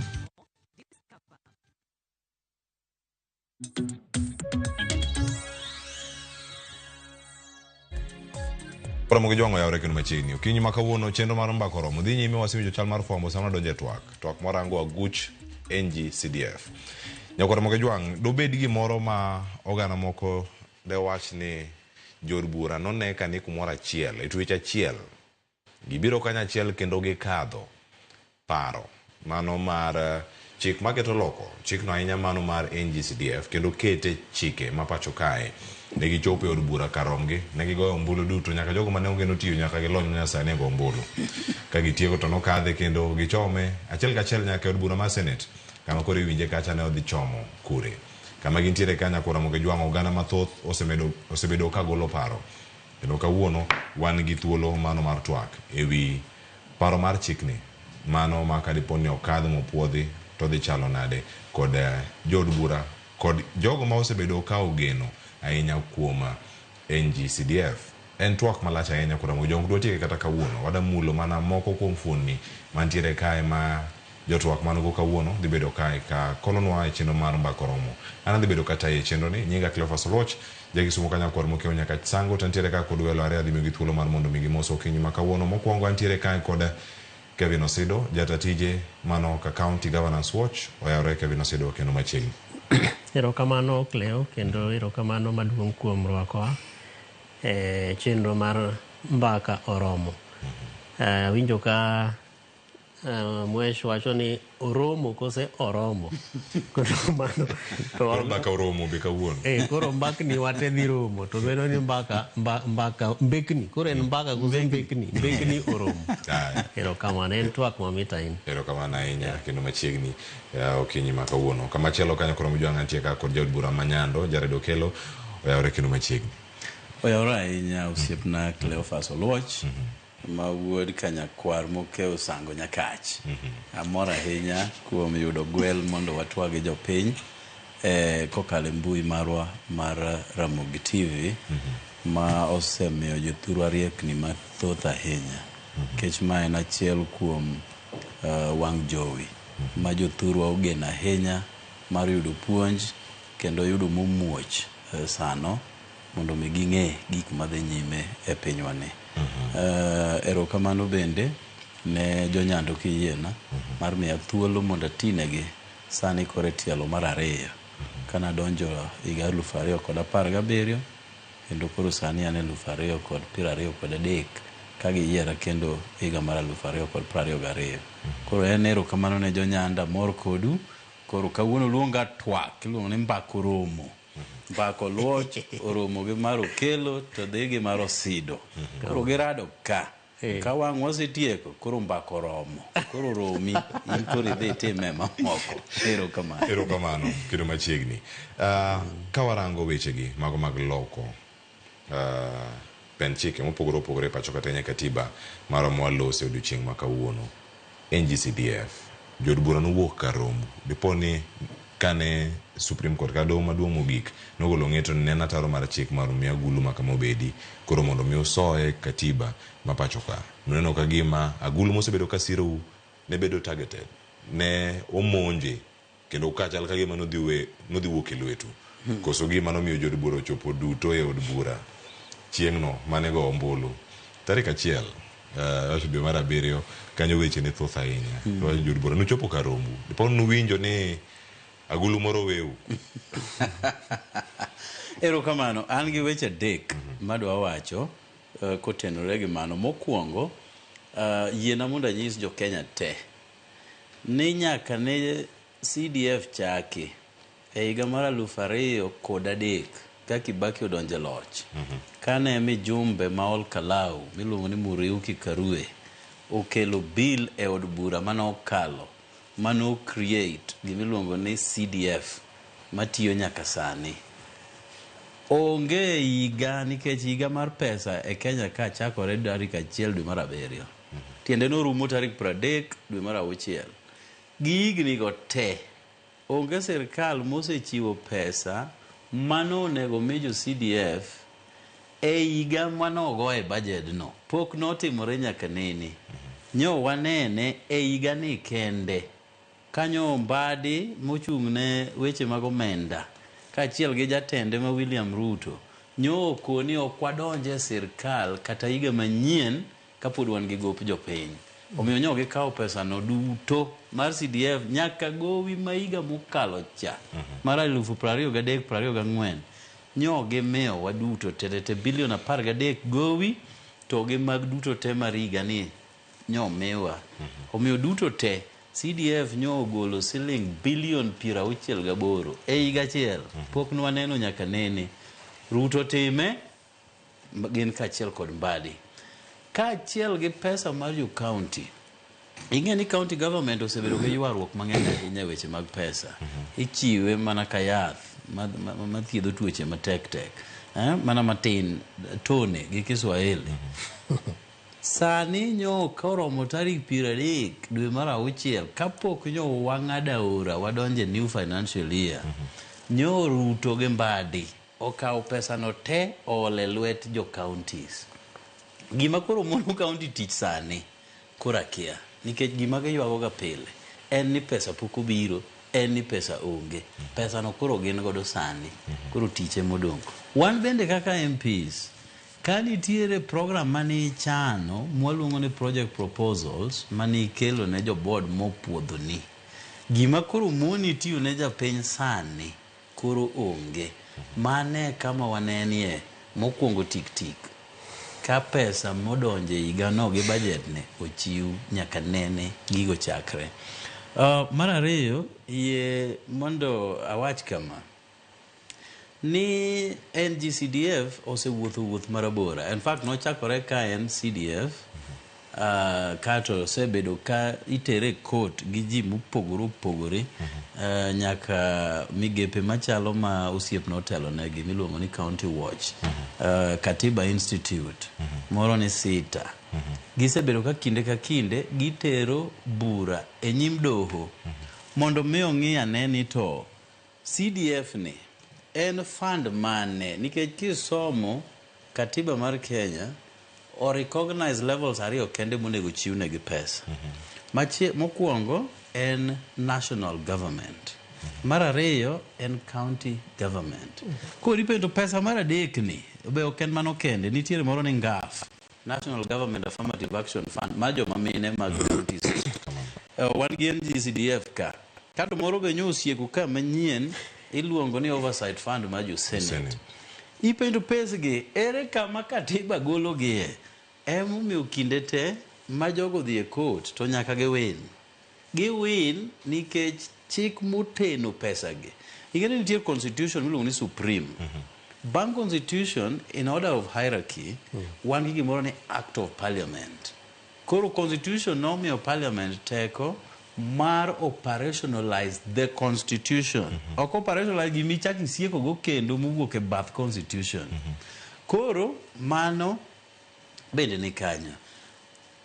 Speaker 17: Pramogi jwango yawre kendo machiegni. Okinyi ma kawuono chenro mar mbako romo dhi nyime wasiwinjo chal mar fwambo sama donje twak morango aguch NG-CDF. Nyakore mogi jwang dobed gimoro ma oganda moko de wach ni jod bura none ka ni kumoro achiel e twech achiel gibiro kanya achiel kendo gikadho paro mano mar chik maketo loko chik no ahinya mano mar NG-CDF kendo kete chike ma pacho kae ne gichopo od bura karomgi ne gigoyo ombulu duto nyaka jogo mane onge notiyo nyaka gilony nyasani e go ombulu ka gitieko to nokadhe kendo gichome achiel kachiel nyaka od bura mar Senate kama kore winje kacha ne odhi chomo kure kama gintiere kanya kora moge jwango oganda mathoth osebedo ka golo paro kendo kawuono wan gi thuolo mano mar twak ewi paro mar chikni mano ma kadiponi okadho mopuodhi to dhi chalo nade kod jod bura kod jogo ma osebedo ka ogeno ahinya kuom NG-CDF. En twak malach ahinya kura mo jong duotieke kata kawuono wada mulo mana moko kuom fuoni mantiere kae ma jotwak manogo kawuono dhi bedo kae ka kolonwa e chenro mar mbako romo. An dhi bedo kata e chenro ni nyinga Cleophas Oloch jagisumo kanya kwar mokeo nyaka sango tantiere ka kod welo ariya dhi migi thuolo mar mondo migi moso okinyi ma kawuono mokwongo antiere kae kod Kevin Osido jatatije mano ka County Governance Watch oyawre Kevin Osido kendo machiegni.
Speaker 5: Erokamano Cleo kendo erokamano maduong' kuom rwakowa chenro mar mbaka oromo. Winjo ka Mwesh wacho ni oromo kose oromo. Koro mano
Speaker 17: to mbaka oromo be kawuono.
Speaker 5: Koro mbakni wate dhi romo to bedo ni mbaka mbekni koro en mbaka kose mbekni oromo. Erokamano en twak mamit ahinya.
Speaker 17: Erokamano ahinya kendo machiegni okinyi ma kawuono. Kama chielo kanya koro mjwang antie ka kod jaod bura Manyando Jared Okelo oyawre kendo machiegni.
Speaker 9: Oyawre ahinya osiepna Cleophas Oloch. Ma wuod kanyakwar mokeo sango Nyakach. Amor ahinya kuom yudo gwel mondo watwagi jopiny kokalo mbui marwa mar Ramogi TV ma osemiyo jothuru ariekni mathoth ahinya kech ma en achiel kuom wang' jowi ma jothuru ogeno ahinya mar yudo puonj kendo yudo momuoch sano mondo mi ging'e gik madhi nyime e pinywani. Erokamano bende ne jonyando kiyiena mar miya thuolo mondo atinegi sani kore tielo mar ariyo kana donjo higa 2017 kendo koro sani ane 2023 ka giyiera kendo higa mar 2022. Koro en erokamano ne jonyanda mor kodu. Koro kawuono luonga twak iluongo ni mbako romo. Mbako Oloch oromo gi mar Okelo to dhi gi mar Osido. Koro girado ka wang' wasetieko koro mbako romo. Koro romi in koro idhi time mamoko.
Speaker 17: Erokamano kendo machiegni. Ka warango wechegi mago mag loko pen chike mopogore opogore pacho kata nyaka katiba mar mwalose odiochieng' ma kawuono NG-CDF jod bura nowuok kar romo diponi kane Supreme Court ka doho maduong' mogik nogolo ng'eto ni en ataro mar chik mar miyo agulu ma kama obedi koro mondo mi usoe katiba ma pacho ka. Noneno ka gima agulu mosebedo ka siro ne bedo targeted, ne omonje kendo kachal ka gima nodhi wuok e lwetu. Koso gima nomiyo jod bura ochopo duto e od bura chieng'no mane go ombulu tarik 1 dwe mar 7 kanyo weche ne thoth ahinya. Jod bura nochopo ka rombu dipo nuwinjo ni agulu moro weu.
Speaker 9: Erokamano, an gi weche adek madwa wacho kotenore gi mano. Mokwongo, yiena mondo anyis jo Kenya te ni nyaka ne CDF chaki e higa mar 2003 ka Kibaki odonje loch, kane mijumbe ma ol Kalau miluongo ni Muriuki Karue okelo bill e od bura manokalo mano create gimiluongo ni CDF matiyo nyaka sani. Onge higa nikech higa mar pesa e Kenya ka chakore tarik 1 dwe mar 7 tiende norumo tarik 30 dwe mar 6. Gigni go te onge sirkal mosechiwo pesa mano onego mejo CDF e higa manogo e budget no. Pok notimore nyaka nene. Nyo wanene e higa ni kende kanyo Mbadi mochung' ne weche mag omenda kaachiel gi jatende ma William Ruto nyo koni okwadonje sirkal kata higa manyien kapod wan gi gop jopiny. Omiyo nyo gikawo pesa no duto mar CDF nyaka gowi ma higa mokalo cha mar 2023-24 nyo gimiyo waduto te bilion 13 gowi to gi mag duto te mar higa ni nyo miwa. Omiyo duto te CDF nyo ogolo siling bilion 68 e higa achiel. Pok nwaneno nyaka nene. Ruto time gin kaachiel kod Mbadi kaachiel gi pesa mar jo county. Ing'e ni county government osebedo gi ywaruok mang'eny ahinya e weche mag pesa. Ichiwe mana ka yath mathiedho tuoche matek mana matin tone gi Kiswahili. Sani nyo koromo tarik 30 dwe mar 6 kapok nyo wang'ada ora wadonje new financial year. Nyo Ruto gi Mbadi okawo pesa no te ole lwet jo counties. Gima koro mono county tich sani kora kia nikech gima giywago ga pile en ni pesa pok obiro, en ni pesa onge. Pesa no koro gin godo sani koro tiche modong'. Wan bende kaka MPs kanitiere program mani chano mwaluongo ni project proposals mani kelo ne jo board mopuodho ni gima koro moni tiyo ne japiny sani koro onge. Mane kama wanenie mokwongo tik ka pesa modonje higa no gi budget ne ochiw nyaka nene gigo chakre. Mar ariyo ye mondo awach kama ni NGCDF osewuotho marabora. In fact nochakore ka en CDF kato sebedo ka itere court gi ji mopogore nyaka migepe machalo ma osiep notelo negi miluongo ni County Watch, Katiba Institute, moro ni Sita. Gisebedo ka kinde gitero bura e nyim doho mondo miyo ng'i ane ni to CDF ni en fund mane, nikech kisomo katiba mar Kenya o recognize levels ariyo kende monego chiwne gi pesa. Mokwongo en national government, mar ariyo en county government. Koro ipendo pesa mar adek ni be ok en mano kende, nitiere moro ni NGAF, National Government Affirmative Action Fund, ma joma mine mag counties. Wan gi NGCDF ka kado moro be nyo osieko ka manyien iluongo ni Oversight Fund ma jo Senate. Ipendo pesa gi ere kama katiba golo gie emomiyo kinde te ma jogo dhi e court to nyaka giwin nikech chik moteno pesa gi. Ingene nitie constitution miluongo ni Supreme. Bang constitution, in order of hierarchy, wan gi gimoro ni Act of Parliament. Koro constitution nomiyo parliament teko mar operationalize the constitution. Ok operationalize gimi chak isieko go kendo mowuok e bath constitution. Koro mano bende ni kanyo.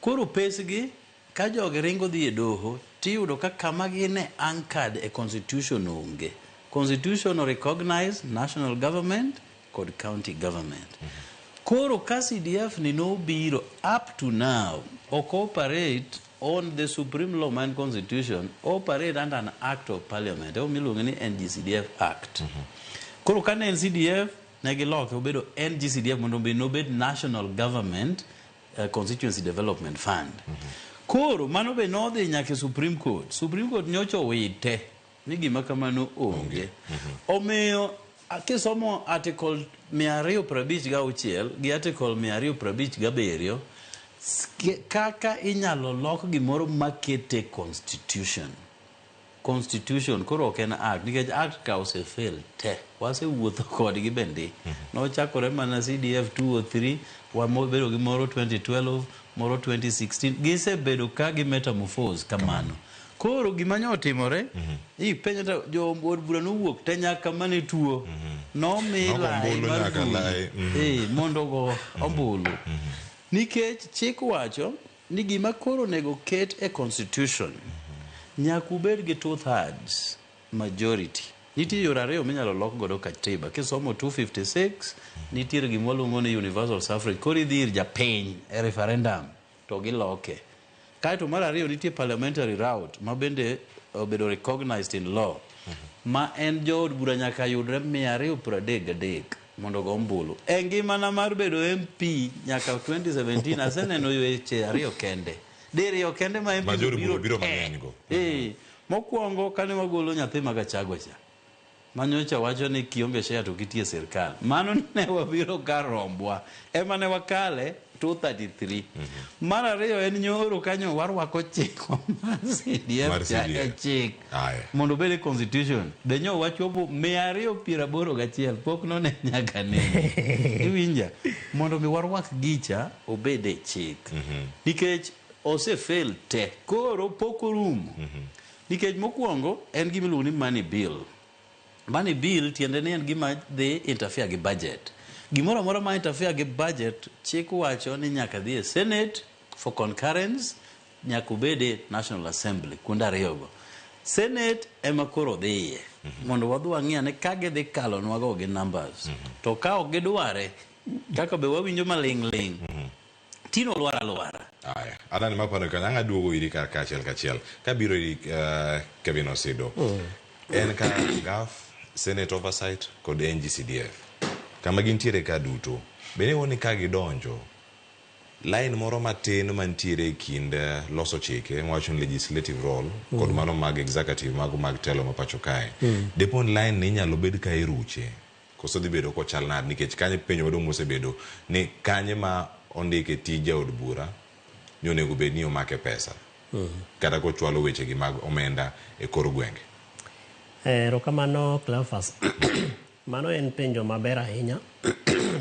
Speaker 9: Koro pesgi ka jogi ringo dhi e doho tiyudo ka kama gine anchored e constitution onge. Constitution recognize national government kod county government. Koro ka CDF ni nobiro up to now ok operate on the supreme law and constitution, operate under an act of parliament miluongo ni NGCDF Act. Koro ka ne CDF negiloke obedo NGCDF mondo nobed national government constituency development fund. Koro mano be nodhi nyaka Supreme Court. Supreme Court nyocha owite ni gima kamano onge. Omiyo kisomo article 256 gi article 257 kaka inyalo lok gimoro makete constitution. Constitution koro ok en act, nikech act ka osefail te. Wasewuotho kodgi bende. Nochakore mana CDF 203, wabedo gi moro 2012, moro 2016, gisebedo ka gi metamorphose kamano. Koro gima nyotimore, penjo ta jo od bura nowuok te nyaka mane tuo. Nomila mondo go ombulu. Nikech chik wacho ni gima koro nego ket e constitution nyaka ubed gi 2/3 majority. Nitie yore ariyo minyalo lok godo katiba. Kisomo 256 nitiere gima waluongo ni universal suffrage. Koro idhi ir japiny e referendum to giloke. Kaeto mar ariyo nitie parliamentary route ma bende obedo recognized in law. Ma en jood bura nyaka yudre 233 mondo go ombulu. E ngimana mar bedo MP nyaka 2017 aseneno weche ariyo kende. Diriyo kende ma MP biro mang'eny go. Mokwongo kane wagolo nyathi ma Gachagua cha. Manyocha wacho ni kionge share to kitie sirkal. Mano ne wabiro ka rombwa. Ema ne wakale 233. Mar ariyo en nyoro kanyo warwako chik mar CDF chik. Mondo bede constitution. Denyo wachopo 281 pok none nyaka ne. Iwinja. Mondo mi warwak gicha obede chik. Nikech ose fail te. Koro poko rumo. Nikech mokwongo en gima iluongo ni money bill. Money bill tiende ni en gima dhi interfere gi budget. Gimoro amora ma interfere gi budget chik wacho ni nyaka dhi e Senate for concurrence, nyaka ubede National Assembly kuonde ariyogo. Senate ema koro dhiye mondo wadhi wang'e ne ka gidhi kalo nwago gi numbers. To ka ok gidware kaka be wawinjo maling' tino lwara.
Speaker 17: Aya, adani mapano kan anga duogo iri kar kachiel. Kabiro iri Kevin Osido. En ka GAF, Senate Oversight kod NGCDF. Kama gintiere ka duto. Bene woni ka gidonjo. Line moro matin mantiere e kind loso chike, wacho legislative role kod mano mag executive mag telo ma pacho kae. Depon line ni nyalo bed ka iruche. Koso dhi bedo ko chal nade nikech kanye penjo maduong' mosebedo ni kanye ma ondike tija od bura nyonego bed ni omake pesa. Kata ko chwalo weche gi mag omenda e kor gwenge.
Speaker 5: Rokamano Cleophas. Mano en penjo maber ahinya.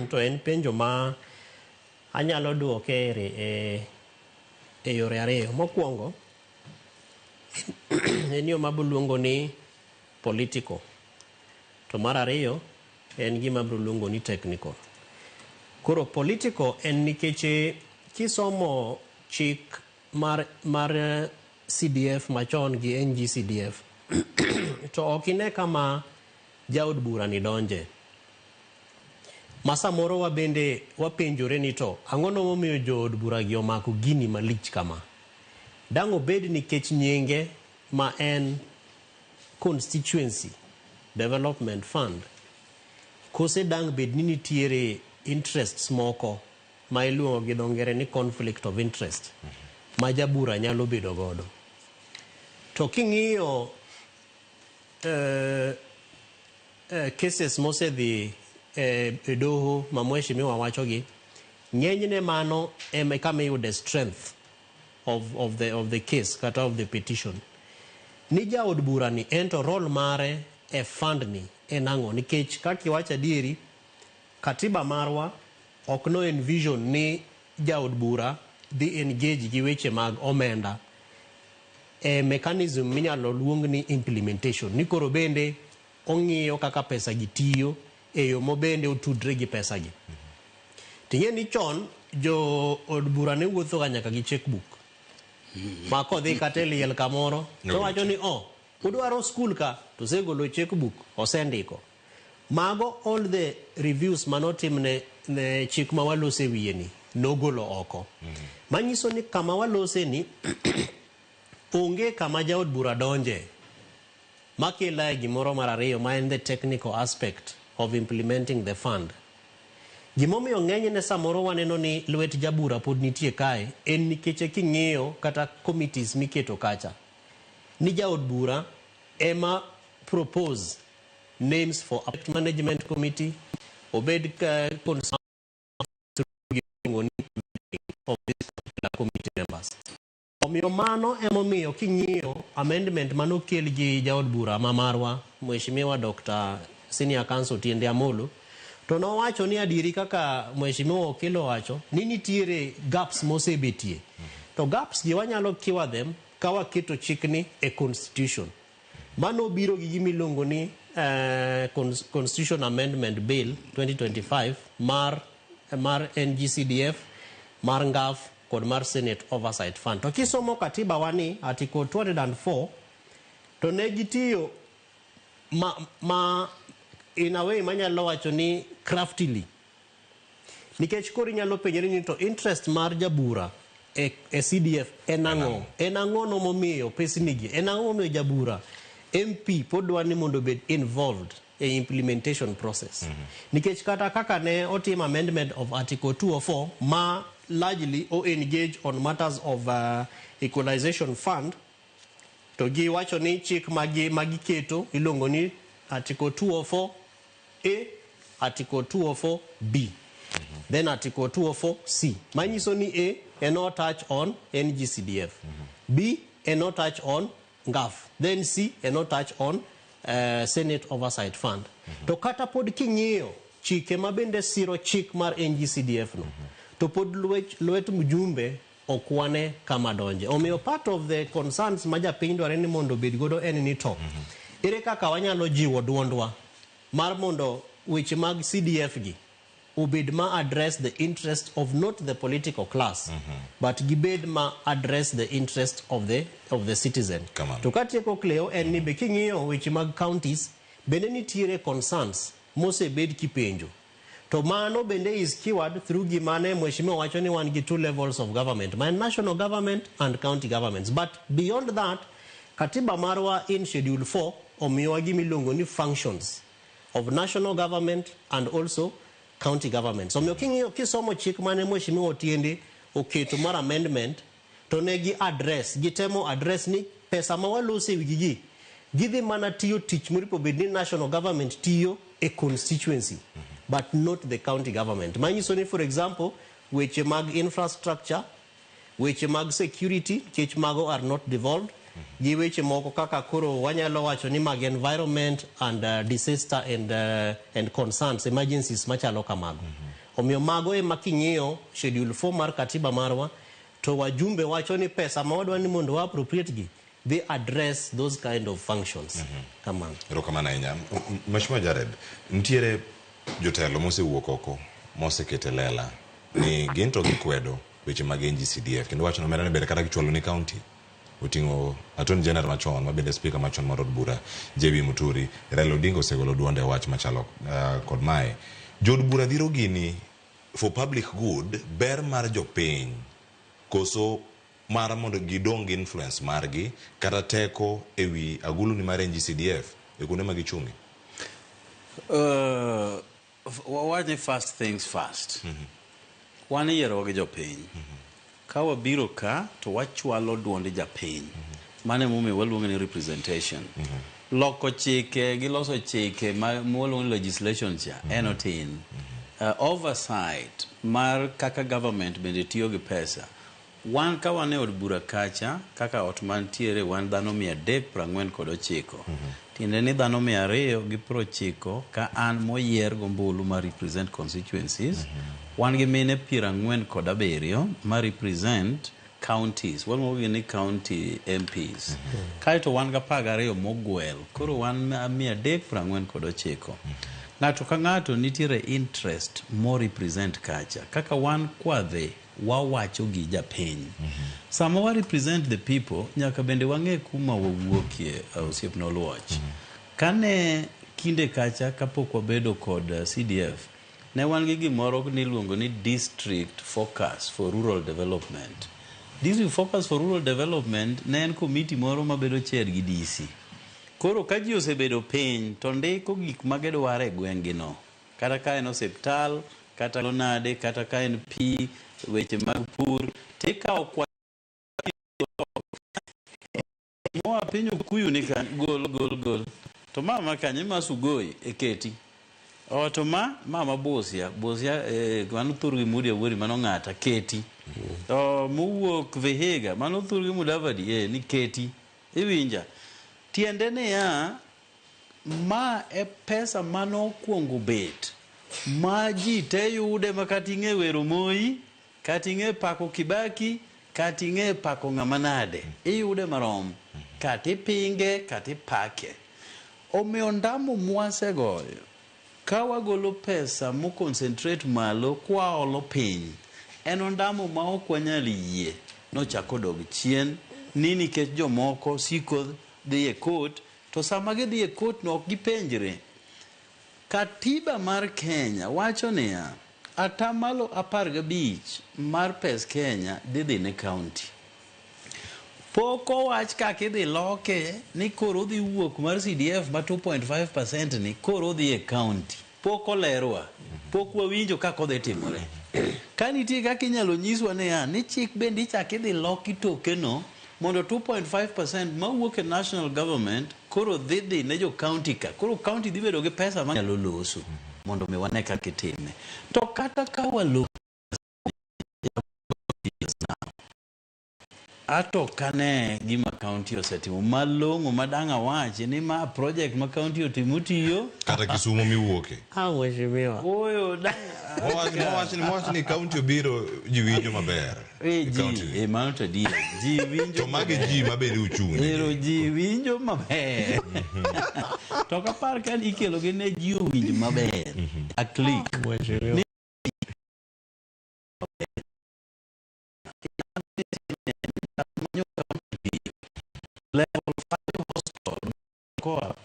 Speaker 5: To en penjo ma anyalo duoke e yore ariyo. Mokwongo en yo mabuluongo ni political. To mar ariyo en gima buluongo ni technical. Koro political en nikech kisomo chik mar CDF machon gi NGCDF to okine kama jaod bura ni donje. Masa moro wa bende wapenjore ni to ang'ono momiyo jood bura gi omako gini malich kama. Dang' obed nikech nyinge ma en Constituency Development Fund. Kose dang' bed ni nitiere interests moko ma iluongo gi dongere ni conflict of interest ma jabura nyalo bedo godo. To king'iyo cases mosedhi e doho ma mheshimiwa wachogi, ng'enyne mano ema kama iyude strength of the case kata of the petition. Ni jaod bura ni ento role mare e fund ni en ang'o, nikech kaki wacha dieri katiba marwa ok no envision ni jaod bura dhi engage gi weche mag omenda e mechanism minyalo luong ni implementation. Ni koro bende ong'iyo kaka pesa gi tiyo e yo mobende otudre gi pesa gi. Ting'e ni chon jo od bura ne wuotho ga nyaka gi checkbook ma kodhi kata liel kamoro to wacho ni udwaro skul ka to segolo checkbook osendiko. Mago all the reviews manotim ne chik ma walose wiye ni nogolo oko. Manyiso ni kama walose ni onge kama jaod bura donje makila gimoro mar ariyo ma en the technical aspect of implementing the fund. Gimomiyo ng'eny ne samoro waneno ni lwet jabura pod nitie kae en nikech king'iyo kata committees miketo kacha ni jaod bura ema propose names for a management committee obed of this particular committee members. Omiyo mano emomiyo king'iyo amendment manokel gi jaod bura mamarwa Mheshimiwa Dr. Senior Counsel Tiende Amolo to nowacho ni adiri kaka Mheshimiwa Okelo wacho ni nitiere gaps mosebetie. To gaps gi wanyalo kiwa them kawa keto chikni e constitution. Mano biro gi gimilongo ni Constitution Amendment Bill 2025 mar NGCDF, mar NGAF kod mar Senate Oversight Fund. To kisomo katiba wani article 204 to negitiyo in a way manyalo wacho ni craftily. Nikech kori nyalo penjeri ni to interest mar jabura e CDF enango. Enango no momiyo pesinigi. Enango momiyo jabura MP podwa ni mondo bed involved in implementation process. Nikech kata kaka ne otim amendment of article 204 ma largely engage on matters of equalization fund to gi wacho ni chik magi keto ilongo ni article 204A, article 204B, then article 204C. Manyiso ni A and not touch on NGCDF, B and not touch on NGAF, then C and not touch on Senate Oversight Fund. To kata pod king'iyo chike mabende siro chik mar NGCDF no, to pod luet mjumbe okwane kama donje. Omiyo part of the concerns maja piny dware ni mondo bed godo en ni to. Ere kaka wanyalo jiwo duondwa mar mondo weche mag CDF gi obed ma address the interest of not the political class but gibed ma address the interest of the citizen. To katieko Cleo en ni be king'iyo weche mag counties bende nitiere concerns mose bed kipenjo. To mano bende is keyword through gimane Mheshimiwa wacho ni wan gi two levels of government, my national government and county governments. But beyond that, katiba marwa in schedule 4 omiwa gimilongo ni functions of national government and also county government. So king'iyo kisomo chik mane Mheshimiwa Otiende oketo mar amendment to ne gi address gitemo address ni pesa ma walose wigi gidhi mana tiyo tich moripo bedni national government tiyo a constituency but not the county government. Manyiso ni for example weche mag infrastructure, weche mag security kech mago are not devolved, gi weche moko kaka koro wanyalo wacho ni mag environment and disaster and concerns emergencies machalo kamago. Omiyo mago e making'iyo schedule 4 mar katiba marwa to wajumbe wacho ni pesa ma wadwa ni mondo wa appropriate gi they address those kind of functions. Kamano.
Speaker 17: Rokamana inya. Mheshimiwa Jared, ntiere jotelo mosewuok oko mosekete lela ni ginto gikwedo weche mag NGCDF kendo wacho nomera ne ber kata gichwalo ni county utingo Attorney General machon mabende speaker machon mar od bura JB Muturi Raila Odinga osegolo duonde wach machalo kod mae jod bura dhiro gini for public good ber mar jopiny koso mar mondo gidong influence margi kata teko ewi agulu ni mar NGCDF e kuonde ma gichungi.
Speaker 9: What first things first. Wan yiero gi jopiny. Ka wabiro ka to wachwalo duonde japiny. Mane mume waluongo ni representation. Loko chike gi loso chike ma waluongo ni legislation cha enotin. Oversight mar kaka government bende tiyo gi pesa. Wan ka wane od bura kacha kaka ot mantiere wan dhano 349. Tiende ni dhano 290 ka an moyier gombulu ma represent constituencies. Wan gi mine 47 ma represent counties. Wan mogi ni county MPs. Kaito wan ga 12 mogwel. Koro wan 349. ng'ato ka ng'ato nitiere interest mo represent kacha kaka wan kwadhe wawacho gi japiny sama wa represent the people nyaka bende wang'e kuma wawuokie osiepna Oluoch kane kinde kacha kapok wabedo kod CDF ne wan gi gimoro niluongo ni District Focus for Rural Development. District Focus for Rural Development ne en komiti moro mabedo chair gi DC. Koro ka ji osebedo piny to ndiko gik magidwaro e gweng'gi no. Kata ka en osiptal, kata lonade, kata ka en pi, weche mag pur, tikawo kwa moa piny Okuyu ni kan gol. To mama kanyo ma Sugoi eketi. To mama Bosia mano thurgi Mudi Awuori mano ng'ata keti. To mowuok Vihiga mano thurgi Mudavadi ni keti. Iwinja. Tiende ne ya ma e pesa mano kuongo bet. Ma ji te yude makati ng'e wero Moi, kati ng'e pako Kibaki, kati ng'e pako ng'amanade. Iyude marom. Kati pinge, kati pake. Omiyo ndamo mwase goyo. Kawa golo pesa mo concentrate malo kwa olo piny. En ndamo ma ok wanyal yie. No chako dog chien. Nini kech jomoko siko dhi e court. To sama gidhi e court no ok gipenjre. Katiba mar Kenya wacho niya atamalo 15 mar pes Kenya dhi ne county. Poko wach kaka dhi loke ni koro dhi wuok mar CDF ma 2.5% ni koro dhi e county. Poko lerwa. Poko wawinjo kako dhi timore. Ka nitie kaka inyalo nyiswa ni chik bende ichak idhi loki tokeno mondo 2.5% ma wuok e national government koro dhi ne jo county ka. Koro county dhi bedo gi pesa ma nyalo loso mondo mi wane kaka itime. To kata ka walo ato kane gima county osetimo malong'o madanga wache ni ma project ma county otimo tiyo
Speaker 17: kata Kisumu miwuoke.
Speaker 5: Mheshimiwa.
Speaker 9: Oyo
Speaker 17: Mwachi ni county obiro ji winjo maber.
Speaker 9: Ji mano to dia. Ji winjo.
Speaker 17: To magi ji maber uchung'.
Speaker 9: Ero ji winjo maber. To kapar kan ikelo gi ne ji winjo maber. A click.
Speaker 5: Mheshimiwa.
Speaker 9: Level 5 hospital co-op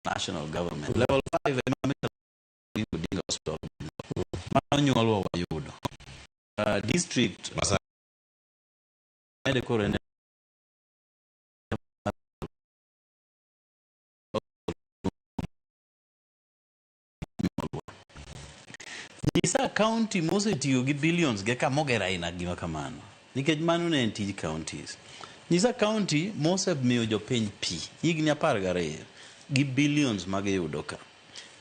Speaker 9: national government. Level 5 Dinga hospital. Manual wa yudo. District medical and Nisa county mose tiyo gi billions ge kamogera ina gima kamano. Nikech mano ne en tij counties. Nisa county mose miyo jopiny pi higni 12 gi billions magiyudo ka.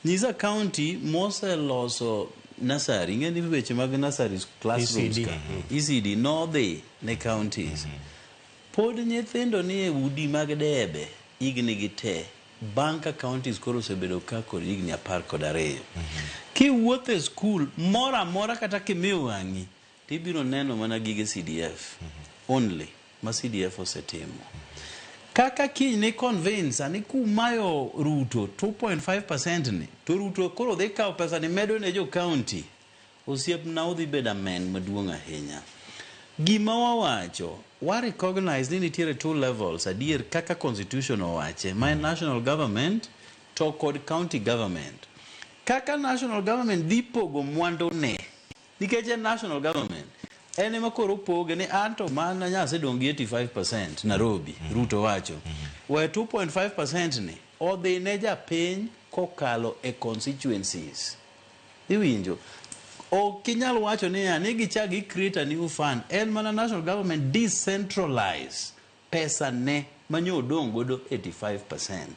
Speaker 9: Nisa county mose loso nursery, ng'eni weche mag nursery classrooms ka. ECD no dhi ne counties. Pod nyithindo ni e udi mag debe higni gi te. Banka counties koro osebedo ka kod higni 12. Kiwuotho e skul mora kata kimiyo wang'i tibiro neno mana gige CDF only ma CDF osetimo. Kaka kiny ni convince ani kumayo Ruto 2.5% ni to Ruto koro dhi kawo pesa ni medo ne jo county. Osiepna udhi bedo amen maduong' ahinya. Gima wawacho wa recognize ni nitiere 2 levels adier kaka constitution owache ma national government to kod county government. Kaka national government dhi pogo mwandu ne nikech national government ene makoro poge ni anto mana nyase dongi 85% Nairobi. Ruto wacho we 2.5% ni odhi ne japiny kokalo e constituencies. Iwinjo okinyal wacho ni gichagi create a new fund. En mana national government decentralize pesa ne manyo dong godo 85%.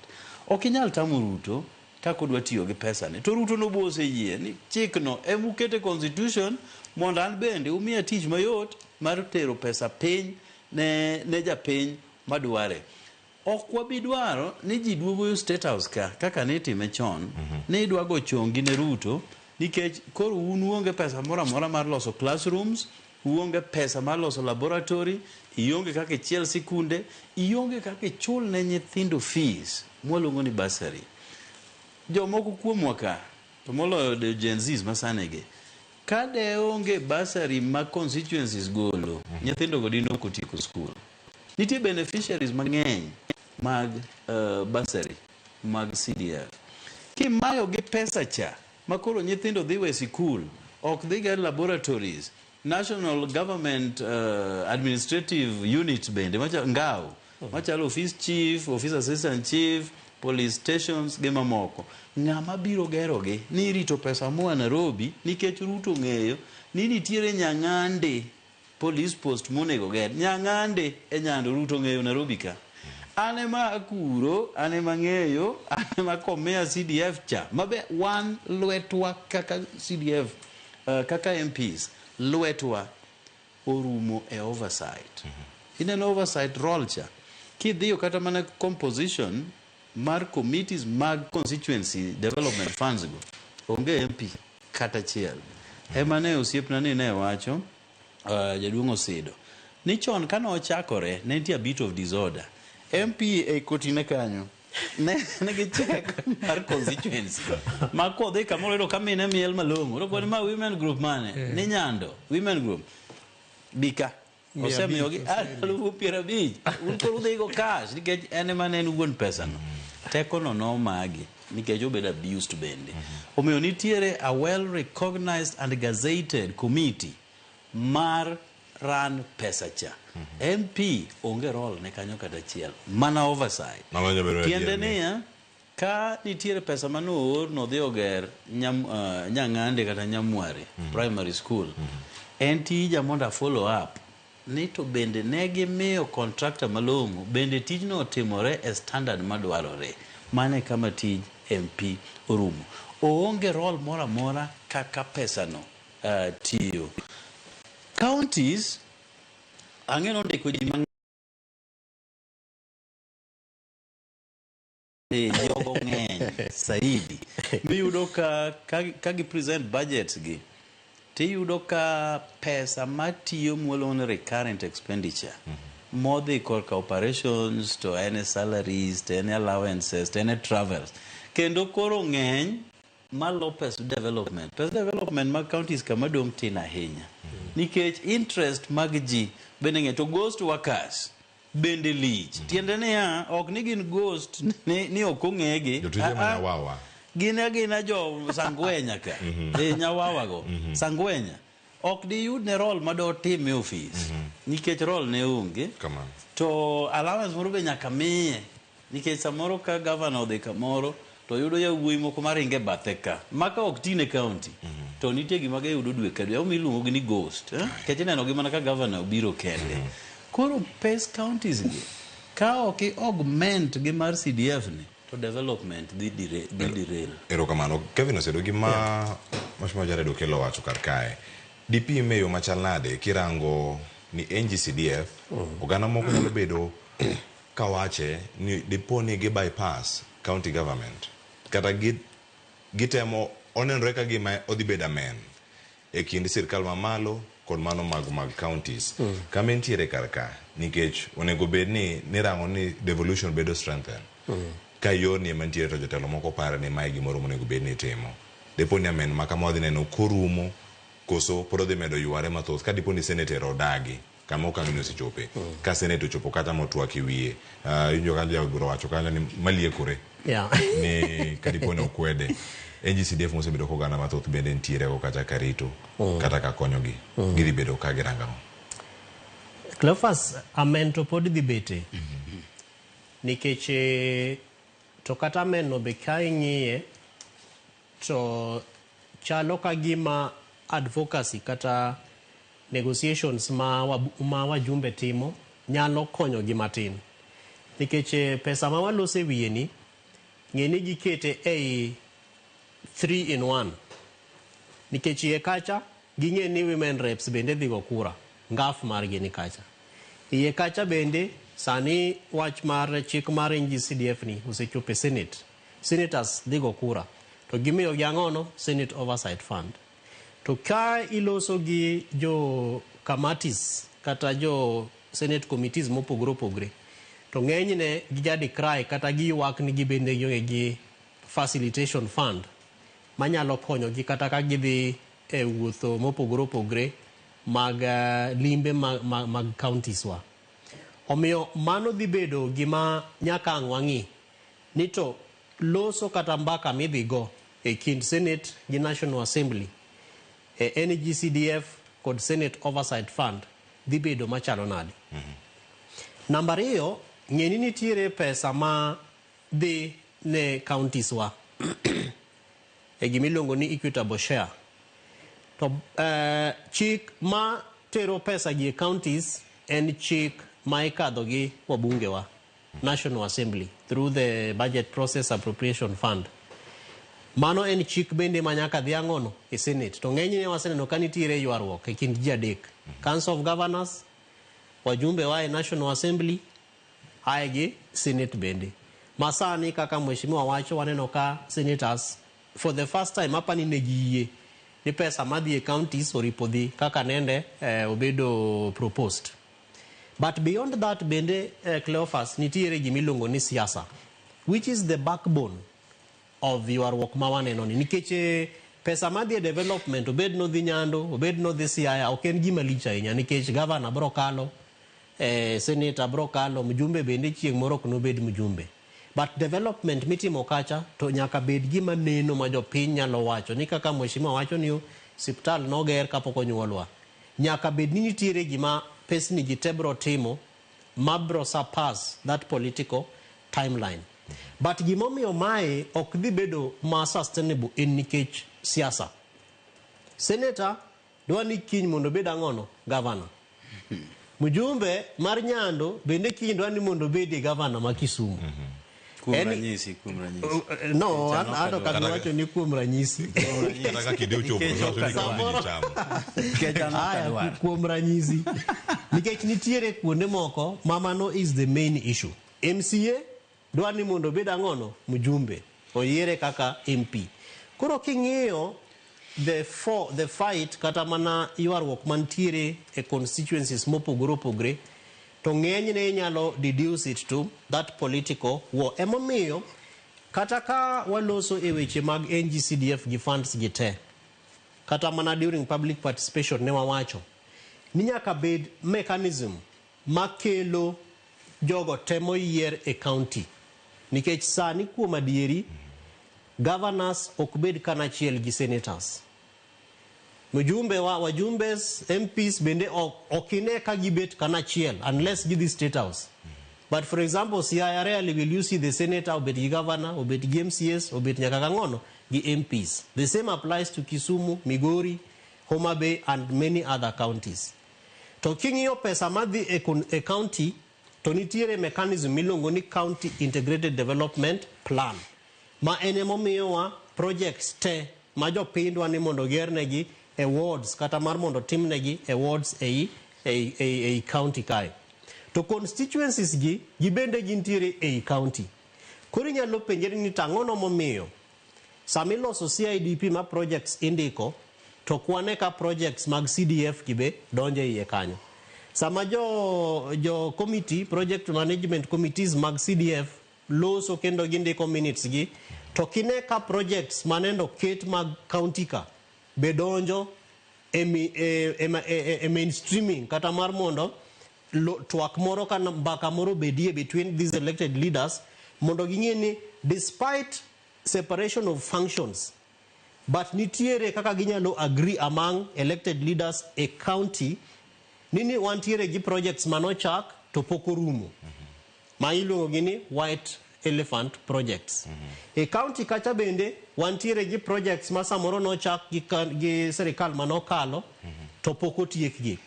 Speaker 9: Okinyal tamo Ruto kako dwa tiyo gi pesa ne. To Ruto no bose yie ni chikno emukete constitution mondo an bende umiya tich mayot mar tero pesa piny ne japiny madware. Ok wabidwaro ni ji duogo State House kaka ne time chon ni idwago chongi ne Ruto nikech koro unuonge pesa mora mar loso classrooms uonge pesa mar loso laboratory, ionge kaka chiel sikunde, ionge kaka chul ne nyithindo fees mwaluongo ni bursary. Jomoko kuomwa ka, to moloyo de Gen Zs masanege, kade onge bursary ma constituencies golo, nyithindo go dino kotiko school. Nitie beneficiaries mang'eny mag bursary, mag CDF. Kimayo gi pesa cha, makoro nyithindo dhiwe sikul, ok dhiga laboratories, national government administrative units bende, ngao, machalo office chief, office assistant chief, police stations, gema moko. Ng'ama biro gerogi ni rito pesa moa Nairobi, nikech Ruto ng'eyo ni nitiere Nyang'ande police post monego ger. Nyang'ande e Nyando, Ruto ng'eyo Nairobi ka. Ane ma akuro, ane ma ng'eyo, ane ma komea CDF cha. Mabe wan lwetwa kaka CDF, kaka MPs, lwetwa orumo e oversight. Ineno oversight role cha. Kidhiyo kata mana composition mar committees mag constituency development funds go, onge MP kata chiel. Emane osiepna ni ne wacho, jaduong' Osedo, ni chon kano ochakore, ne nitie a bit of disorder. MP e kotine kanyo, ne gichek mar constituency. Ma kodhi kamoro ero kamine miel malongo. Ero kodi ma women group mane? Ni Nyando, women group. Bika. Osemiyogi 50,000. Unkoro udhigo cash, nikech ene mane en wuon pesa no. Teko no nomagi, nikech obedo abused bende. Omiyo nitiere a well recognized and gazetted committee mar ran pesa cha. MP onge role ne kanyo kata chiel, mana oversight. Tiende niya, ka nitiere pesa manoor no dhi oger Nyang'ande kata Nyamware primary school, en tija mondo follow up ni to bende negi miyo contractor malongo, bende tijno otimore e standard madwarore. Mane kama tij MP orumo. Oonge role mora mora kaka pesa no tiyo. Counties ang'eno ndiko ji jogo ng'eny saidi. Miyudo ka gi present budgets gi, tiyudo ka pesa matiyo mwalone recurrent expenditure, modhi korka operations, to ene salaries, to ene allowances, to ene travels. Kendo koro ng'eny malo pes development. Pes development mag counties kama dong' tin ahinya. Nikech interest mag ji bende ng'eny, to ghost workers bende lich. Tiende niya, ok ni gin ghost ni ok ong'egi.
Speaker 17: Jotije ma Nyawawa.
Speaker 9: Gina jo Sangwenya ka. Nyawawa go. Sangwenya. Ok di yud ne role mado tim e office. Nikech role ne onge. To allowance moro be nyaka miye. Nikech samoro ka governor odhi kamoro, to yudo yawuoyi moko maringe bathe ka. Maka ok tine county. To nitie gima giyudo dwe ka dwe. Omi iluongo ni ghost. Nikech ineno gi mana ka governor obiro kende. Koro pes counties gi, ka ok augment gi mar CDF ni, to development dhi derail.
Speaker 17: Erokamano. Kevin Osedo, gima Mheshimiwa Jared Okello wacho kar kae, DP meyo machal nade kirango ni NGCDF, oganda moko nyalo bedo kawache ni dipo ni gi bypass county government, kata gitemo onenre ka gima odhi bedo amen e kind sirkal mamalo kod mano mag counties. Kama entiere kar ka, nikech onego bed ni rango ni devolution bedo strengthen. Ka yor ni mantiere to jotelo moko pare ni mae gimoro monego bed ni timo. Depo ni amen ma kama odhi neno korumo, koso pod odhi medo yware mathoth. Ka dipo ni senator odagi, kama okang' ni osechope. Ka senator ochopo kata motwak wiye. Injo ka jagoro wacho kanya ni maliekore. Ni ka dipo ni okwede. NGCDF mosebedo koganda mathoth bende ntiere go kata karito, kata ka konyogi. Gidhi bedo ka girangamo.
Speaker 5: Cleophas, amen to pod dhi bete. Nikech to kata amen no be ka ing'iye, to chalo ka gima advocacy kata negotiations ma wajumbe timo nyalo konyo gi matin. Nikech pesa ma walose wiye ni, ng'eni gikete ei 3-in-1. Nikech iye kacha, ging'e ni women reps bende dhigo kura. Ngaf mar gini kacha. Iye kacha bende, sani wach mar chik mar NGCDF ni osechope Senate. Senators dhigo kura. To gimiyo gi ang'ono Senate Oversight Fund. To ka iloso gi jo committees kata jo Senate committees mopogore opogore to ng'enyne gijadikrai kata giywak ni gibende gionge gi facilitation fund manyalo konyogi kata ka gidhi e wuotho mopogore opogore mag limbe mag counties wa. Omiyo mano dhi bedo gima nyaka ang' wang'i ni to loso kata mbaka midhigo e kind Senate gi National Assembly NGCDF kod Senate Oversight Fund dhi bedo machalo nade. Namba 2, ng'eni nitiere pesa ma dhi ne counties wa e gimiluongo ni equitable share. To chik ma tero pesa gi counties en chik ma ikadho gi wabunge wa National Assembly through the Budget Process Appropriation Fund. Mano en chik bende manyaka dhi ang'ono e Senate. To ng'enyne waseneno ka nitiere ywaruok e kind ji adek. Council of Governors, wajumbe wa e National Assembly, ae gi Senate bende. Masani kaka mheshimiwa wacho waneno ka senators for the first time apani ne giyie ni pesa madhi e counties oripodhi kaka nende obedo proposed. But beyond that bende Cleophas nitiere gimiluongo ni siasa, which is the backbone of your work mawaneno ni nikech pesa madhi e development obed no dhi Nyando obed no dhi Siaya ok en gima lich ahinya nikech governor bro kalo senator bro kalo mjumbe bende chieng' moro ok nobed mjumbe. But development mitimo kacha to nyaka bed gima neno ma jopiny nyalo wacho ni kaka mheshimiwa wacho ni siptal noger kapok onyuolwa. Nyaka bed ni nitiere gima pesni ji tebro timo mabro surpass that political timeline. But gimomiyo mae ok dhi bedo ma sustainable en nikech siasa. Senator dwani kiny mondo bed ang'ono governor. Mjumbe mar Nyando bende kiny dwani mondo bed governor ma Kisumu.
Speaker 9: Kuom ranyisi.
Speaker 5: No, ado kaka wacho ni kuom ranyisi.
Speaker 17: Kaka kide ochopo
Speaker 5: kuom ranyisi. Nikech nitiere kuonde moko mamano is the main issue. MCA dwani mondo bed ang'ono mjumbe oyiere kaka MP. Koro king'iyo the fight kata mana ywaruok mantiere e constituencies mopogore opogore to ng'enyne nyalo deduce it to that political war. Emomiyo kata ka waloso e weche mag NGCDF gi funds gi te kata mana during public participation ne wawacho ni nyaka bed mechanism makelo jogo temo yier e county nikech sani kuom adieri governors ok bed kanachiel gi senators. Mjumbe wa wajumbes MPs bende okine ka gibet kanachiel unless gidhi State House. But for example, Siaya rarely will you see the senator obet gi governor, obet gi MCS, obet nyaka kang'ono gi MPs. The same applies to Kisumu, Migori, Homa Bay and many other counties. To king'iyo pesa madhi e county to nitiere mechanism miluongo ni County Integrated Development Plan. Ma ene momiyowa projects te ma jopiny dwani mondo gernegi awards kata mar mondo timnegi awards ei county kae. To constituencies gi bende gintiere ei county. Koro inyalo penjeri ni tang'ono momiyo samiloso CIDP ma projects indiko to kwane ka projects mag CDF gi be donje iye kanyo. Sama jo committee, project management committees mag CDF loso kendo gindiko minutes gi to kine ka projects manendo ket mag county ka bedonjo mainstreaming kata mar mondo twak moro kana mbaka moro bedie between these elected leaders mondo ging'e ni despite separation of functions but nitiere kaka ginyalo agree among elected leaders a county nini wantiere gi projects manochak to pokorumo ma iluongo gini white elephant projects. E county kacha bende wantiere gi projects ma samoro nochak gi serikal manokalo to poko tiek gi.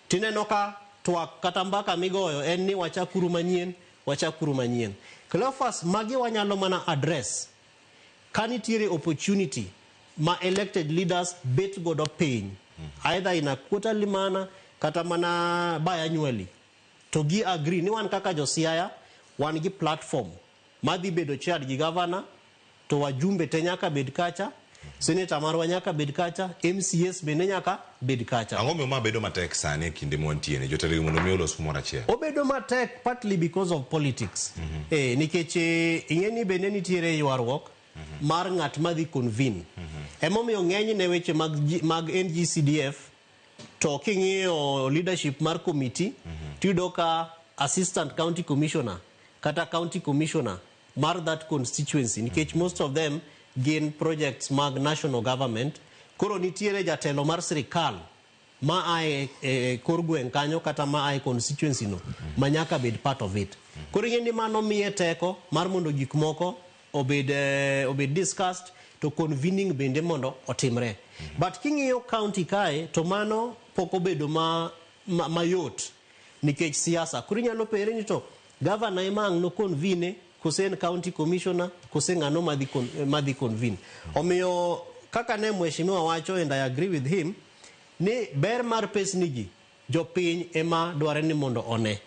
Speaker 5: Tineno ka twak kata mbaka migoyo en ni wachakuru manyien. Cleophas magi wanyalo mana address kanitiere opportunity ma elected leaders bet godo piny either in a quarterly manner kata mana biannually to gi agree ni wan kaka jo Siaya wan gi platform madhi bedo chaired gi governor to wajumbe te nyaka bed kacha Senator marwa nyaka bed kacha, MCS bende nyaka bed kacha.
Speaker 17: Ang'o ma bedo matek sani e kinde mwantie ne jotelo mondo mi olos kumoro achiel?
Speaker 5: Obedo matek partly because of politics. Nikech ing'eni bende nitiere ywaruok mar ng'at madhi convene. Emomiyo ng'eny ne weche mag NGCDF to king'iyo leadership mar committee tiyudo ka assistant county commissioner kata county commissioner mar that constituency nikech most of them gain projects mag national government. Koro nitiere jatelo mar sirikal ma ai kor gweng' kanyo kata ma ai constituency no manyaka bed part of it. Koro ing'eni mano miye teko mar mondo gik moko obed discussed to convening bende mondo otimre. But king'iyo county kae to mano pok obedo mayot nikech siasa. Koro inyalo pere ni to governor emang no convene kosen county commissioner kosen ng'ano madhi convene. Omiyo kaka ne mheshimiwa wacho and I agree with him ni ber mar pesnigi jopiny ema dware ni mondo one.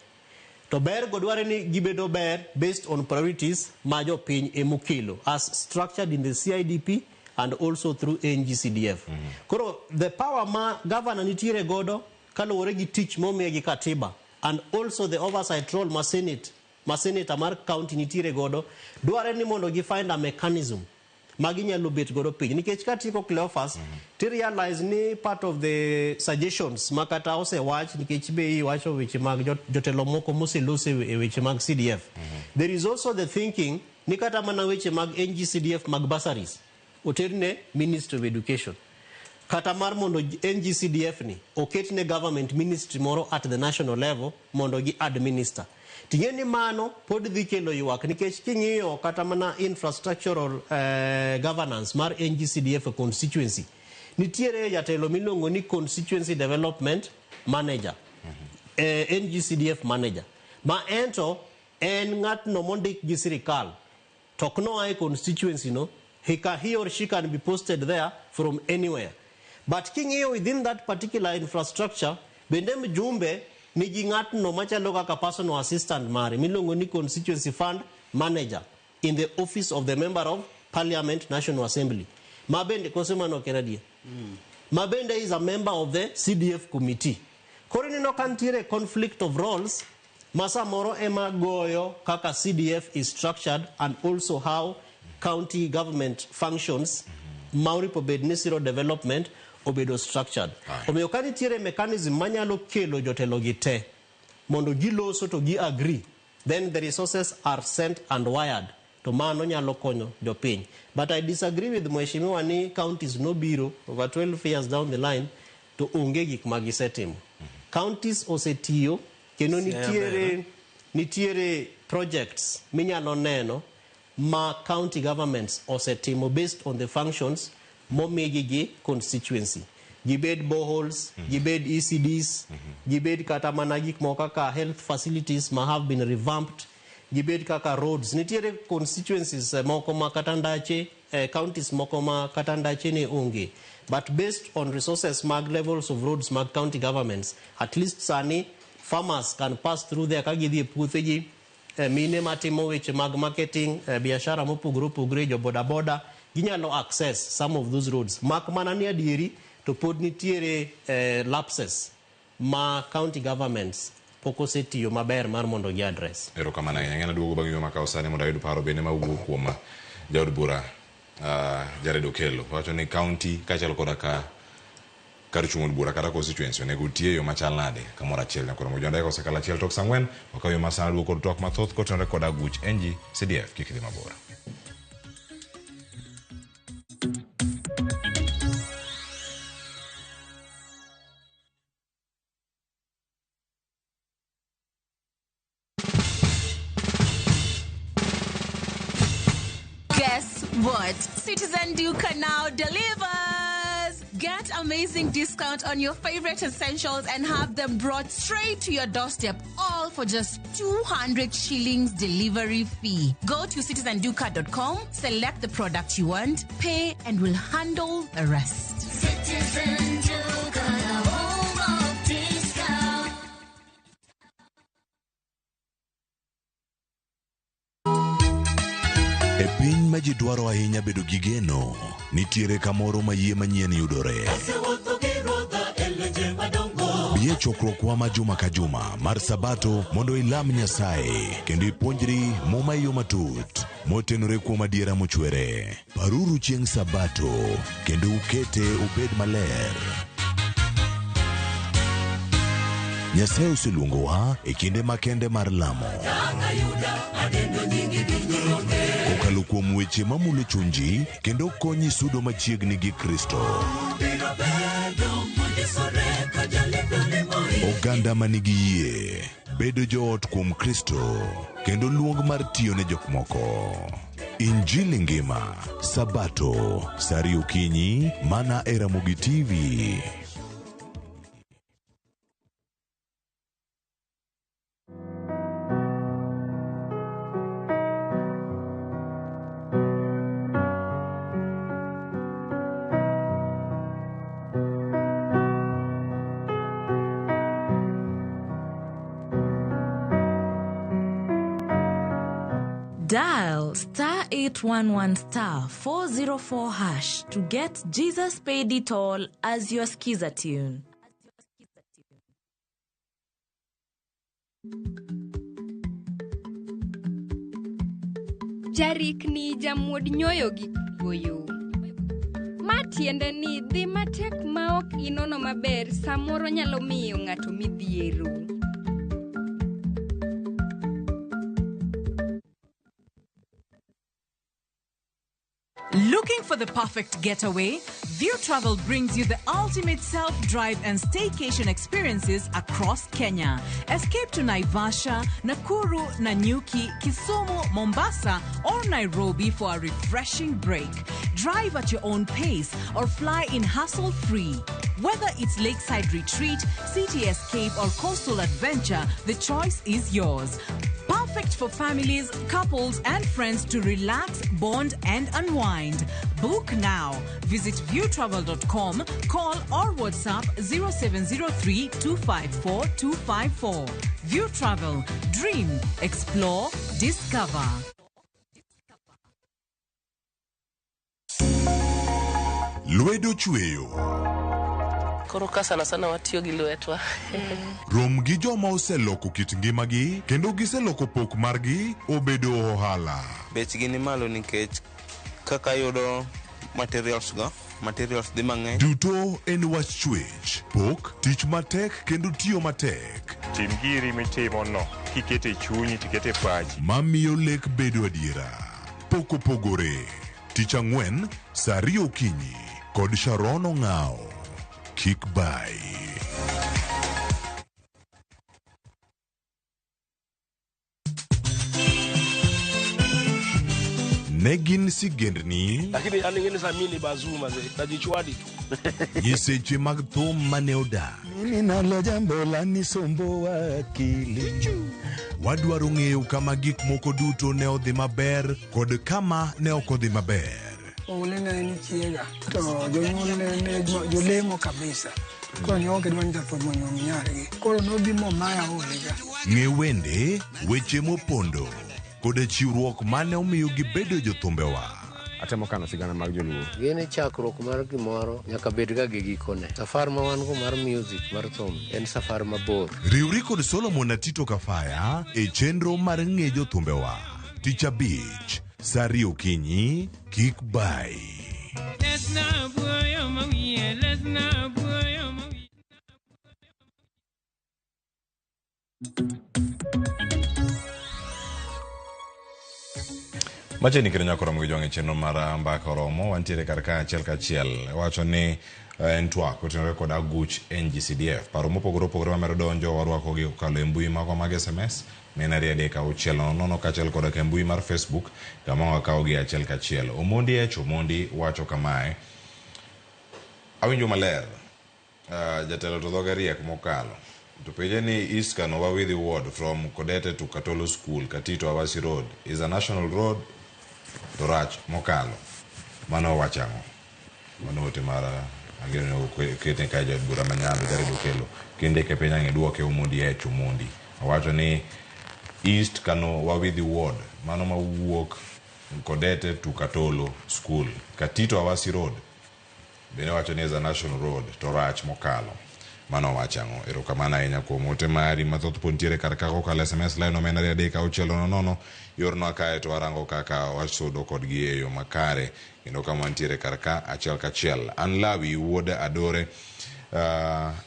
Speaker 5: To ber go dware ni gibedo ber based on priorities ma jopiny emokelo as structured in the CIDP and also through NGCDF. Koro the power ma governor nitiere godo kaluwore gi tich momiye gi katiba and also the oversight role ma senator mar county nitiere godo dware ni mondo gi find a mechanism maginyalo bet godo piny nikech katiko Cleophas to realize ni part of the suggestions makata osewach nikech be iwacho weche mag jotelo moko moselose e weche mag CDF. There is also the thinking ni kata mana weche mag NGCDF mag bursaries oterne Ministry of Education kata mar mondo NGCDF ni oketne government ministry moro at the national level mondo gi administer. Tingeni mano pod dhi kelo ywak nikech king'iyo kata mana infrastructural governance mar NGCDF constituency nitiere jatelo miluongo ni constituency development manager, NGCDF manager ma ento en ng'atno mondik gi sirikal tok no ai constituency no he or she can be posted there from anywhere. But king'iyo within that particular infrastructure bende mjumbe ni ng'atno machalo kaka personal assistant mare miluongo ni constituency fund manager in the office of the member of parliament national assembly mabende kosemano kenadia mabende is a member of the CDF committee. Koro nino kantiere conflict of roles masa moro ema goyo kaka CDF is structured and also how county government functions mauripo bedni zero development obedo structured. Omiyo kanitiere mechanism manyalo kelo jotelo gi te mondo giloso to gi agree, then the resources are sent and wired to mano nyalo konyo jopiny. But I disagree with mheshimiwa ni counties no biro over 12 years down the line to onge gik magisetimo. Counties osetiyo kendo nitiere projects minyalo neno ma county governments osetimo based on the functions momigi gi constituency. Gibed boreholes, gibed ECDs, gibed kata mana gik moko kaka health facilities ma have been revamped, gibed kaka roads. Nitiere constituencies moko ma kata ndache, counties moko ma kata ndache ne onge. But based on resources mag levels of roads mag county governments, at least sani farmers can pass through there kagidhi e puothegi, mine matimo weche mag marketing, biashara mopogore opogore, jo boda boda ginyalo access some of those roads. Mak mana ni adieri to pod nitiere lapses ma county governments poko setiyo maber mar mondo gi address.
Speaker 17: Erokamano ahinya. Ng'ena duogo bang' yo makao sani mondo ayud paro bende mawuok kuom jaod bura Jared Okello. Wacho ni county kachalo koda ka kar chung' od bura kata constituency onego tie yo machal nade kamoro achiel nyakoro mojondeko osekalo achiel tok sang'wen wakaw yo mar sana duogo kod twak mathoth kotenore kod aguch NGCDF kik dhi mabor.
Speaker 2: Guess what? Citizen Duca now delivers. Get amazing discount on your favorite essentials and have them brought straight to your doorstep, all for just 200 shillings delivery fee. Go to citizenduca.com, select the product you want, pay, and we'll handle the rest.
Speaker 24: Citizen Duca, home of discount.
Speaker 8: E piny ma ji dwaro ahinya bedo gi geno, nitiere kamoro ma yie manyien yudore. Bie chokruokwa ma juma ka juma mar Sabato mondo ilam Nyasaye kendo ipuonjri muma yo matut motenore kuom adiera mochwere. Paruru chieng' Sabato kendo ukete obed maler. Nyasaye oseluongowa e kinde makende mar lamo. Kokalo kuom weche mamulo chunji kendo konyi sudo machiegni gi Kristo. Oganda manigi yie bedo joot kuom Kristo kendo luong mar tiyo ne jok moko. Injili ngima Sabato sari okinyi mana e Ramogi TV.
Speaker 10: Dial *811*404# to get Jesus Paid It All as your skiza tune.
Speaker 13: Jarikni jamuod nyoyo gi goyo. Matiende ni dhi matek maok inono maber samoro nyalo miyo ng'ato midhiero.
Speaker 2: Looking for the perfect getaway? View Travel brings you the ultimate self-drive and staycation experiences across Kenya. Escape to Naivasha, Nakuru, Nanyuki, Kisumu, Mombasa, or Nairobi for a refreshing break. Drive at your own pace or fly in hassle-free. Whether it's lakeside retreat, city escape, or coastal adventure, the choice is yours. Perfect for families, couples, and friends to relax, bond, and unwind. Book now. Visit viewtravel.com, call or WhatsApp 0703 254 254. View Travel. Dream, explore, discover.
Speaker 8: Lwedo chweyo.
Speaker 14: Koro ka sana watiyo gi lwetwa.
Speaker 8: Rom gi joma oseloko kit ngimagi kendo giseloko pok margi obedo ohala.
Speaker 15: Bechgi ni malo nikech kaka yudo materials dhi mang'eny.
Speaker 8: Duto en wach chwech, pok, tich matek kendo tiyo matek.
Speaker 18: Tim giri mitimo no, kikete chunyi tikete pachi.
Speaker 8: Mamiyo lek bedo adiera. Pok opogore. Tich ang'wen, saa 2 okinyi kod Sharon Ong'ao. Kick by. Negin sigendni
Speaker 25: lakini aningeni samini bazuma najichwadi tu
Speaker 8: nyiseche mag thum mane oda.
Speaker 3: Mimi nalo jambo la nisombo akili.
Speaker 8: Wadwaro ng'eyo kama gik moko duto ne odhi maber kod kama ne ok odhi maber.
Speaker 26: Olena ni chiega to jonyuol ne jolemo kabisa. Koro ne ok dwani japod monyuol nyargi. Koro nobi maya olega.
Speaker 8: Ng'e wende, weche mopondo kod chiwruok mane omiyo gibedo jothumbewa.
Speaker 28: Atemo kano sigana mag joluo.
Speaker 29: Gini chakruok mar gimoro nyaka bed ga gi gikone. Safar ma wan go mar music mar thum en safar mabor.
Speaker 8: Riwri kod Solomon Atito Kafaya e chenro mar ng'e jothumbewa. Tich Abich, saa 2 okinyi, Kick by.
Speaker 17: Mache ni kiro nyakoro mgi jonge chenro mara mbaka oromo wantiere karka achiel kachiel wacho ni entwa kutenore kod aguch NGCDF paro mopogore opogore mamero donjo warwako gi kokalo e mbui mago mag SMS mena riede ka uchiel nono kachiel kod ka mbui mar Facebook kama wakawo gi achiel kachiel. Omondi Omondi wacho kamae: awinjo maler jatelo to dhoge riek mokalo to penje ni East Kanowa Withi Ward from Kodete to Katolo School Katito Awasi Road is a national road to rach mokalo. Mano wachamo mano ote mara ageno kete ka jod bura manyalo jaredo kelo kinde ke penya ng'eduoke Omondi Omondi wacho ni East Kanowa Withi Ward mano mawuok Kodete to Katolo School. Katito Awasi Road. Bene wacho ni a national road to rach mokalo. Mano wachango. Erokamana enya kuom ote mari mathoth pontiere kar kako kal SMS line omena 3:00 yorno akae to arango kaka wasodo kodgi e yo makare. Kendo kama ntiere kar ka achiel kachiel. An Lawi wuod Adore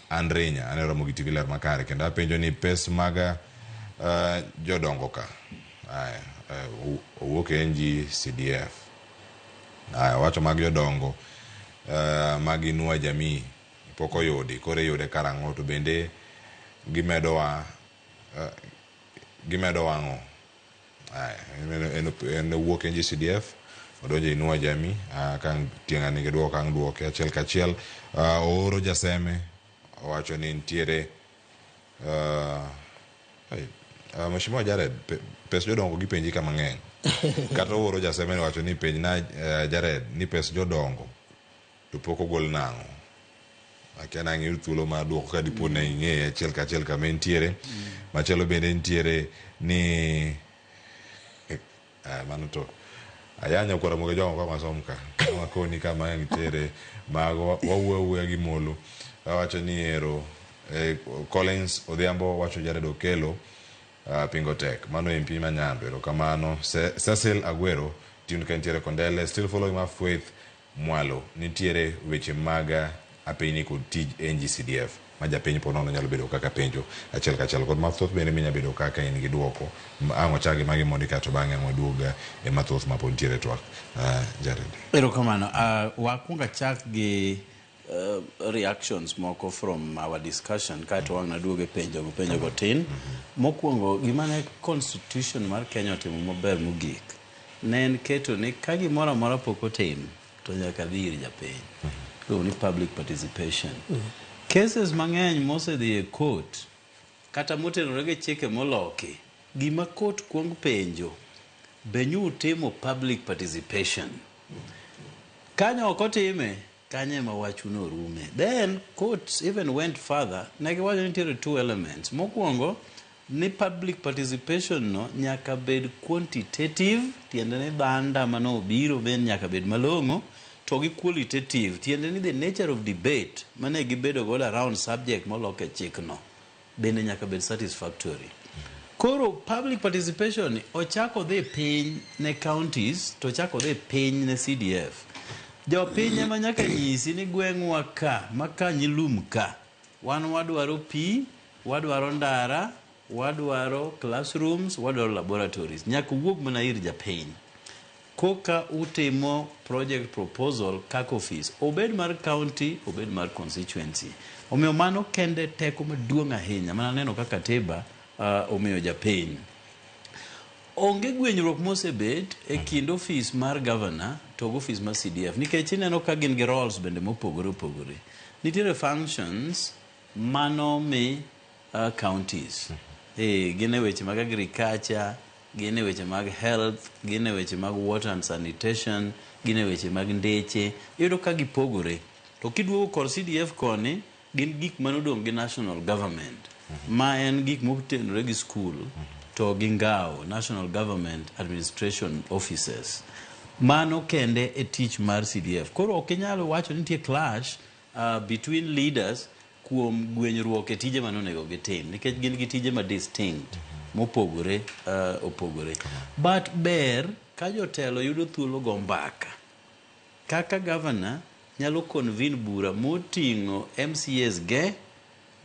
Speaker 17: Andrenya anero mo TV ler makare kendo apenjo ni pes maga jodongo ka. Owuok e NG-CDF. Wacho mag jodongo mag Inua Jamii pok oyudi kore yude karang'o to bende gimedo wang'o. En wuok e NG-CDF odonjo Inua Jamii kang tieng'ani giduoko kang duoke achiel kachiel. Ooro jaseme owacho ni ntiere Mheshimiwa Jared pes jodongo gi penji kama ng'eny. Kata ooro jaseme wacho ni penj na Jared ni pes jodongo to pok ogol nang'o. Akiana ng'eyo thuolo ma duoko ka dipo ne ing'e achiel kachiel kama ntiere. Machielo bende ntiere ni mano to ayanya kwara moge jongo kama somka kama koni kama ngitere mago wawuoya gi molo wacho ni ero Collins Odhiambo wacho Jared Okelo Pingotek mano MP Manyando erokamano. Cecil Aguero tun kantiere Kondele still following my faith Mwalo nitiere weche maga apeni kod tij NG-CDF maja penj ponono nyalo bedo kaka penjo achiel kachiel kod mathoth bende minya bedo kaka in gi duoko ang'o chagi magi mondi kato bang'e moduoga e mathoth ma pontiere twak. Jared
Speaker 9: erokamano. Wakunga chak gi reactions moko from our discussion kato wang' naduoge penjo go tin. Mokwongo gimane constitution mar Kenya otimo maber mogik ne en keto ni ka gimoro amora pok otim to nyaka dhi ir japiny. Ni public participation. Cases mang'eny mosedhi e court kata motenore gi chike moloki gima court kuong penjo benyu timo public participation. Kanyo ok otime kanye ma wachuno rume. Then courts even went further. Negi wacho nitiere two elements. Mokwongo ni public participation no nyaka bed quantitative tiende ni banda mano biro ben nyaka bed malong'o to gi qualitative tiende ni the nature of debate mane gibedo go around subject moloke chikno bende nyaka bed satisfactory. Koro public participation ochako dhi piny ne counties to ochako dhi piny ne CDF. Jo piny ema nyaka nyisi ni gweng'wa ka maka nyilum ka wan wadwaro pi, wadwaro ndara, wadwaro classrooms, wadwaro laboratories. Nyaka wuog mana ir japiny. Koka utimo project proposal kaka office obed mar county obed mar constituency. Omiyo mano kende teko maduong' ahinya mana neno kaka katiba omiyo japiny. Onge gwenyruok mosebet e kind office mar governor to office mar CDF nikech ineno ka gin gi roles bende mopogore opogore. Nitiere functions mano mi counties. Gine weche mag agriculture, gine weche mag health, gine weche mag water and sanitation, gine weche mag ndeche. Iyudo ka gipogore. To kiduogo kod CDF koni gin gik manodong' gi national government. Ma en gik motenore gi school to gi ngao, national government administration offices. Mano kende e tich mar CDF. Koro ok inyalo wacho ni nitie clash between leaders kuom gwenyruok e tije manonego gitim nikech gin gi tije ma distinct mopogore opogore. But ber ka jotelo yudo thuolo go mbaka kaka governor nyalo convene bura moting'o MCAs ge,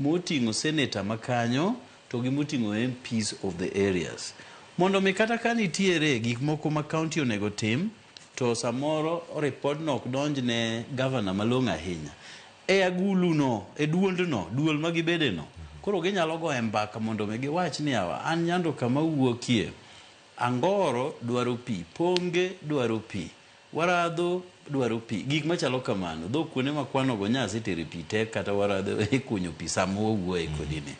Speaker 9: moting'o senator makanyo to gi moting'o MPs of the areas. Mondo mi kata ka nitiere gik moko ma county onego tim to samoro report no ok donj ne governor malong'o ahinya. E agulu no, e duond no, duol magibede no. Koro ginyalo go e mbaka mondo mi giwach ni awa an nyando kama wuokie. Angoro dwaro pi, Ponge dwaro pi, Waradho dwaro pi. Gik machalo kamano. Dho kuone makwano go nyasi tere pi tek kata Waradho e kunyo pi samo wuoye kodine.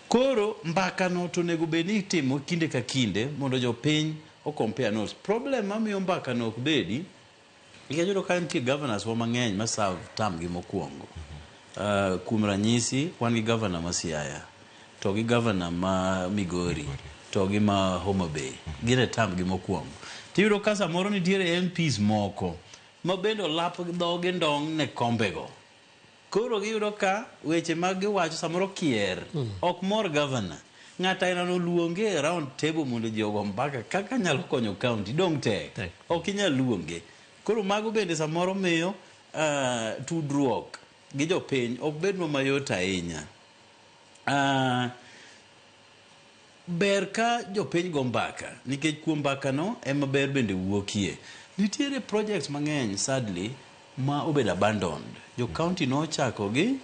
Speaker 9: Koro mbaka no to nego beni timo kinde ka kinde mondo jo piny o compare notes. Problem mamiyo mbaka no ok bedi iyudo ka nitie governors wa mang'eny ma serve term gi mokwongo. Kuom ranyisi wan gi governor ma Siaya to gi governor ma Migori to gi ma Homa Bay. Gine term gi mokwongo. tiyudo ka samoro nitiere MPs moko ma bende olap dhoge ndong' ne kombego. Koro giyudo ka weche mag giwacho samoro kier ok mor governor. Ng'ata ena noluonge e round table mondo ji ogo mbaka kaka nyalo konyo county dong tek. Ok inyal luonge. Koro mago bende samoro miyo tudruok gi jopiny ok bed mayot ahinya. Ber ka jopiny go mbaka nikech kuom mbakano ema ber bende wuokie. Nitiere projects mang'eny sadly ma obed abandoned. Jo county nochako gi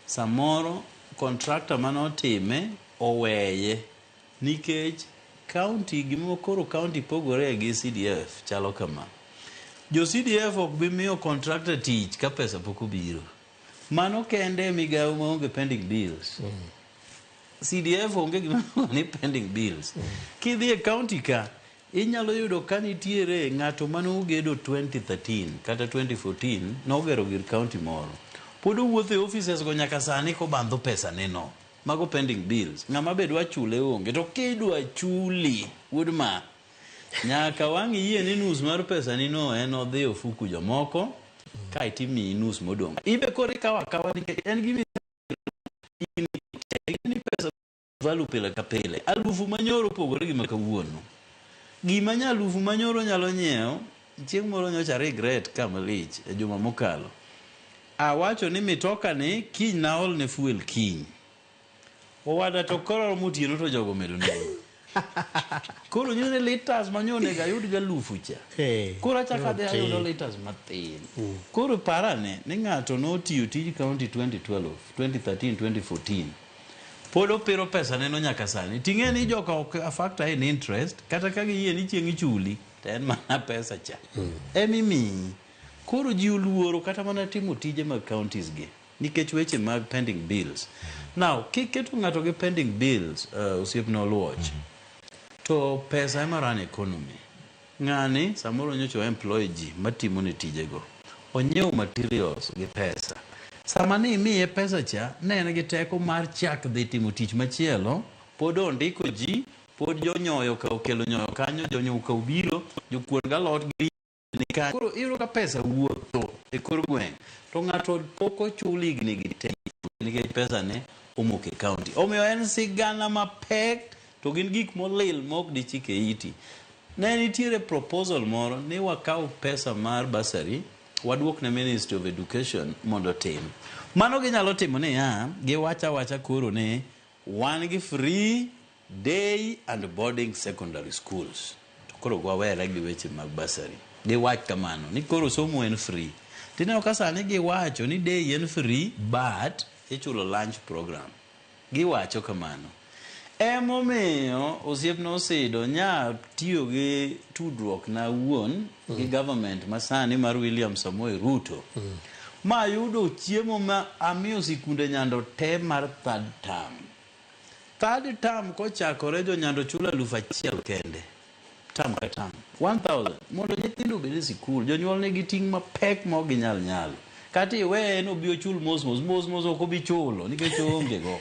Speaker 9: samoro contractor manotime oweye nikech county gimo koro county pogore gi CDF chalo kama. Jo CDF ok bi miyo contractor tich ka pesa pok obiro. Mano kende migawo maonge pending bills. CDF onge gima ni pending bills. Kidhi e county ka inyalo yudo ka nitiere ng'ato manogedo 2013 kata 2014 nogero gir county moro. Pod owuotho e offices go nyaka sani kobandho pesa neno. Mago pending bills. Ng'ama bedwa chule onge to kidwa chuli woodma nyaka wang' yie ni nus mar pesa nino en odhi ofuku jomoko ka itimi nus modong'. Ibe kori kawa nikech en gimi ni pesa value pile ka pile. Alufu manyoro pogore gi makawuono. Gima nyalufu manyoro nyalo nyiewo chieng' moro nyocha regret kamalich e juma mokalo. Awacho ni mitoka ni kiny naol ne fuel kiny. Owada to koro mutieno to jogo medo nego. Koro nyine liters manyone ga yud ga lufu cha. Koro achaka de ayudo liters mathin. Koro parane ni ng'ato notiyo tij county 2012, 2013, 2014. Podo pero pesa neno nyaka sani. Ting'e ni joka ok factor in interest kata ka giyie ni chieng' ichuli to en mana pesa cha. Emimi. Koro ji oluoro kata mana timo tije mag counties gi nikech weche mag pending bills. Now, kiketo ng'ato gi pending bills osiepno Oluoch. To pesa ema run economy. Ng'ani samoro nyocho employ ji matimo ne tijego. Onyiewo materials gi pesa. Sama ni imiye pesa cha, ne en gi teko mar chak dhi timo tich machielo, pod ondiko ji, pod jonyoyo ka okelo nyoyo kanyo, jonyoyo ka ubiro, jokuon galot gi ni kanyo. Koro iyudo ka pesa wuotho e kor gweng'. To ng'ato pok ochuli higni gi te nikech pesa ne omok e county. Omiyo en sigana mapek to gin gik molil mok dichike iti. Ne nitiere proposal moro ni wakaw pesa mar bursary wadwok ne Ministry of Education mondo tim. Mano ginyalo timo ni giwacha koro ni wan gi free day and boarding secondary schools. To koro gwawera gi weche mag bursary. Giwach kamano ni koro somo en free. Tineo ka sani giwacho ni day en free but ichulo lunch program. Giwacho kamano. Emomiyo osiepno osedo nya tiyo gi tudruok na wuon gi government masani mar William Samoei Ruto. Ma yudo chiemo ma amiyo sikunde nyando te mar third term. Third term kochakore jo nyando chula 1,000 kende. Term ka term. 1,000. Mondo nyithindo bede sikul. Jonyuol ne giting' mapek ma ginyal nyalo. Kati we no bio chul mos ok obi chulo nikech onge go.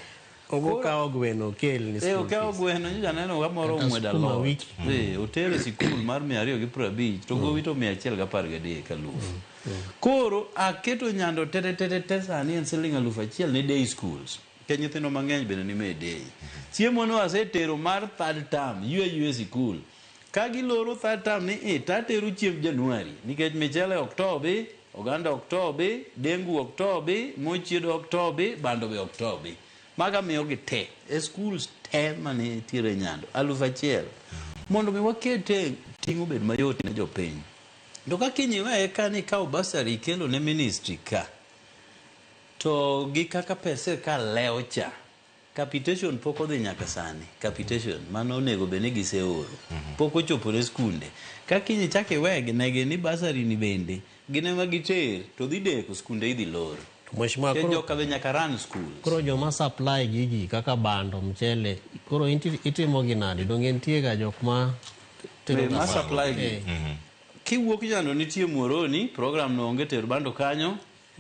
Speaker 5: Ogo kawo gweno kel ni sikul.
Speaker 9: Okawo gweno nyocha neno kamoro omweda lo. Otere sikul mar 250 to gowi to 113 kalufu. Koro aketo nyando tete sani en siling 1,000 ne day schools. Ke nyithindo mang'eny bende ni me day. Chiemo no asetero mar third term yue sikul. Ka giloro third term ni tatero chiemb Januari nikech michele Oktoba, oganda Oktoba, dengu Oktoba, mochiedo Oktoba, bando be Oktoba. Maga miyo gi te e schools te mane tire nyando 1,000 mondo mi wakete tingo bed mayot ne jopiny. To ka kinyiwe ka ni kaw bursary kelo ne ministry ka to gi kaka pesa ka leo cha capitation pok odhi nyaka sani. Capitation mano onego bene giseoro pok ochopo ne skunde. Ka kinyi chake wegi negi ni bursary ni bende gine ma giter to dhi deko skunde idhi lor.
Speaker 5: Mheshimiwa
Speaker 9: koro joka be nyaka run schools.
Speaker 5: Koro joma supply gigi kaka bando mchele koro itimo gi nadi donge nitie ga jok ma
Speaker 9: ma supply gi. Kiwuok nyando nitie Muoroni program no onge ter bando kanyo.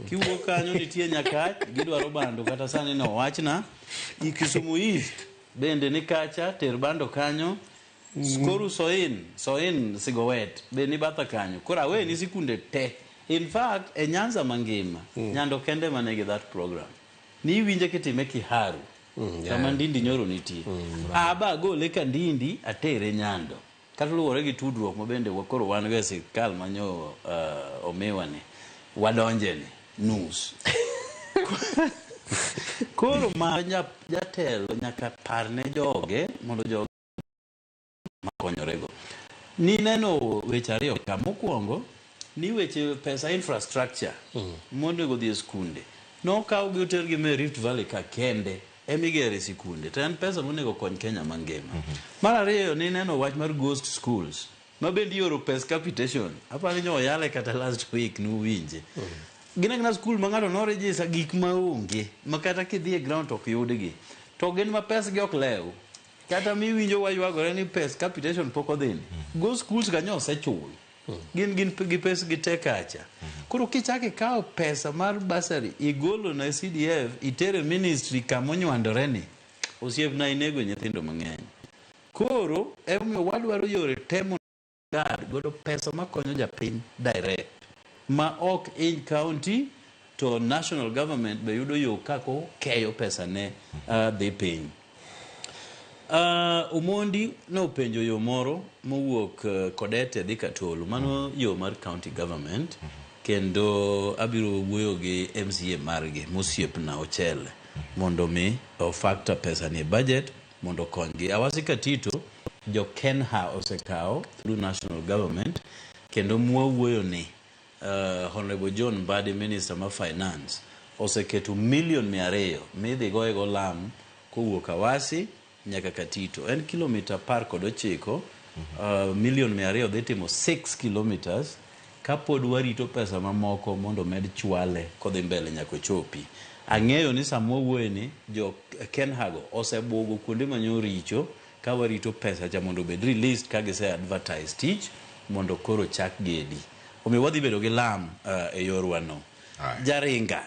Speaker 9: Kiwuok kanyo nitie Nyakach gidwaro bando kata sani no wachna. Kisumu East bende ni kacha ter bando kanyo. Skoru Soin Sigowet be ni batha kanyo. Kora we ni sikunde te. In fact, e Nyanza mangima, nyando kende manege that program. Ni winje kitime Kiharu. Kama Ndindi Nyoro nitie. Aba go leka Ndindi atere Nyando. Katuluwore gi tudruok mabende wakoro wan go e sirkal manyo omewane. Wadonjene nus. Koro ma jatelo nyaka parne joge mondo joge makonyorego. Ni neno weche ariyo ka mokwongo ni weche pesa infrastructure mondo go dhi skunde. No kaw gi oter gi me Rift Valley ka kende emigere sikunde. To en pesa monego kony Kenya mangima. Mar ariyo ni neno wach mar ghost schools. Mabendi yoro pes capitation. Apani nyo yale kata last week nuwinje. Gina school mangado no register gik maonge makata kidhi e ground to yudgi to gin ma pes gi ok lew kata mi winjo waywagore ni pes capitation pok odhin go schools ganyo osechul gin gi pes gi tekacha koro kichake kawo pesa mar basari igolo na CDF itere ministry kamonywandore ni osiep na inego nyithindo mang'eny koro emiyo wadwaro yore temo godo pesa makonyo japiny direct ma ok in county to national government be yudo yo kako keyo pesa ne dhi piny. Umondi no penjo yo moro mowuok Kodete dhi Katolo mano yo mar county government kendo abiro wuoyo gi MCA margi mosiepna Ochele mondo mi factor pesa ni budget mondo konygi. Awasi Katito jo Kenha osekawo through national government kendo mwawuoyo ni Honorable John Mbadi, Minister of Finance, oseketo $200,000 midhi goego lam kowuok Awasi nyaka Katito. En kilomita 19 $1,200,000 dhi timo 6 kilometers kapod warito pesa mamoko mondo med chwale kodhi mbele nyako chopi. Ang'eyo ni samowuoye ni jo Kenhago osebugo kuonde manyo richo ka warito pesa cha mondo bed released ka gise advertise tich mondo koro chak gedi. Omi wadhi bedo gi lam e yorwano. Jaringa.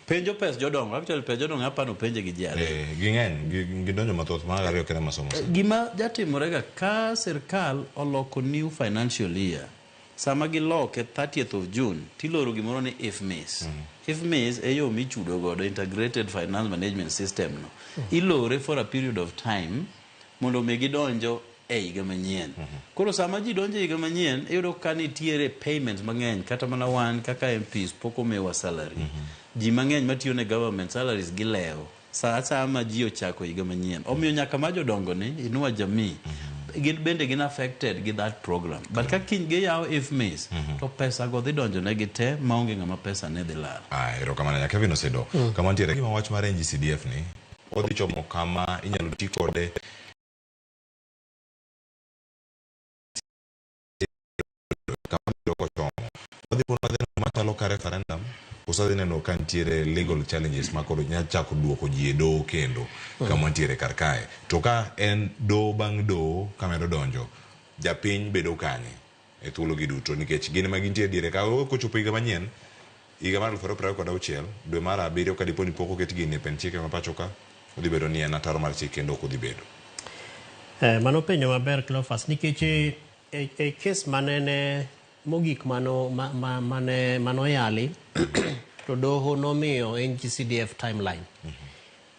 Speaker 9: Penjo pes jodongo. Actually pes jodongo apano penje gi jare.
Speaker 17: Ging'eny. Gidonjo mathoth ma ariyo kena masomo.
Speaker 9: Gima jatimorega ka sirkal oloko new financial year. Sama giloke 30th of June. Tiloro gimoro ni IFMIS. IFMIS e yo michudo godo Integrated Finance Management System no. Ilore for a period of time mondo mi gidonjo e higa manyien. Koro sama ji donjo e higa manyien, iyudo ka nitiere payments mang'eny kata mana wan kaka MPs poko mewa salary. Ji mang'eny matiyo ne government salaries gilewo. Sama ji ochako higa manyien. Omiyo nyaka ma jodongo ni Inua Jamii gin bende gin affected gi that program. But ka kiny giyawo IFMIS to pesa go dhi donjo ne gite maonge ng'ama pesa ne dhi lal.
Speaker 17: Erokamano nyaka Kevin osedo. Kama nitiere gima wach mar NGCDF ni odhi chomo kama inyalo ti kode matalo ka referendum usadhi neno ka nitiere legal challenges makoro nyachako duoko ji e doho kendo kama nitiere kar kae to ka en doho bang' doho kamedo donjo japiny bedo kanye e thuolo gi duto nikech gin ma gintie diere ka kochopo higa manyien higa mar 2026 dwe mar 7 ka dipo ni pok oket gini e pen chike ma pacho ka odhi bedo ni en ataro mar chik kendo ok odhi bedo.
Speaker 5: Mano penjo maber Cleophas nikech e kes manene mogik mano yali to doho nomiyo NGCDF timeline.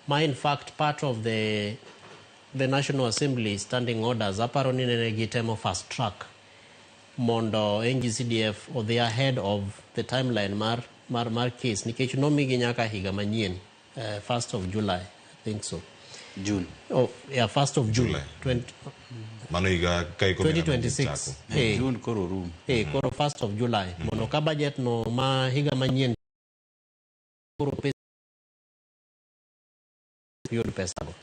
Speaker 5: Ma in fact part of the National Assembly standing orders aparo ni nene gitemo fast track mondo NGCDF odhi ahead of the timeline mar case nikech nomigi nyaka higa manyien 1st of July I think so.
Speaker 9: June.
Speaker 5: Oh, yeah, 1st of June.
Speaker 17: Mano higa kai
Speaker 5: 2026.
Speaker 9: June koro room.
Speaker 5: Koro 1st of July. Mondo ka budget no ma higa manyien koro yod pesa go.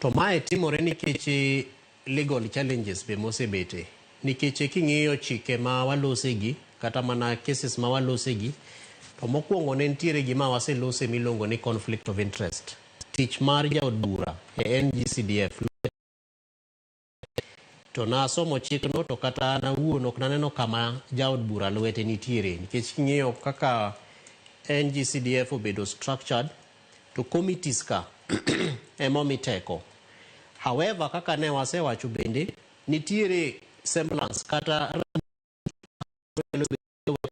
Speaker 5: To mae timore nikech legal challenges be mosebete. Nikech king'iyo chike ma walosegi kata mana cases ma walosegi to mokwongo ne nitiere gima waselose milongo ni conflict of interest. Tich mar jaod bura e NGCDF to na somo chikno to kata na wuon ok naneno kama jaod bura lwete nitiere nikech king'iyo kaka NGCDF obedo structured to committees ka emo miteko However, kaka ne wasewacho bende nitiere semblance kata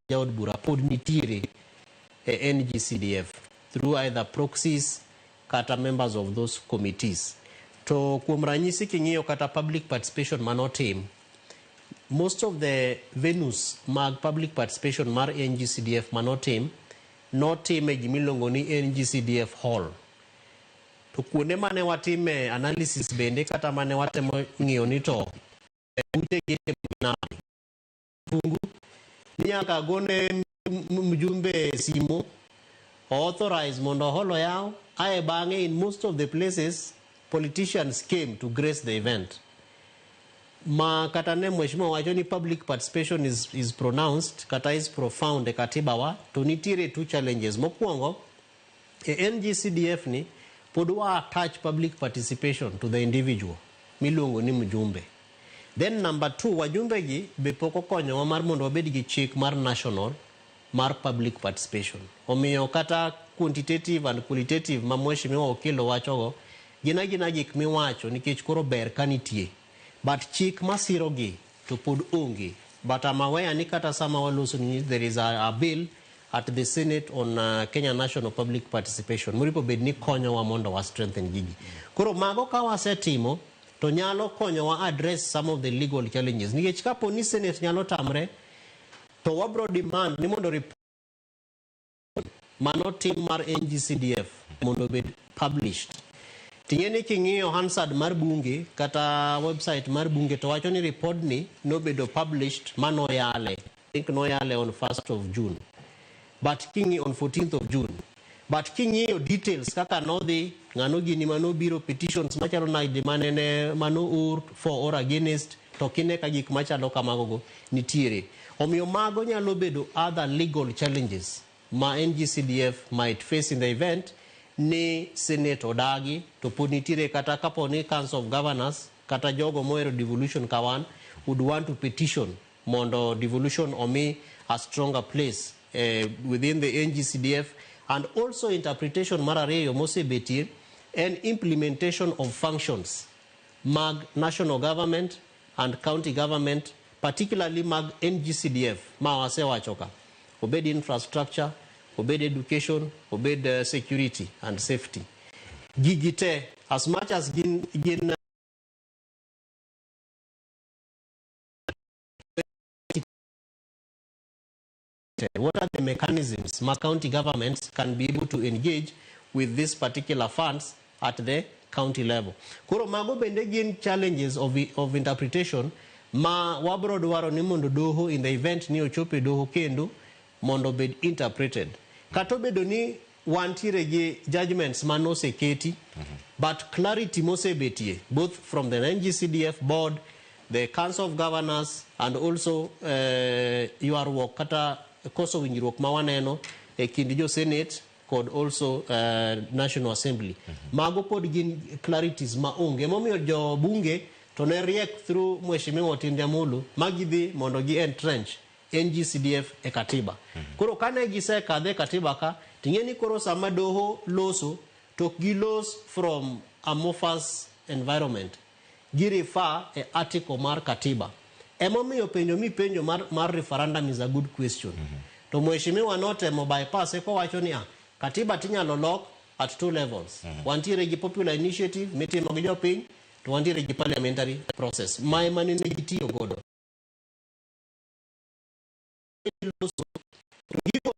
Speaker 5: jaod bura pod nitiere e NGCDF through either proxies kata members of those committees. To kuom ranyisi king'iyo kata public participation manotim, most of the venues mag public participation mar NGCDF manotim e gimilongo ni NGCDF hall. To kuonde mane watime analysis bende kata mane watemo ng'iyo ni to fungu nyaka gone mjumbe simo authorize mondo holo yao ae bange. In most of the places politicians came to grace the event. Ma kata ne mheshimiwa wacho ni public participation is pronounced kata is profound e katiba wa, to nitiere two challenges. Mokwongo e NGCDF ni pod wa attach public participation to the individual miluongo ni mjumbe. Then number 2, wajumbe gi be poko konyo mar mondo wabed gi chik mar national mar public participation. Omiyo kata quantitative and qualitative ma mheshimiwa okelo wachogo gina gik miwacho nikech koro ber kanitie. But chik masiro gi to pod onge. But I'm aware ni kata sama waloso ni there is a bill at the Senate on Kenya National Public Participation. Muripo bed ni konyo wa mondo wa strengthen gigi. Koro mago ka wasetimo to nyalo konyo wa address some of the legal challenges. Nikech kapo ni Senate nyalo tamre to wabro demand ni mondo report manotim mar NGCDF mondo bed published. Tingeni king'iyo Hansard mar bunge kata website mar bunge to wacho ni report ni nobedo published manoyale. I think noyale on 1st of June. But kingi on 14th of June. But king'iyo details kaka nodhi ngano gini mano biro petitions machalo na manene mano ur for or against to kine ka gik machalo kamago nitiere. Omiyo mago nyalo bedo other legal challenges ma NGCDF might face in the event ni Senate odagi to pod nitiere kata kapo ni Council of Governors kata jogo moero devolution kawan would want to petition mondo devolution omi a stronger place within the NGCDF. And also interpretation marareyo mosebetie and implementation of functions mag national government and county government, particularly mag NGCDF ma wasewachoka obed infrastructure, obed education, obed security and safety. Gigite as much as gin what are the mechanisms my county governments can be able to engage with these particular funds at the county level? Kuro mago bende gin challenges of interpretation ma wabro dwaro ni mondo doho in the event ni ochope doho kendo mondo bed interpreted. Kato bedo ni wantiere gi judgments manose keti, but clarity mose betie both from the NGCDF board, the Council of Governors, and also your work kata koso winjruok ma waneno e kind jo Senate kod also National Assembly. Mago pod gin clarities ma onge. Momiyo jo bunge to ne riek through mheshimiwa Otin Jamulu magidhi mondo gi entrench NGCDF e katiba. Koro kane gisekadhe katiba ka tingeni koro sama doho loso to gilos from amorphous environment. Girifa e article mar katiba. Emomiyo penjo mi penjo mar referendum is a good question. To mheshimiwa notemo bypass ko wacho ni katiba tinyalo lock at two levels. Wantiere gi popular initiative mitimo gi jopiny to wantiere gi parliamentary process. Mae manene gitiyo godo. Give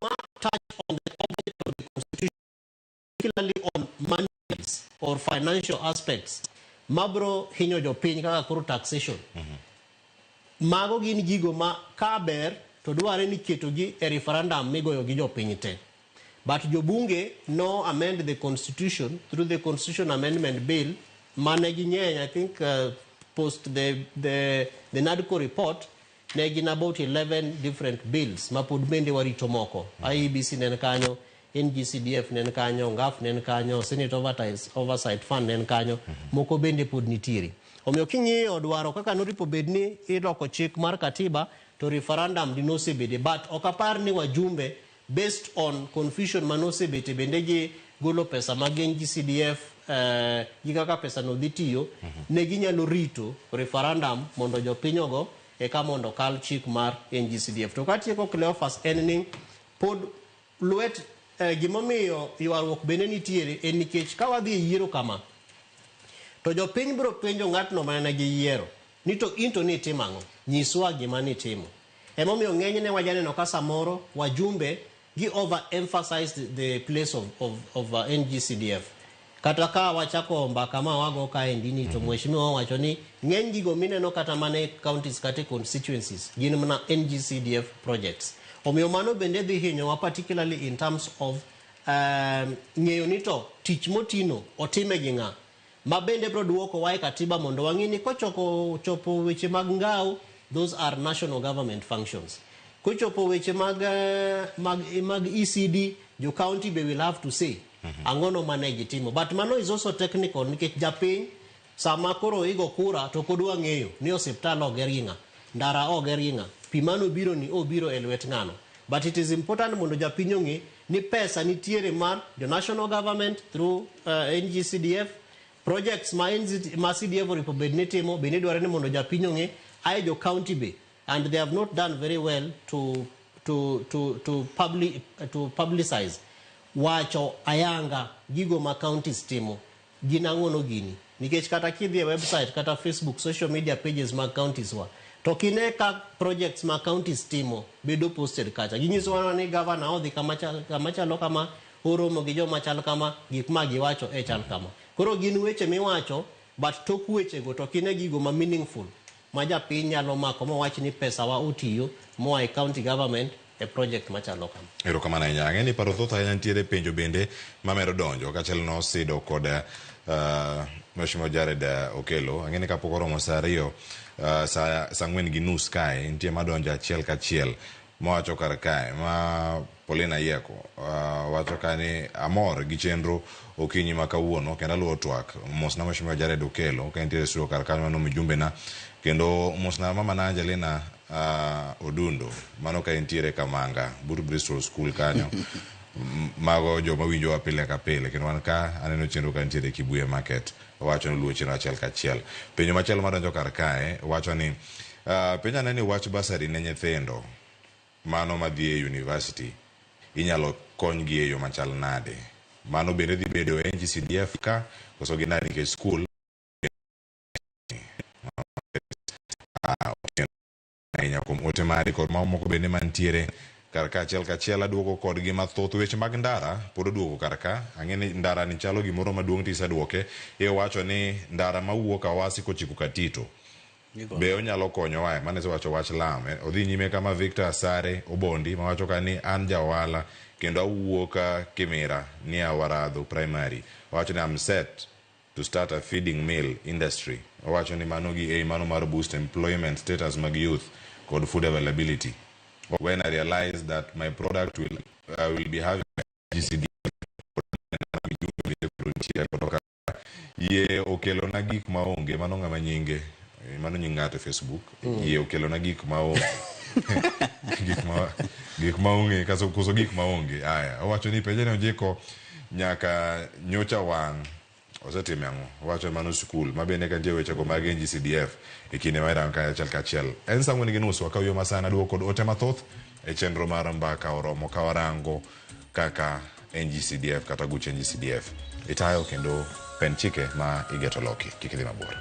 Speaker 5: a touch on the object of the constitution, particularly on money or financial aspects. Mabro hinyo jopiny kaka koro taxation. Mago gin gigo ma kaber to dware ni keto gi e referendum migoyo gi jopiny te. But jobunge no amend the constitution through the constitution amendment bill. Mane ginye, I think post the NADCO report, negin about 11 different bills. Mapud bende warito moko. IEBC nen kanyo, NGCDF nen kanyo, NGAF nen kanyo, Senate Oversight Fund nen kanyo, moko bende pod nitiri. Omiyo king'iyo dwaro kaka noripo bedni iloko chik mar katiba to referendum dinose bede, but okapar ni wajumbe based on confusion manose bete bende gi golo pesa mag NGCDF gi kaka pesa no dhi tiyo ne ginyalo rito referendum mondo jopinyogo eka mondo kal chik mar NGCDF. To katieko Cleophas en ni pod luet gimomiyo ywaruok bende nitiere en nikech ka wadhi e yiero kama to jopiny biro penjo ng'atno mane gi yiero ni to into ni timo ang'o, nyiswa gima ni timo. Emomiyo ng'enyne wajaneno ka samoro wajumbe gi overemphasized the place of NGCDF. Kata ka wachako mbaka ma wago kaendi ni to mheshimiwa wacho ni ng'eny gigo mineno kata mane counties kata constituencies gin mana NGCDF projects. Omiyo mano bende dhi hinyowa particularly in terms of ng'eyo ni to tich motino otime gi ng'a. Ma bende bro duoko wae katiba mondo wang'i ni kochopo weche mag ngao, those are national government functions. Kochopo weche mag ECD, jo county be will have to say angono mane gitimo. But mano is also technical nikech japiny sama koro igo kura to kodwa ng'eyo ni osiptal ogeringa, ndara ogeringa, pimano biro ni obiro e lwet ng'ano. But it is important mondo japiny ong'e ni pesa nitiere mar the national government through NGCDF projects ma CDF ripo bedne timo bende dware ni mondo japiny ong'e ae jo county be, and they have not done very well to publicize wacho ayanga gigo ma counties timo ginang'ono gini nikech kata kidhi e website kata Facebook social media pages ma counties wa to kine ka projects ma counties timo bedo posted kacha ginyiso ni governor odhi kama chalo kama oromo gi joma chalo kama gik ma giwacho e chal kama. Koro gin weche miwacho but tok weche go to kine gigo ma meaningful ma japiny nyalo mako mowach ni pesa wa otiyo moa e county government e project machalo kama.
Speaker 17: Ero kama na nyanga ni paro thotha ntiere penjo bende mamero donjo kachel no sido kod Mheshimiwa Jared Okelo angene kapok oromo saa ariyo saa 4:30 kae nitie madonjo achiel kachiel mowacho kar kae ma Polina Yeko wacho kani amor gi chenro okinyi ma kawuono kendo luwo twak mosna Mheshimiwa Jared Okelo ka nitie suo kar kanyo no mjumbe na kendo mosna mama na Angelina Odundo mano ka ntiere Kamanga but Bristol School kanyo mago joma winjo wa pile ka pile kendo wan ka aneno chenro ka ntiere Kibuye Market wacho ni luwo chenro achiel kachiel. Penjo machielo madonjo kar kae wacho ni penja nani wach basari ne nyithindo mano madhi e university inyalo konygi e yo machal nade, mano bende dhi bedo e NGCDF ka koso ginani ke school ahinya kuom ote mari kod mamoko bende mantiere kar ka achiel kachiel aduoko kod gi mathoth weche mag ndara pod oduoko kar ka ang'eni ndara ni chalo gimoro maduong' tiseduoke e wacho ni ndara mawuok Awasi kochiko Katito be onyalo konyo wae mane se wacho wach lam odhi nyime kama Victor Asare Obondi ma wacho ka ni an jawala kendo awuoka Kimira ni Awaradho primary wacho ni I'm set to start a feeding mill industry wacho ni mano gi mano mar boost employment status mag youth called food availability. When I realized that my product will be having GCD ye Okelo na gik maonge mano ng'ama nyinge mano nying'ato Facebook ye Okelo na gik maonge gik maonge kaso koso gik maonge aya owacho ni penje ne jeko nyaka nyocha wang osetime ang'o wacho mano school mabende ka ntie weche go mag NGCDF e kinde ma irango kachiel kachiel en saa 4:30 wakaw yo masana duoko kod ote mathoth e chenro mar mbaka oromo ka warango kaka NGCDF kata guche NGCDF itayo kendo pen chike ma igeto loki kik idhi mabor.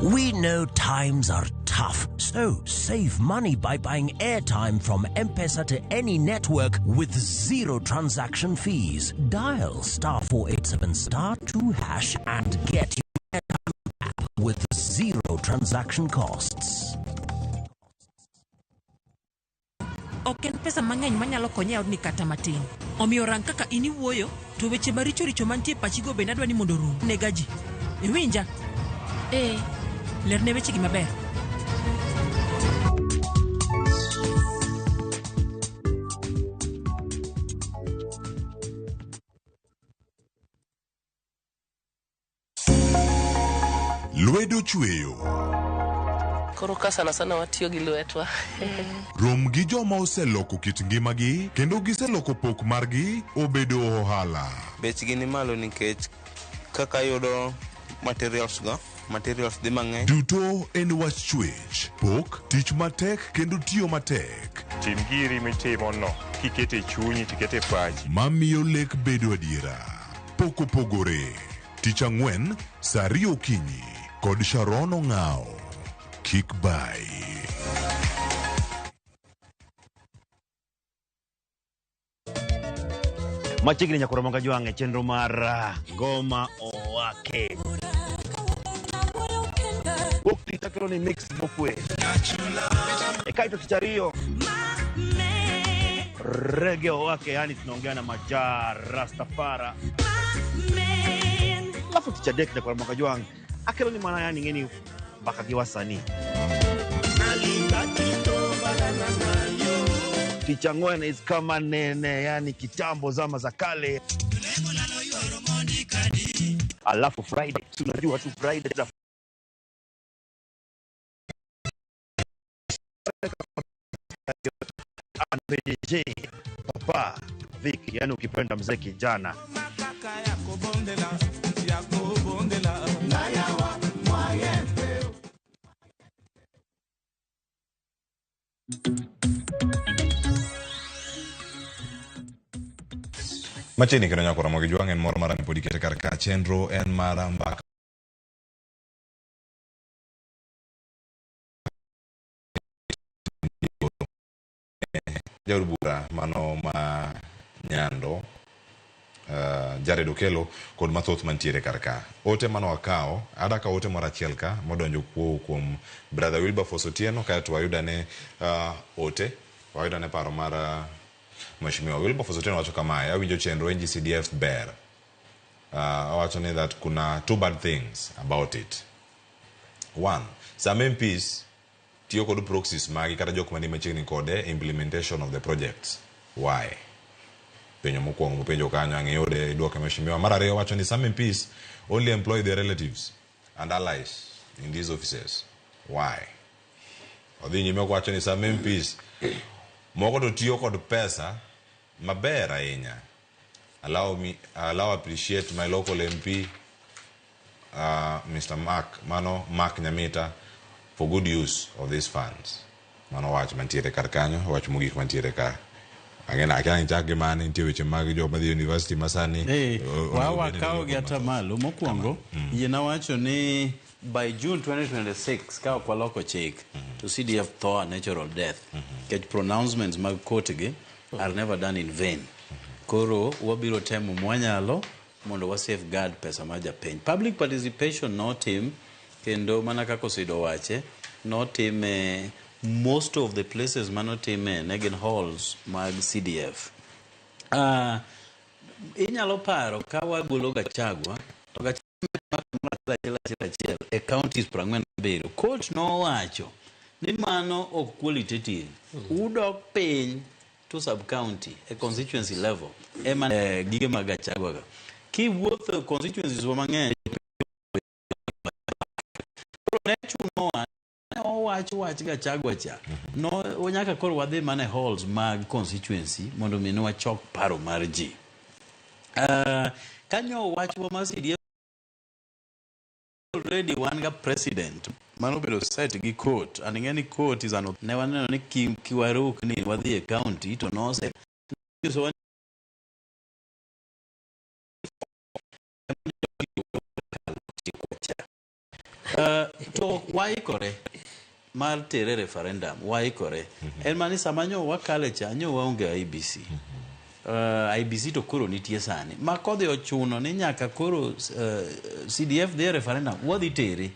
Speaker 6: We know times are tough, so save money by buying airtime from M-Pesa to any network with zero transaction fees. Dial *487*2# and get your airtime app with zero transaction costs.
Speaker 7: Oken pesa mang'eny manyalo konyo od ni kata matin. Omiyo rang kaka ini wuoyo to weche maricho richo mantie pachigo bende adwa ni mondo rum negaji. Iwinja? Lerne weche gi maber.
Speaker 8: lwedo chweyo.
Speaker 14: Koro ka sana sana watiyo gi lwetwa.
Speaker 8: Rom gi joma oseloko kit ngimagi kendo giseloko pok margi obedo ohala.
Speaker 15: Bechgi ni malo nikech kaka yudo materials dhi mang'eny.
Speaker 8: Duto en wach chwech, pok, tich matek kendo tiyo matek.
Speaker 18: Tim giri mitimono kikete chunyi tikete pachi.
Speaker 8: Mamiyo lek bedo adiera. Pok opogore. Tich ang'wen, saa 2 okinyi kod Sharon Ong'ao. Kik bai.
Speaker 1: Machiegni nyakoro monga jwang'e chenro mar ngoma owake. Ukti takiro ni mix mokwe. Ekaito tichario. Reggae owake, yani tunaongea na Majar Rastafara. Alafu tichadek nyakoro monga jwang'e. Akiro ni mana yani ngeni baka kiwasani. Tichangwene is kama nene, yani kitambo zama za kale. Alafu Friday, tunajua tu Friday za PJ Papa Vic, yani ukipenda mzee kijana.
Speaker 17: Machiegni kendo nyakoro monga jwang'e en moro mara pod ikete kar ka chenro en mara mbaka. Jaod bura mano ma Nyando, Jared Okelo kod mathoth mantiere kar ka. Ote mano wakao, adaka ote moro achiel ka modonjo kuom brother Wilberforce Otieno, kaeto wayudane ote, wayudane paro mar Mheshimiwa Wilberforce Otieno wacho kamae, awinjo chenro NGCDF ber. Wacho ni that kuna two bad things about it. One, some MPs tiyo kod proxies magi kata jok mani machiegni kode implementation of the projects. Why? Penyo mokwongo mopenjo kanyo ang'eyode idwoke Mheshimiwa. Mar ariyo wacho ni some MPs only employ their relatives and allies in these offices. Why? Odhi nyime wacho ni some MPs moko to tiyo kod pesa maber ahinya. Allow appreciate my local MP, Mr. Mark Nyamita, for good use of these funds. Mano wach mantiere kar kanyo, wach mogik mantiere ka. Agena akani chake mane nitie weche mag jo madhi university masani.
Speaker 9: Wakao gi atamalo mokwongo, yena wacho ni by June 2026 ka ok waloko chik to CDF thaw a natural death. Get pronouncements mag court gi are never done in vain. Koro wabiro temo mwanyalo mondo wa safeguard pesa ma japiny. Public participation not him kendo mana kako sido wache not him most of the places manot him negen halls mag CDF. Inyalo paro ka wagolo Gachagua to Gachagua e counties 47 court no wacho ni mano ok qualitative. Udok piny to sub county a constituency level ema gige mag Gachagua ki wuotho constituencies mang'eny wach Gachagua cha no nyaka koro wadhi mane halls mag constituency mondo mi wachok paro mar ji. Kanyo wach wa CDF already wan ga president mano bedo set gi court and ngeni court is an ne waneno ni kiwaruk ni wadhi e county to no se so to waikore mar tere referendum waikore en mani samanyo wakale cha nyo waonge IBC. IBC to koro nitie sani ma kodhi ochuno ni nyaka koro CDF the referendum wadhi tere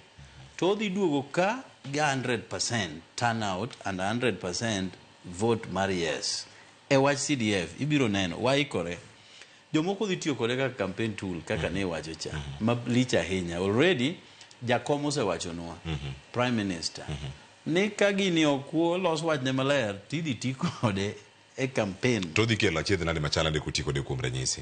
Speaker 9: to dhi duogo ka 100% turnout and 100% vote mar yes e wach CDF ibiro neno waikore. Jomoko dhi tiyo kode kaka campaign tool kaka ne wacho cha ma licha ahinya already Jakom osewachonwa Prime Minister ni ka gini okuo los wach ne maler tidhi ti kode e campaign.
Speaker 17: To dhi kelo achiedh nade machala de kutiko de kuom ranyisi.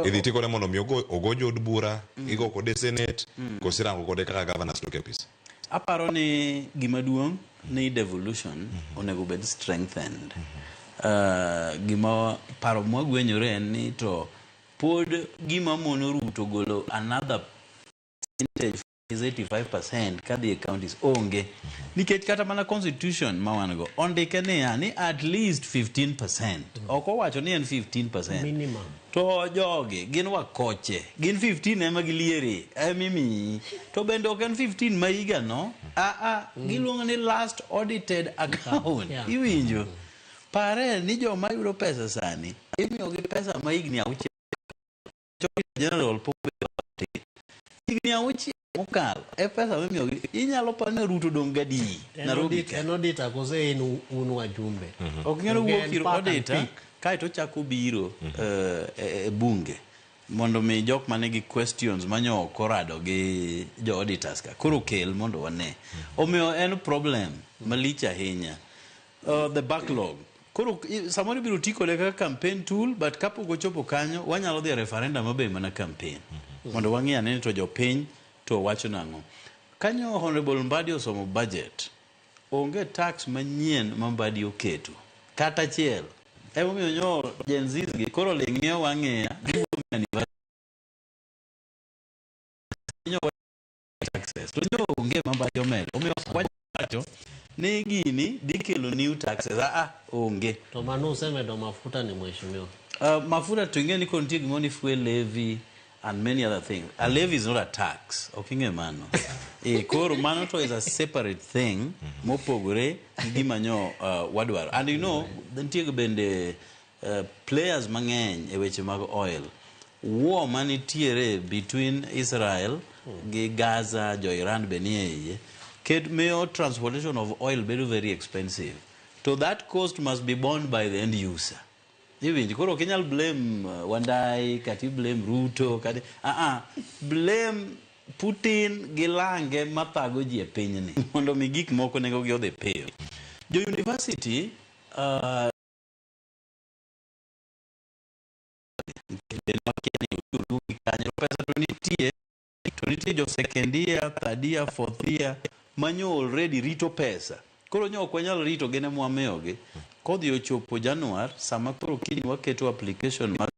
Speaker 17: Idhi tiko de mondo mi ogo jod bura, igo kode senate, kosirango kode kaka governors to kepis.
Speaker 9: Aparo ni gimaduong' ni devolution onego bed strengthened. Gima paro mwagwenyore en ni to pod gima mono Ruto golo another percentage is 85% kadhi counties onge. Nikech kata mana constitution ma wan go ondike ni at least 15%. Ok owacho ni en 15%.
Speaker 5: Minimum.
Speaker 9: To jogi gin wakoche. Gin 15 ema giliere. Mimi. To bende ok en 15 ma higa no. Giluongo ni last audited account. Iwinjo. Pare ni joma yudo pesa sani. Imiyogi pesa ma higni auchiel. General higni auchiel mokalo. Pesa mimiyogi. Inyalo pane Ruto dong gadi.
Speaker 5: En auditor kose en un wajumbe.
Speaker 9: Ok nyalo wuok ir auditor. Kai to chako biro e bunge mondo mi jok mane gi questions manyo korado gi jo auditors ka koro kel mondo wane. Omiyo en problem malich ahinya. The backlog. Koro samoro biro tiko le kaka campaign tool, but kapok ochopo kanyo wanyalo dhi referendum mabe mana campaign mondo wang'i ane to jopiny to wacho nang'o. Kanyo Honorable Mbadi osomo budget, onge tax manyien ma Mbadi oketo kata achiel. Emo miyo nyo Gen Z gi koro ling'io wang'eya taxes to nyo onge ma Mbadi omedo. Omiyo wacho ni gini dikelo new taxes. Onge.
Speaker 5: To mano usemedo mafuta ni mheshimiwa.
Speaker 9: Mafuta to ing'e ni kontie gimoni fuel levy and many other things. A levy is not a tax. Ok ing'e mano. Koro mano to is a separate thing mopogore gima nyo wadwaro. And you know, nitie bende players mang'eny e weche mag oil. War manitiere between Israel gi Gaza, jo Iran benie iye. Miyo transportation of oil very expensive. So that cost must be borne by the end user. Even koro kenyal blame Wandai, kati blame Ruto, kati blame Putin gilange mathago ji e piny ni. Mondo mi gik moko nego gi odhi piyo. Jo university pesa to nitie jo second year, third year, fourth year manyo already rito pesa. Koro nyo kwanyalo rito gene mwamiyogi. Kodhi ochopo Januar, sama koro kini waketo application mag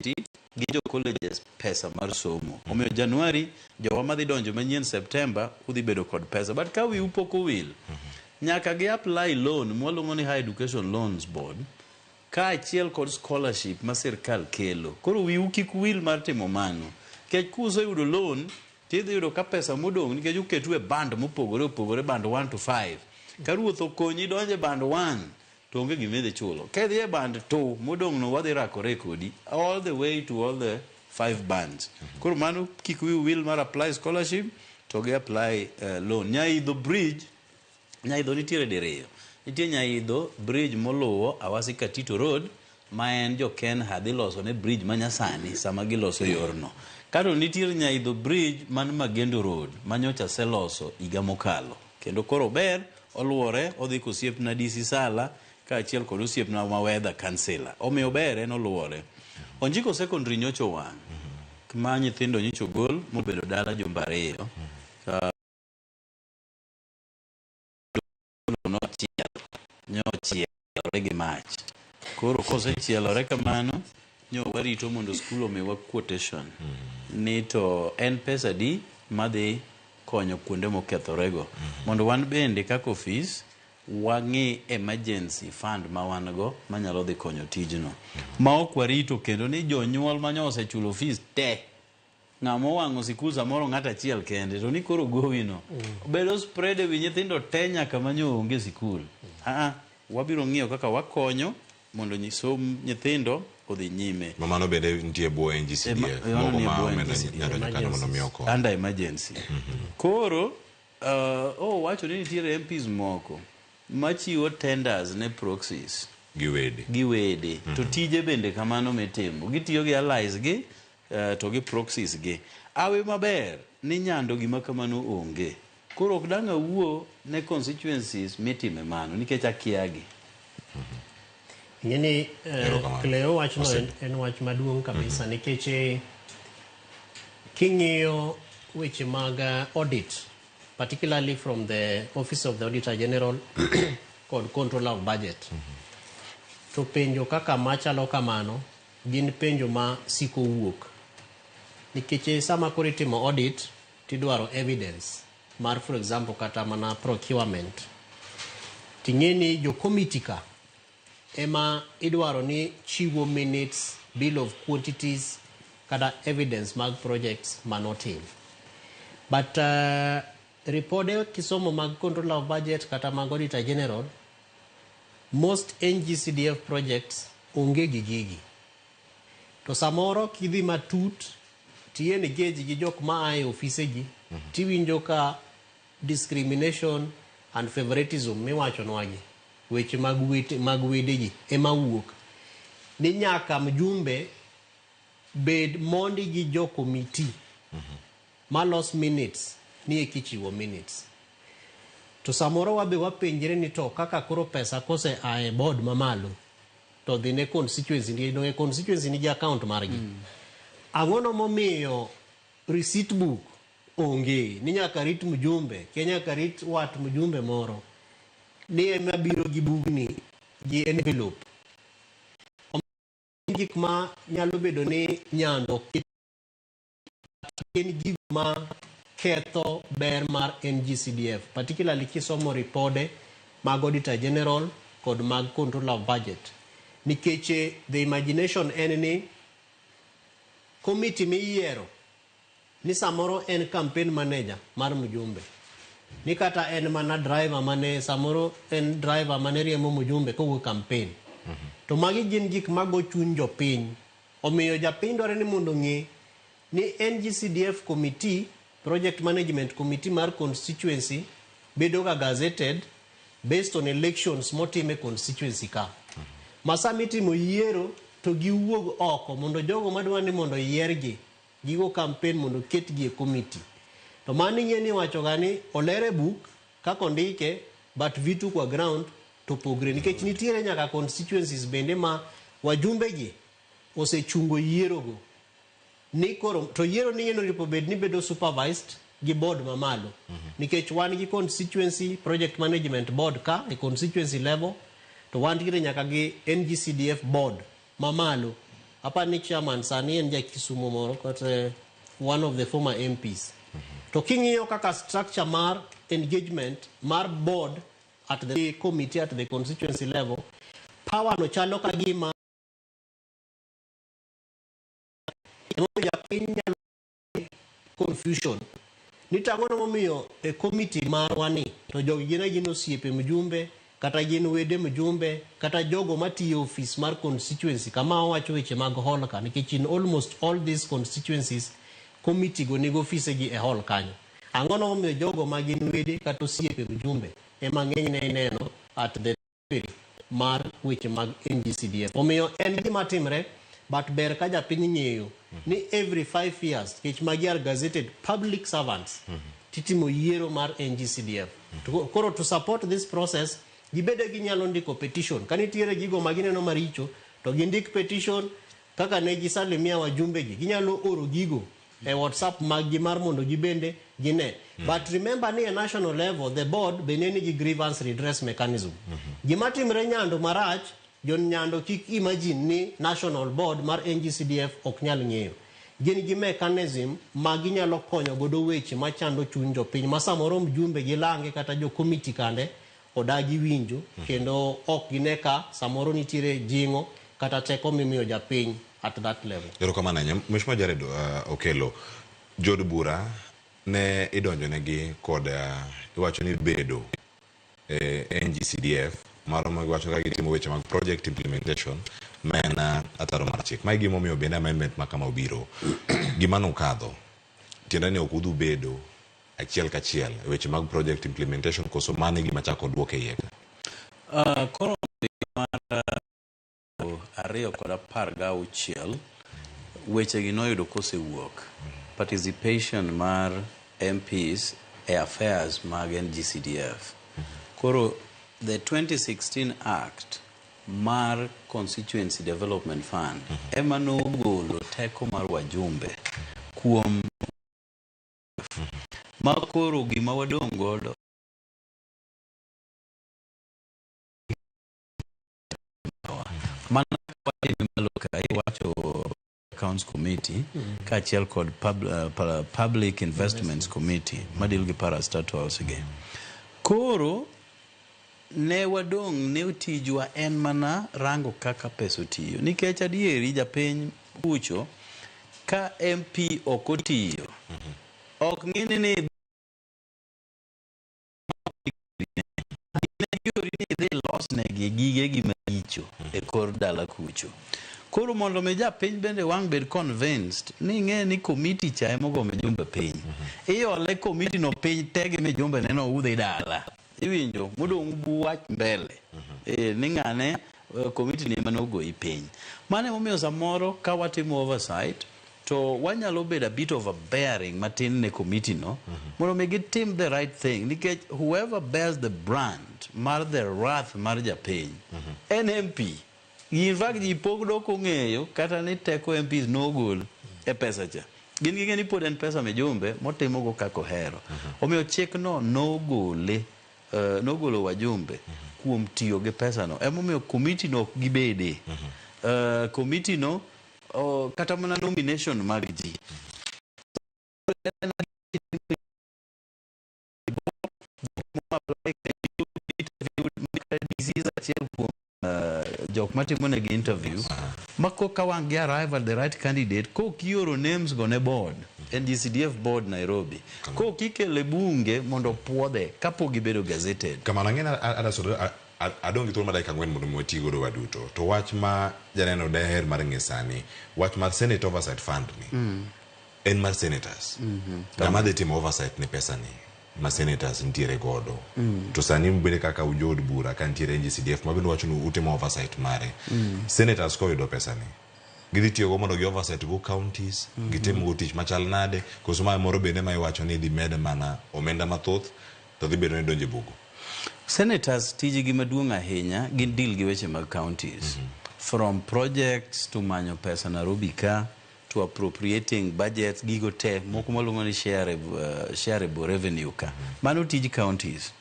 Speaker 9: gi jo colleges pesa mar somo. Omiyo Januari, jowa madhi donjo manyien September, udhi bedo kod pesa. But ka wi upoko wil, nyaka gi apply loan, mwaluongo ni High Education Loans Board, ka achiel kod scholarship ma sirkal kelo. Koro wi kik wil mar timo mano. Kech kuso yudo loan, tidhi yudo ka pesa modong' nikech uketu e band mopogore band 1 to 5. Ka ruoth okonyi donje band 1, to onge gimidhi chulo. Kedhi e band 2, modong' no wadhi rakore kodi all the way to all the 5 bands. Koro mano kik wil mar apply scholarship, to ge apply loan. Nyaidho bridge, Nyaidho nitiere diriyo. Nitie Nyaidho bridge moluwo Awasi Katito Road, ma en jo Kenha dhi loso ne bridge manyasani sama giloso yorno. Kato nitiere Nyaidho bridge man Magendo Road, manyocha seloso higa mokalo. Kendo koro ber oluore odhi kosiepna DC Sala ka achiel kod osiepna Mawedha Kansela. Omiyo ber en oluore. Onjiko secondary nyocho wang'. Ma nyithindo nyocho gol mobedo dala jumba ariyo. Nyochielore gi mach. Koro kosechielore kamano, nyo warito mondo skul omiwa quotation. Ni to en pesa di madhi konyo kuonde mokethorego. Mondo wan bende kaka ofis, wang'i emergency fund ma wan go manyalo dhi konyo tijno. Ma ok warito kendo ni jonyuol manyo osechulo fees te. Ng'amo wang'o sikul samoro ng'ata achiel kende, to ni koro gowi no. Bedo spread e wi nyithindo te nyaka manyo onge sikul. Wabiro ng'iyo kaka wakonyo mondo nyisom nyithindo odhi nyime.
Speaker 17: Mamano bende nitie buo NGCD. Mogo ma omenda nyalo nyakano mondo mi oko.
Speaker 9: Under emergency. Koro, wacho ni nitiere MPs moko machiwo tenders ne proxies. Giwede. To tije bende kamano mitimo. Gitiyo gi allies gi, to gi proxies gi. Awe maber ni nyando gima kamano onge. Koro ok dang' awuo ne constituencies mitime mano nikech akiagi.
Speaker 5: Ngeni Cleo wach no en wach maduong' kabisa nikech king'iyo weche mag audit, particularly from the Office of the Auditor General kod Controller of Budget. To penjo kaka machalo kamano gin penjo ma siko wuok. Nikech sama koro itimo audit tidwaro evidence mar, for example, kata mana procurement. Ting'eni jo committee ka ema idwaro ni chiwo minutes, bill of quantities kata evidence mag projects manotim. But reporde kisomo mag Controller of Budget kata mag Auditor General, most NGCDF projects onge gi gigi. To samoro kidhi matut tiye engage gi jok ma ae ofise gi, tiwinjo ka discrimination and favoritism miwacho nwagi, weche mag wede gi ema wuok. Ni nyaka mjumbe bed mondi gi jo committee malos minutes ni ekichiwo minutes. To samoro wabe wapenjire ni to kaka koro pesa kose ae board mamalo to dhi ne constituency ni constituency ni account margi. Ang'ono momiyo receipt book onge, ni nyaka rit mjumbe, kenya ka rit wat mjumbe moro ni ema biro gi bugni gi envelope. Gik ma nyalo bedo ni nyando en gik ma ketho ber mar NGCDF, particularly kisomo ripode mag Auditor General kod mag Controller of Budget. Nikech the imagination en ni committee miyiero ni samoro en campaign manager mar mjumbe, ni kata en mana driver mane samoro en driver mane riemo mjumbe kowuok campaign. To magi gin gik mago chuny jopiny. Omiyo japiny dwaro ni mondo ng'e ni NGCDF committee, project management committee mar constituency bedo ga gazetted based on elections motime constituency ka. Masami timo yiero to giwuog oko mondo jogo madwa ni mondo yiergi gigo campaign mondo ketgi e committee. To mani ng'eni wacho gani olere book kako ndike but vitu kwa ground to pogre, nikech nitiere nyaka constituencies bende ma wajumbe gi osechungo yiero go. Ni koro to yiero ni yeno ripo bed ni bedo supervised gi board mamalo. Nikech wan gi constituency project management board ka e constituency level, to wan gi nyaka gi NGCDF board mamalo. Hapa ni chairman sani en ja Kisumu moro kata one of the former MPs. To king'iyo kaka structure mar engagement mar board at the committee at the constituency level, power no chalo ka gima confusion. Nitangono momiyo e committee marwani to jogi gin osiepe mjumbe kata gin wede mjumbe kata jogo matiyo office mar constituency kama wacho weche mag hall ka, nikech in almost all these constituencies committee go nigo office gi e hall kanyo. Ang'ono momiyo jogo magin wede kata osiepe mjumbe ema ng'eny ne neno at the mar weche mag NGCDF. Omiyo en gima timre, but ber ka japiny ng'eyo ni every 5 years kech magi are gazetted public servants titimo yiero mar NGCDF. Koro to support this process gibede ginyalo ndiko petition. Kanitiere gigo magineno maricho to gindik petition kaka ne gisalimia wajumbe gi, ginyalo oro gigo e WhatsApp mag mar mondo gibende gine. But remember ni a national level the board beneni gi grievance redress mechanism. Gima timre nyando marach, jon nyando kik imagine ni national board mar NGCDF ok nyal ng'eyo. Gin gi mechanism magi nyalo konyo godo weche machando chuny jopiny ma samoro mjumbe gi lange kata jo committee kande odagi winjo kendo ok gineka samoro nitiere jingo kata teko mimiyo japiny at that level.
Speaker 17: Erokamano ahinya. Mheshimiwa Jared Okelo, jod bura ne idonjo negi kod iwacho ni bedo NGCDF maro mag wacho ka gitimo weche mag project implementation men ataro mar chik. Mai gimo miyo bende amendment makama obiro. Gima nokadho tiende ni ok udhu bedo achiel kachiel weche mag project implementation koso mane gima chako duoke iye ka.
Speaker 9: Koro mar 2016 weche gi noyudo kosewuok. Participation mar MPs e affairs mag NGCDF. Koro the 2016 Act mar Constituency Development Fund ema nogolo teko mar wajumbe kuom makoro gima wadong' godo mana wacho Accounts Committee kaachiel kod Public Investments Committee madil gi parastatals again. Koro ne wadong' ne tijwa en mana rango kaka pesa otiyo, nikech adieri japiny kucho ka MP ok otiyo ok ng'ini ni dhi losnegi gigegi maricho e kor dala kucho. Koro mondo mi japiny bende wang' bed convinced ni ng'e ni komiti cha emogo mijumbe piny. Iole komiti no piny tege mijumbe neno udhi dala. Iwinjo modong' buwach mbele. Ni ng'ane komiti ni manogo i piny. Mane momiyo samoro ka watimo oversight to wanyalo bedo a bit of a bearing matin ne komiti no mondo mi gitim the right thing, nikech whoever bears the brand mar the wrath mar japiny en MP. In fact ji pok dok ong'eyo kata ni teko MPs nogol e pesa cha. Gin gige ni pod en pesa mijumbe motimogo kako hero. Omiyo chik no nogolo wajumbe kuom tiyo gi pesa no. Emomiyo komiti no ok gibede. Komiti no kata mana nomination mag ji. Jok matimonegi interview mako ka wang' gi arrive at the right candidate ko kioro names go ne board NGCDF board Nairobi ko kikele bunge mondo puodhe kapo gibedo gazetted.
Speaker 17: Kamano ng'ena adongi thuolo madakika 4 mondo mwati godo waduto to wach ma janeno daher mar ng'esani wach mar Senate Oversight Fund ni en mar senators kama de timo oversight ni pesa ni ma senators ntiere godo to sani mbele kaka ujod bura kan tiere NGCDF mabendo wacho ni utimo oversight mare senators ko yudo pesa ni gidhi tiyo go mondo gi oversight go counties gitimo tich machal nade koso ma moro bende ma iwacho ni di med mana omenda mathoth to dhi bedo ni donje bugo.
Speaker 9: Senators tijigi maduong' ahinya gin deal gi weche mag counties from projects to manyo pesa Nairobi ka to appropriating budgets gigo te moko maluongo ni shareable revenue ka. Mano tij counties,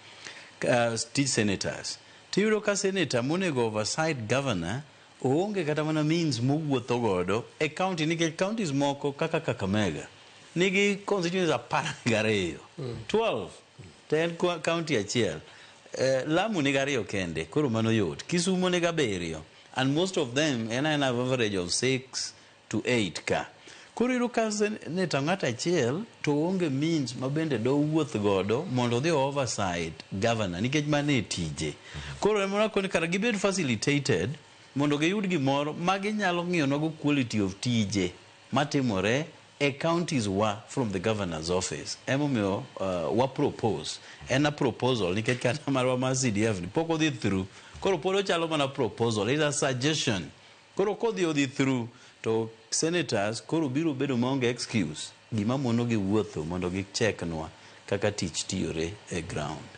Speaker 9: tij senators. Tiyudo ka senator monego oversight governor oonge kata mana means mowuotho godo e county, nikech counties moko kaka Kakamega nigi constituencies 12 ten county achiel. Lamu nigi 2 kende, koro mano yot. Kisumo nigi 7 and most of them en an average of 6 to 8 ka. Koro iro ka senator ng'at achiel to onge means mabende do wuoth godo mondo dhi oversight governor, nikech mane tije. Koro emona koni kara gibed facilitated mondo giyud gimoro maginyalo ng'iyo nogo quality of tije matimore e counties wa from the governor's office. Emomiyo wa propose en a proposal, nikech kata marwa mar CDF ni pok odhi through. Koro pod ochalo mana proposal, it's a suggestion. Koro kodhi through to senators koro biro bedo maonge excuse gima mono gi wuotho mondo gicheknwa kaka tich tiyore e ground.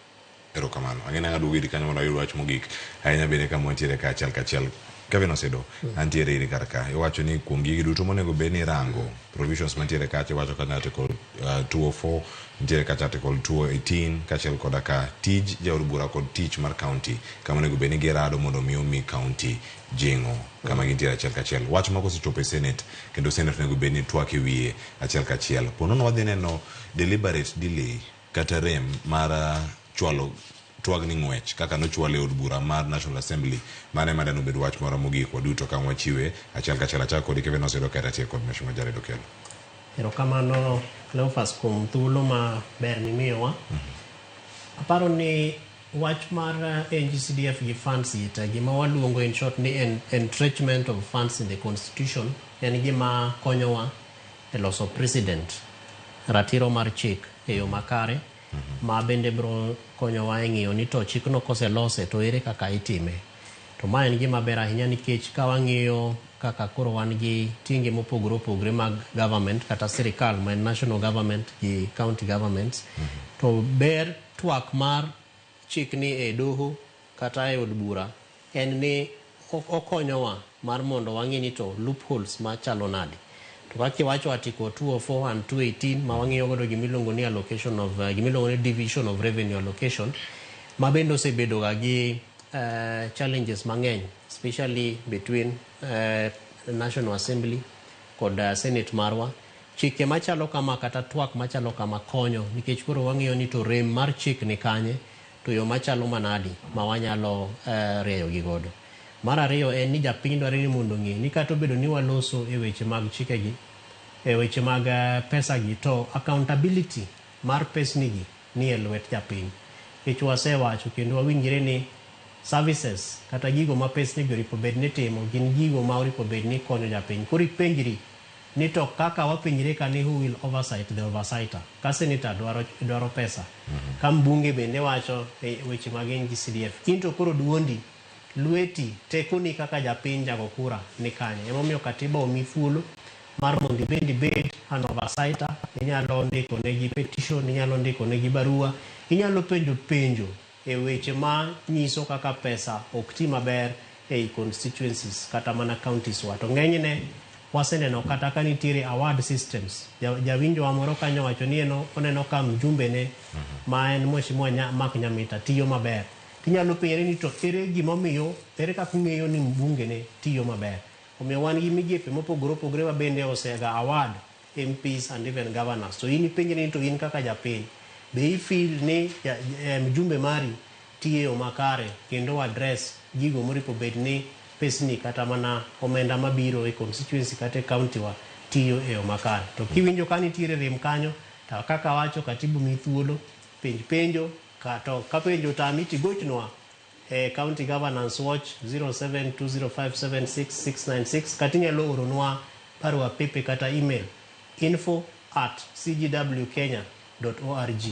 Speaker 17: Erokamano. Ang'ena ng'ado widi kanyo mondo ayud wach mogik ahinya bende kama wantiere kachiel Kevin Osedo antiere iri karka iwacho ni kuom gigi duto monego bed ni rango provisions mantiere kacha iwacho ka article 204 ntiere kacha article 218 kachiel koda ka tij jaod bura kod tich mar county kama onego bed ni girado mondo mi county jingo kama gintiere achiel kachiel. Wach ma kosechopo e Senate kendo Senate onego bed ni twak e wiye achiel kachiel. Ponono wadhi neno deliberate delay kata rem mar chwalo twag ni ng'wech kaka nochwale od bura mar National Assembly mane madano bedo wach moro mogik waduto ka wachiwe achiel kachiel achako kod Kevin Osedo kata tie kod Mheshimiwa Jared Okello.
Speaker 5: Erokamano Cleophas kuom thuolo ma ber mimiyowa. Aparo ni wach mar NGCDF gi funds ita gima waluongo in short ni entrenchment of funds in the constitution en gima konyowa e loso precedent ratiro mar chik e yo makare ma bende bro konyowa e ng'iyo ni to chikno koselose to ere kaka itime. To ma en gima ber ahinya nikech ka wang'iyo kaka koro wan gi tinge mopogore opogore mag government kata sirikal ma national government gi county governments to ber twak mar chikni e doho kata e od bura en ni okonyowa mar mondo wang'e ni to loopholes machalo nadi. To kaka iwacho article 204 and 218 ma wang'iyo godo gimiluongo ni allocation of gimiluongo ni division of revenue allocation ma bende osebedo ga gi challenges mang'eny especially between National Assembly kod Senate marwa. Chike machalo kama kata twak machalo kama konyo nikech koro wang'iyo ni to rem mar chik ni kanye to yo machalo manadi ma wanyalo reyo gi godo. Mar ariyo en ni japiny dwaro ni mondo ng'e ni kata obedo ni waloso e weche mag chikegi e weche mag pesagi to accountability mar pesnigi ni e lwet japiny. Nikech wasewacho kendo wawinjre ni services kata gigo ma pesnigi oripo bed ni timo gin gigo ma oripo bed ni konyo japiny. Koro ipenjri ni to kaka wapenjre ka ni who will oversight the oversighter. Ka senator dwaro pesa. Ka mbunge bende wacho e weche mag NG-CDF. Kinto koro duondi lweti tekoni kaka japiny jago kura ni kanye. Emomiyo katiba omi thuolo mar mondo ibendi bed an oversighter. Inyalo ndiko negi petition, inyalo ndiko negi barua, inyalo penjo e weche ma nyiso kaka pesa ok ti maber e constituencies kata mana counties wa. To ng'enyne waseneno kata ka nitiere award systems. Jawinjo wa moro kanyo wacho ni oneno ka mjumbe ne ma en Mheshimiwa Mark Nyamita tiyo maber. Inyalo penjre ni to ere gimomiyo, ere kaka ung'eyo ni mbunge ne tiyo maber. Omiyo wan gi migepe mopogore opogore ma bende osega award MPs and even governors. So in ipenjre ni to in kaka japiny be ifeel ni mjumbe mari tiyo makare kendo address gigo moripo bed ni pesni kata mana omenda mabiro e constituency kata county wa tiyo e makare. To kiwinjo ka nitiere rem kanyo to kaka wacho katibu mi thuolo penjo kato kapenjo tamiti gochnwa County Governance Watch 0720576696 kata inyalo oronwa barua pepe kata email info@cgwkenya.org.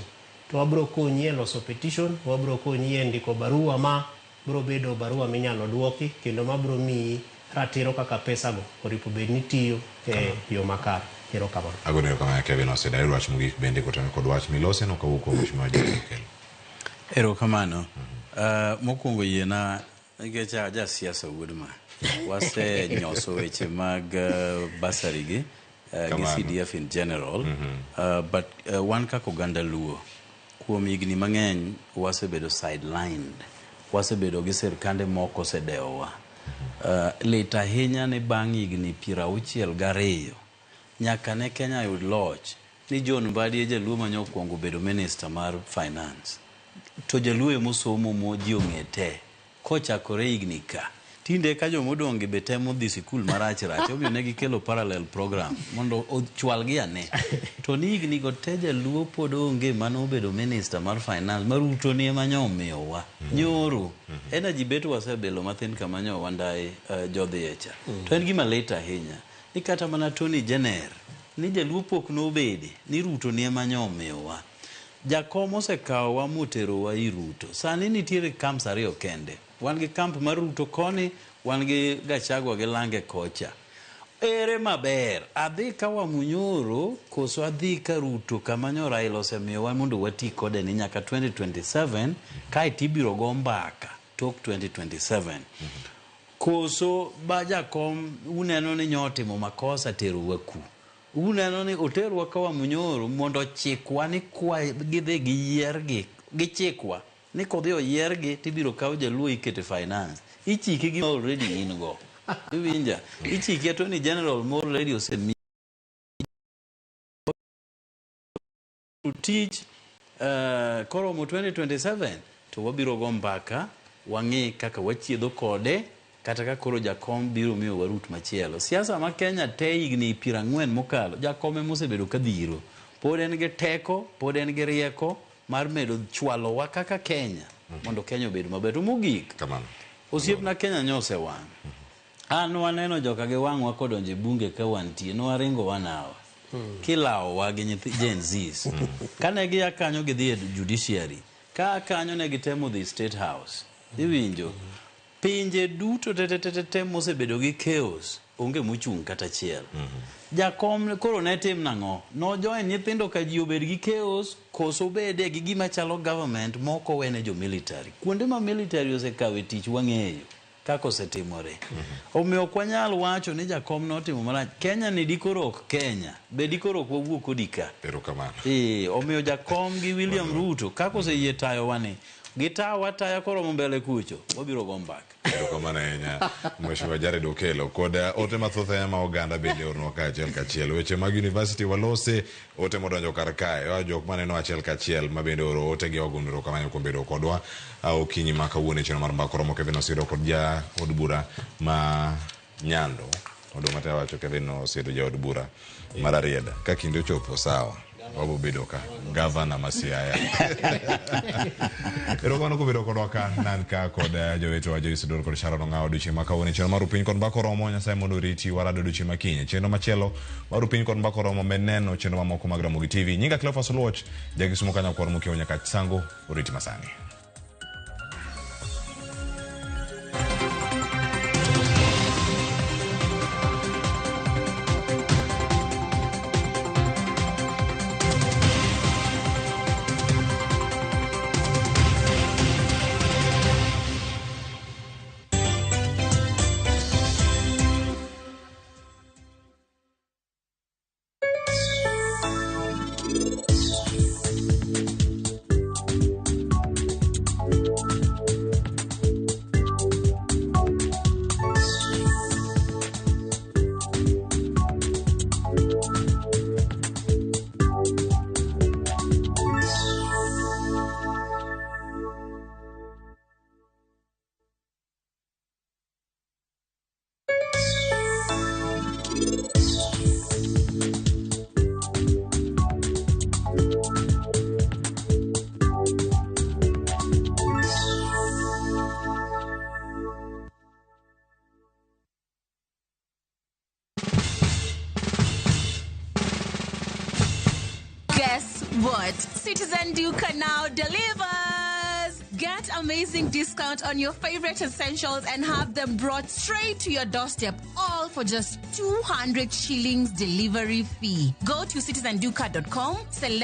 Speaker 5: To wabro konyi e loso petition, wabro konyi e ndiko barua ma bro bedo barua minyalo duoki kendo ma bro miyi ratiro kaka pesago oripo bed ni tiyo e yo makare. Ero kamano.
Speaker 17: Agonero kama Kevin osedai wach mogik bende kotano kod wach milose no kawuok kuom Mheshimiwa Jakel.
Speaker 9: Ero kamano. Mokwongo yiena nikech ja siasa wuodma wase nyoso weche mag basari gi CDF in general but wan kaka oganda Luo kuom higni mang'eny wasebedo sidelined, wasebedo gi sirkande moko osedewowa. Lit ahinya ni bang' higni 62 nyaka ne Kenya yud loch ni John Mbadi jaluo manyokwongo bedo minister mar finance. To jaluo mosomo mo ji ong'ete kochakore higni ka tinde ka jomodonge be temo dhi sikul marach omiyo ne gikelo parallel program mondo ochwal gi ane. To ni higni go te jaluo pod onge mano bedo minister mar finance maruto ni ema nyomiyowa nyoro energy beto wasebelo mathin kama nyowa ndai jodhiecha. To en gima lit ahinya ni kata mana Tony Jenner ni jaluo pok nobede ni ruto ni ema nyomiyowa. Jakom osekawa moterowa iruto. Sani nitiere camps ariyo kende. Wan gi camp mar Ruto koni, wan gi Gachagua gi Lange kocha. Ere maber, adhi ka Wamunyoro koso adhi ka Ruto kama nyo Raila osemiyowa mondo wati kode ni nyaka 2027 ka itibiro go mbaka tok 2027. Koso ba jakom uneno ni nyotimo makosa tero waku. Uneno ni oterwa ka Wamunyoro mondo chikwa ni kwa gidhi gi yiergi gichikwa ni kodhi oyiergi tibiro kaw jaluo ikete finance. Ichiki gi already in go. Iwinja. Ichiki Attorney General more already osemi to teach koromo 2027 to wabiro go mbaka wang'e kaka wachiedho kode kata ka koro jakom biro miyo warut machielo. Siasa ma Kenya te higni 40 mokalo jakome mosebedo kadhiro. Pod en gi teko, pod en gi rieko mar medo chwalowa kaka Kenya mondo Kenya obed maber. Mogik osiepna Kenya nyose wang'. An waneno joka gi wang'wa kodonje bunge ka wantie no waringo wanawa. Kilao wa gi nyithi Gen Zs. Kane gi akanyo gi dhi judiciary. Ka akanyo ne gitemo dhi State House. Iwinjo. Pinje duto tete mosebedo gi chaos onge mochung' kata chiel. Jakom koro ne tim nang'o? No join nyithindo ka ji obed gi chaos, koso bede gi gima chalo government moko wene jo military. Kuonde ma military osekawe tich wang'eyo kako osetimore. Omiyo ok wanyal wacho ni jakom notimo marach. Kenya ni dikorok Kenya. Be dikorok wawuok kodika.
Speaker 17: Erokamano.
Speaker 9: Omiyo jakom gi William Ruto kako oseyie tayo wani. Gitawa taya koro mbele kucho. Wabiro go mbaka.
Speaker 17: Erokamano ahinya Mheshimiwa Jared Okelo kod ote mathoth ma oganda bende orno kaachiel kachiel weche mag university walose ote modonjo kar kae jok maneno achiel kachiel ma bende oro ote gi ogunro kamano kuom bedo kodwa okinyi ma kawuono cheno mar mbaka romo Kevin Osido kod ja od bura ma Nyando oduma te wacho Kevin Osido ja od bura mar Arieda ka kinde ochopo sawa wabo bedo ka governor Masiaya erokamano kubedo kodwa ka nan ka kod joweto wa Joisidor kod Sharon Ong'aw odiochieng' ma kawuono cheno mar piny kod mbaka romo Nyasaye mondo oriti warado odiochieng' makiny cheno machielo mar piny kod mbaka romo med neno cheno mamoko mag Ramogi TV nyinga Cleophas Oluoch jagisumo kanyo kwar mokiewo nyaka sango oriti masani.
Speaker 2: What? Citizen Duca now delivers! Get amazing discount on your favorite essentials and have them brought straight to your doorstep, all for just 200 shillings delivery fee. Go to citizenduca.com, select